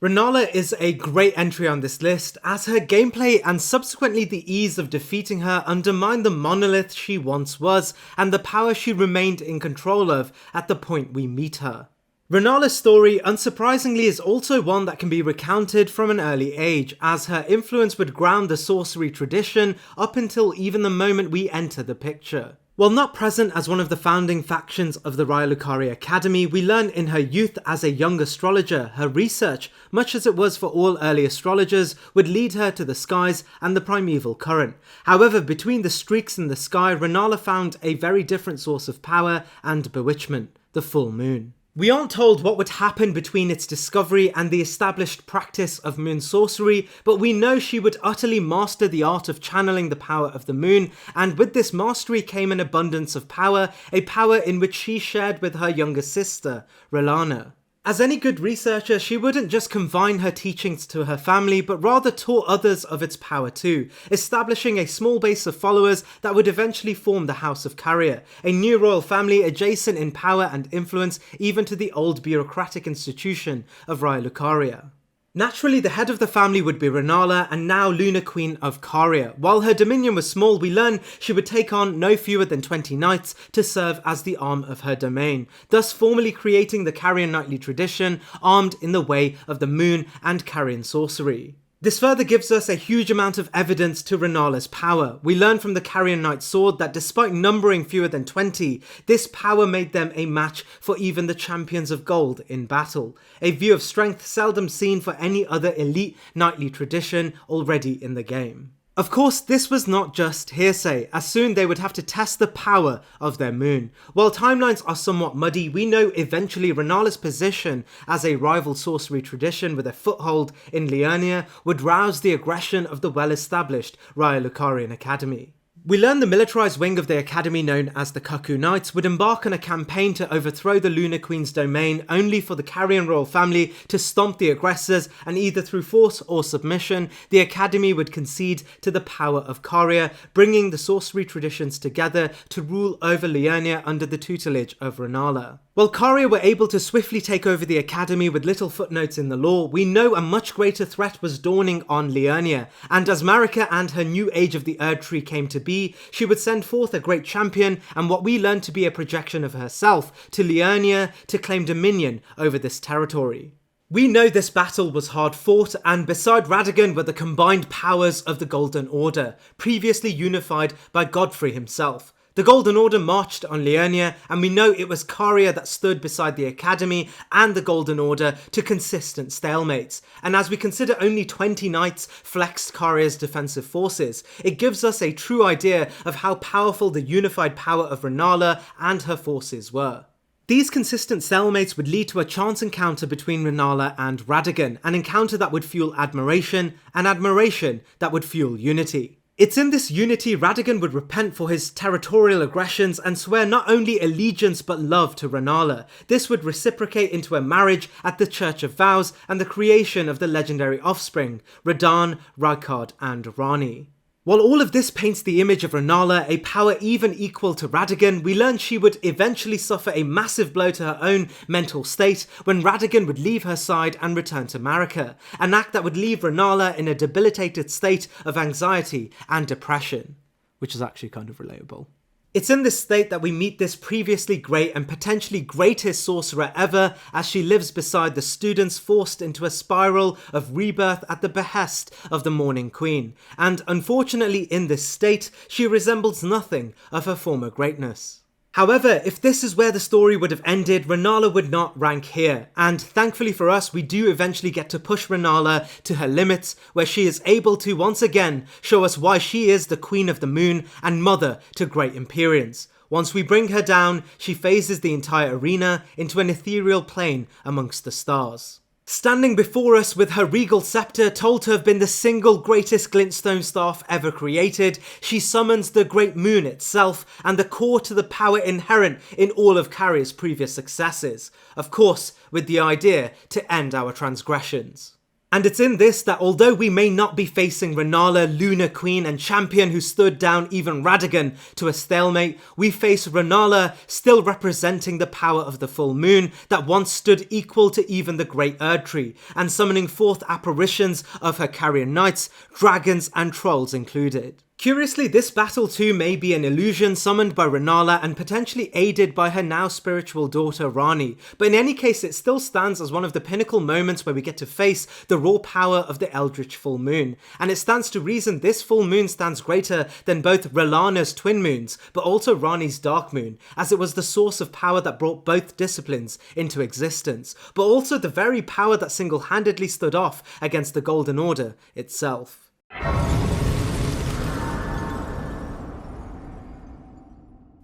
Rennala is a great entry on this list, as her gameplay and subsequently the ease of defeating her undermine the monolith she once was and the power she remained in control of at the point we meet her. Rennala's story, unsurprisingly, is also one that can be recounted from an early age, as her influence would ground the sorcery tradition up until even the moment we enter the picture. While not present as one of the founding factions of the Raya Lucaria Academy, we learn in her youth as a young astrologer, her research, much as it was for all early astrologers, would lead her to the skies and the primeval current. However, between the streaks in the sky, Renala found a very different source of power and bewitchment, the full moon. We aren't told what would happen between its discovery and the established practice of moon sorcery, but we know she would utterly master the art of channeling the power of the moon, and with this mastery came an abundance of power, a power in which she shared with her younger sister, Relana. As any good researcher, she wouldn't just confine her teachings to her family, but rather taught others of its power too, establishing a small base of followers that would eventually form the House of Carrier, a new royal family adjacent in power and influence even to the old bureaucratic institution of Raya Lucaria. Naturally, the head of the family would be Renala, and now Lunar Queen of Caria. While her dominion was small, we learn she would take on no fewer than 20 knights to serve as the arm of her domain, thus formally creating the Carian knightly tradition, armed in the way of the moon and Carian sorcery. This further gives us a huge amount of evidence to Renala's power. We learn from the Carian Knight's sword that despite numbering fewer than 20, this power made them a match for even the champions of gold in battle, a view of strength seldom seen for any other elite knightly tradition already in the game. Of course, this was not just hearsay, as soon they would have to test the power of their moon. While timelines are somewhat muddy, we know eventually Renala's position as a rival sorcery tradition with a foothold in Liurnia would rouse the aggression of the well-established Raya Lucarian Academy. We learn the militarized wing of the academy known as the Cuckoo Knights would embark on a campaign to overthrow the Lunar Queen's domain, only for the Carian royal family to stomp the aggressors, and either through force or submission, the academy would concede to the power of Caria, bringing the sorcery traditions together to rule over Liurnia under the tutelage of Renala. While Caria were able to swiftly take over the academy with little footnotes in the lore, we know a much greater threat was dawning on Liurnia, and as Marika and her new age of the erdtree came to be, she would send forth a great champion and what we learn to be a projection of herself to Liurnia to claim dominion over this territory. We know this battle was hard fought, and beside Radagon were the combined powers of the Golden Order, previously unified by Godfrey himself. The Golden Order marched on Liurnia, and we know it was Caria that stood beside the Academy and the Golden Order to consistent stalemates. And as we consider only 20 knights flexed Caria's defensive forces, it gives us a true idea of how powerful the unified power of Renala and her forces were. These consistent stalemates would lead to a chance encounter between Renala and Radagon, an encounter that would fuel admiration, and admiration that would fuel unity. It's in this unity Radagon would repent for his territorial aggressions and swear not only allegiance but love to Renala. This would reciprocate into a marriage at the Church of Vows and the creation of the legendary offspring, Radahn, Rykard and Rani. While all of this paints the image of Renala, a power even equal to Radagon, we learn she would eventually suffer a massive blow to her own mental state when Radagon would leave her side and return to Marika, an act that would leave Renala in a debilitated state of anxiety and depression, which is actually kind of relatable. It's in this state that we meet this previously great and potentially greatest sorcerer ever as she lives beside the students forced into a spiral of rebirth at the behest of the Morning Queen, and unfortunately in this state she resembles nothing of her former greatness. However, if this is where the story would have ended, Renala would not rank here, and thankfully for us we do eventually get to push Renala to her limits, where she is able to once again show us why she is the Queen of the Moon and mother to great Empyreans. Once we bring her down, she phases the entire arena into an ethereal plane amongst the stars. Standing before us with her regal scepter told to have been the single greatest glintstone staff ever created, she summons the great moon itself and the core to the power inherent in all of Caria's previous successes, of course with the idea to end our transgressions. And it's in this that although we may not be facing Renala, Lunar Queen and Champion who stood down even Radagon to a stalemate, we face Renala still representing the power of the full moon that once stood equal to even the great erdtree, and summoning forth apparitions of her Carian knights, dragons and trolls included. Curiously, this battle too may be an illusion summoned by Rennala and potentially aided by her now spiritual daughter Rani, but in any case it still stands as one of the pinnacle moments where we get to face the raw power of the Eldritch full moon, and it stands to reason this full moon stands greater than both Rellana's twin moons, but also Rani's dark moon, as it was the source of power that brought both disciplines into existence, but also the very power that single-handedly stood off against the Golden Order itself.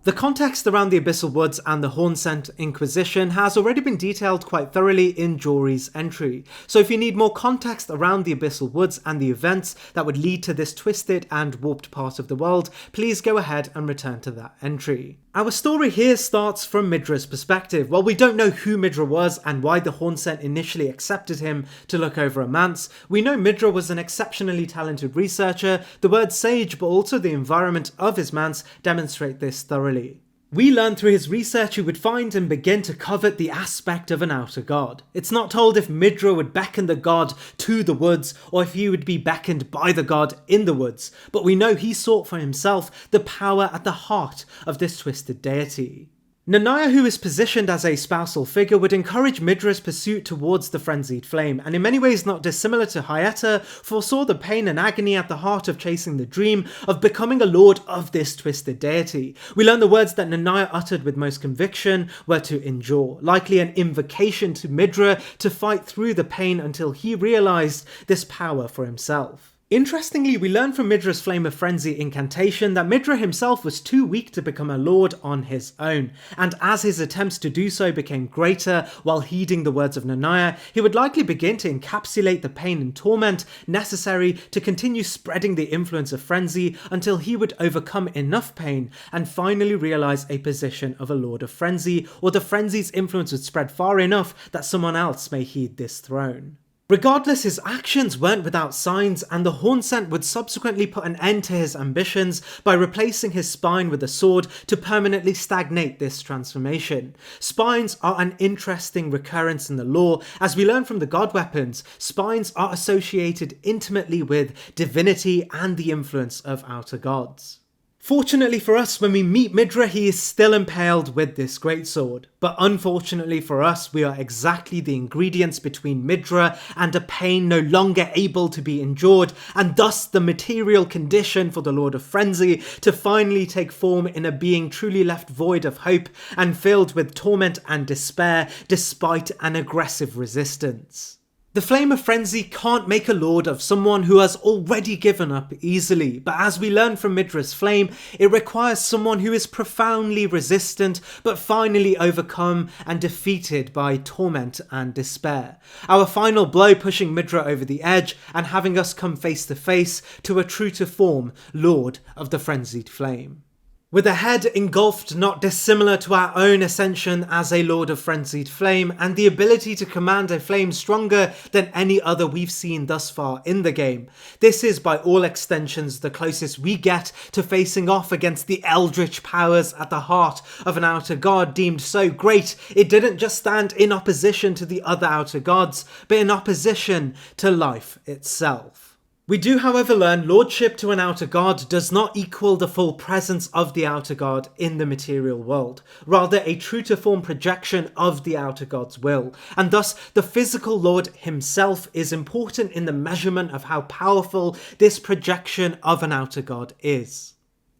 The context around the Abyssal Woods and the Hornsent Inquisition has already been detailed quite thoroughly in Jory's entry, so if you need more context around the Abyssal Woods and the events that would lead to this twisted and warped part of the world, please go ahead and return to that entry. Our story here starts from Midra's perspective. While we don't know who Midra was and why the Hornsent initially accepted him to look over a manse, we know Midra was an exceptionally talented researcher. The word sage, but also the environment of his manse, demonstrate this thoroughly. We learn through his research he would find and begin to covet the aspect of an outer god. It's not told if Midra would beckon the god to the woods or if he would be beckoned by the god in the woods, but we know he sought for himself the power at the heart of this twisted deity. Nanaya, who is positioned as a spousal figure, would encourage Midra's pursuit towards the frenzied flame, and in many ways not dissimilar to Hyetta, foresaw the pain and agony at the heart of chasing the dream of becoming a lord of this twisted deity. We learn the words that Nanaya uttered with most conviction were to endure, likely an invocation to Midra to fight through the pain until he realised this power for himself. Interestingly, we learn from Midra's Flame of Frenzy incantation that Midra himself was too weak to become a lord on his own, and as his attempts to do so became greater while heeding the words of Nanaya, he would likely begin to encapsulate the pain and torment necessary to continue spreading the influence of frenzy until he would overcome enough pain and finally realise a position of a lord of frenzy, or the frenzy's influence would spread far enough that someone else may heed this throne. Regardless, his actions weren't without signs, and the Hornsent would subsequently put an end to his ambitions by replacing his spine with a sword to permanently stagnate this transformation. Spines are an interesting recurrence in the lore. As we learn from the god weapons, spines are associated intimately with divinity and the influence of outer gods. Fortunately for us, when we meet Midra, he is still impaled with this greatsword. But unfortunately for us, we are exactly the ingredients between Midra and a pain no longer able to be endured, and thus the material condition for the Lord of Frenzy to finally take form in a being truly left void of hope and filled with torment and despair despite an aggressive resistance. The Flame of Frenzy can't make a lord of someone who has already given up easily, but as we learn from Midra's Flame, it requires someone who is profoundly resistant but finally overcome and defeated by torment and despair. Our final blow pushing Midra over the edge and having us come face to face to a true to form Lord of the Frenzied Flame. With a head engulfed not dissimilar to our own ascension as a Lord of Frenzied Flame, and the ability to command a flame stronger than any other we've seen thus far in the game. This is by all extensions the closest we get to facing off against the eldritch powers at the heart of an outer god deemed so great it didn't just stand in opposition to the other outer gods, but in opposition to life itself. We do, however, learn lordship to an outer god does not equal the full presence of the outer god in the material world, rather a true-to-form projection of the outer god's will, and thus the physical lord himself is important in the measurement of how powerful this projection of an outer god is.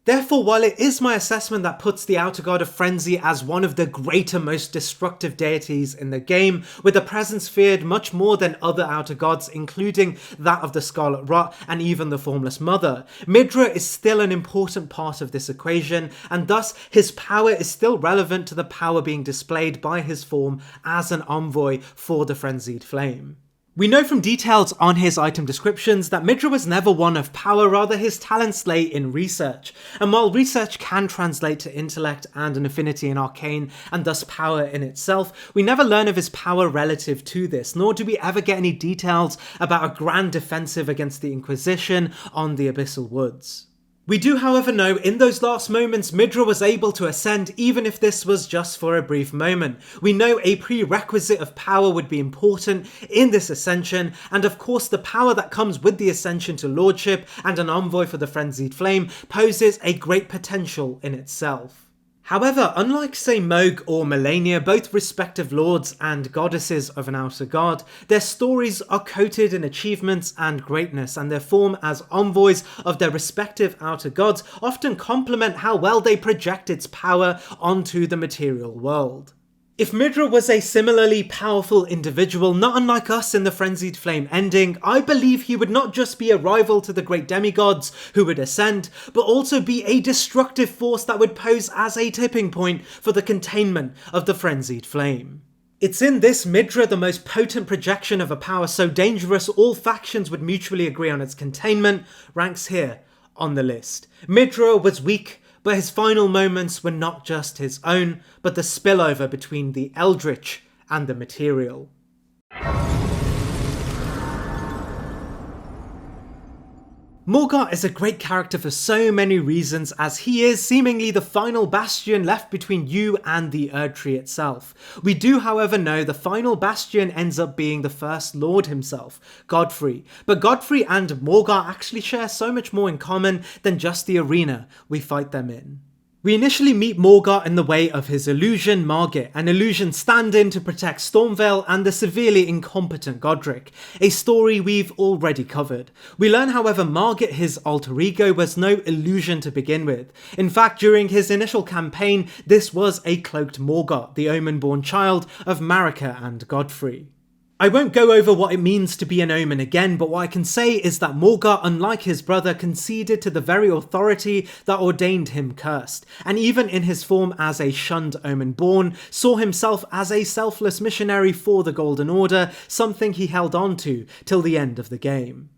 Therefore, while it is my assessment that puts the Outer God of Frenzy as one of the greater, most destructive deities in the game, with a presence feared much more than other Outer Gods, including that of the Scarlet Rot and even the Formless Mother, Midra is still an important part of this equation, and thus his power is still relevant to the power being displayed by his form as an envoy for the Frenzied Flame. We know from details on his item descriptions that Midra was never one of power, rather his talents lay in research. And while research can translate to intellect and an affinity in arcane and thus power in itself, we never learn of his power relative to this, nor do we ever get any details about a grand defensive against the Inquisition on the Abyssal Woods. We do, however, know in those last moments Midra was able to ascend, even if this was just for a brief moment. We know a prerequisite of power would be important in this ascension, and of course the power that comes with the ascension to lordship and an envoy for the frenzied flame poses a great potential in itself. However, unlike say Mohg or Melania, both respective lords and goddesses of an outer god, their stories are coated in achievements and greatness, and their form as envoys of their respective outer gods often complement how well they project its power onto the material world. If Midra was a similarly powerful individual, not unlike us in the Frenzied Flame ending, I believe he would not just be a rival to the great demigods who would ascend, but also be a destructive force that would pose as a tipping point for the containment of the Frenzied Flame. It's in this Midra, the most potent projection of a power so dangerous all factions would mutually agree on its containment, ranks here on the list. Midra was weak, but his final moments were not just his own, but the spillover between the eldritch and the material. Morgott is a great character for so many reasons, as he is seemingly the final bastion left between you and the erdtree itself. We do, however, know the final bastion ends up being the First Lord himself, Godfrey. But Godfrey and Morgott actually share so much more in common than just the arena we fight them in. We initially meet Morgott in the way of his illusion Margit, an illusion stand-in to protect Stormveil and the severely incompetent Godric, a story we've already covered. We learn, however, Margit, his alter ego, was no illusion to begin with. In fact, during his initial campaign, this was a cloaked Morgott, the omen-born child of Marika and Godfrey. I won't go over what it means to be an omen again, but what I can say is that Morgott, unlike his brother, conceded to the very authority that ordained him cursed, and even in his form as a shunned omen-born, saw himself as a selfless missionary for the Golden Order, something he held on to till the end of the game.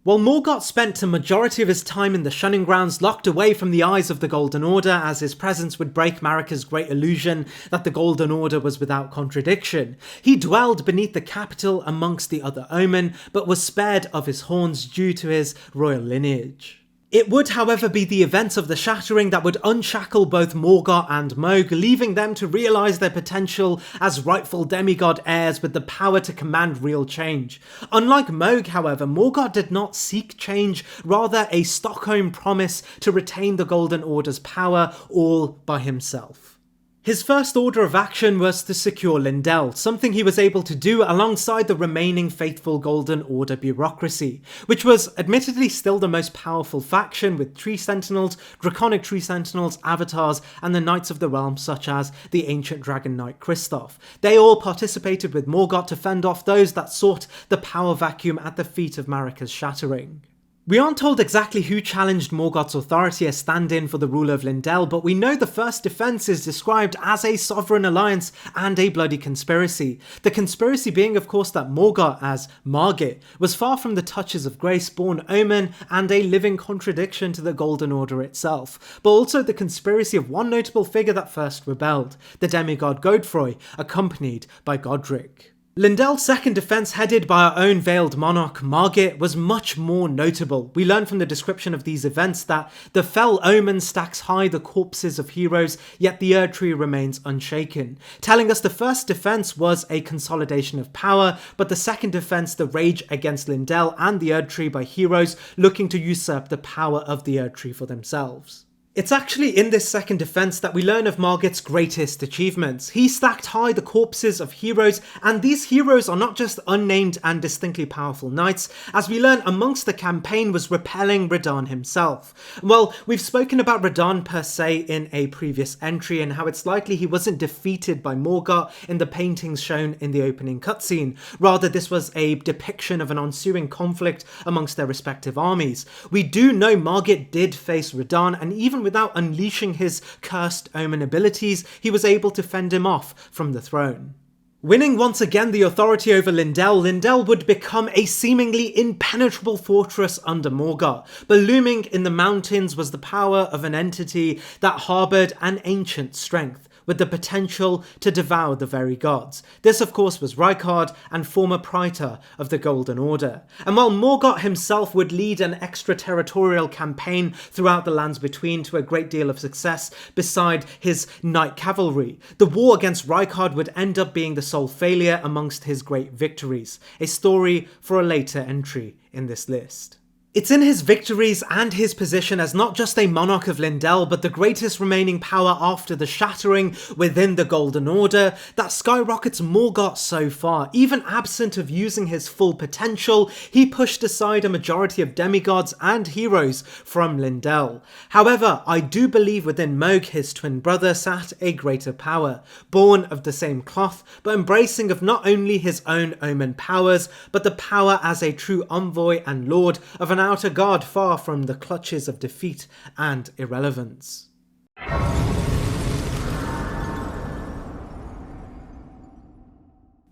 While Morgott spent a majority of his time in the Shunning Grounds locked away from the eyes of the Golden Order, as his presence would break Marika's great illusion that the Golden Order was without contradiction, he dwelled beneath the capital amongst the other Omen, but was spared of his horns due to his royal lineage. It would, however, be the events of the Shattering that would unshackle both Morgott and Mohg, leaving them to realise their potential as rightful demigod heirs with the power to command real change. Unlike Mohg, however, Morgott did not seek change, rather a Stockholm promise to retain the Golden Order's power all by himself. His first order of action was to secure Lindell, something he was able to do alongside the remaining faithful Golden Order bureaucracy, which was admittedly still the most powerful faction with Tree Sentinels, Draconic Tree Sentinels, Avatars, and the Knights of the Realm such as the Ancient Dragon Knight Kristoff. They all participated with Morgott to fend off those that sought the power vacuum at the feet of Marika's Shattering. We aren't told exactly who challenged Morgott's authority as stand-in for the ruler of Lindell, but we know the first defense is described as a sovereign alliance and a bloody conspiracy. The conspiracy being, of course, that Morgott, as Margit, was far from the touches of grace, born omen, and a living contradiction to the Golden Order itself, but also the conspiracy of one notable figure that first rebelled, the demigod Godfrey, accompanied by Godric. Lindell's second defense, headed by our own veiled monarch Margit, was much more notable. We learn from the description of these events that the fell omen stacks high the corpses of heroes, yet the erdtree remains unshaken, telling us the first defense was a consolidation of power, but the second defense the rage against Lindell and the erdtree by heroes looking to usurp the power of the erdtree for themselves. It's actually in this second defense that we learn of Margit's greatest achievements. He stacked high the corpses of heroes, and these heroes are not just unnamed and distinctly powerful knights. As we learn, amongst the campaign was repelling Radahn himself. Well, we've spoken about Radahn per se in a previous entry and how it's likely he wasn't defeated by Morgott in the paintings shown in the opening cutscene. Rather, this was a depiction of an ensuing conflict amongst their respective armies. We do know Margit did face Radahn, and even without unleashing his cursed omen abilities, he was able to fend him off from the throne. Winning once again the authority over Lindell, Lindell would become a seemingly impenetrable fortress under Morgott, but looming in the mountains was the power of an entity that harboured an ancient strength, with the potential to devour the very gods. This of course was Rykard and former Praetor of the Golden Order. And while Morgott himself would lead an extraterritorial campaign throughout the Lands Between to a great deal of success beside his knight cavalry, the war against Rykard would end up being the sole failure amongst his great victories, a story for a later entry in this list. It's in his victories and his position as not just a monarch of Lindell, but the greatest remaining power after the shattering within the Golden Order, that skyrockets Morgott so far. Even absent of using his full potential, he pushed aside a majority of demigods and heroes from Lindell. However, I do believe within Mohg, his twin brother, sat a greater power, born of the same cloth, but embracing of not only his own omen powers, but the power as a true envoy and lord of an outer guard far from the clutches of defeat and irrelevance.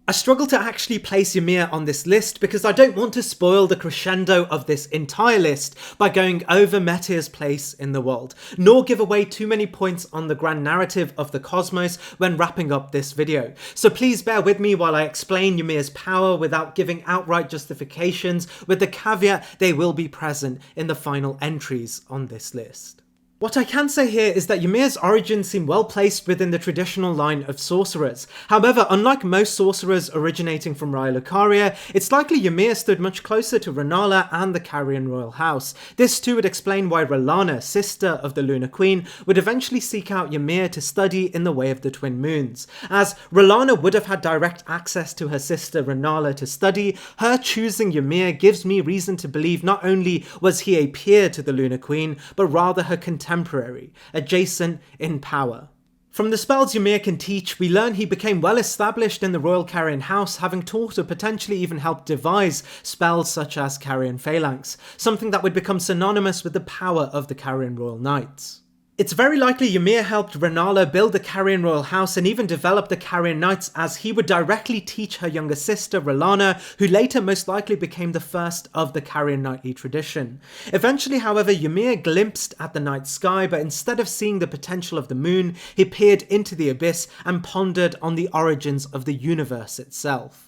I struggle to actually place Ymir on this list because I don't want to spoil the crescendo of this entire list by going over Meteor's place in the world, nor give away too many points on the grand narrative of the cosmos when wrapping up this video. So please bear with me while I explain Ymir's power without giving outright justifications, with the caveat they will be present in the final entries on this list. What I can say here is that Ymir's origins seem well placed within the traditional line of sorcerers. However, unlike most sorcerers originating from Raya Lucaria, it's likely Ymir stood much closer to Rennala and the Carian royal house. This too would explain why Rellana, sister of the Lunar Queen, would eventually seek out Ymir to study in the Way of the Twin Moons. As Rellana would have had direct access to her sister Rennala to study, her choosing Ymir gives me reason to believe not only was he a peer to the Lunar Queen, but rather her contemporary, adjacent in power. From the spells Ymir can teach, we learn he became well established in the Royal Carian House, having taught or potentially even helped devise spells such as Carian Phalanx, something that would become synonymous with the power of the Carian Royal Knights. It's very likely Ymir helped Rennala build the Carian royal house and even develop the Carian Knights, as he would directly teach her younger sister Rellana, who later most likely became the first of the Carian knightly tradition. Eventually, however, Ymir glimpsed at the night sky, but instead of seeing the potential of the moon, he peered into the abyss and pondered on the origins of the universe itself.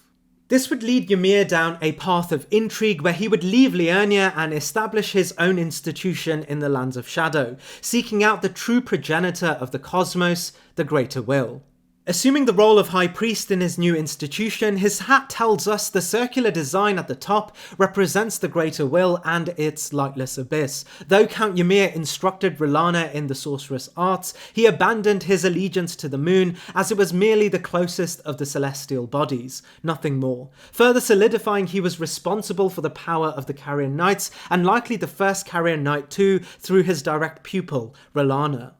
This would lead Ymir down a path of intrigue where he would leave Liurnia and establish his own institution in the Lands of Shadow, seeking out the true progenitor of the cosmos, the Greater Will. Assuming the role of High Priest in his new institution, his hat tells us the circular design at the top represents the Greater Will and its lightless abyss. Though Count Ymir instructed Rellana in the sorcerous arts, he abandoned his allegiance to the moon as it was merely the closest of the celestial bodies, nothing more. Further solidifying he was responsible for the power of the Carian Knights, and likely the first Carian Knight too, through his direct pupil, Rellana.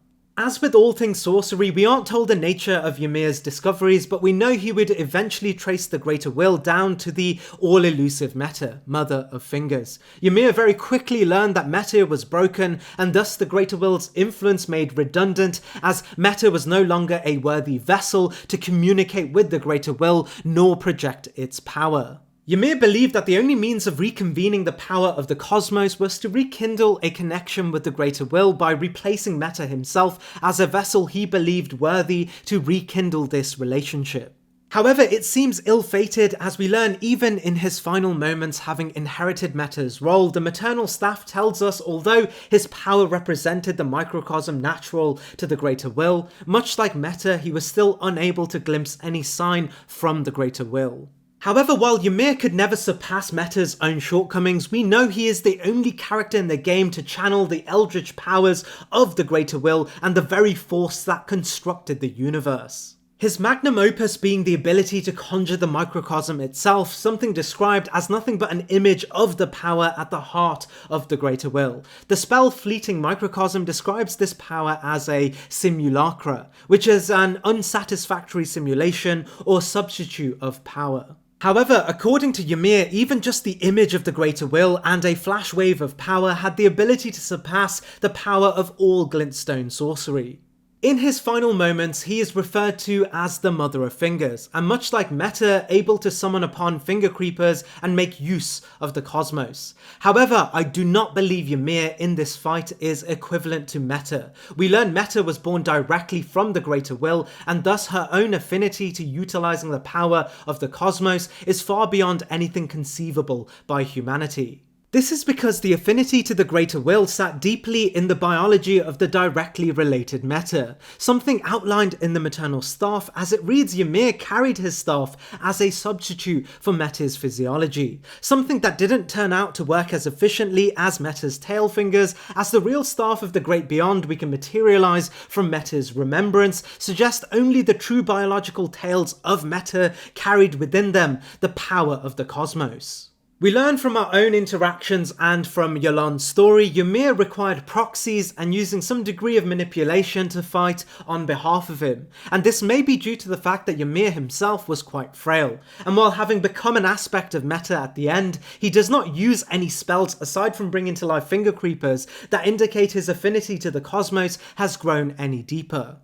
As with all things sorcery, we aren't told the nature of Ymir's discoveries, but we know he would eventually trace the Greater Will down to the all-elusive Meteor, Mother of Fingers. Ymir very quickly learned that Meteor was broken, and thus the Greater Will's influence made redundant, as Meteor was no longer a worthy vessel to communicate with the Greater Will, nor project its power. Ymir believed that the only means of reconvening the power of the cosmos was to rekindle a connection with the Greater Will by replacing Meteor himself as a vessel he believed worthy to rekindle this relationship. However, it seems ill-fated, as we learn even in his final moments having inherited Meteor's role, the maternal staff tells us although his power represented the microcosm natural to the Greater Will, much like Meteor, he was still unable to glimpse any sign from the Greater Will. However, while Ymir could never surpass Meteor's own shortcomings, we know he is the only character in the game to channel the eldritch powers of the Greater Will and the very force that constructed the universe. His magnum opus being the ability to conjure the microcosm itself, something described as nothing but an image of the power at the heart of the Greater Will. The spell Fleeting Microcosm describes this power as a simulacra, which is an unsatisfactory simulation or substitute of power. However, according to Ymir, even just the image of the Greater Will and a flash wave of power had the ability to surpass the power of all glintstone sorcery. In his final moments, he is referred to as the Mother of Fingers, and much like Meta, able to summon upon finger creepers and make use of the cosmos. However, I do not believe Ymir in this fight is equivalent to Meta. We learn Meta was born directly from the Greater Will, and thus her own affinity to utilizing the power of the cosmos is far beyond anything conceivable by humanity. This is because the affinity to the Greater Will sat deeply in the biology of the directly related Meta, something outlined in the maternal staff. As it reads, Ymir carried his staff as a substitute for Meta's physiology, something that didn't turn out to work as efficiently as Meta's tail fingers, as the real staff of the Great Beyond we can materialize from Meta's remembrance suggest only the true biological tails of Meta carried within them the power of the cosmos. We learn from our own interactions and from Yolon's story, Ymir required proxies and using some degree of manipulation to fight on behalf of him. And this may be due to the fact that Ymir himself was quite frail. And while having become an aspect of Meta at the end, he does not use any spells aside from bringing to life finger creepers that indicate his affinity to the cosmos has grown any deeper.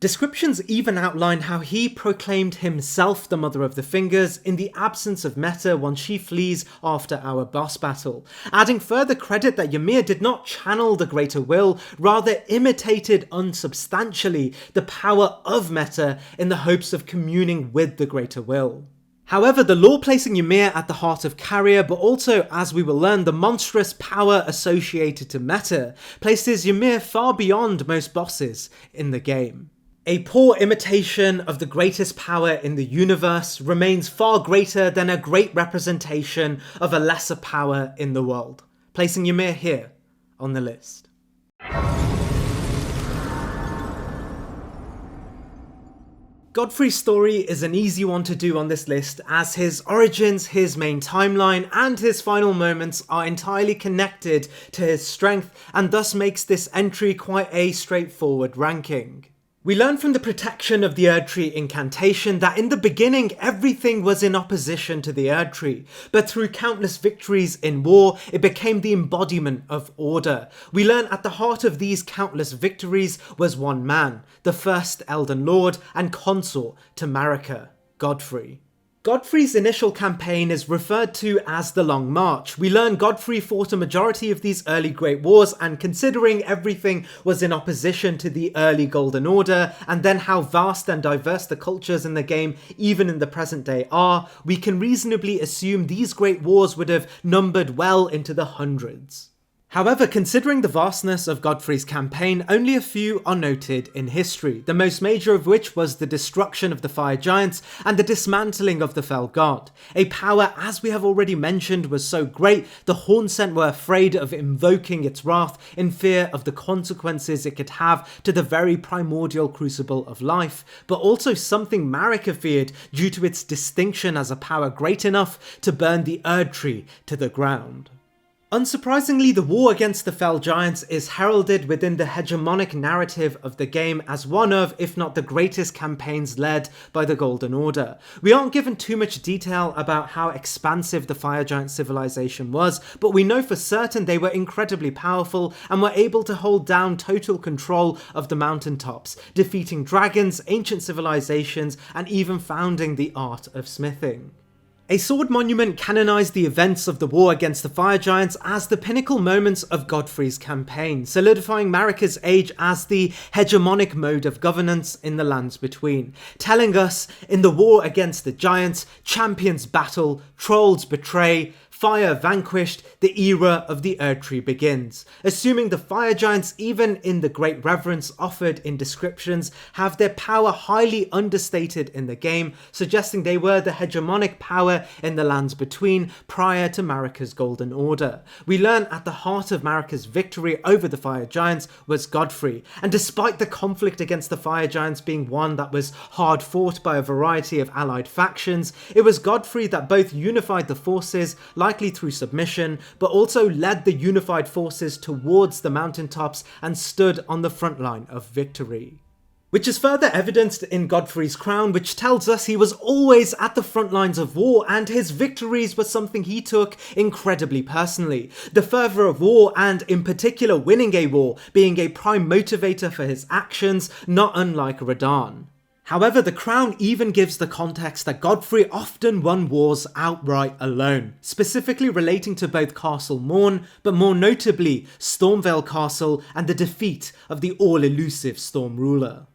Descriptions even outline how he proclaimed himself the Mother of the Fingers in the absence of Meta once she flees after our boss battle, adding further credit that Ymir did not channel the Greater Will, rather imitated unsubstantially the power of Meta in the hopes of communing with the Greater Will. However, the lore placing Ymir at the heart of Carrier, but also, as we will learn, the monstrous power associated to Meta, places Ymir far beyond most bosses in the game. A poor imitation of the greatest power in the universe remains far greater than a great representation of a lesser power in the world, placing Ymir here on the list. Godfrey's story is an easy one to do on this list, as his origins, his main timeline, and his final moments are entirely connected to his strength, and thus makes this entry quite a straightforward ranking. We learn from the protection of the erdtree incantation that in the beginning everything was in opposition to the erdtree, but through countless victories in war it became the embodiment of order. We learn at the heart of these countless victories was one man, the first Elden Lord and consort to Marika, Godfrey. Godfrey's initial campaign is referred to as the Long March. We learn Godfrey fought a majority of these early Great Wars, and considering everything was in opposition to the early Golden Order, and then how vast and diverse the cultures in the game even in the present day are, we can reasonably assume these Great Wars would have numbered well into the hundreds. However, considering the vastness of Godfrey's campaign, only a few are noted in history, the most major of which was the destruction of the Fire Giants and the dismantling of the Fell God. A power, as we have already mentioned, was so great the Hornsent were afraid of invoking its wrath in fear of the consequences it could have to the very primordial crucible of life, but also something Marika feared due to its distinction as a power great enough to burn the erdtree to the ground. Unsurprisingly, the war against the Fell Giants is heralded within the hegemonic narrative of the game as one of, if not the greatest campaigns led by the Golden Order. We aren't given too much detail about how expansive the Fire Giant civilization was, but we know for certain they were incredibly powerful and were able to hold down total control of the mountaintops, defeating dragons, ancient civilizations, and even founding the art of smithing. A sword monument canonised the events of the war against the Fire Giants as the pinnacle moments of Godfrey's campaign, solidifying Marika's age as the hegemonic mode of governance in the lands between, telling us, in the war against the giants, champions battle, trolls betray, fire vanquished, the era of the erdtree begins, assuming the Fire Giants, even in the great reverence offered in descriptions, have their power highly understated in the game, suggesting they were the hegemonic power in the lands between prior to Marika's Golden Order. We learn at the heart of Marika's victory over the Fire Giants was Godfrey, and despite the conflict against the Fire Giants being one that was hard fought by a variety of allied factions, it was Godfrey that both unified the forces, likely through submission, but also led the unified forces towards the mountaintops and stood on the front line of victory. which is further evidenced in Godfrey's crown, which tells us he was always at the front lines of war and his victories were something he took incredibly personally. The fervour of war, and in particular winning a war, being a prime motivator for his actions, not unlike Radahn. However, the crown even gives the context that Godfrey often won wars outright alone, specifically relating to both Castle Morn, but more notably Stormveil Castle and the defeat of the all-elusive Storm Ruler.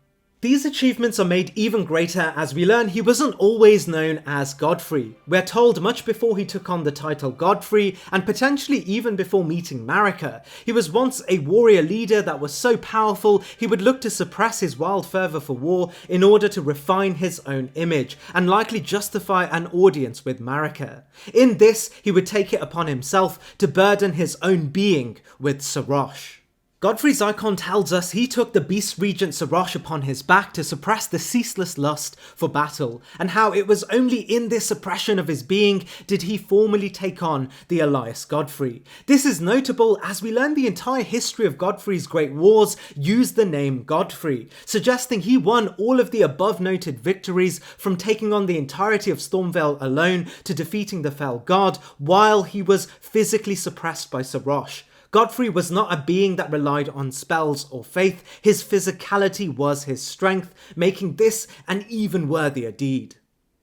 These achievements are made even greater as we learn he wasn't always known as Godfrey. We're told much before he took on the title Godfrey, and potentially even before meeting Marika, he was once a warrior leader that was so powerful he would look to suppress his wild fervour for war in order to refine his own image, and likely justify an audience with Marika. In this, he would take it upon himself to burden his own being with Sarosh. Godfrey's icon tells us he took the Beast Regent Sarosh upon his back to suppress the ceaseless lust for battle, and how it was only in this suppression of his being did he formally take on the Elias Godfrey. This is notable as we learn the entire history of Godfrey's great wars use the name Godfrey, suggesting he won all of the above noted victories from taking on the entirety of Stormveil alone to defeating the Fell God while he was physically suppressed by Sarosh. Godfrey was not a being that relied on spells or faith, his physicality was his strength, making this an even worthier deed.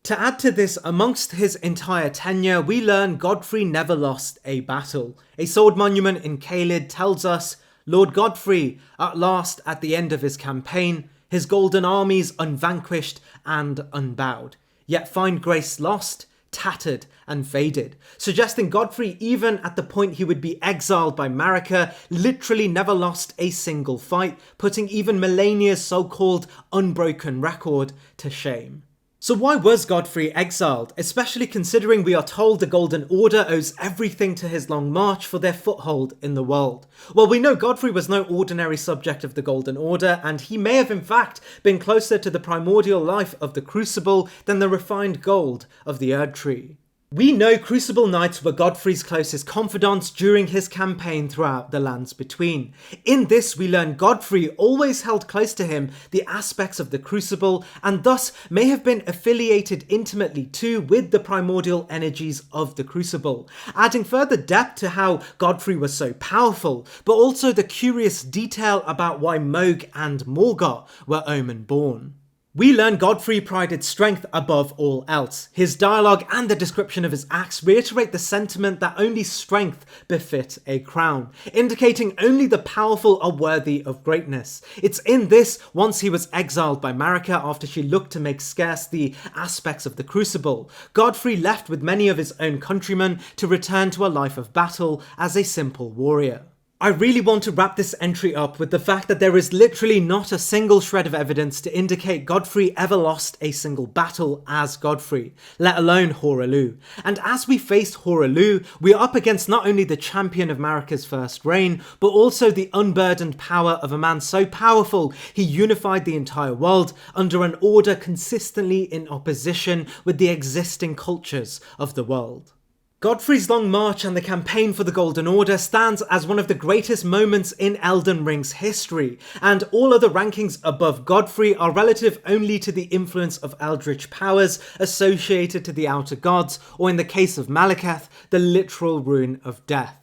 To add to this, amongst his entire tenure, we learn Godfrey never lost a battle. A sword monument in Caelid tells us, Lord Godfrey, at last at the end of his campaign, his golden armies unvanquished and unbowed, yet find grace lost, tattered and faded, suggesting Godfrey, even at the point he would be exiled by Marika, literally never lost a single fight, putting even Melania's so-called unbroken record to shame. So why was Godfrey exiled, especially considering we are told the Golden Order owes everything to his long march for their foothold in the world? Well, we know Godfrey was no ordinary subject of the Golden Order, and he may have in fact been closer to the primordial life of the Crucible than the refined gold of the erdtree. We know Crucible Knights were Godfrey's closest confidants during his campaign throughout the Lands Between. In this, we learn Godfrey always held close to him the aspects of the Crucible, and thus may have been affiliated intimately too with the primordial energies of the Crucible, adding further depth to how Godfrey was so powerful, but also the curious detail about why Mohg and Morgott were Omen-born. We learn Godfrey prided strength above all else. His dialogue and the description of his acts reiterate the sentiment that only strength befit a crown, indicating only the powerful are worthy of greatness. It's in this, once he was exiled by Marika after she looked to make scarce the aspects of the Crucible, Godfrey left with many of his own countrymen to return to a life of battle as a simple warrior. I really want to wrap this entry up with the fact that there is literally not a single shred of evidence to indicate Godfrey ever lost a single battle as Godfrey, let alone Hoarah. And as we faced Hoarah, we are up against not only the champion of Marika's first reign, but also the unburdened power of a man so powerful he unified the entire world under an order consistently in opposition with the existing cultures of the world. Godfrey's long march and the campaign for the Golden Order stands as one of the greatest moments in Elden Ring's history, and all other rankings above Godfrey are relative only to the influence of eldritch powers associated to the Outer Gods, or in the case of Malekith, the literal Rune of Death.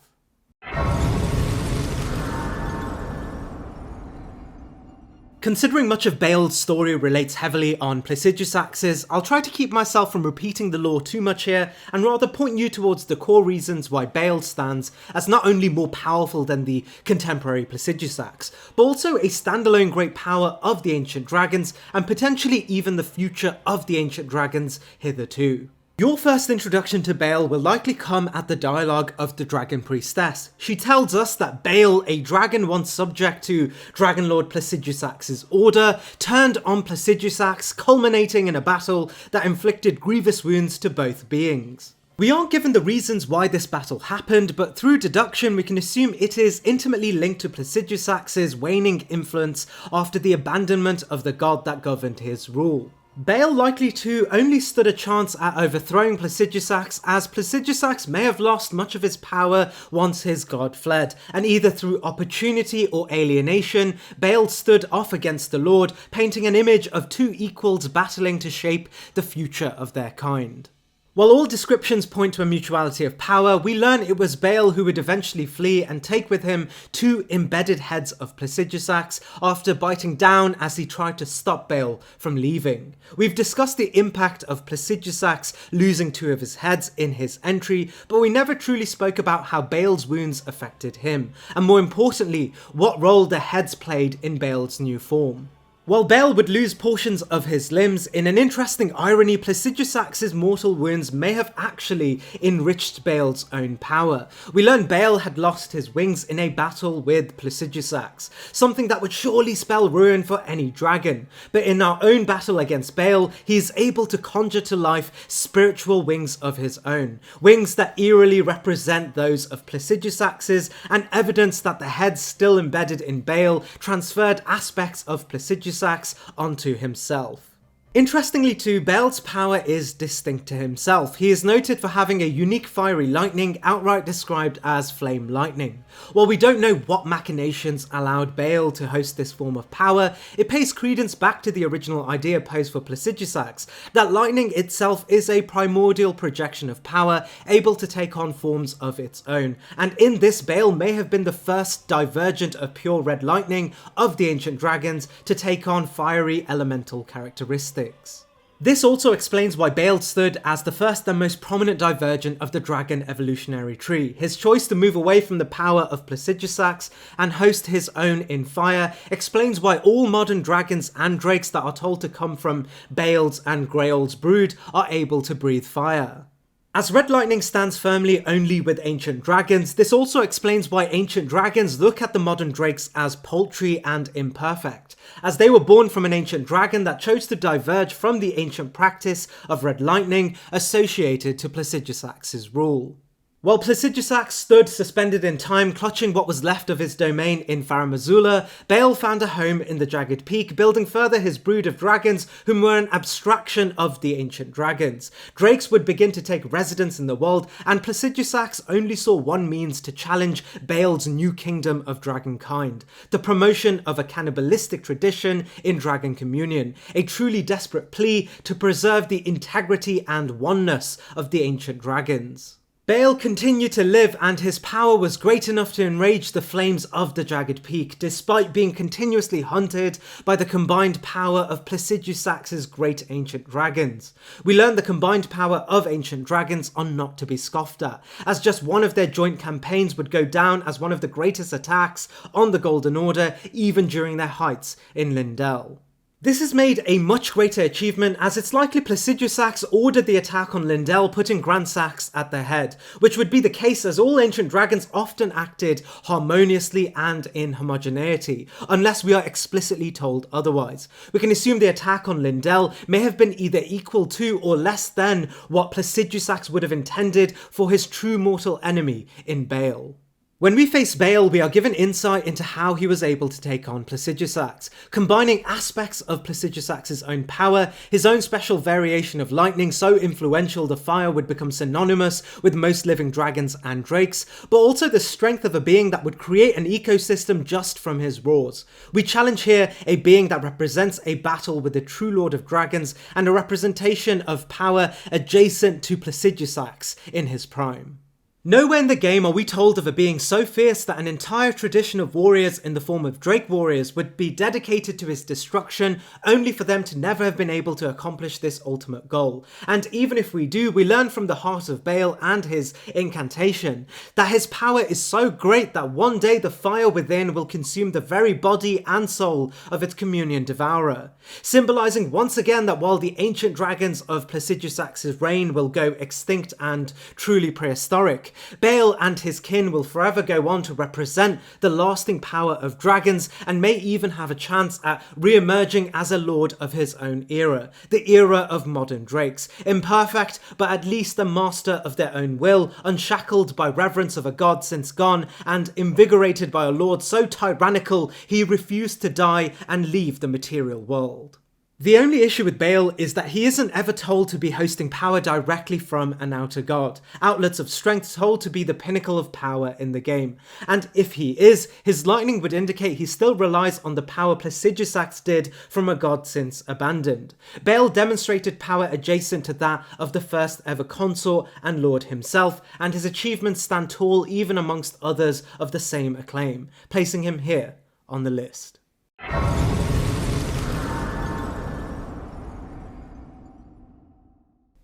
Considering much of Bale's story relates heavily on Placidus axes, I'll try to keep myself from repeating the lore too much here and rather point you towards the core reasons why Bale stands as not only more powerful than the contemporary Placidus axe, but also a standalone great power of the Ancient Dragons and potentially even the future of the Ancient Dragons hitherto. Your first introduction to Bale will likely come at the dialogue of the Dragon Priestess. She tells us that Bale, a dragon once subject to Dragon Lord Placidus Axe's order, turned on Placidus Axe, culminating in a battle that inflicted grievous wounds to both beings. We aren't given the reasons why this battle happened, but through deduction we can assume it is intimately linked to Placidus Axe's waning influence after the abandonment of the god that governed his rule. Baal likely too only stood a chance at overthrowing Placidusax, as Placidusax may have lost much of his power once his god fled, and either through opportunity or alienation, Baal stood off against the Lord, painting an image of two equals battling to shape the future of their kind. While all descriptions point to a mutuality of power, we learn it was Baal who would eventually flee and take with him two embedded heads of Placidusax after biting down as he tried to stop Baal from leaving. We've discussed the impact of Placidusax losing two of his heads in his entry, but we never truly spoke about how Baal's wounds affected him, and more importantly, what role the heads played in Baal's new form. While Baal would lose portions of his limbs, in an interesting irony, Placidusax's mortal wounds may have actually enriched Baal's own power. We learn Baal had lost his wings in a battle with Placidusax, something that would surely spell ruin for any dragon. But in our own battle against Baal, he is able to conjure to life spiritual wings of his own, wings that eerily represent those of Placidusax's, and evidence that the heads still embedded in Baal transferred aspects of Placidusax onto himself. Interestingly too, Baal's power is distinct to himself. He is noted for having a unique fiery lightning, outright described as flame lightning. While we don't know what machinations allowed Baal to host this form of power, it pays credence back to the original idea posed for Placidusax, that lightning itself is a primordial projection of power, able to take on forms of its own, and in this Baal may have been the first divergent of pure red lightning of the ancient dragons to take on fiery elemental characteristics. This also explains why Baal stood as the first and most prominent divergent of the dragon evolutionary tree. His choice to move away from the power of Placidusax and host his own in fire explains why all modern dragons and drakes that are told to come from Baal's and Grail's brood are able to breathe fire. As red lightning stands firmly only with ancient dragons, this also explains why ancient dragons look at the modern drakes as paltry and imperfect, as they were born from an ancient dragon that chose to diverge from the ancient practice of red lightning associated to Placidusax's rule. While Placidusax stood suspended in time, clutching what was left of his domain in Farum Azula, Baal found a home in the Jagged Peak, building further his brood of dragons, whom were an abstraction of the ancient dragons. Drakes would begin to take residence in the world, and Placidusax only saw one means to challenge Baal's new kingdom of dragonkind: the promotion of a cannibalistic tradition in dragon communion, a truly desperate plea to preserve the integrity and oneness of the ancient dragons. Baal continued to live, and his power was great enough to enrage the flames of the Jagged Peak, despite being continuously hunted by the combined power of Placidusax's great ancient dragons. We learn the combined power of ancient dragons are not to be scoffed at, as just one of their joint campaigns would go down as one of the greatest attacks on the Golden Order, even during their heights in Lindell. This has made a much greater achievement, as it's likely Placidusax ordered the attack on Lindell, putting Grandsax at the head, which would be the case as all ancient dragons often acted harmoniously and in homogeneity, unless we are explicitly told otherwise. We can assume the attack on Lindell may have been either equal to or less than what Placidusax would have intended for his true mortal enemy in Baal. When we face Baal, we are given insight into how he was able to take on Placidusax, combining aspects of Placidusax's own power, his own special variation of lightning so influential the fire would become synonymous with most living dragons and drakes, but also the strength of a being that would create an ecosystem just from his roars. We challenge here a being that represents a battle with the true Lord of Dragons and a representation of power adjacent to Placidusax in his prime. Nowhere in the game are we told of a being so fierce that an entire tradition of warriors in the form of Drake warriors would be dedicated to his destruction, only for them to never have been able to accomplish this ultimate goal. And even if we do, we learn from the heart of Baal and his incantation that his power is so great that one day the fire within will consume the very body and soul of its communion devourer, symbolizing once again that while the ancient dragons of Placidusax's reign will go extinct and truly prehistoric, Baal and his kin will forever go on to represent the lasting power of dragons, and may even have a chance at re-emerging as a lord of his own era, the era of modern drakes, imperfect but at least a master of their own will, unshackled by reverence of a god since gone, and invigorated by a lord so tyrannical he refused to die and leave the material world. The only issue with Bale is that he isn't ever told to be hosting power directly from an outer god, outlets of strength told to be the pinnacle of power in the game. And if he is, his lightning would indicate he still relies on the power Placidusax did from a god since abandoned. Bale demonstrated power adjacent to that of the first ever consort and lord himself, and his achievements stand tall even amongst others of the same acclaim, placing him here on the list.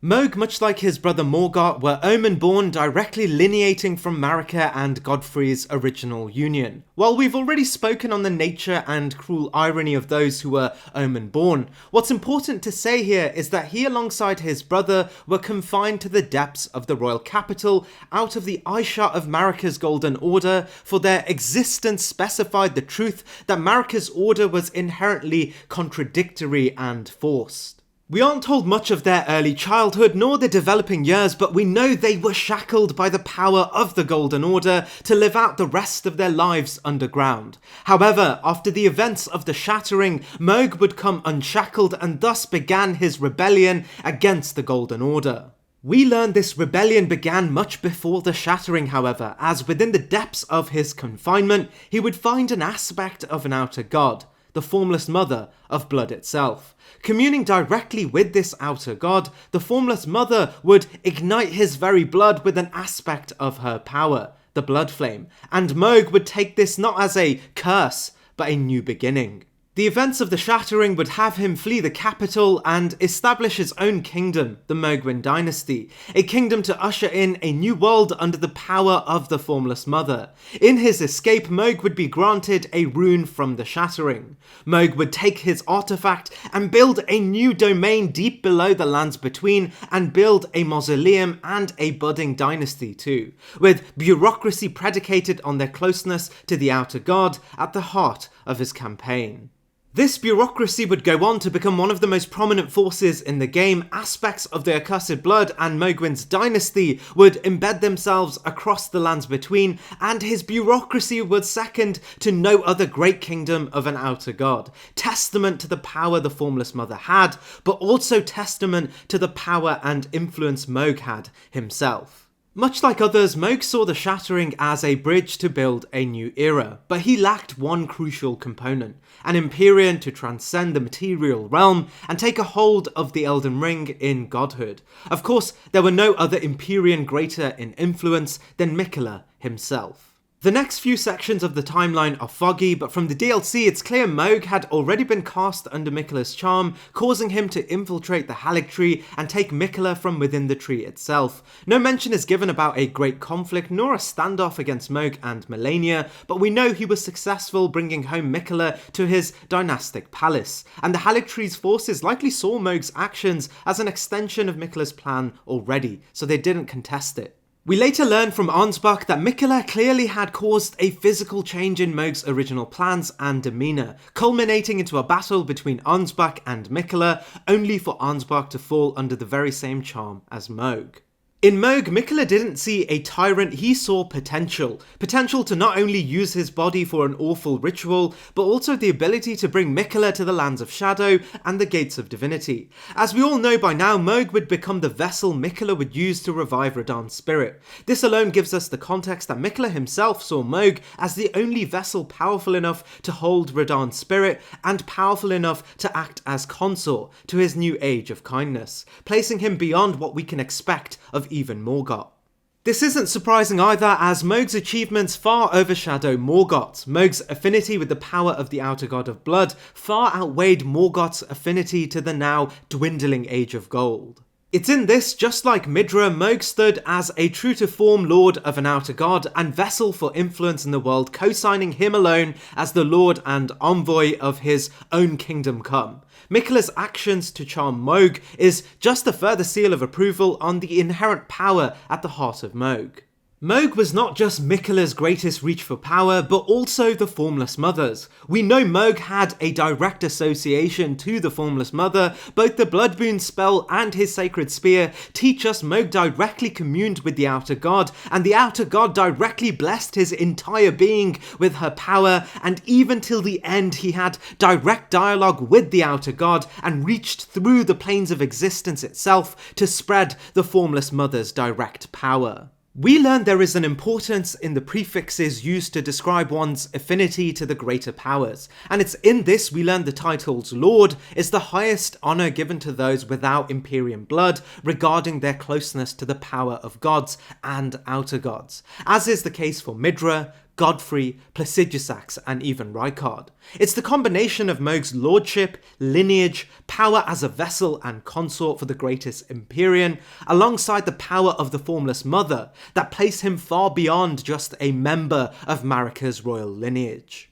Mohg, much like his brother Morgott, were omen-born, directly lineating from Marika and Godfrey's original union. While we've already spoken on the nature and cruel irony of those who were omen-born, what's important to say here is that he alongside his brother were confined to the depths of the royal capital out of the eyeshot of Marika's Golden Order, for their existence specified the truth that Marika's order was inherently contradictory and forced. We aren't told much of their early childhood nor their developing years, but we know they were shackled by the power of the Golden Order to live out the rest of their lives underground. However, after the events of the Shattering, Mohg would come unshackled and thus began his rebellion against the Golden Order. We learn this rebellion began much before the Shattering, however, as within the depths of his confinement, he would find an aspect of an outer god, the formless mother of blood itself. Communing directly with this outer god, the formless mother would ignite his very blood with an aspect of her power, the blood flame, and Mohg would take this not as a curse, but a new beginning. The events of the Shattering would have him flee the capital and establish his own kingdom, the Mohgwyn dynasty, a kingdom to usher in a new world under the power of the Formless Mother. In his escape, Mohg would be granted a rune from the Shattering. Mohg would take his artifact and build a new domain deep below the lands between, and build a mausoleum and a budding dynasty too, with bureaucracy predicated on their closeness to the outer god at the heart of his campaign. This bureaucracy would go on to become one of the most prominent forces in the game. Aspects of the Accursed Blood and Mohgwyn's dynasty would embed themselves across the lands between, and his bureaucracy was second to no other great kingdom of an outer god. Testament to the power the Formless Mother had, but also testament to the power and influence Mohg had himself. Much like others, Mohg saw the Shattering as a bridge to build a new era, but he lacked one crucial component, an Empyrean to transcend the material realm and take a hold of the Elden Ring in godhood. Of course, there were no other Empyrean greater in influence than Miquella himself. The next few sections of the timeline are foggy, but from the DLC it's clear Mohg had already been cast under Miquella's charm, causing him to infiltrate the Haligtree and take Miquella from within the tree itself. No mention is given about a great conflict nor a standoff against Mohg and Melania, but we know he was successful bringing home Miquella to his dynastic palace, and the Haligtree's forces likely saw Mohg's actions as an extension of Miquella's plan already, so they didn't contest it. We later learn from Ansbach that Miquella clearly had caused a physical change in Mohg's original plans and demeanour, culminating into a battle between Ansbach and Miquella, only for Ansbach to fall under the very same charm as Mohg. In Mohg, Miquella didn't see a tyrant, he saw potential. Potential to not only use his body for an awful ritual, but also the ability to bring Miquella to the Lands of Shadow and the Gates of Divinity. As we all know by now, Mohg would become the vessel Miquella would use to revive Radahn's spirit. This alone gives us the context that Miquella himself saw Mohg as the only vessel powerful enough to hold Radahn's spirit and powerful enough to act as consort to his new age of kindness, placing him beyond what we can expect of even Morgott. This isn't surprising either, as Mohg's achievements far overshadow Morgott's. Mohg's affinity with the power of the outer god of blood far outweighed Morgott's affinity to the now dwindling Age of Gold. It's in this, just like Midra, Mohg stood as a true-to-form lord of an outer god and vessel for influence in the world, co-signing him alone as the lord and envoy of his own kingdom come. Miquella's actions to charm Mohg is just a further seal of approval on the inherent power at the heart of Mohg. Mohg was not just Miquella's greatest reach for power, but also the Formless Mother's. We know Mohg had a direct association to the Formless Mother. Both the Blood Boon spell and his Sacred Spear teach us Mohg directly communed with the Outer God, and the Outer God directly blessed his entire being with her power, and even till the end he had direct dialogue with the Outer God and reached through the planes of existence itself to spread the Formless Mother's direct power. We learn there is an importance in the prefixes used to describe one's affinity to the greater powers, and it's in this we learn the title's Lord is the highest honour given to those without Empyrean blood regarding their closeness to the power of gods and outer gods, as is the case for Midra, Godfrey, Placidusax, and even Rykard. It's the combination of Mohg's lordship, lineage, power as a vessel and consort for the greatest Empyrean, alongside the power of the Formless Mother, that place him far beyond just a member of Marika's royal lineage.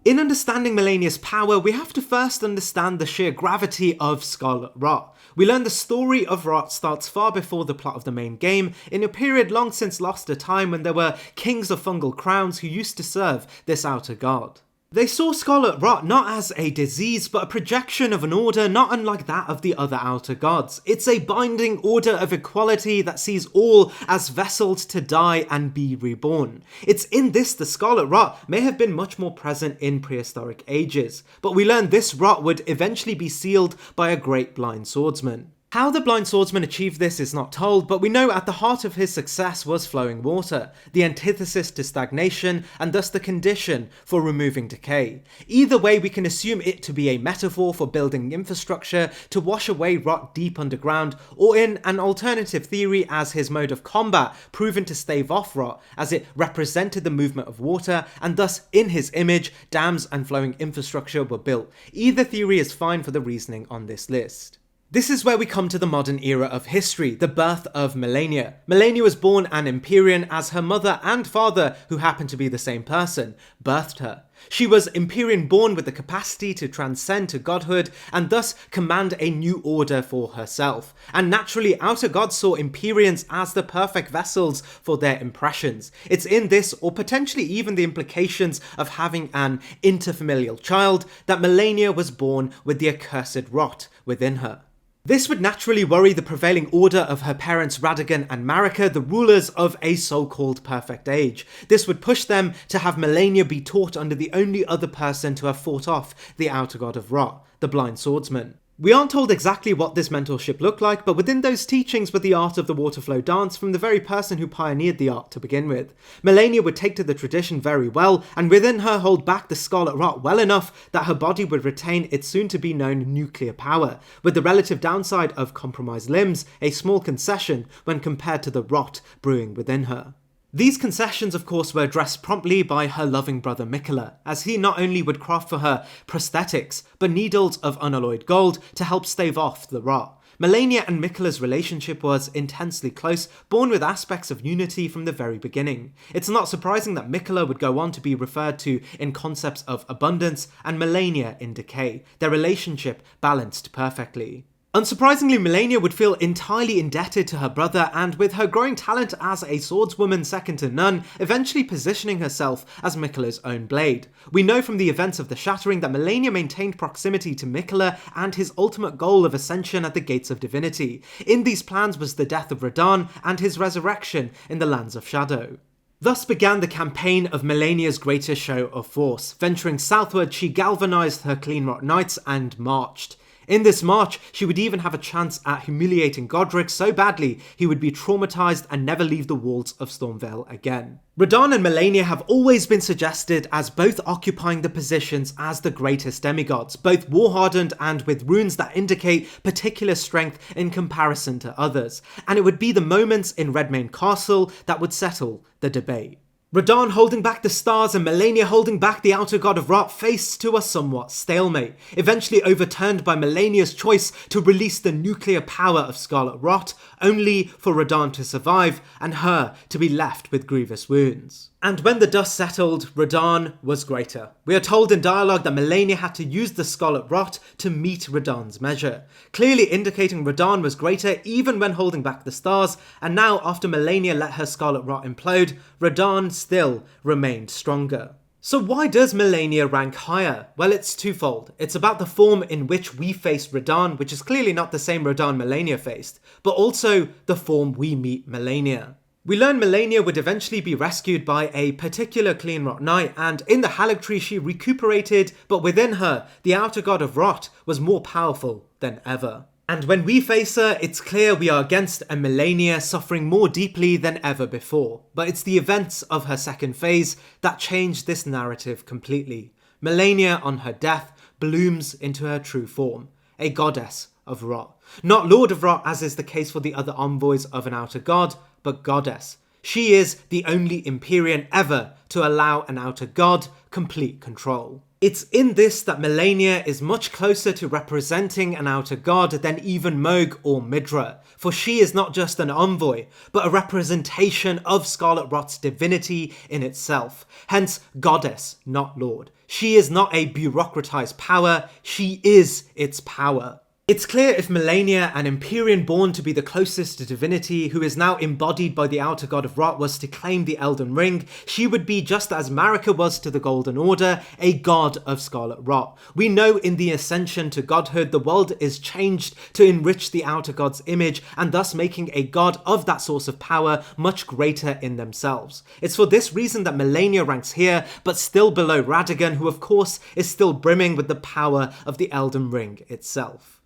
In understanding Malenia's power, we have to first understand the sheer gravity of Scarlet Rot. We learn the story of Rot starts far before the plot of the main game, in a period long since lost to time when there were kings of fungal crowns who used to serve this outer god. They saw Scarlet Rot not as a disease, but a projection of an order not unlike that of the other outer gods. It's a binding order of equality that sees all as vessels to die and be reborn. It's in this the Scarlet Rot may have been much more present in prehistoric ages, but we learn this rot would eventually be sealed by a great blind swordsman. How the blind swordsman achieved this is not told, but we know at the heart of his success was flowing water, the antithesis to stagnation and thus the condition for removing decay. Either way, we can assume it to be a metaphor for building infrastructure to wash away rot deep underground, or in an alternative theory as his mode of combat proven to stave off rot as it represented the movement of water, and thus in his image dams and flowing infrastructure were built. Either theory is fine for the reasoning on this list. This is where we come to the modern era of history, the birth of Malenia. Malenia was born an Empyrean as her mother and father, who happened to be the same person, birthed her. She was Empyrean born with the capacity to transcend to godhood and thus command a new order for herself. And naturally, outer gods saw Empyreans as the perfect vessels for their impressions. It's in this, or potentially even the implications of having an interfamilial child, that Malenia was born with the accursed rot within her. This would naturally worry the prevailing order of her parents Radagon and Marika, the rulers of a so-called perfect age. This would push them to have Malenia be taught under the only other person to have fought off the outer god of Rot, the blind swordsman. We aren't told exactly what this mentorship looked like, but within those teachings were the art of the waterflow dance from the very person who pioneered the art to begin with. Malenia would take to the tradition very well, and within her hold back the Scarlet Rot well enough that her body would retain its soon-to-be-known nuclear power, with the relative downside of compromised limbs a small concession when compared to the rot brewing within her. These concessions, of course, were addressed promptly by her loving brother Miquella, as he not only would craft for her prosthetics, but needles of unalloyed gold to help stave off the rot. Malenia and Miquella's relationship was intensely close, born with aspects of unity from the very beginning. It's not surprising that Miquella would go on to be referred to in concepts of abundance and Malenia in decay, their relationship balanced perfectly. Unsurprisingly, Malenia would feel entirely indebted to her brother, and with her growing talent as a swordswoman second to none, eventually positioning herself as Miquella's own blade. We know from the events of the Shattering that Malenia maintained proximity to Miquella and his ultimate goal of ascension at the Gates of Divinity. In these plans was the death of Radahn and his resurrection in the Lands of Shadow. Thus began the campaign of Malenia's greatest show of force. Venturing southward, she galvanized her Cleanrot Knights and marched. In this march, she would even have a chance at humiliating Godric so badly he would be traumatized and never leave the walls of Stormvale again. Radahn and Malenia have always been suggested as both occupying the positions as the greatest demigods, both war-hardened and with runes that indicate particular strength in comparison to others, and it would be the moments in Redmane Castle that would settle the debate. Radahn holding back the stars and Malenia holding back the outer god of Rot faced to a somewhat stalemate, eventually overturned by Malenia's choice to release the nuclear power of Scarlet Rot, only for Radahn to survive and her to be left with grievous wounds. And when the dust settled, Radahn was greater. We are told in dialogue that Malenia had to use the Scarlet Rot to meet Radahn's measure, clearly indicating Radahn was greater even when holding back the stars, and now after Malenia let her Scarlet Rot implode, Radahn still remained stronger. So why does Malenia rank higher? Well, it's twofold. It's about the form in which we face Radahn, which is clearly not the same Radahn Malenia faced, but also the form we meet Malenia. We learn Malenia would eventually be rescued by a particular Clean Rot Knight, and in the Haligtree she recuperated, but within her, the outer god of Rot was more powerful than ever. And when we face her, it's clear we are against a Malenia suffering more deeply than ever before. But it's the events of her second phase that changed this narrative completely. Malenia, on her death, blooms into her true form, a goddess of Rot. Not Lord of Rot, as is the case for the other envoys of an outer god, but goddess. She is the only Empyrean ever to allow an outer god complete control. It's in this that Malenia is much closer to representing an outer god than even Mohg or Midra, for she is not just an envoy, but a representation of Scarlet Rot's divinity in itself, hence goddess, not lord. She is not a bureaucratized power, she is its power. It's clear if Malenia, an Empyrean born to be the closest to divinity, who is now embodied by the outer god of Rot, was to claim the Elden Ring, she would be, just as Marika was to the Golden Order, a god of Scarlet Rot. We know in the ascension to godhood, the world is changed to enrich the outer god's image, and thus making a god of that source of power much greater in themselves. It's for this reason that Malenia ranks here, but still below Radagon, who of course is still brimming with the power of the Elden Ring itself.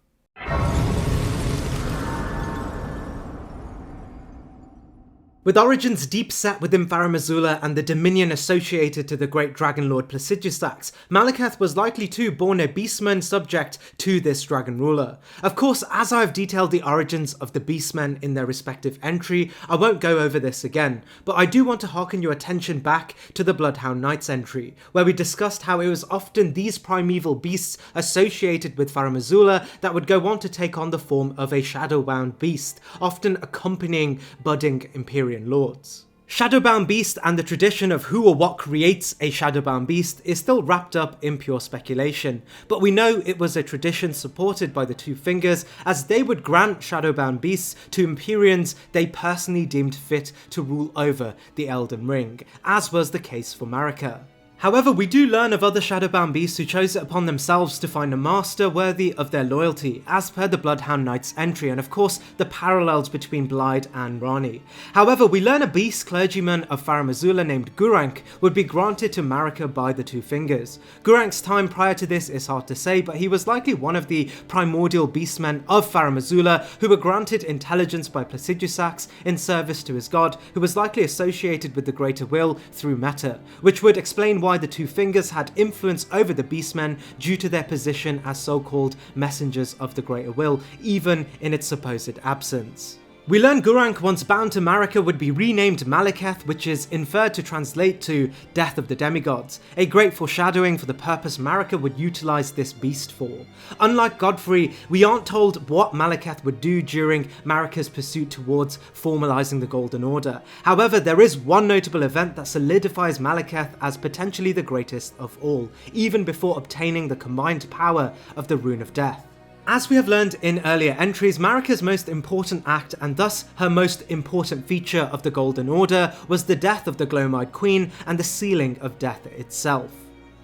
With origins deep set within Farum Azula and the dominion associated to the great Dragon Lord Placidusax, Maliketh was likely too born a beastman subject to this dragon ruler. Of course, as I've detailed the origins of the beastmen in their respective entry, I won't go over this again, but I do want to harken your attention back to the Bloodhound Knight's entry, where we discussed how it was often these primeval beasts associated with Farum Azula that would go on to take on the form of a shadowbound beast, often accompanying budding Imperial lords. Shadowbound beast and the tradition of who or what creates a shadowbound beast is still wrapped up in pure speculation, but we know it was a tradition supported by the Two Fingers, as they would grant shadowbound beasts to Empyreans they personally deemed fit to rule over the Elden Ring, as was the case for Marika. However, we do learn of other shadowbound beasts who chose it upon themselves to find a master worthy of their loyalty, as per the Bloodhound Knight's entry, and of course the parallels between Blaidd and Ranni. However, we learn a beast clergyman of Farum Azula named Gurranq would be granted to Marika by the Two Fingers. Gurranq's time prior to this is hard to say, but he was likely one of the primordial beastmen of Farum Azula who were granted intelligence by Placidusax in service to his god, who was likely associated with the Greater Will through Meta, which would explain why the Two Fingers had influence over the Beastmen due to their position as so-called messengers of the Greater Will, even in its supposed absence. We learn Gurranq, once bound to Marika, would be renamed Maliketh, which is inferred to translate to Death of the Demigods, a great foreshadowing for the purpose Marika would utilise this beast for. Unlike Godfrey, we aren't told what Maliketh would do during Marika's pursuit towards formalising the Golden Order. However, there is one notable event that solidifies Maliketh as potentially the greatest of all, even before obtaining the combined power of the Rune of Death. As we have learned in earlier entries, Marika's most important act, and thus her most important feature of the Golden Order, was the death of the Glomide Queen and the sealing of death itself.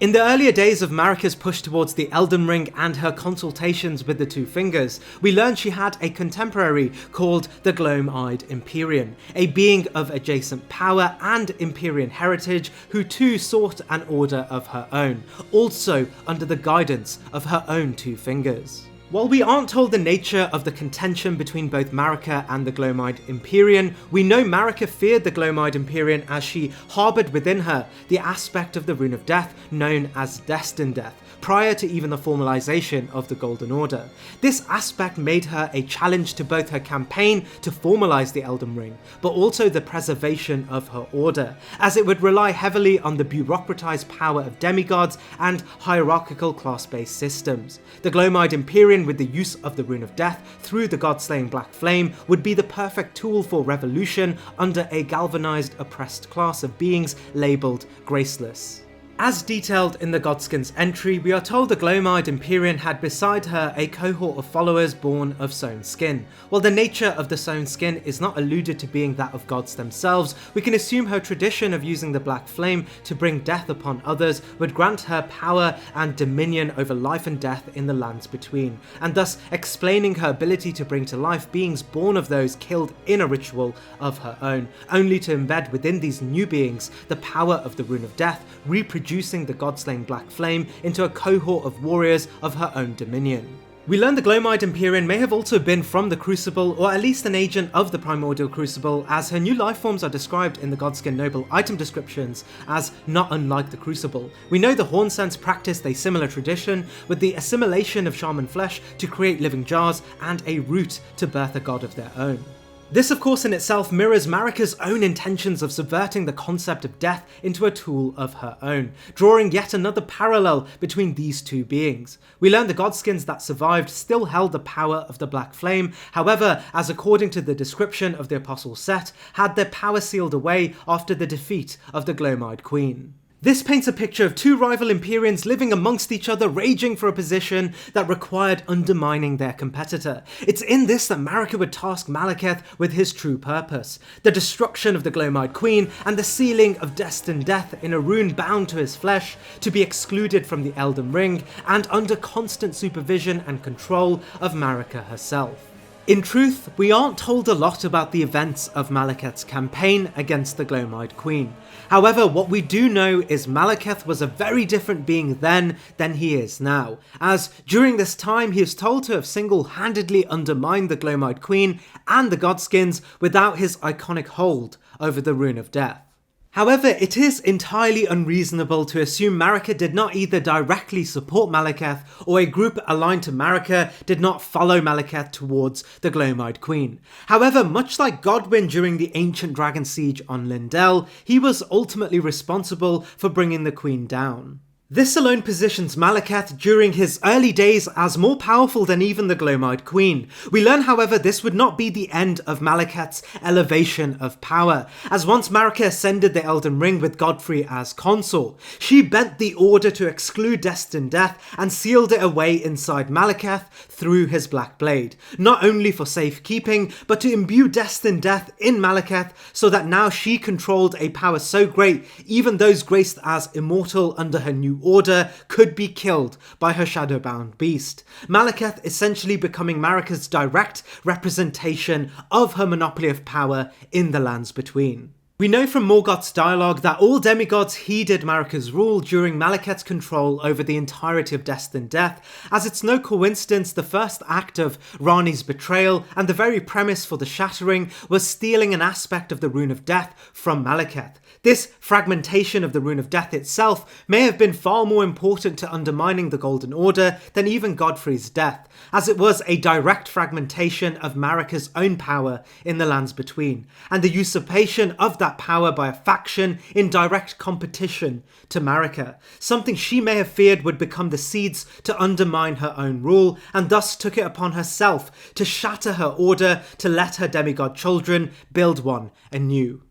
In the earlier days of Marika's push towards the Elden Ring and her consultations with the Two Fingers, we learned she had a contemporary called the Gloam-Eyed Empyrean, a being of adjacent power and Empyrean heritage who too sought an order of her own, also under the guidance of her own Two Fingers. While we aren't told the nature of the contention between both Marika and the Gloam-Eyed Empyrean, we know Marika feared the Gloam-Eyed Empyrean as she harboured within her the aspect of the Rune of Death known as Destined Death, prior to even the formalisation of the Golden Order. This aspect made her a challenge to both her campaign to formalise the Elden Ring, but also the preservation of her order, as it would rely heavily on the bureaucratised power of demigods and hierarchical class-based systems. The Gloam-Eyed Empyrean Imperium with the use of the Rune of Death through the God-slaying Black Flame would be the perfect tool for revolution under a galvanized, oppressed class of beings labelled graceless. As detailed in the Godskin's entry, we are told the Glow-eyed Empyrean had beside her a cohort of followers born of sown skin. While the nature of the sown skin is not alluded to being that of gods themselves, we can assume her tradition of using the Black Flame to bring death upon others would grant her power and dominion over life and death in the lands between, and thus explaining her ability to bring to life beings born of those killed in a ritual of her own, only to embed within these new beings the power of the Rune of Death, reproducing the god-slaying Black Flame into a cohort of warriors of her own dominion. We learn the Glow-eyed Empyrean may have also been from the Crucible, or at least an agent of the Primordial Crucible, as her new lifeforms are described in the Godskin Noble item descriptions as not unlike the Crucible. We know the Hornsense practiced a similar tradition, with the assimilation of shaman flesh to create living jars and a root to birth a god of their own. This of course in itself mirrors Marika's own intentions of subverting the concept of death into a tool of her own, drawing yet another parallel between these two beings. We learn the Godskins that survived still held the power of the Black Flame, however, as according to the description of the Apostle Set, had their power sealed away after the defeat of the Glow-eyed Queen. This paints a picture of two rival Empyreans living amongst each other, raging for a position that required undermining their competitor. It's in this that Marika would task Malekith with his true purpose, the destruction of the Glow-eyed Queen and the sealing of destined death in a rune bound to his flesh, to be excluded from the Elden Ring and under constant supervision and control of Marika herself. In truth, we aren't told a lot about the events of Malekith's campaign against the Glow-eyed Queen. However, what we do know is Malekith was a very different being then than he is now, as during this time he is told to have single-handedly undermined the Glow-eyed Queen and the Godskins without his iconic hold over the Rune of Death. However, it is entirely unreasonable to assume Marika did not either directly support Malekith or a group aligned to Marika did not follow Malekith towards the Glow-eyed Queen. However, much like Godwyn during the ancient dragon siege on Lindell, he was ultimately responsible for bringing the Queen down. This alone positions Malekith during his early days as more powerful than even the Glow-eyed Queen. We learn, however, this would not be the end of Malekith's elevation of power, as once Marika ascended the Elden Ring with Godfrey as consort, she bent the order to exclude destined death and sealed it away inside Malekith through his Black Blade, not only for safekeeping, but to imbue destined death in Malekith so that now she controlled a power so great even those graced as immortal under her new order could be killed by her shadowbound beast. Malekith essentially becoming Marika's direct representation of her monopoly of power in the lands between. We know from Morgoth's dialogue that all demigods heeded Marika's rule during Malekith's control over the entirety of Destined Death, as it's no coincidence the first act of Rani's betrayal and the very premise for the Shattering was stealing an aspect of the Rune of Death from Malekith. This fragmentation of the Rune of Death itself may have been far more important to undermining the Golden Order than even Godfrey's death, as it was a direct fragmentation of Marika's own power in the lands between, and the usurpation of that power by a faction in direct competition to Marika, something she may have feared would become the seeds to undermine her own rule, and thus took it upon herself to shatter her order to let her demigod children build one anew.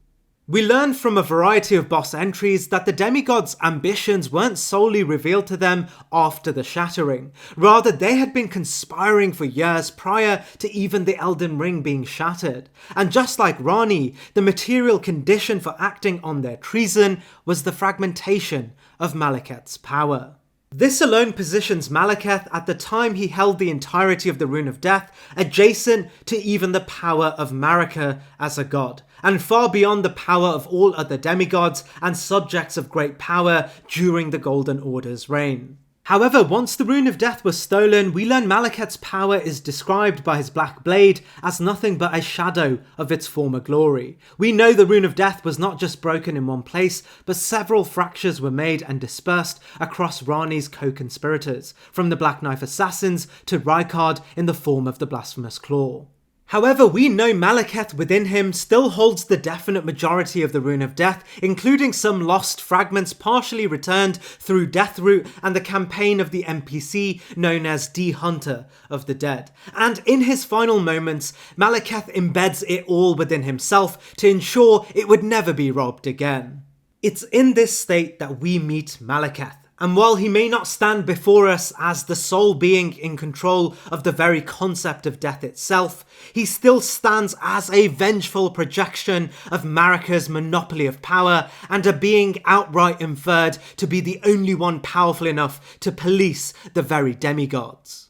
We learn from a variety of boss entries that the demigods' ambitions weren't solely revealed to them after the Shattering. Rather, they had been conspiring for years prior to even the Elden Ring being shattered. And just like Rani, the material condition for acting on their treason was the fragmentation of Malekith's power. This alone positions Malekith at the time he held the entirety of the Rune of Death adjacent to even the power of Marika as a god, and far beyond the power of all other demigods and subjects of great power during the Golden Order's reign. However, once the Rune of Death was stolen, we learn Malekith's power is described by his Black Blade as nothing but a shadow of its former glory. We know the Rune of Death was not just broken in one place, but several fractures were made and dispersed across Rani's co-conspirators, from the Black Knife Assassins to Rykard in the form of the Blasphemous Claw. However, we know Malekith within him still holds the definite majority of the Rune of Death, including some lost fragments partially returned through Deathroot and the campaign of the NPC known as D Hunter of the Dead. And in his final moments, Malekith embeds it all within himself to ensure it would never be robbed again. It's in this state that we meet Malekith. And while he may not stand before us as the sole being in control of the very concept of death itself, he still stands as a vengeful projection of Marika's monopoly of power and a being outright inferred to be the only one powerful enough to police the very demigods.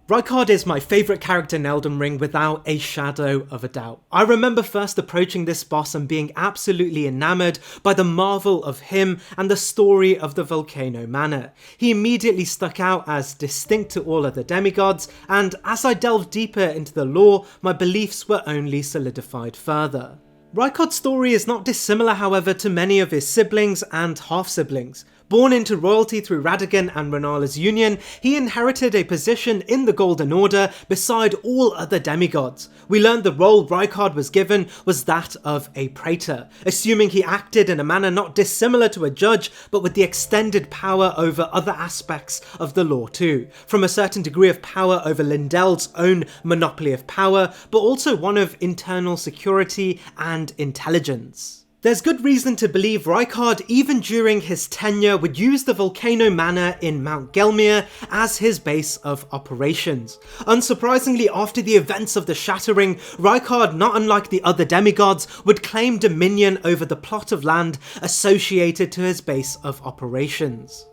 Rykard is my favourite character in Elden Ring without a shadow of a doubt. I remember first approaching this boss and being absolutely enamoured by the marvel of him and the story of the Volcano Manor. He immediately stuck out as distinct to all other demigods, and as I delved deeper into the lore, my beliefs were only solidified further. Rykard's story is not dissimilar, however, to many of his siblings and half-siblings. Born into royalty through Radagon and Renala's union, he inherited a position in the Golden Order beside all other demigods. We learned the role Rykard was given was that of a praetor, assuming he acted in a manner not dissimilar to a judge, but with the extended power over other aspects of the law too, from a certain degree of power over Lindell's own monopoly of power, but also one of internal security and intelligence. There's good reason to believe Rykard, even during his tenure, would use the Volcano Manor in Mount Gelmir as his base of operations. Unsurprisingly, after the events of the Shattering, Rykard, not unlike the other demigods, would claim dominion over the plot of land associated to his base of operations.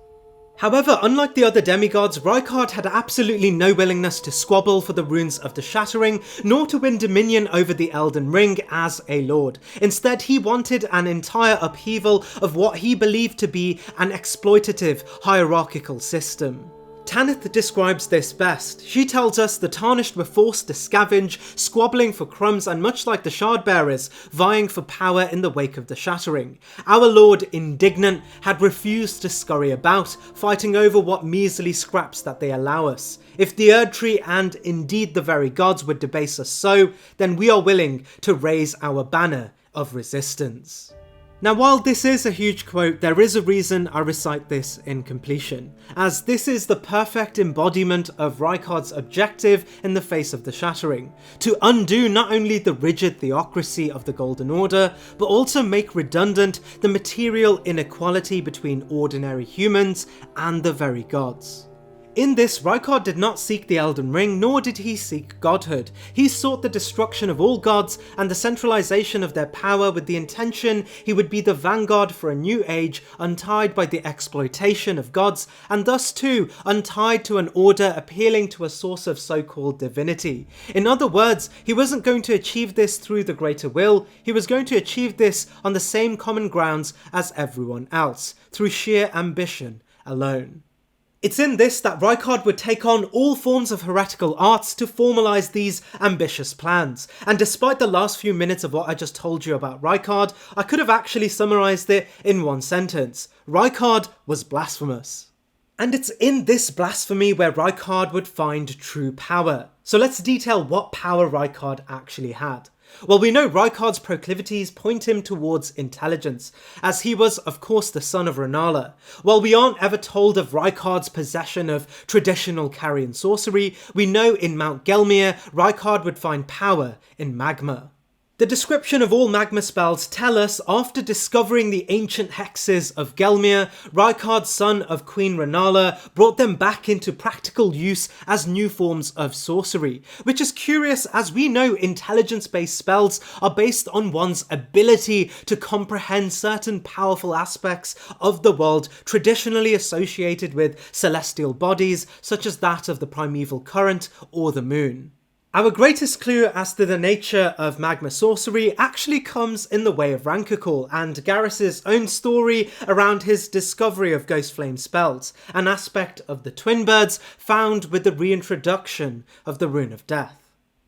However, unlike the other demigods, Rykard had absolutely no willingness to squabble for the runes of the Shattering, nor to win dominion over the Elden Ring as a lord. Instead, he wanted an entire upheaval of what he believed to be an exploitative, hierarchical system. Tanith describes this best. She tells us the Tarnished were forced to scavenge, squabbling for crumbs, and much like the Shardbearers, vying for power in the wake of the Shattering. Our lord, indignant, had refused to scurry about, fighting over what measly scraps that they allow us. If the erdtree and indeed the very gods would debase us so, then we are willing to raise our banner of resistance. Now, while this is a huge quote, there is a reason I recite this in completion, as this is the perfect embodiment of Rykard's objective in the face of the Shattering, to undo not only the rigid theocracy of the Golden Order, but also make redundant the material inequality between ordinary humans and the very gods. In this, Rykard did not seek the Elden Ring, nor did he seek godhood. He sought the destruction of all gods and the centralization of their power with the intention he would be the vanguard for a new age untied by the exploitation of gods, and thus too untied to an order appealing to a source of so-called divinity. In other words, he wasn't going to achieve this through the greater will, he was going to achieve this on the same common grounds as everyone else, through sheer ambition alone. It's in this that Rykard would take on all forms of heretical arts to formalise these ambitious plans. And despite the last few minutes of what I just told you about Rykard, I could have actually summarised it in one sentence. Rykard was blasphemous. And it's in this blasphemy where Rykard would find true power. So let's detail what power Rykard actually had. Well, we know Rykard's proclivities point him towards intelligence, as he was of course the son of Renala. While we aren't ever told of Rykard's possession of traditional carrion sorcery, we know in Mount Gelmir, Rykard would find power in magma. The description of all magma spells tell us, after discovering the ancient hexes of Gelmir, Rykard, son of Queen Renala, brought them back into practical use as new forms of sorcery, which is curious as we know intelligence-based spells are based on one's ability to comprehend certain powerful aspects of the world traditionally associated with celestial bodies, such as that of the primeval current or the moon. Our greatest clue as to the nature of magma sorcery actually comes in the way of Rancor and Garrus's own story around his discovery of Ghost Flame spells, an aspect of the Twin Birds found with the reintroduction of the Rune of Death.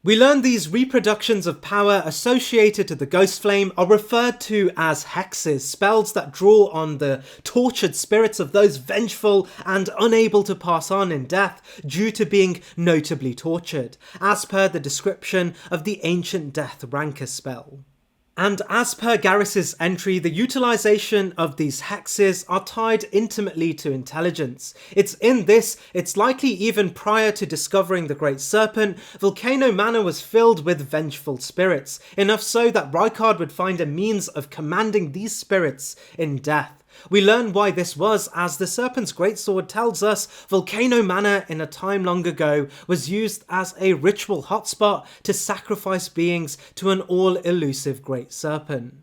We learn these reproductions of power associated to the ghost flame are referred to as hexes, spells that draw on the tortured spirits of those vengeful and unable to pass on in death due to being notably tortured, as per the description of the ancient death rancor spell. And as per Garrus's entry, the utilisation of these hexes are tied intimately to intelligence. It's likely even prior to discovering the Great Serpent, Volcano Manor was filled with vengeful spirits, enough so that Rykard would find a means of commanding these spirits in death. We learn why this was, as the Serpent's Greatsword tells us Volcano Manor in a time long ago was used as a ritual hotspot to sacrifice beings to an all-elusive Great Serpent.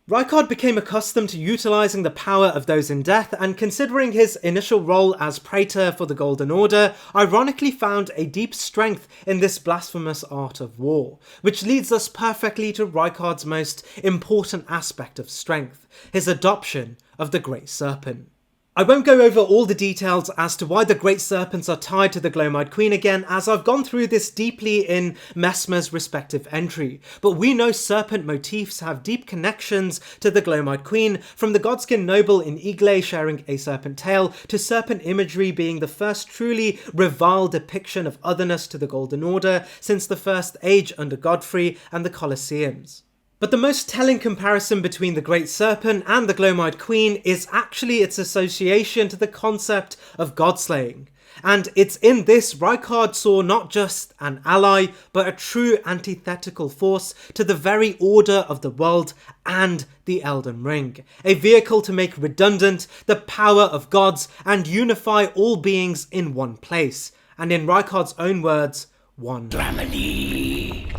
Rykard became accustomed to utilising the power of those in death, and considering his initial role as praetor for the Golden Order, ironically found a deep strength in this blasphemous art of war, which leads us perfectly to Rykard's most important aspect of strength, his adoption of the Great Serpent. I won't go over all the details as to why the Great Serpents are tied to the Glowmide Queen again, as I've gone through this deeply in Messmer's respective entry, but we know serpent motifs have deep connections to the Glowmide Queen, from the Godskin Noble in Igle sharing a serpent tail, to serpent imagery being the first truly reviled depiction of otherness to the Golden Order since the First Age under Godfrey and the Colosseums. But the most telling comparison between the Great Serpent and the Glowmide Queen is actually its association to the concept of godslaying. And it's in this Rykard saw not just an ally, but a true antithetical force to the very order of the world and the Elden Ring. A vehicle to make redundant the power of gods and unify all beings in one place. And in Rykard's own words, one Dramedy.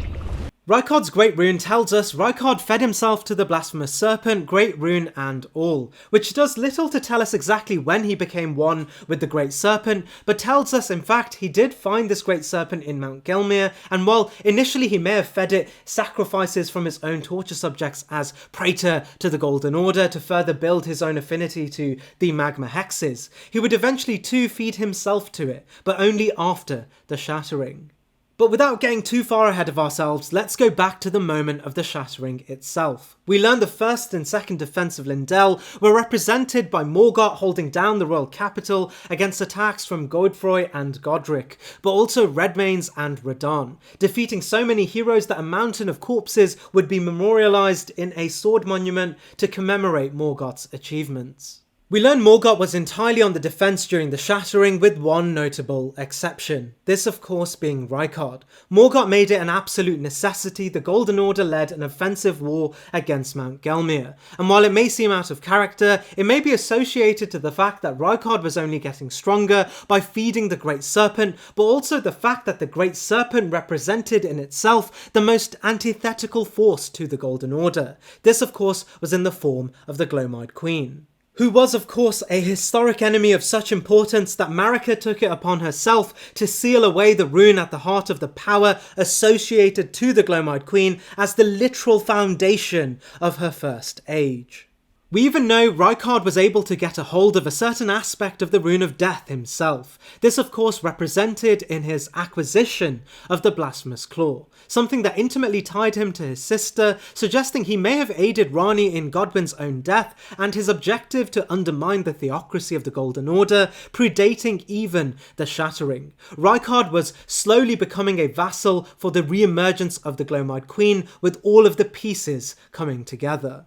Rykard's Great Rune tells us Rykard fed himself to the blasphemous serpent, Great Rune and all, which does little to tell us exactly when he became one with the Great Serpent, but tells us in fact he did find this Great Serpent in Mount Gelmir, and while initially he may have fed it sacrifices from his own torture subjects as praetor to the Golden Order to further build his own affinity to the magma hexes, he would eventually too feed himself to it, but only after the shattering. But without getting too far ahead of ourselves, let's go back to the moment of the shattering itself. We learn the first and second defense of Lindell were represented by Morgott holding down the royal capital against attacks from Godfroy and Godric, but also Redmanes and Radahn, defeating so many heroes that a mountain of corpses would be memorialised in a sword monument to commemorate Morgott's achievements. We learn Morgott was entirely on the defence during the shattering, with one notable exception. This of course being Rykard. Morgott made it an absolute necessity the Golden Order led an offensive war against Mount Gelmir, and while it may seem out of character, it may be associated to the fact that Rykard was only getting stronger by feeding the Great Serpent, but also the fact that the Great Serpent represented in itself the most antithetical force to the Golden Order. This of course was in the form of the Glowmide Queen, who was of course a historic enemy of such importance that Marika took it upon herself to seal away the rune at the heart of the power associated to the Glowmide Queen as the literal foundation of her first age. We even know Rykard was able to get a hold of a certain aspect of the Rune of Death himself. This of course represented in his acquisition of the Blasphemous Claw, something that intimately tied him to his sister, suggesting he may have aided Rani in Godwyn's own death, and his objective to undermine the theocracy of the Golden Order, predating even the Shattering. Rykard was slowly becoming a vassal for the re-emergence of the Glowmide Queen, with all of the pieces coming together.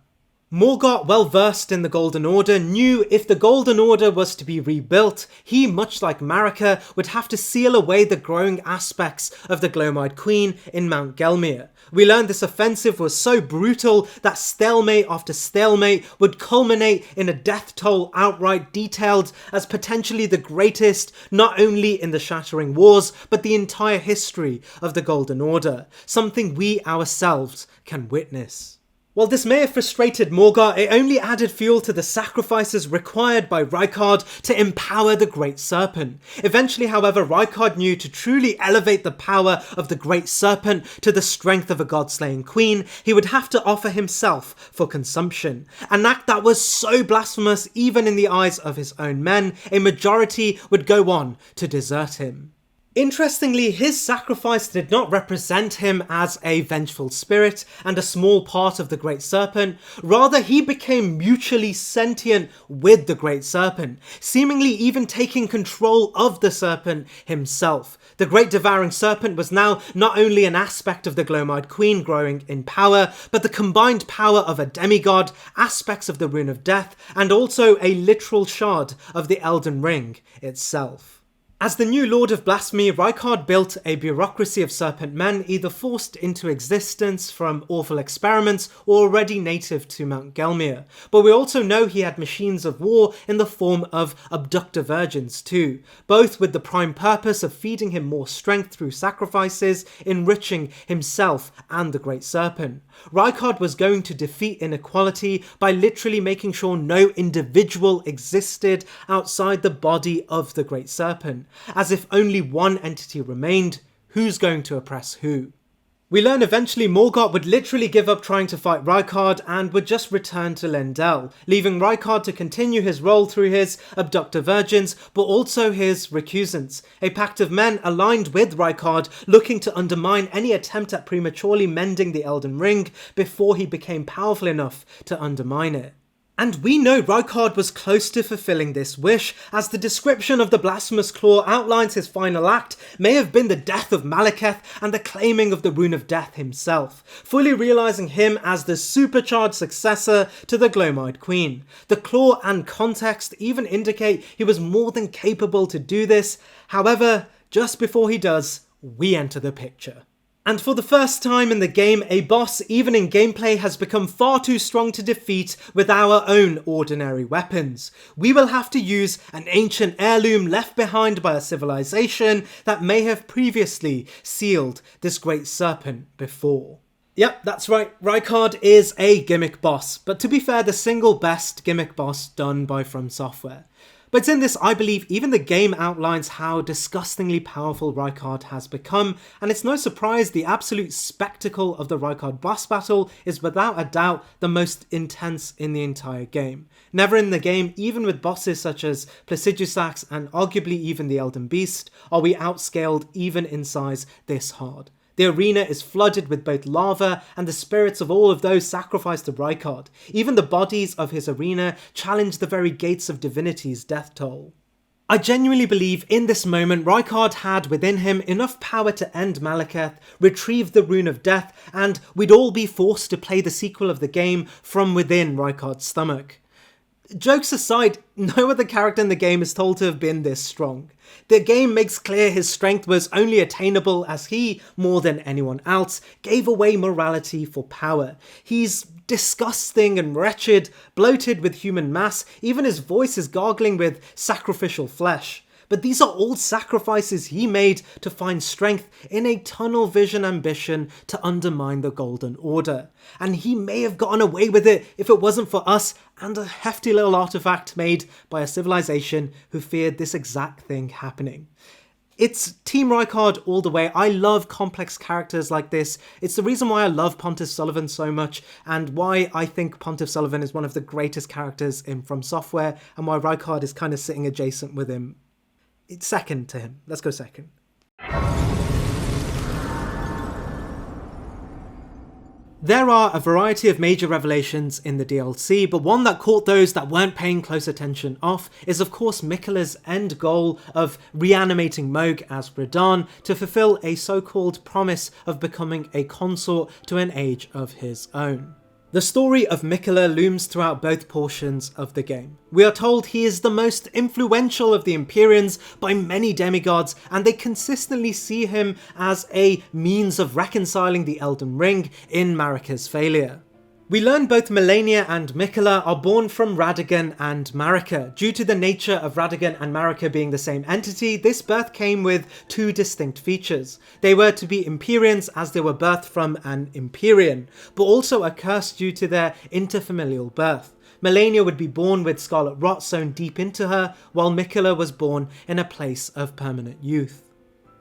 Morgott, well versed in the Golden Order, knew if the Golden Order was to be rebuilt, he, much like Marika, would have to seal away the growing aspects of the Glowmide Queen in Mount Gelmir. We learned this offensive was so brutal that stalemate after stalemate would culminate in a death toll outright detailed as potentially the greatest, not only in the Shattering Wars, but the entire history of the Golden Order, something we ourselves can witness. While this may have frustrated Morgott, it only added fuel to the sacrifices required by Rykard to empower the Great Serpent. Eventually, however, Rykard knew to truly elevate the power of the Great Serpent to the strength of a god-slaying queen, he would have to offer himself for consumption. An act that was so blasphemous even in the eyes of his own men, a majority would go on to desert him. Interestingly, his sacrifice did not represent him as a vengeful spirit and a small part of the Great Serpent. Rather, he became mutually sentient with the Great Serpent, seemingly even taking control of the Serpent himself. The Great Devouring Serpent was now not only an aspect of the Glowmide Queen growing in power, but the combined power of a demigod, aspects of the Rune of Death, and also a literal shard of the Elden Ring itself. As the new Lord of Blasphemy, Rykard built a bureaucracy of serpent men either forced into existence from awful experiments or already native to Mount Gelmir. But we also know he had machines of war in the form of abductor virgins too, both with the prime purpose of feeding him more strength through sacrifices, enriching himself and the Great Serpent. Rykard was going to defeat inequality by literally making sure no individual existed outside the body of the Great Serpent. As if only one entity remained, who's going to oppress who? We learn eventually Morgott would literally give up trying to fight Rykard and would just return to Lendel, leaving Rykard to continue his role through his abductor virgins, but also his recusants, a pact of men aligned with Rykard, looking to undermine any attempt at prematurely mending the Elden Ring before he became powerful enough to undermine it. And we know Rykard was close to fulfilling this wish, as the description of the Blasphemous Claw outlines his final act may have been the death of Malekith and the claiming of the Rune of Death himself, fully realising him as the supercharged successor to the Glowmide Queen. The claw and context even indicate he was more than capable to do this. However, just before he does, we enter the picture. And for the first time in the game, a boss, even in gameplay, has become far too strong to defeat with our own ordinary weapons. We will have to use an ancient heirloom left behind by a civilization that may have previously sealed this Great Serpent before. Yep, that's right, Rykard is a gimmick boss, but to be fair, the single best gimmick boss done by From Software. But in this, I believe even the game outlines how disgustingly powerful Rykard has become, and it's no surprise the absolute spectacle of the Rykard boss battle is without a doubt the most intense in the entire game. Never in the game, even with bosses such as Placidusax and arguably even the Elden Beast, are we outscaled even in size this hard. The arena is flooded with both lava and the spirits of all of those sacrificed to Rykard. Even the bodies of his arena challenge the very gates of divinity's death toll. I genuinely believe in this moment Rykard had within him enough power to end Malekith, retrieve the Rune of Death, and we'd all be forced to play the sequel of the game from within Rykard's stomach. Jokes aside, no other character in the game is told to have been this strong. The game makes clear his strength was only attainable as he, more than anyone else, gave away morality for power. He's disgusting and wretched, bloated with human mass, even his voice is gargling with sacrificial flesh. But these are all sacrifices he made to find strength in a tunnel vision ambition to undermine the Golden Order. And he may have gotten away with it if it wasn't for us and a hefty little artifact made by a civilization who feared this exact thing happening. It's Team Rykard all the way. I love complex characters like this. It's the reason why I love Pontiff Sulyvahn so much and why I think Pontiff Sulyvahn is one of the greatest characters in From Software and why Rykard is kind of sitting adjacent with him. It's second to him. Let's go second. There are a variety of major revelations in the DLC, but one that caught those that weren't paying close attention off is of course Miquella's end goal of reanimating Mohg as Radahn to fulfill a so-called promise of becoming a consort to an age of his own. The story of Miquella looms throughout both portions of the game. We are told he is the most influential of the Empyreans by many demigods, and they consistently see him as a means of reconciling the Elden Ring in Marika's failure. We learn both Malenia and Miquella are born from Radagon and Marika. Due to the nature of Radagon and Marika being the same entity, this birth came with two distinct features. They were to be Empyreans as they were birthed from an Empyrean, but also a curse due to their interfamilial birth. Malenia would be born with scarlet rot sewn deep into her, while Miquella was born in a place of permanent youth.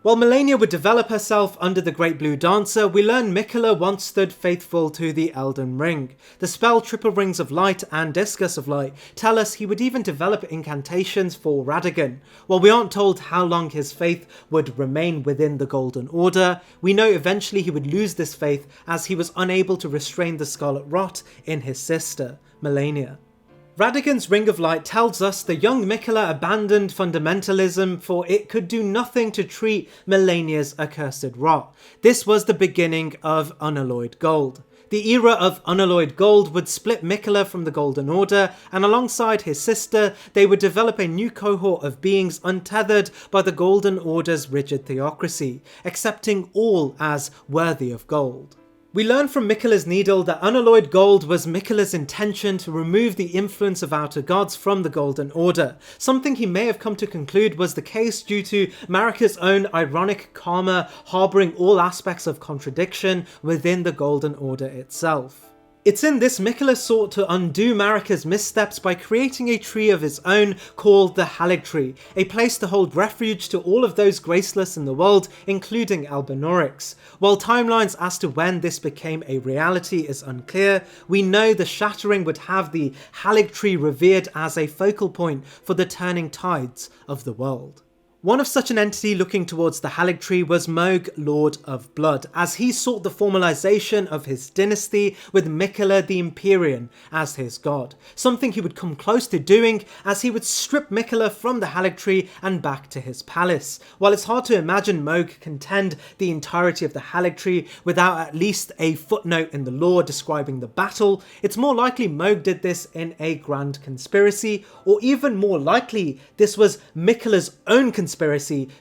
While Malenia would develop herself under the Great Blue Dancer, we learn Miquella once stood faithful to the Elden Ring. The spell Triple Rings of Light and Discourse of Light tell us he would even develop incantations for Radagon. While we aren't told how long his faith would remain within the Golden Order, we know eventually he would lose this faith as he was unable to restrain the Scarlet Rot in his sister, Malenia. Radagon's Ring of Light tells us the young Miquella abandoned fundamentalism, for it could do nothing to treat Malenia's accursed rot. This was the beginning of unalloyed gold. The era of unalloyed gold would split Miquella from the Golden Order, and alongside his sister, they would develop a new cohort of beings untethered by the Golden Order's rigid theocracy, accepting all as worthy of gold. We learn from Miquella's Needle that unalloyed gold was Miquella's intention to remove the influence of outer gods from the Golden Order, something he may have come to conclude was the case due to Marika's own ironic karma harbouring all aspects of contradiction within the Golden Order itself. It's in this Miquella sought to undo Marika's missteps by creating a tree of his own called the Haligtree, a place to hold refuge to all of those graceless in the world, including Albinaurics. While timelines as to when this became a reality is unclear, we know the Shattering would have the Haligtree revered as a focal point for the turning tides of the world. One of such an entity looking towards the Haligtree was Mohg, Lord of Blood, as he sought the formalization of his dynasty with Miquella the Empyrean as his god, something he would come close to doing as he would strip Miquella from the Haligtree and back to his palace. While it's hard to imagine Mohg contend the entirety of the Haligtree without at least a footnote in the lore describing the battle, it's more likely Mohg did this in a grand conspiracy, or even more likely this was Miquella's own conspiracy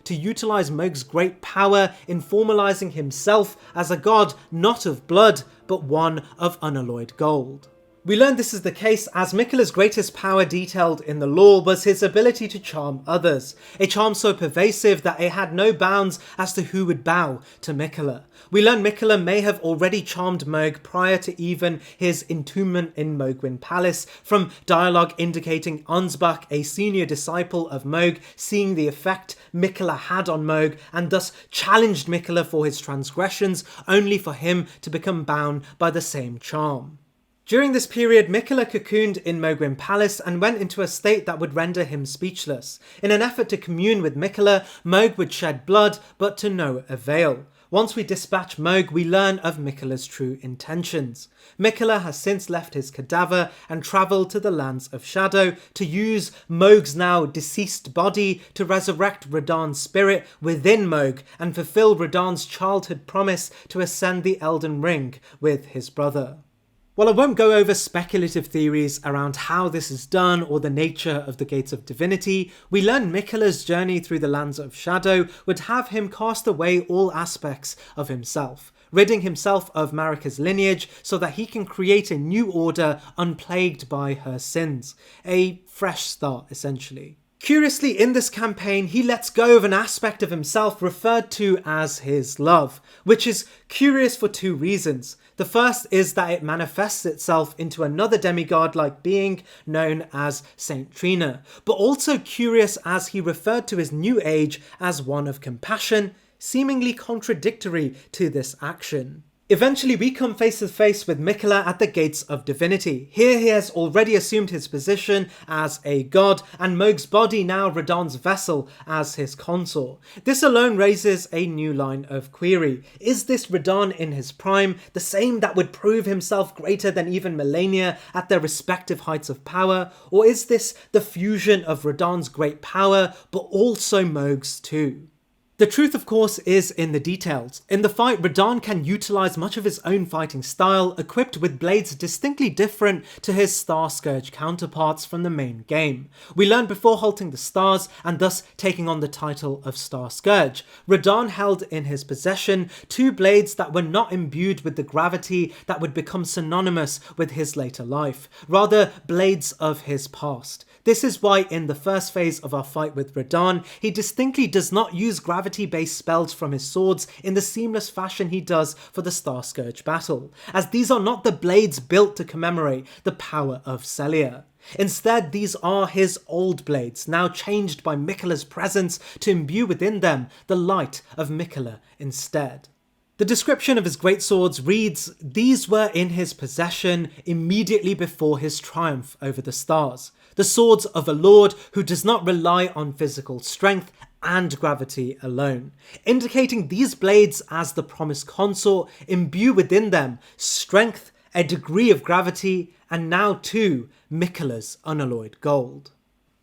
to utilize Mohg's great power in formalizing himself as a god not of blood, but one of unalloyed gold. We learn this is the case as Miquella's greatest power detailed in the lore was his ability to charm others, a charm so pervasive that it had no bounds as to who would bow to Miquella. We learn Miquella may have already charmed Mohg prior to even his entombment in Mohgwyn Palace, from dialogue indicating Ansbach, a senior disciple of Mohg, seeing the effect Miquella had on Mohg and thus challenged Miquella for his transgressions, only for him to become bound by the same charm. During this period, Miquella cocooned in Mohgwyn Palace and went into a state that would render him speechless. In an effort to commune with Miquella, Mohg would shed blood, but to no avail. Once we dispatch Mohg, we learn of Miquella's true intentions. Miquella has since left his cadaver and travelled to the lands of shadow to use Mohg's now deceased body to resurrect Radahn's spirit within Mohg and fulfill Radahn's childhood promise to ascend the Elden Ring with his brother. While I won't go over speculative theories around how this is done or the nature of the Gates of Divinity, we learn Miquella's journey through the lands of shadow would have him cast away all aspects of himself, ridding himself of Marika's lineage so that he can create a new order unplagued by her sins. A fresh start, essentially. Curiously, in this campaign, he lets go of an aspect of himself referred to as his love, which is curious for two reasons. The first is that it manifests itself into another demigod-like being known as Saint Trina, but also curious as he referred to his new age as one of compassion, seemingly contradictory to this action. Eventually we come face to face with Miquella at the Gates of Divinity. Here he has already assumed his position as a god, and Mohg's body now Radahn's vessel as his consort. This alone raises a new line of query. Is this Radahn in his prime, the same that would prove himself greater than even Malenia at their respective heights of power? Or is this the fusion of Radahn's great power, but also Mohg's too? The truth, of course, is in the details. In the fight, Radahn can utilise much of his own fighting style, equipped with blades distinctly different to his Star Scourge counterparts from the main game. We learned before halting the stars, and thus taking on the title of Star Scourge, Radahn held in his possession two blades that were not imbued with the gravity that would become synonymous with his later life, rather blades of his past. This is why in the first phase of our fight with Radahn, he distinctly does not use gravity-based spells from his swords in the seamless fashion he does for the Star Scourge battle, as these are not the blades built to commemorate the power of Celia. Instead, these are his old blades, now changed by Miquella's presence to imbue within them the light of Miquella instead. The description of his greatswords reads, "These were in his possession immediately before his triumph over the stars, the swords of a lord who does not rely on physical strength and gravity alone," indicating these blades as the promised consort imbue within them strength, a degree of gravity, and now too Miquella's unalloyed gold.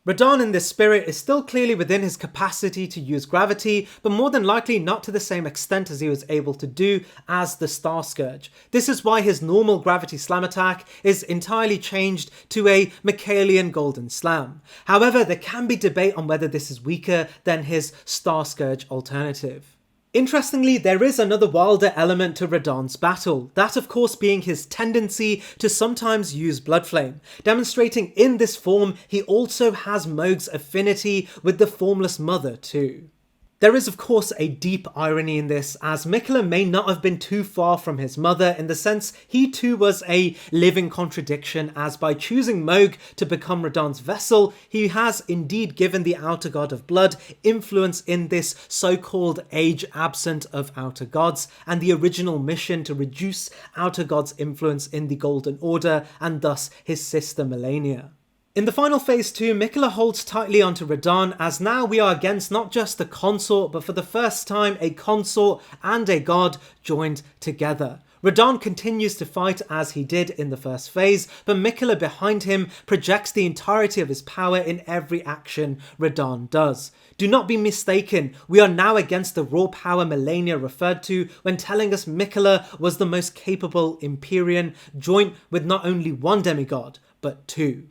Radahn in this spirit is still clearly within his capacity to use gravity, but more than likely not to the same extent as he was able to do as the Star Scourge. This is why his normal gravity slam attack is entirely changed to a Michaelian golden slam. However, there can be debate on whether this is weaker than his Star Scourge alternative. Interestingly, there is another wilder element to Radahn's battle, that of course being his tendency to sometimes use Bloodflame, demonstrating in this form he also has Mohg's affinity with the Formless Mother too. There is of course a deep irony in this, as Miquella may not have been too far from his mother in the sense he too was a living contradiction, as by choosing Mohg to become Radahn's vessel, he has indeed given the Outer God of Blood influence in this so-called age absent of Outer Gods, and the original mission to reduce Outer Gods' influence in the Golden Order and thus his sister Melania. In the final phase too, Miquella holds tightly onto Radahn, as now we are against not just a consort, but for the first time a consort and a god joined together. Radahn continues to fight as he did in the first phase, but Miquella behind him projects the entirety of his power in every action Radahn does. Do not be mistaken, we are now against the raw power Melania referred to when telling us Miquella was the most capable Empyrean, joint with not only one demigod, but two.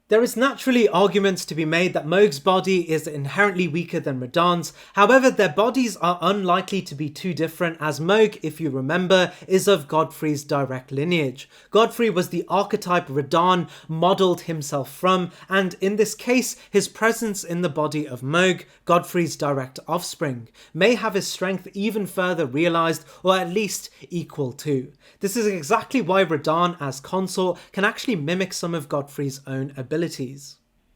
There is naturally arguments to be made that Mohg's body is inherently weaker than Radahn's, however their bodies are unlikely to be too different, as Mohg, if you remember, is of Godfrey's direct lineage. Godfrey was the archetype Radahn modelled himself from, and in this case his presence in the body of Mohg, Godfrey's direct offspring, may have his strength even further realised, or at least equal to. This is exactly why Radahn as consort can actually mimic some of Godfrey's own abilities.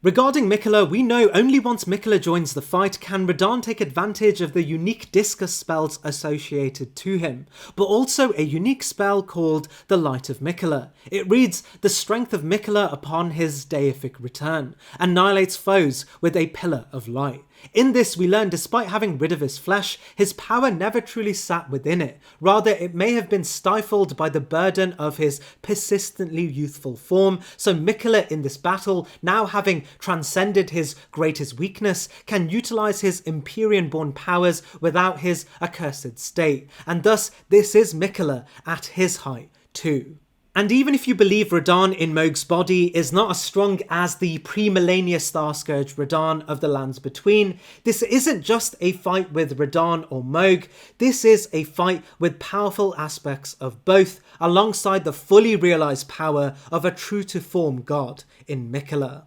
Regarding Miquella, we know only once Miquella joins the fight can Radahn take advantage of the unique discus spells associated to him, but also a unique spell called the Light of Miquella. It reads, "The strength of Miquella upon his deific return, annihilates foes with a pillar of light." In this we learn despite having rid of his flesh, his power never truly sat within it. Rather, it may have been stifled by the burden of his persistently youthful form, so Miquella in this battle, now having transcended his greatest weakness, can utilise his Empyrean-born powers without his accursed state, and thus this is Miquella at his height too. And even if you believe Radahn in Mohg's body is not as strong as the pre-millennia Star Scourge Radahn of the Lands Between, this isn't just a fight with Radahn or Mohg, this is a fight with powerful aspects of both, alongside the fully realised power of a true-to-form god in Miquella.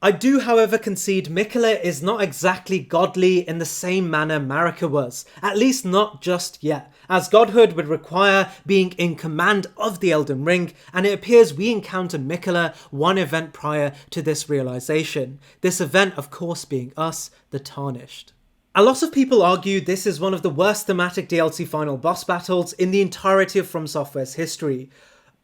I do, however, concede Miquella is not exactly godly in the same manner Marika was, at least not just yet, as godhood would require being in command of the Elden Ring, and it appears we encounter Miquella one event prior to this realisation, this event of course being us, the Tarnished. A lot of people argue this is one of the worst thematic DLC final boss battles in the entirety of From Software's history.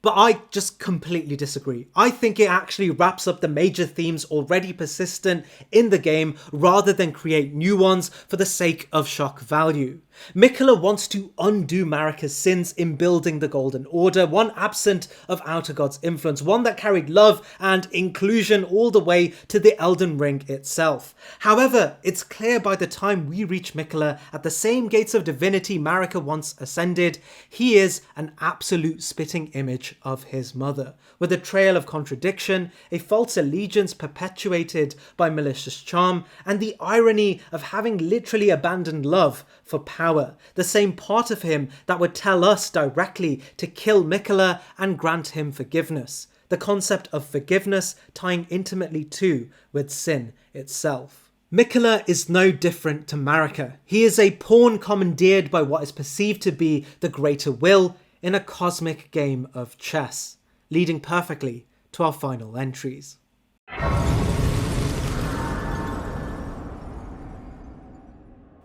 But I just completely disagree. I think it actually wraps up the major themes already persistent in the game rather than create new ones for the sake of shock value. Miquella wants to undo Marika's sins in building the Golden Order, one absent of Outer God's influence, one that carried love and inclusion all the way to the Elden Ring itself. However, it's clear by the time we reach Miquella at the same gates of divinity Marika once ascended, he is an absolute spitting image of his mother, with a trail of contradiction, a false allegiance perpetuated by malicious charm, and the irony of having literally abandoned love for power, the same part of him that would tell us directly to kill Miquella and grant him forgiveness. The concept of forgiveness tying intimately too with sin itself. Miquella is no different to Marika. He is a pawn commandeered by what is perceived to be the greater will in a cosmic game of chess, leading perfectly to our final entries.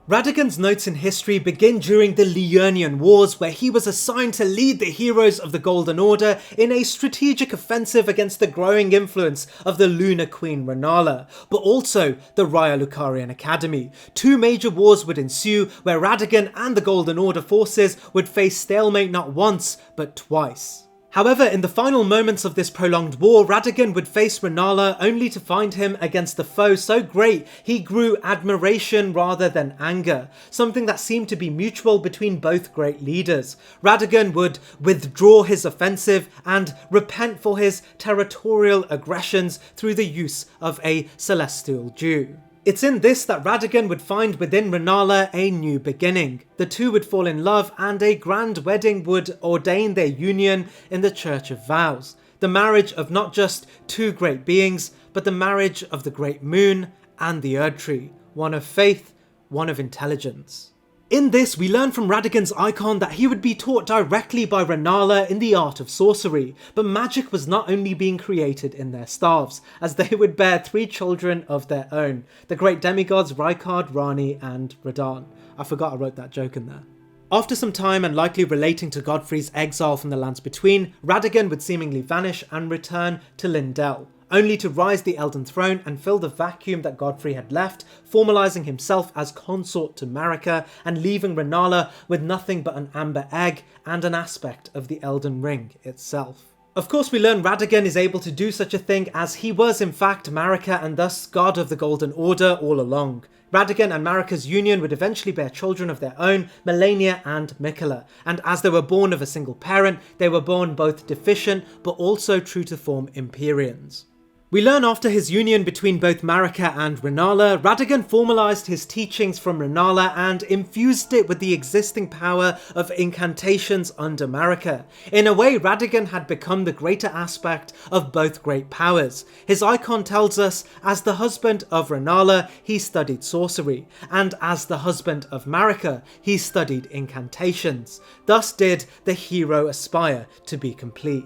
Radagon's notes in history begin during the Liurnian Wars, where he was assigned to lead the heroes of the Golden Order in a strategic offensive against the growing influence of the Lunar Queen Renala, but also the Raya Lucarian Academy. Two major wars would ensue, where Radagon and the Golden Order forces would face stalemate not once, but twice. However, in the final moments of this prolonged war, Radagon would face Renala only to find him against a foe so great he grew admiration rather than anger, something that seemed to be mutual between both great leaders. Radagon would withdraw his offensive and repent for his territorial aggressions through the use of a celestial dew. It's in this that Radagon would find within Renala a new beginning. The two would fall in love and a grand wedding would ordain their union in the Church of Vows. The marriage of not just two great beings, but the marriage of the great moon and the erdtree. One of faith, one of intelligence. In this, we learn from Radagon's icon that he would be taught directly by Renala in the art of sorcery, but magic was not only being created in their staves, as they would bear three children of their own, the great demigods Rykard, Rani and Radahn. I forgot I wrote that joke in there. After some time and likely relating to Godfrey's exile from the lands between, Radagon would seemingly vanish and return to Lindell, only to rise the Elden Throne and fill the vacuum that Godfrey had left, formalising himself as consort to Marika and leaving Renala with nothing but an amber egg and an aspect of the Elden Ring itself. Of course, we learn Radagon is able to do such a thing as he was in fact Marika and thus god of the Golden Order all along. Radagon and Marika's union would eventually bear children of their own, Melania and Miquella, and as they were born of a single parent, they were born both deficient but also true to form Empyreans. We learn after his union between both Marika and Renala, Radagon formalised his teachings from Renala and infused it with the existing power of incantations under Marika. In a way, Radagon had become the greater aspect of both great powers. His icon tells us, as the husband of Renala, he studied sorcery, and as the husband of Marika, he studied incantations. Thus did the hero aspire to be complete.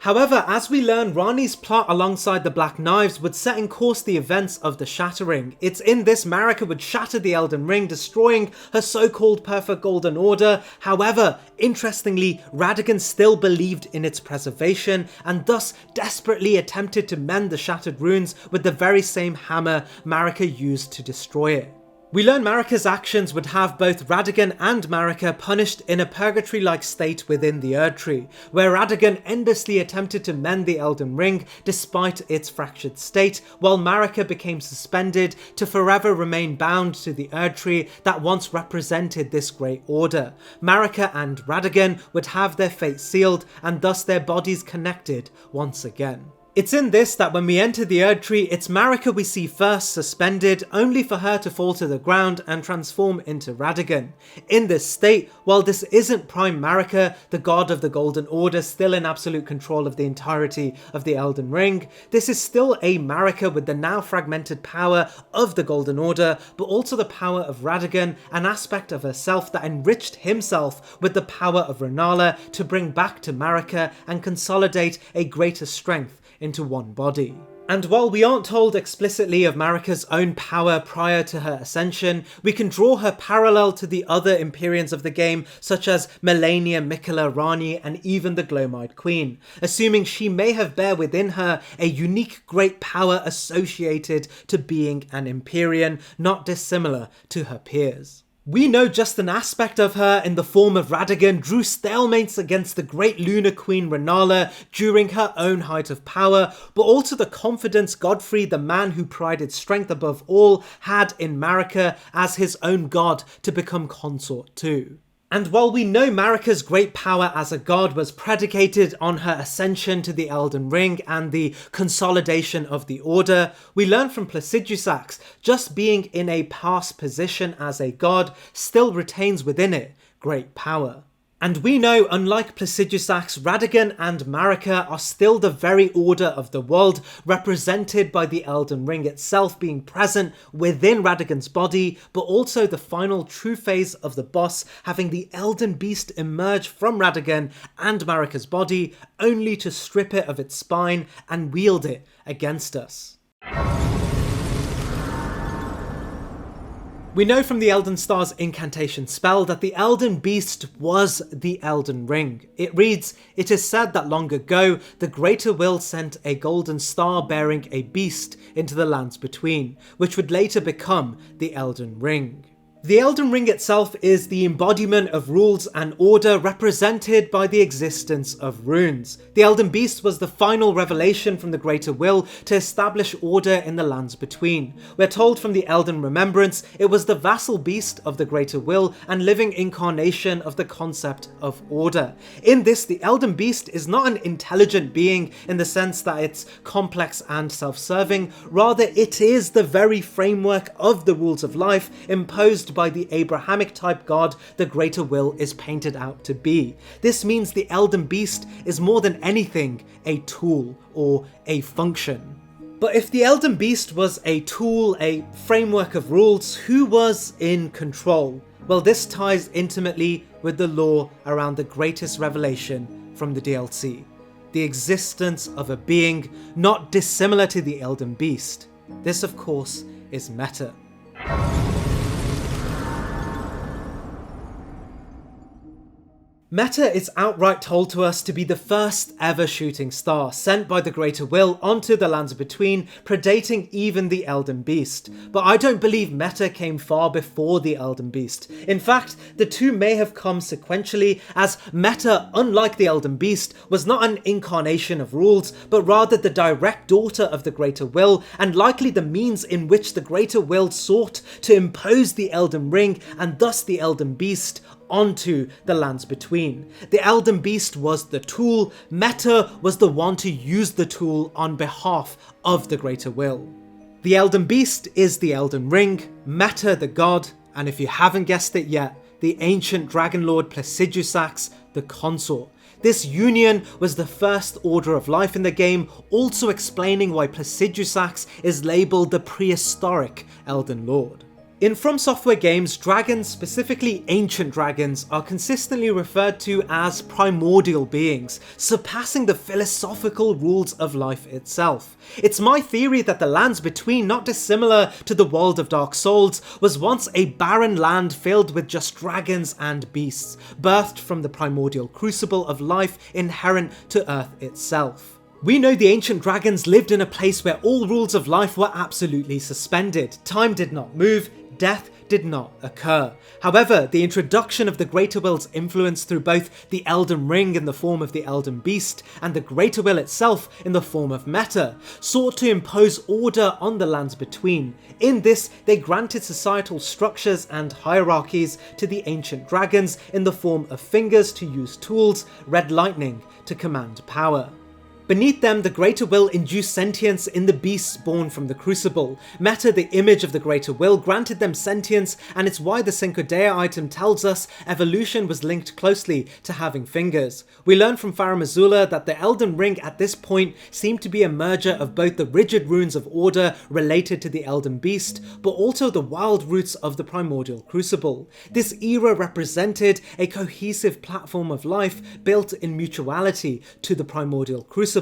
However, as we learn, Rani's plot alongside the Black Knives would set in course the events of the Shattering. It's in this Marika would shatter the Elden Ring, destroying her so-called perfect Golden Order. However, interestingly, Radagon still believed in its preservation and thus desperately attempted to mend the shattered runes with the very same hammer Marika used to destroy it. We learn Marika's actions would have both Radagon and Marika punished in a purgatory-like state within the erdtree, where Radagon endlessly attempted to mend the Elden Ring despite its fractured state, while Marika became suspended to forever remain bound to the erdtree that once represented this great order. Marika and Radagon would have their fate sealed and thus their bodies connected once again. It's in this that when we enter the erdtree, it's Marika we see first suspended, only for her to fall to the ground and transform into Radagon. In this state, while this isn't Prime Marika, the god of the Golden Order still in absolute control of the entirety of the Elden Ring, this is still a Marika with the now fragmented power of the Golden Order, but also the power of Radagon, an aspect of herself that enriched himself with the power of Renala to bring back to Marika and consolidate a greater strength into one body. And while we aren't told explicitly of Marika's own power prior to her ascension, we can draw her parallel to the other Empyreans of the game, such as Melania, Miquella, Rani, and even the Glowmide Queen, assuming she may have bear within her a unique great power associated to being an Empyrean, not dissimilar to her peers. We know just an aspect of her in the form of Radagon drew stalemates against the great Lunar Queen Renala during her own height of power, but also the confidence Godfrey, the man who prided strength above all, had in Marika as his own god to become consort to. And while we know Marika's great power as a god was predicated on her ascension to the Elden Ring and the consolidation of the Order, we learn from Placidusax just being in a past position as a god still retains within it great power. And we know, unlike Placidusax, Radagon and Marika are still the very order of the world, represented by the Elden Ring itself being present within Radagon's body, but also the final true phase of the boss having the Elden Beast emerge from Radagon and Marika's body, only to strip it of its spine and wield it against us. We know from the Elden Star's incantation spell that the Elden Beast was the Elden Ring. It reads, "It is said that long ago, the Greater Will sent a golden star bearing a beast into the lands between, which would later become the Elden Ring." The Elden Ring itself is the embodiment of rules and order represented by the existence of runes. The Elden Beast was the final revelation from the Greater Will to establish order in the lands between. We're told from the Elden Remembrance it was the vassal beast of the Greater Will and living incarnation of the concept of order. In this, the Elden Beast is not an intelligent being in the sense that it's complex and self-serving, rather it is the very framework of the rules of life imposed by the Abrahamic type god the Greater Will is painted out to be. This means the Elden Beast is more than anything a tool or a function. But if the Elden Beast was a tool, a framework of rules, who was in control? Well, this ties intimately with the lore around the greatest revelation from the DLC. The existence of a being not dissimilar to the Elden Beast. This, of course, is Meta. Meta is outright told to us to be the first ever shooting star sent by the Greater Will onto the lands between, predating even the Elden Beast. But I don't believe Meta came far before the Elden Beast. In fact, the two may have come sequentially, as Meta, unlike the Elden Beast, was not an incarnation of rules, but rather the direct daughter of the Greater Will, and likely the means in which the Greater Will sought to impose the Elden Ring, and thus the Elden Beast, onto the lands between. The Elden Beast was the tool, Meta was the one to use the tool on behalf of the Greater Will. The Elden Beast is the Elden Ring, Meta the god, and if you haven't guessed it yet, the ancient Dragon Lord Placidusax, the consort. This union was the first order of life in the game, also explaining why Placidusax is labelled the prehistoric Elden Lord. In From Software games, dragons, specifically ancient dragons, are consistently referred to as primordial beings, surpassing the philosophical rules of life itself. It's my theory that the lands between, not dissimilar to the world of Dark Souls, was once a barren land filled with just dragons and beasts, birthed from the primordial crucible of life inherent to Earth itself. We know the ancient dragons lived in a place where all rules of life were absolutely suspended. Time did not move, death did not occur. However, the introduction of the Greater Will's influence through both the Elden Ring in the form of the Elden Beast and the Greater Will itself in the form of Meta sought to impose order on the lands between. In this, they granted societal structures and hierarchies to the ancient dragons in the form of fingers to use tools, red lightning to command power. Beneath them, the Greater Will induced sentience in the beasts born from the Crucible. Meta, the image of the Greater Will, granted them sentience, and it's why the Cinco de item tells us evolution was linked closely to having fingers. We learn from Farum Azula that the Elden Ring at this point seemed to be a merger of both the rigid runes of order related to the Elden Beast, but also the wild roots of the Primordial Crucible. This era represented a cohesive platform of life built in mutuality to the Primordial Crucible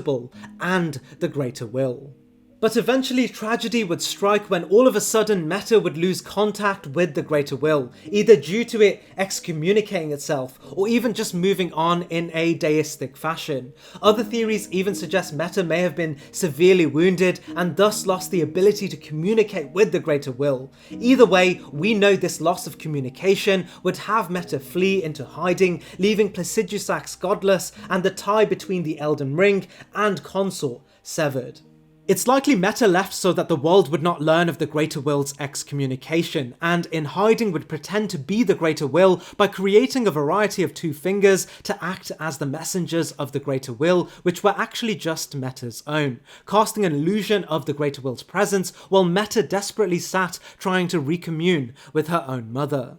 and the Greater Will. But eventually tragedy would strike when all of a sudden Meta would lose contact with the Greater Will, either due to it excommunicating itself or even just moving on in a deistic fashion. Other theories even suggest Meta may have been severely wounded and thus lost the ability to communicate with the Greater Will. Either way, we know this loss of communication would have Meta flee into hiding, leaving Placidusax godless and the tie between the Elden Ring and consort severed. It's likely Meta left so that the world would not learn of the Greater Will's excommunication, and in hiding would pretend to be the Greater Will by creating a variety of two fingers to act as the messengers of the Greater Will, which were actually just Meta's own, casting an illusion of the Greater Will's presence while Meta desperately sat trying to recommune with her own mother.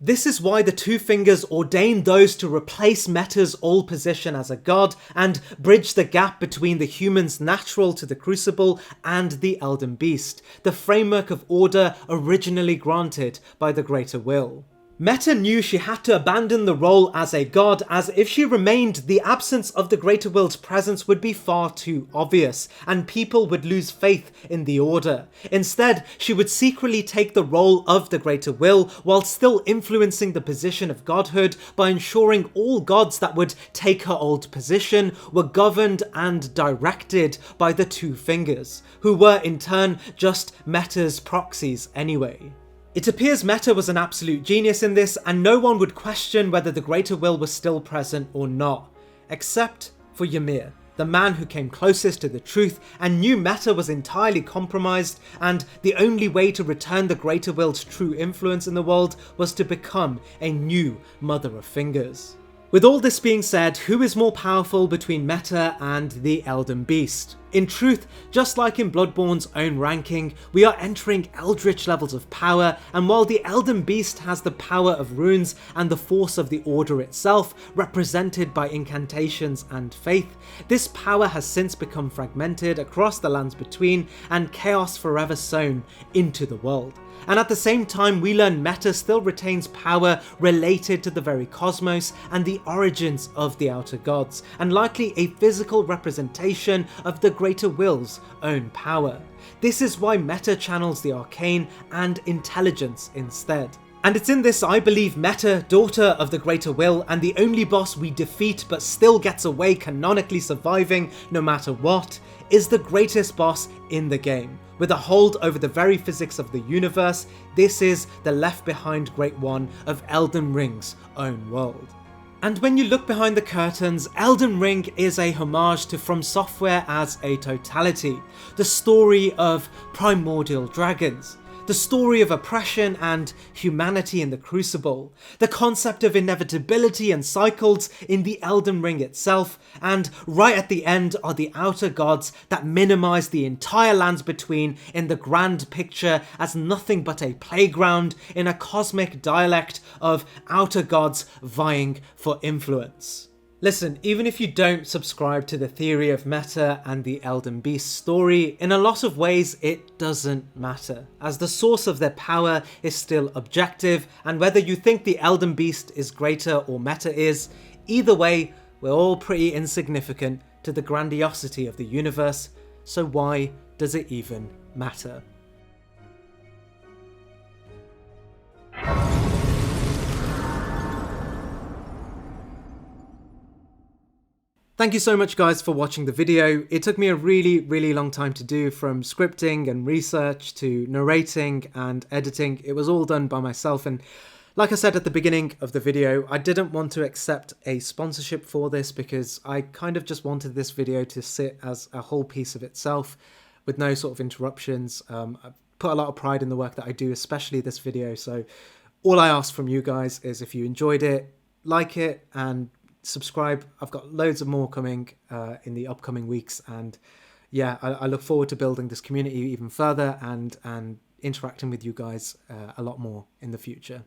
This is why the two fingers ordained those to replace Meta's old position as a god and bridge the gap between the humans natural to the Crucible and the Elden Beast, the framework of order originally granted by the Greater Will. Meta knew she had to abandon the role as a god, as if she remained, the absence of the greater will's presence would be far too obvious, and people would lose faith in the order. Instead, she would secretly take the role of the greater will, while still influencing the position of godhood by ensuring all gods that would take her old position were governed and directed by the Two Fingers, who were in turn just Meta's proxies anyway. It appears Meta was an absolute genius in this, and no one would question whether the greater will was still present or not, except for Ymir, the man who came closest to the truth and knew Meta was entirely compromised, and the only way to return the greater will's true influence in the world was to become a new Mother of Fingers. With all this being said, who is more powerful between Meta and the Elden Beast? In truth, just like in Bloodborne's own ranking, we are entering eldritch levels of power, and while the Elden Beast has the power of runes and the force of the Order itself, represented by incantations and faith, this power has since become fragmented across the lands between and chaos forever sown into the world. And at the same time, we learn Meta still retains power related to the very cosmos and the origins of the outer gods, and likely a physical representation of the greater will's own power. This is why Meta channels the arcane and intelligence instead. And it's in this I believe Meta, daughter of the greater will, and the only boss we defeat but still gets away canonically surviving no matter what, is the greatest boss in the game. With a hold over the very physics of the universe, this is the left behind Great One of Elden Ring's own world. And when you look behind the curtains, Elden Ring is a homage to From Software as a totality, the story of primordial dragons, the story of oppression and humanity in the Crucible, the concept of inevitability and cycles in the Elden Ring itself, and right at the end are the outer gods that minimize the entire lands between in the grand picture as nothing but a playground in a cosmic dialect of outer gods vying for influence. Listen, even if you don't subscribe to the theory of Meta and the Elden Beast story, in a lot of ways it doesn't matter, as the source of their power is still objective, and whether you think the Elden Beast is greater or Meta is, either way, we're all pretty insignificant to the grandiosity of the universe, so why does it even matter? Thank you so much guys for watching the video. It took me a really long time to do, from scripting and research to narrating and editing. It was all done by myself, and like I said at the beginning of the video, I didn't want to accept a sponsorship for this because I kind of just wanted this video to sit as a whole piece of itself with no sort of interruptions. I put a lot of pride in the work that I do, especially this video, so all I ask from you guys is if you enjoyed it, like it and subscribe. I've got loads of more coming in the upcoming weeks, and yeah, I look forward to building this community even further and interacting with you guys a lot more in the future.